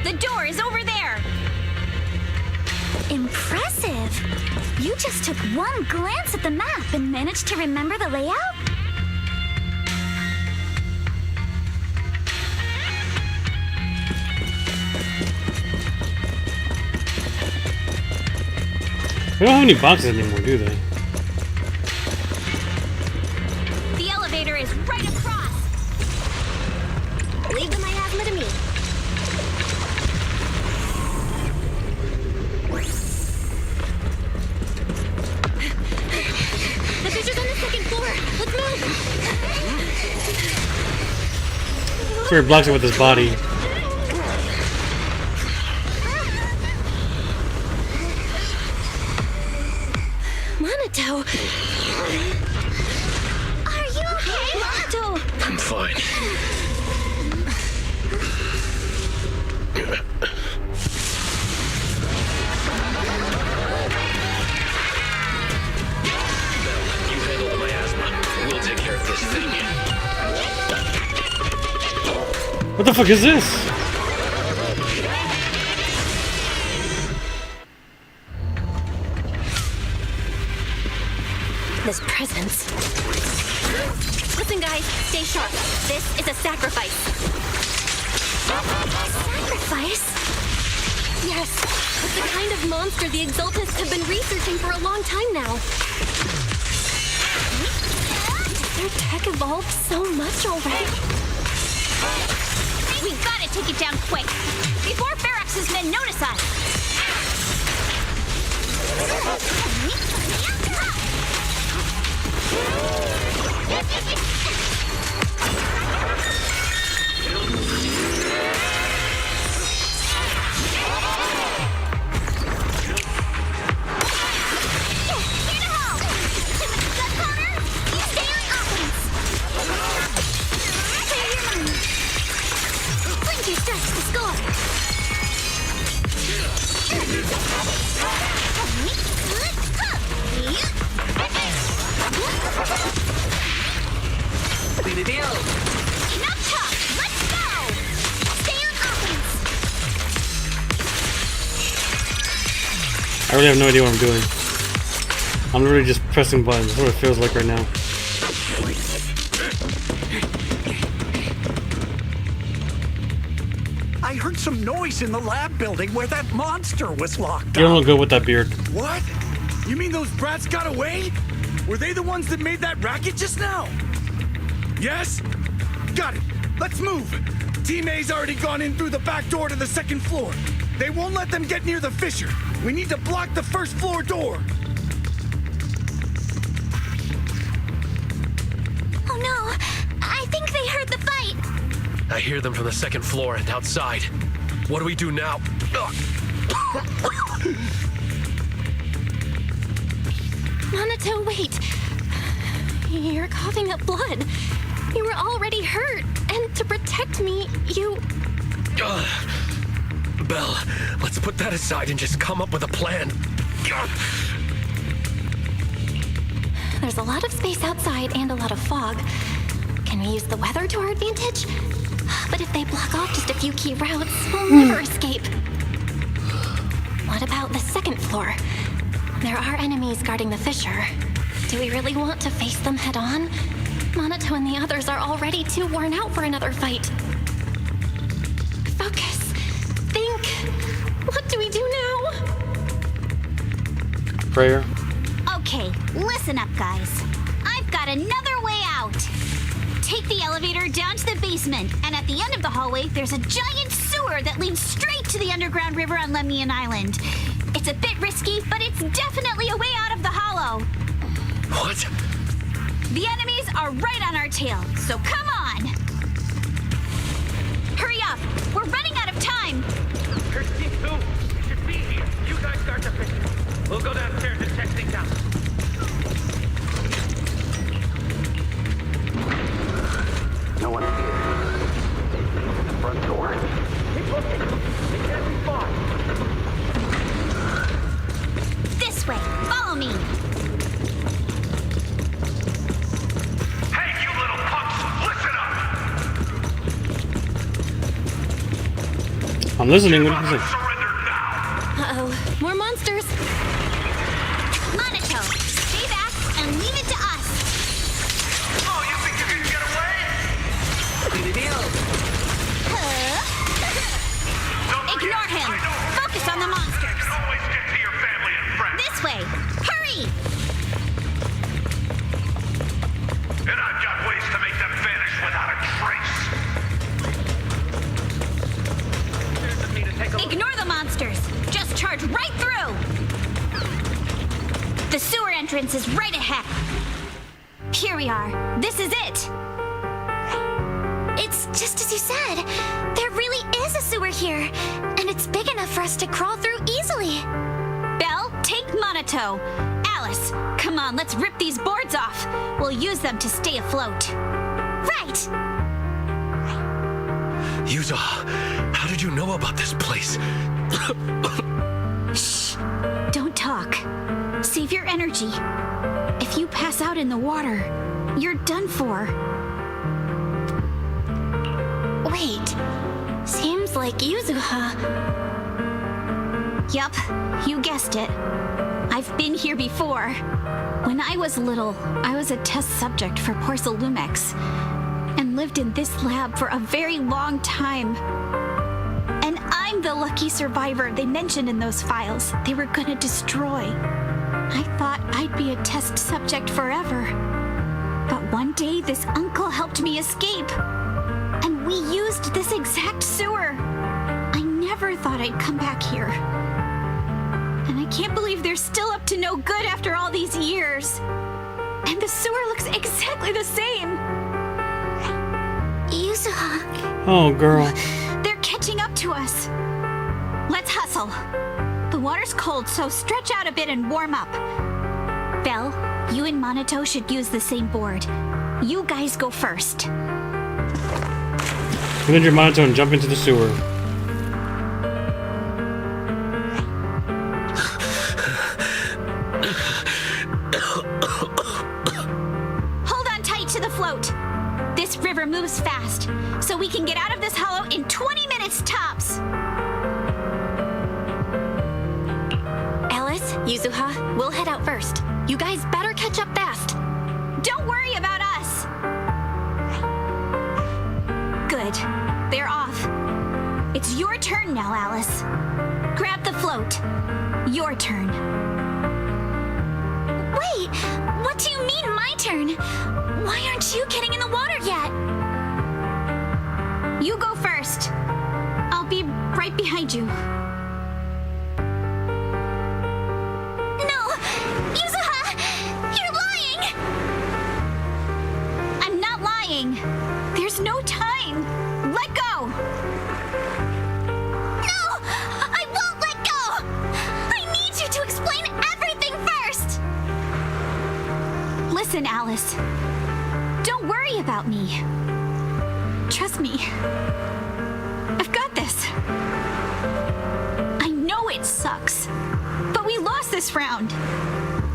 The door is over there. Impressive! You just took one glance at the map and managed to remember the layout? They don't have any boxes anymore, do they? The elevator is right across. Leave the miasma to me. The fissure's on the second floor. Let's move. So he blocks it with his body. Monato! Are you okay, Monato? I'm fine. You handle the miasma. We'll take care of this thing. What the fuck is this? This presence. Listen, guys, stay sharp. This is a sacrifice. Sacrifice? Yes, it's the kind of monster the Exaltists have been researching for a long time now. Their tech evolved so much already. We gotta take it down quick, before Ferox's men notice us. Enough talk! Let's go! Stay on offense! I really have no idea what I'm doing. I'm literally just pressing buttons. That's what it feels like right now. I heard some noise in the lab building where that monster was locked You don't look good with that beard. What? You mean those brats got away? Were they the ones that made that racket just now? Yes? Got it. Let's move. Team A's already gone in through the back door to the second floor. They won't let them get near the fissure. We need to block the first floor door. Oh no! I think they heard the fight! I hear them from the second floor and outside. What do we do now? Monato, wait. You're coughing up blood. You were already hurt, and to protect me, you... Belle, let's put that aside and just come up with a plan. There's a lot of space outside and a lot of fog. Can we use the weather to our advantage? But if they block off just a few key routes, we'll never escape. What about the second floor? There are enemies guarding the fissure. Do we really want to face them head on? Monato and the others are already too worn out for another fight. Focus. Think. What do we do now? Prayer. Okay, listen up, guys. I've got another way out. Take the elevator down to the basement, and at the end of the hallway, there's a giant sewer that leads straight to the underground river on Lemnian Island. It's a bit risky, but it's definitely a way out of the hollow. What? The enemies are right on our tail, so come on! Hurry up! We're running out of time! Here's Team 2. We should be here. You guys start the fishing. We'll go downstairs and check things out. No one here. The front door. Keep looking. It can't be far. This way! Follow me! Hey, you little punks! Listen up! I'm listening. What is it? Uh-oh. More monsters. Monato, stay back and leave it to us. Oh, you think you can get away? Ignore him. Focus on the monsters. Always get to your family and friends. This way. Hurry! And I've got ways to make them vanish without a trace. Ignore the monsters. Just charge right through. The sewer entrance is right ahead. Here we are. This is it. It's just as you said. There really is a sewer here, and it's big enough for us to crawl through easily. Belle, take Monato. Alice, Come on, let's rip these boards off. We'll use them to stay afloat. Right! Yuza, how did you know about this place? Shh. Don't talk. Save your energy. If you pass out in the water, you're done for. Wait. Seems like Yuzuha. Yup, you guessed it. I've been here before. When I was little, I was a test subject for Porcelumex and lived in this lab for a very long time. And I'm the lucky survivor they mentioned in those files they were gonna destroy. I thought I'd be a test subject forever. But one day this uncle helped me escape. And we used this exact sewer. I never thought I'd come back here. And I can't believe they're still up to no good after all these years. And the sewer looks exactly the same. Yuzuha. Oh, girl. They're catching up to us. Let's hustle. The water's cold, so stretch out a bit and warm up. Belle, you and Monato should use the same board. You guys go first. Land your Monato and jump into the sewer. Hold on tight to the float. This river moves fast, so we can get out of this hollow in 20 minutes tops. Alice, Yuzuha, we'll head out first. You guys better catch up fast. Don't worry about us. Good. They're off. It's your turn now, Alice. Grab the float. Your turn. Wait, what do you mean my turn? Why aren't you getting in the water yet? You go first. I'll be right behind you. No! Yuzuha! You're lying! I'm not lying. There's no time. Let go! No! I won't let go! I need you to explain everything first! Listen, Alice. Don't worry about me. Trust me. I've got this. I know it sucks, but we lost this round.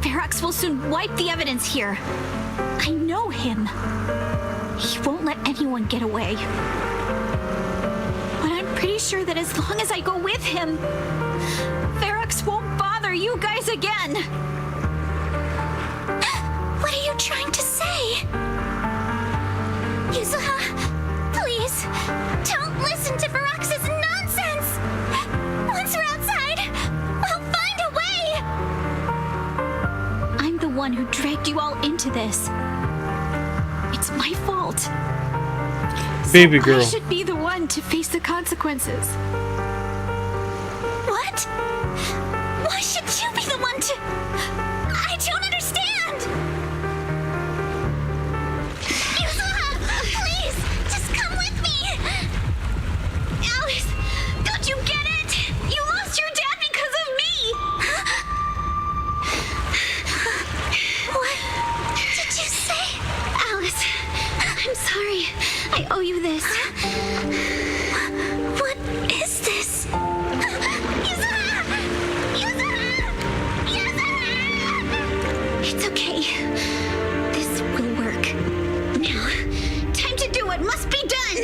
Ferox will soon wipe the evidence here. I know him. He won't let anyone get away. But I'm pretty sure that as long as I go with him, Ferox won't bother you guys again. What are you trying to say? Yuzuha, please, don't listen to Ferox's nonsense! Once we're outside, we'll find a way! I'm the one who dragged you all into this. It's my fault. Baby girl. I should be the one to face the consequences. What? Why should you be the one to... I don't understand! Yuzuha, please, just come with me! Alice, don't you get it? You lost your dad because of me! What did you say? Alice, I'm sorry. I owe you this. What is this? Yuzuha! Yuzuha! Yuzuha! It's okay. This will work. Now, time to do what must be done.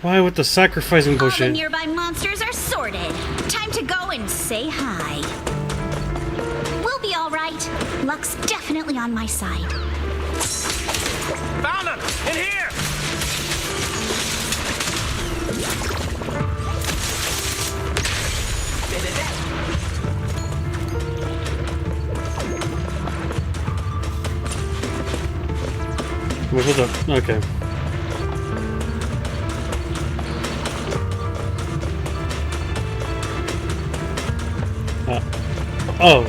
Why with the sacrificing All the bullshit? nearby monsters are sorted. Time to go and say hi. We'll be all right. Luck's definitely on my side. Found him! In here! Wait, hold up. Okay. Oh.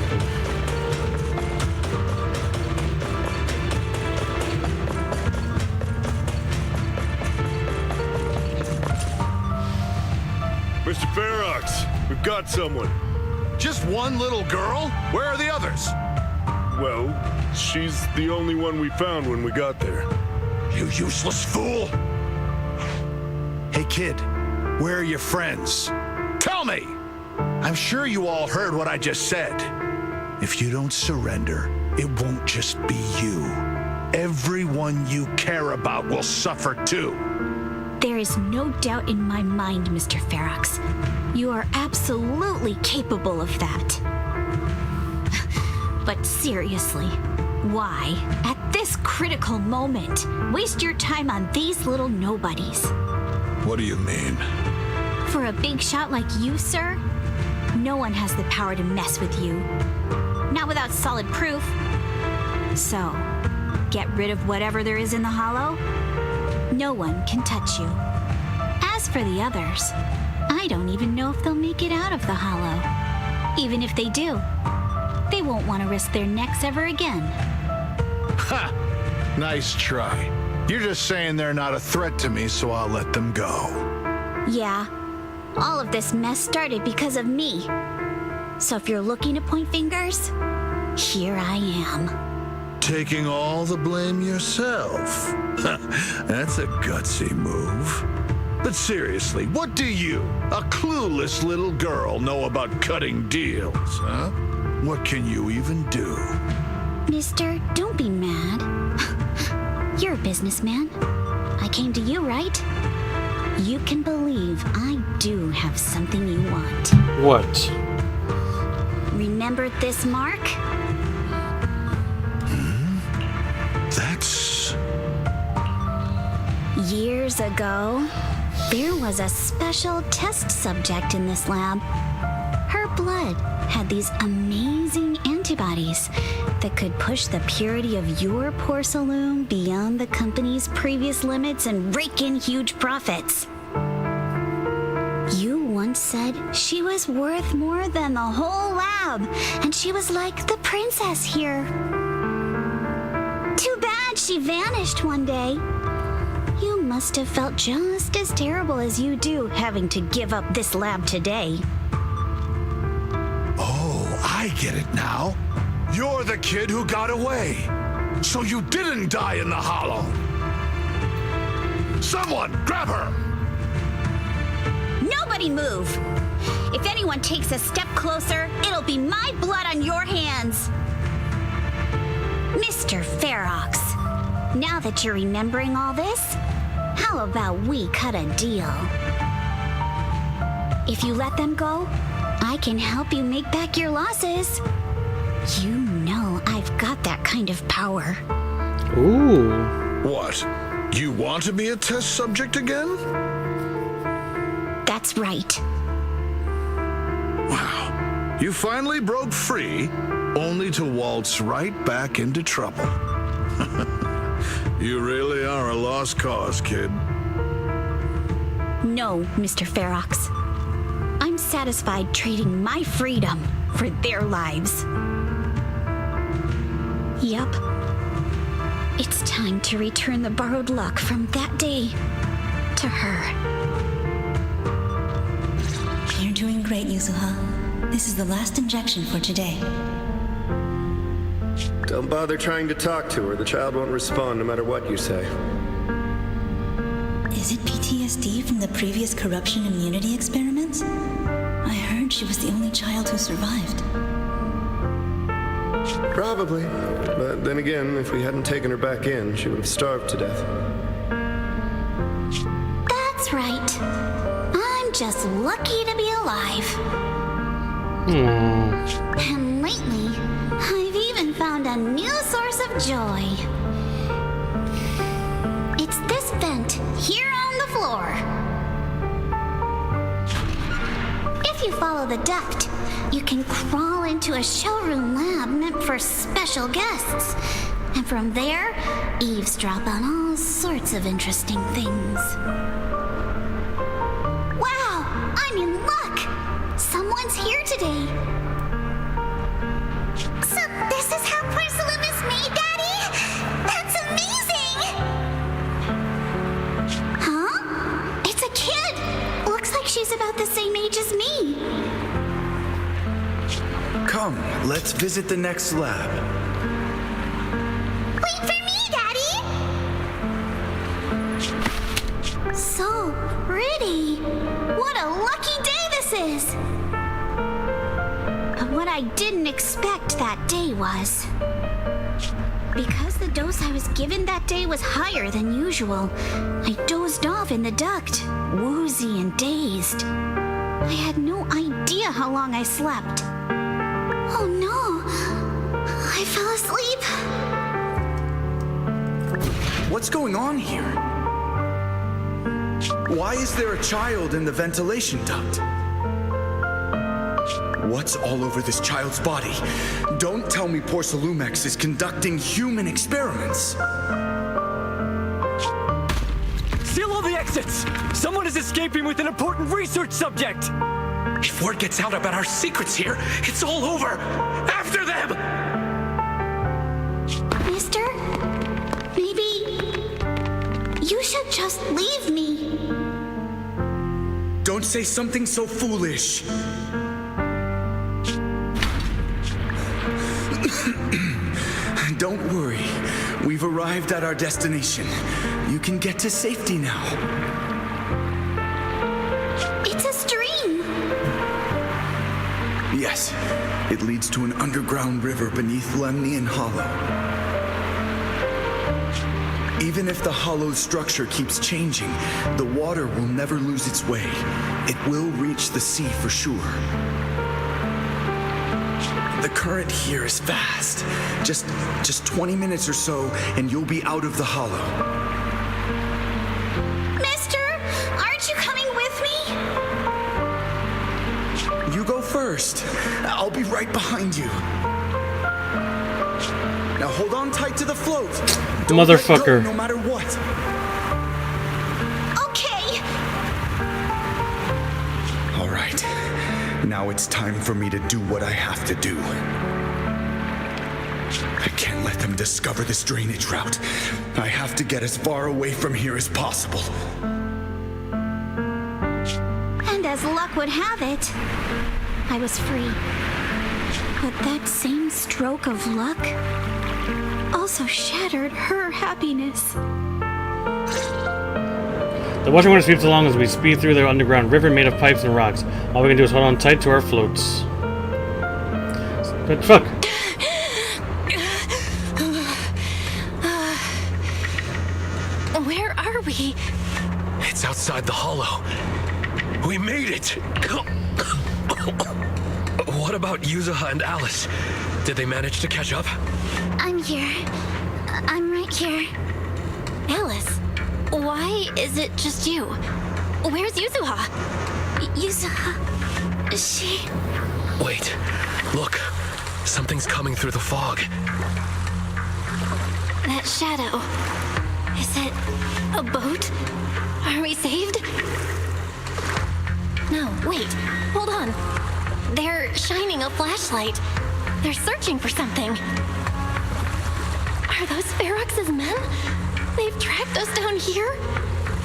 Mr. Ferox, we've got someone. Just one little girl? Where are the others? Well, she's the only one we found when we got there. You useless fool! Hey, kid, where are your friends? Tell me! I'm sure you all heard what I just said. If you don't surrender, it won't just be you. Everyone you care about will suffer too. There is no doubt in my mind, Mr. Ferox. You are absolutely capable of that. But seriously, why, at this critical moment, waste your time on these little nobodies? What do you mean? For a big shot like you, sir, no one has the power to mess with you. Not without solid proof. So, get rid of whatever there is in the hollow. No one can touch you. As for the others, I don't even know if they'll make it out of the hollow. Even if they do, they won't want to risk their necks ever again. Ha! Nice try. You're just saying they're not a threat to me, so I'll let them go. Yeah, all of this mess started because of me. So if you're looking to point fingers, here I am. Taking all the blame yourself. That's a gutsy move. But seriously, what do you, a clueless little girl, know about cutting deals, huh? What can you even do? Mister, don't be mad. You're a businessman. I came to you, right? You can believe I do have something you want. What? Remember this mark? That's... Years ago, there was a special test subject in this lab. Her blood had these amazing antibodies that could push the purity of your porcelain beyond the company's previous limits and rake in huge profits. You once said she was worth more than the whole lab, and she was like the princess here. Too bad she vanished one day. You must have felt just as terrible as you do having to give up this lab today. Oh, I get it now. You're the kid who got away. So you didn't die in the hollow. Someone, grab her! Nobody move! If anyone takes a step closer, it'll be my blood on your hands. Mr. Ferox, now that you're remembering all this, how about we cut a deal? If you let them go, I can help you make back your losses. You know I've got that kind of power. Ooh. What? You want to be a test subject again? That's right. Wow. You finally broke free, only to waltz right back into trouble. You really are a lost cause, kid. No, Mr. Ferox. I'm satisfied trading my freedom for their lives. Yup. It's time to return the borrowed luck from that day to her. You're doing great, Yuzuha. This is the last injection for today. Don't bother trying to talk to her. The child won't respond no matter what you say. Is it PTSD from the previous corruption immunity experiments? I heard she was the only child who survived. Probably. But then again, if we hadn't taken her back in, she would have starved to death. That's right. I'm just lucky to be alive. And lately, I've even found a new source of joy. It's this vent here on the floor. If you follow the duct, you can crawl into a showroom lab meant for special guests. And from there, eavesdrop on all sorts of interesting things. Wow, I'm in luck! Someone's here today. So this is how porcelain is made, Daddy? That's amazing! Huh? It's a kid! Looks like she's about the same age as me. Come, let's visit the next lab. So pretty. What a lucky day this is. But what I didn't expect that day was... because the dose I was given that day was higher than usual, I dozed off in the duct, woozy and dazed. I had no idea how long I slept. Oh no, I fell asleep. What's going on here? Why is there a child in the ventilation duct? What's all over this child's body? Don't tell me Porcelumex is conducting human experiments. Seal all the exits! Someone is escaping with an important research subject! If word gets out about our secrets here, it's all over! After them! Mister, maybe you should just leave me. Don't say something so foolish. Don't worry. We've arrived at our destination. You can get to safety now. It's a stream. Yes, it leads to an underground river beneath Lemnian Hollow. Even if the hollow's structure keeps changing, the water will never lose its way. It will reach the sea for sure. The current here is fast. Just 20 minutes or so, and you'll be out of the hollow. Mister, aren't you coming with me? You go first. I'll be right behind you. Now hold on tight to the float. Don't Motherfucker. let go no matter what. Okay. All right. Now it's time for me to do what I have to do. I can't let them discover this drainage route. I have to get as far away from here as possible. And as luck would have it, I was free. But that same stroke of luck also shattered her happiness. The watching water sweeps along as we speed through the underground river made of pipes and rocks. All we can do is hold on tight to our floats. But fuck! Where are we? It's outside the hollow. We made it! What about Yuzuha and Alice? Did they manage to catch up? I'm here. I'm right here. Alice, why is it just you? Where's Yuzuha? Yuzuha... she... Wait, look. Something's coming through the fog. That shadow. Is it a boat? Are we saved? No, wait. Hold on. They're shining a flashlight. They're searching for something. Are those Ferox's men? They've tracked us down here?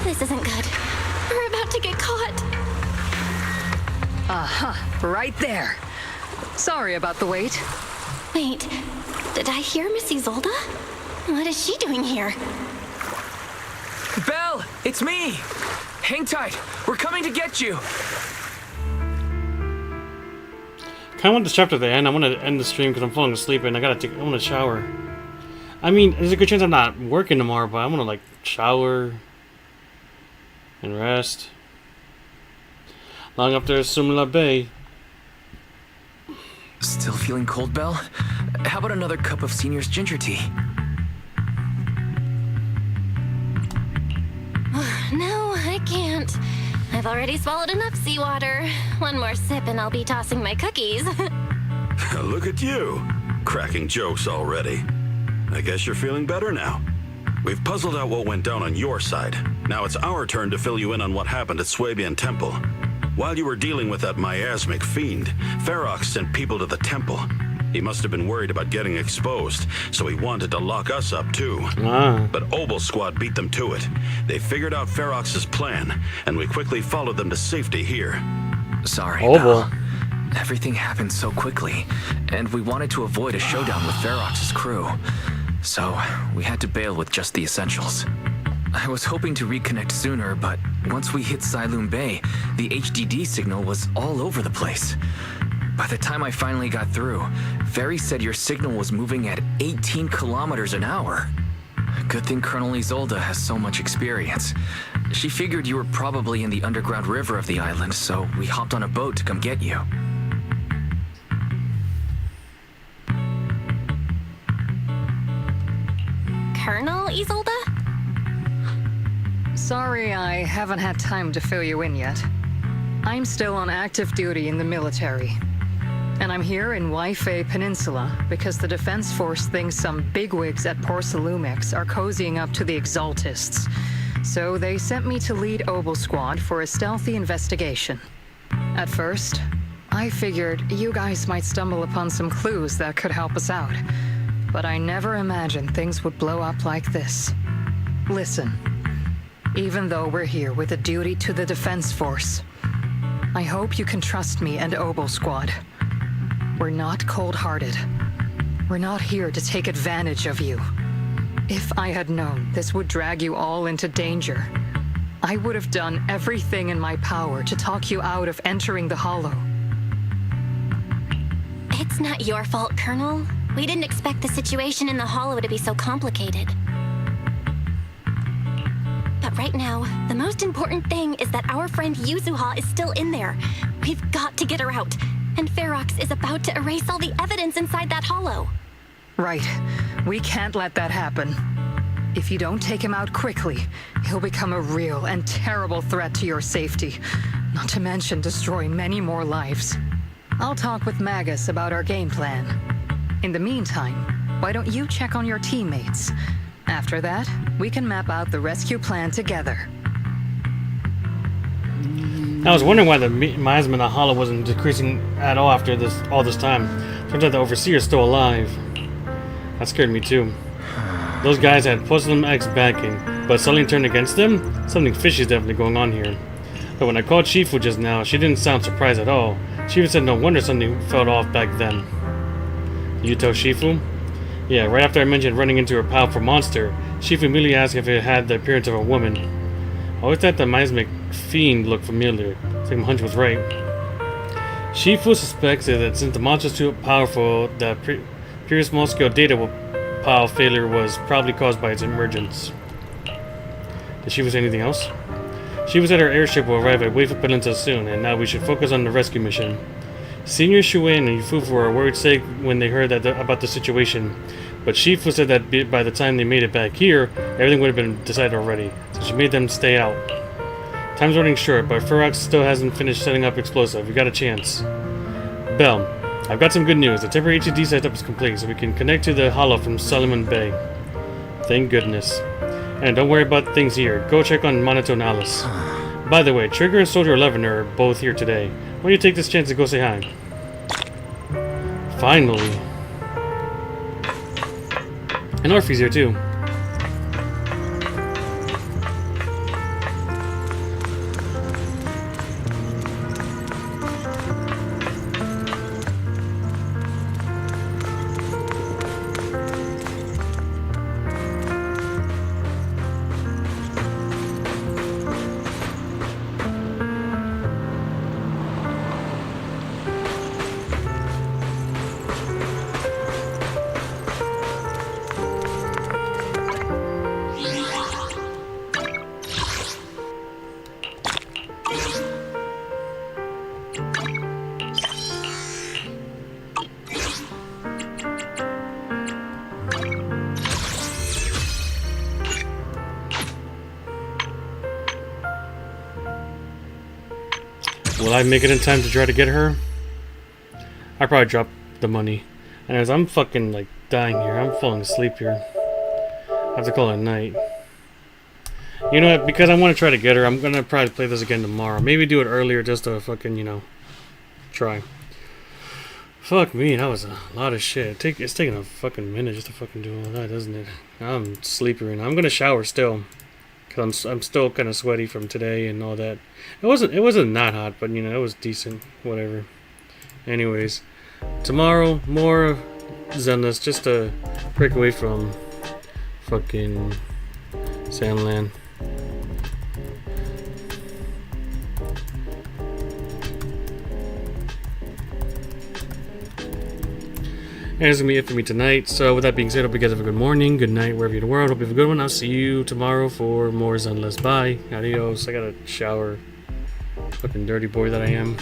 This isn't good. We're about to get caught. Uh-huh. Right there. Sorry about the wait. Wait, did I hear Miss Isolde? What is she doing here? Belle, it's me! Hang tight. We're coming to get you. Kind of want this chapter to end. I want to end the stream because I'm falling asleep and I want to shower. I mean, there's a good chance I'm not working tomorrow, but I want to like shower and rest. Long up there, Sumla Bay. Still feeling cold, Belle? How about another cup of Senior's ginger tea? No, I can't. I've already swallowed enough seawater. One more sip and I'll be tossing my cookies. Look at you, cracking jokes already. I guess you're feeling better now. We've puzzled out what went down on your side. Now it's our turn to fill you in on what happened at Swabian Temple. While you were dealing with that miasmic fiend, Ferox sent people to the temple. He must have been worried about getting exposed, so he wanted to lock us up too. But Obel's squad beat them to it. They figured out Ferox's plan, and we quickly followed them to safety here. Sorry, Belle. Everything happened so quickly, and we wanted to avoid a showdown with Ferox's crew. So, we had to bail with just the essentials. I was hoping to reconnect sooner, but once we hit Siloon Bay, the HDD signal was all over the place. By the time I finally got through, Ferry said your signal was moving at 18 kilometers an hour. Good thing Colonel Isolde has so much experience. She figured you were probably in the underground river of the island, so we hopped on a boat to come get you. Colonel Isolde? Sorry, I haven't had time to fill you in yet. I'm still on active duty in the military. And I'm here in Waifei Peninsula because the Defense Force thinks some bigwigs at Porcelumix are cozying up to the Exaltists. So they sent me to lead Obel Squad for a stealthy investigation. At first, I figured you guys might stumble upon some clues that could help us out. But I never imagined things would blow up like this. Listen, even though we're here with a duty to the Defense Force, I hope you can trust me and Obel Squad. We're not cold-hearted. We're not here to take advantage of you. If I had known this would drag you all into danger, I would have done everything in my power to talk you out of entering the Hollow. It's not your fault, Colonel. We didn't expect the situation in the Hollow to be so complicated. But right now, the most important thing is that our friend Yuzuha is still in there. We've got to get her out. And Ferox is about to erase all the evidence inside that Hollow. Right. We can't let that happen. If you don't take him out quickly, he'll become a real and terrible threat to your safety. Not to mention destroy many more lives. I'll talk with Magus about our game plan. In the meantime, why don't you check on your teammates? After that, we can map out the rescue plan together. I was wondering why the miasma in the Hollow wasn't decreasing at all after all this time. Turns out the Overseer's still alive. That scared me too. Those guys had Porcelumx backing, but suddenly turned against them? Something fishy is definitely going on here. But when I called Shifu just now, she didn't sound surprised at all. She even said no wonder something felt off back then. You tell Shifu? Yeah, right after I mentioned running into her powerful monster, Shifu immediately asked if it had the appearance of a woman. I always thought the miasmic fiend looked familiar, so my hunch was right. Shifu suspects that since the monster is too powerful, the previous small-scale data pile failure was probably caused by its emergence. Did Shifu say anything else? Shifu said her airship will arrive at Waifei Peninsula soon, and now we should focus on the rescue mission. Senior Shuin and Yufufu were worried sick when they heard about the situation, but Shifu said that by the time they made it back here, everything would have been decided already, so she made them stay out. Time's running short, but Ferox still hasn't finished setting up explosive. We got a chance. Bell, I've got some good news. The temporary HDD setup is complete, so we can connect to the Hollow from Siloon Bay. Thank goodness. And don't worry about things here. Go check on Monotone Alice. By the way, Trigger and Soldier 11 are both here today. Why don't you take this chance to go say hi? Finally. And Orphe's here too. Will I make it in time to try to get her? I probably dropped the money. And as I'm fucking like dying here, I'm falling asleep here. I have to call it a night. You know what, because I want to try to get her, I'm gonna probably play this again tomorrow. Maybe do it earlier just to fucking, you know, try. Fuck me, that was a lot of shit. It's taking a fucking minute just to fucking do all that, doesn't it? I'm sleepy right now. I'm gonna shower still. Cause I'm still kind of sweaty from today and all that. It wasn't that hot, but you know, it was decent. Whatever. Anyways, tomorrow more Zenless just to break away from fucking Sandland. And that's gonna be it for me tonight. So with that being said, hope you guys have a good morning, good night, wherever you're in the world. Hope you have a good one. I'll see you tomorrow for more Zenless. Bye. Adios. I gotta shower. Fucking dirty boy that I am.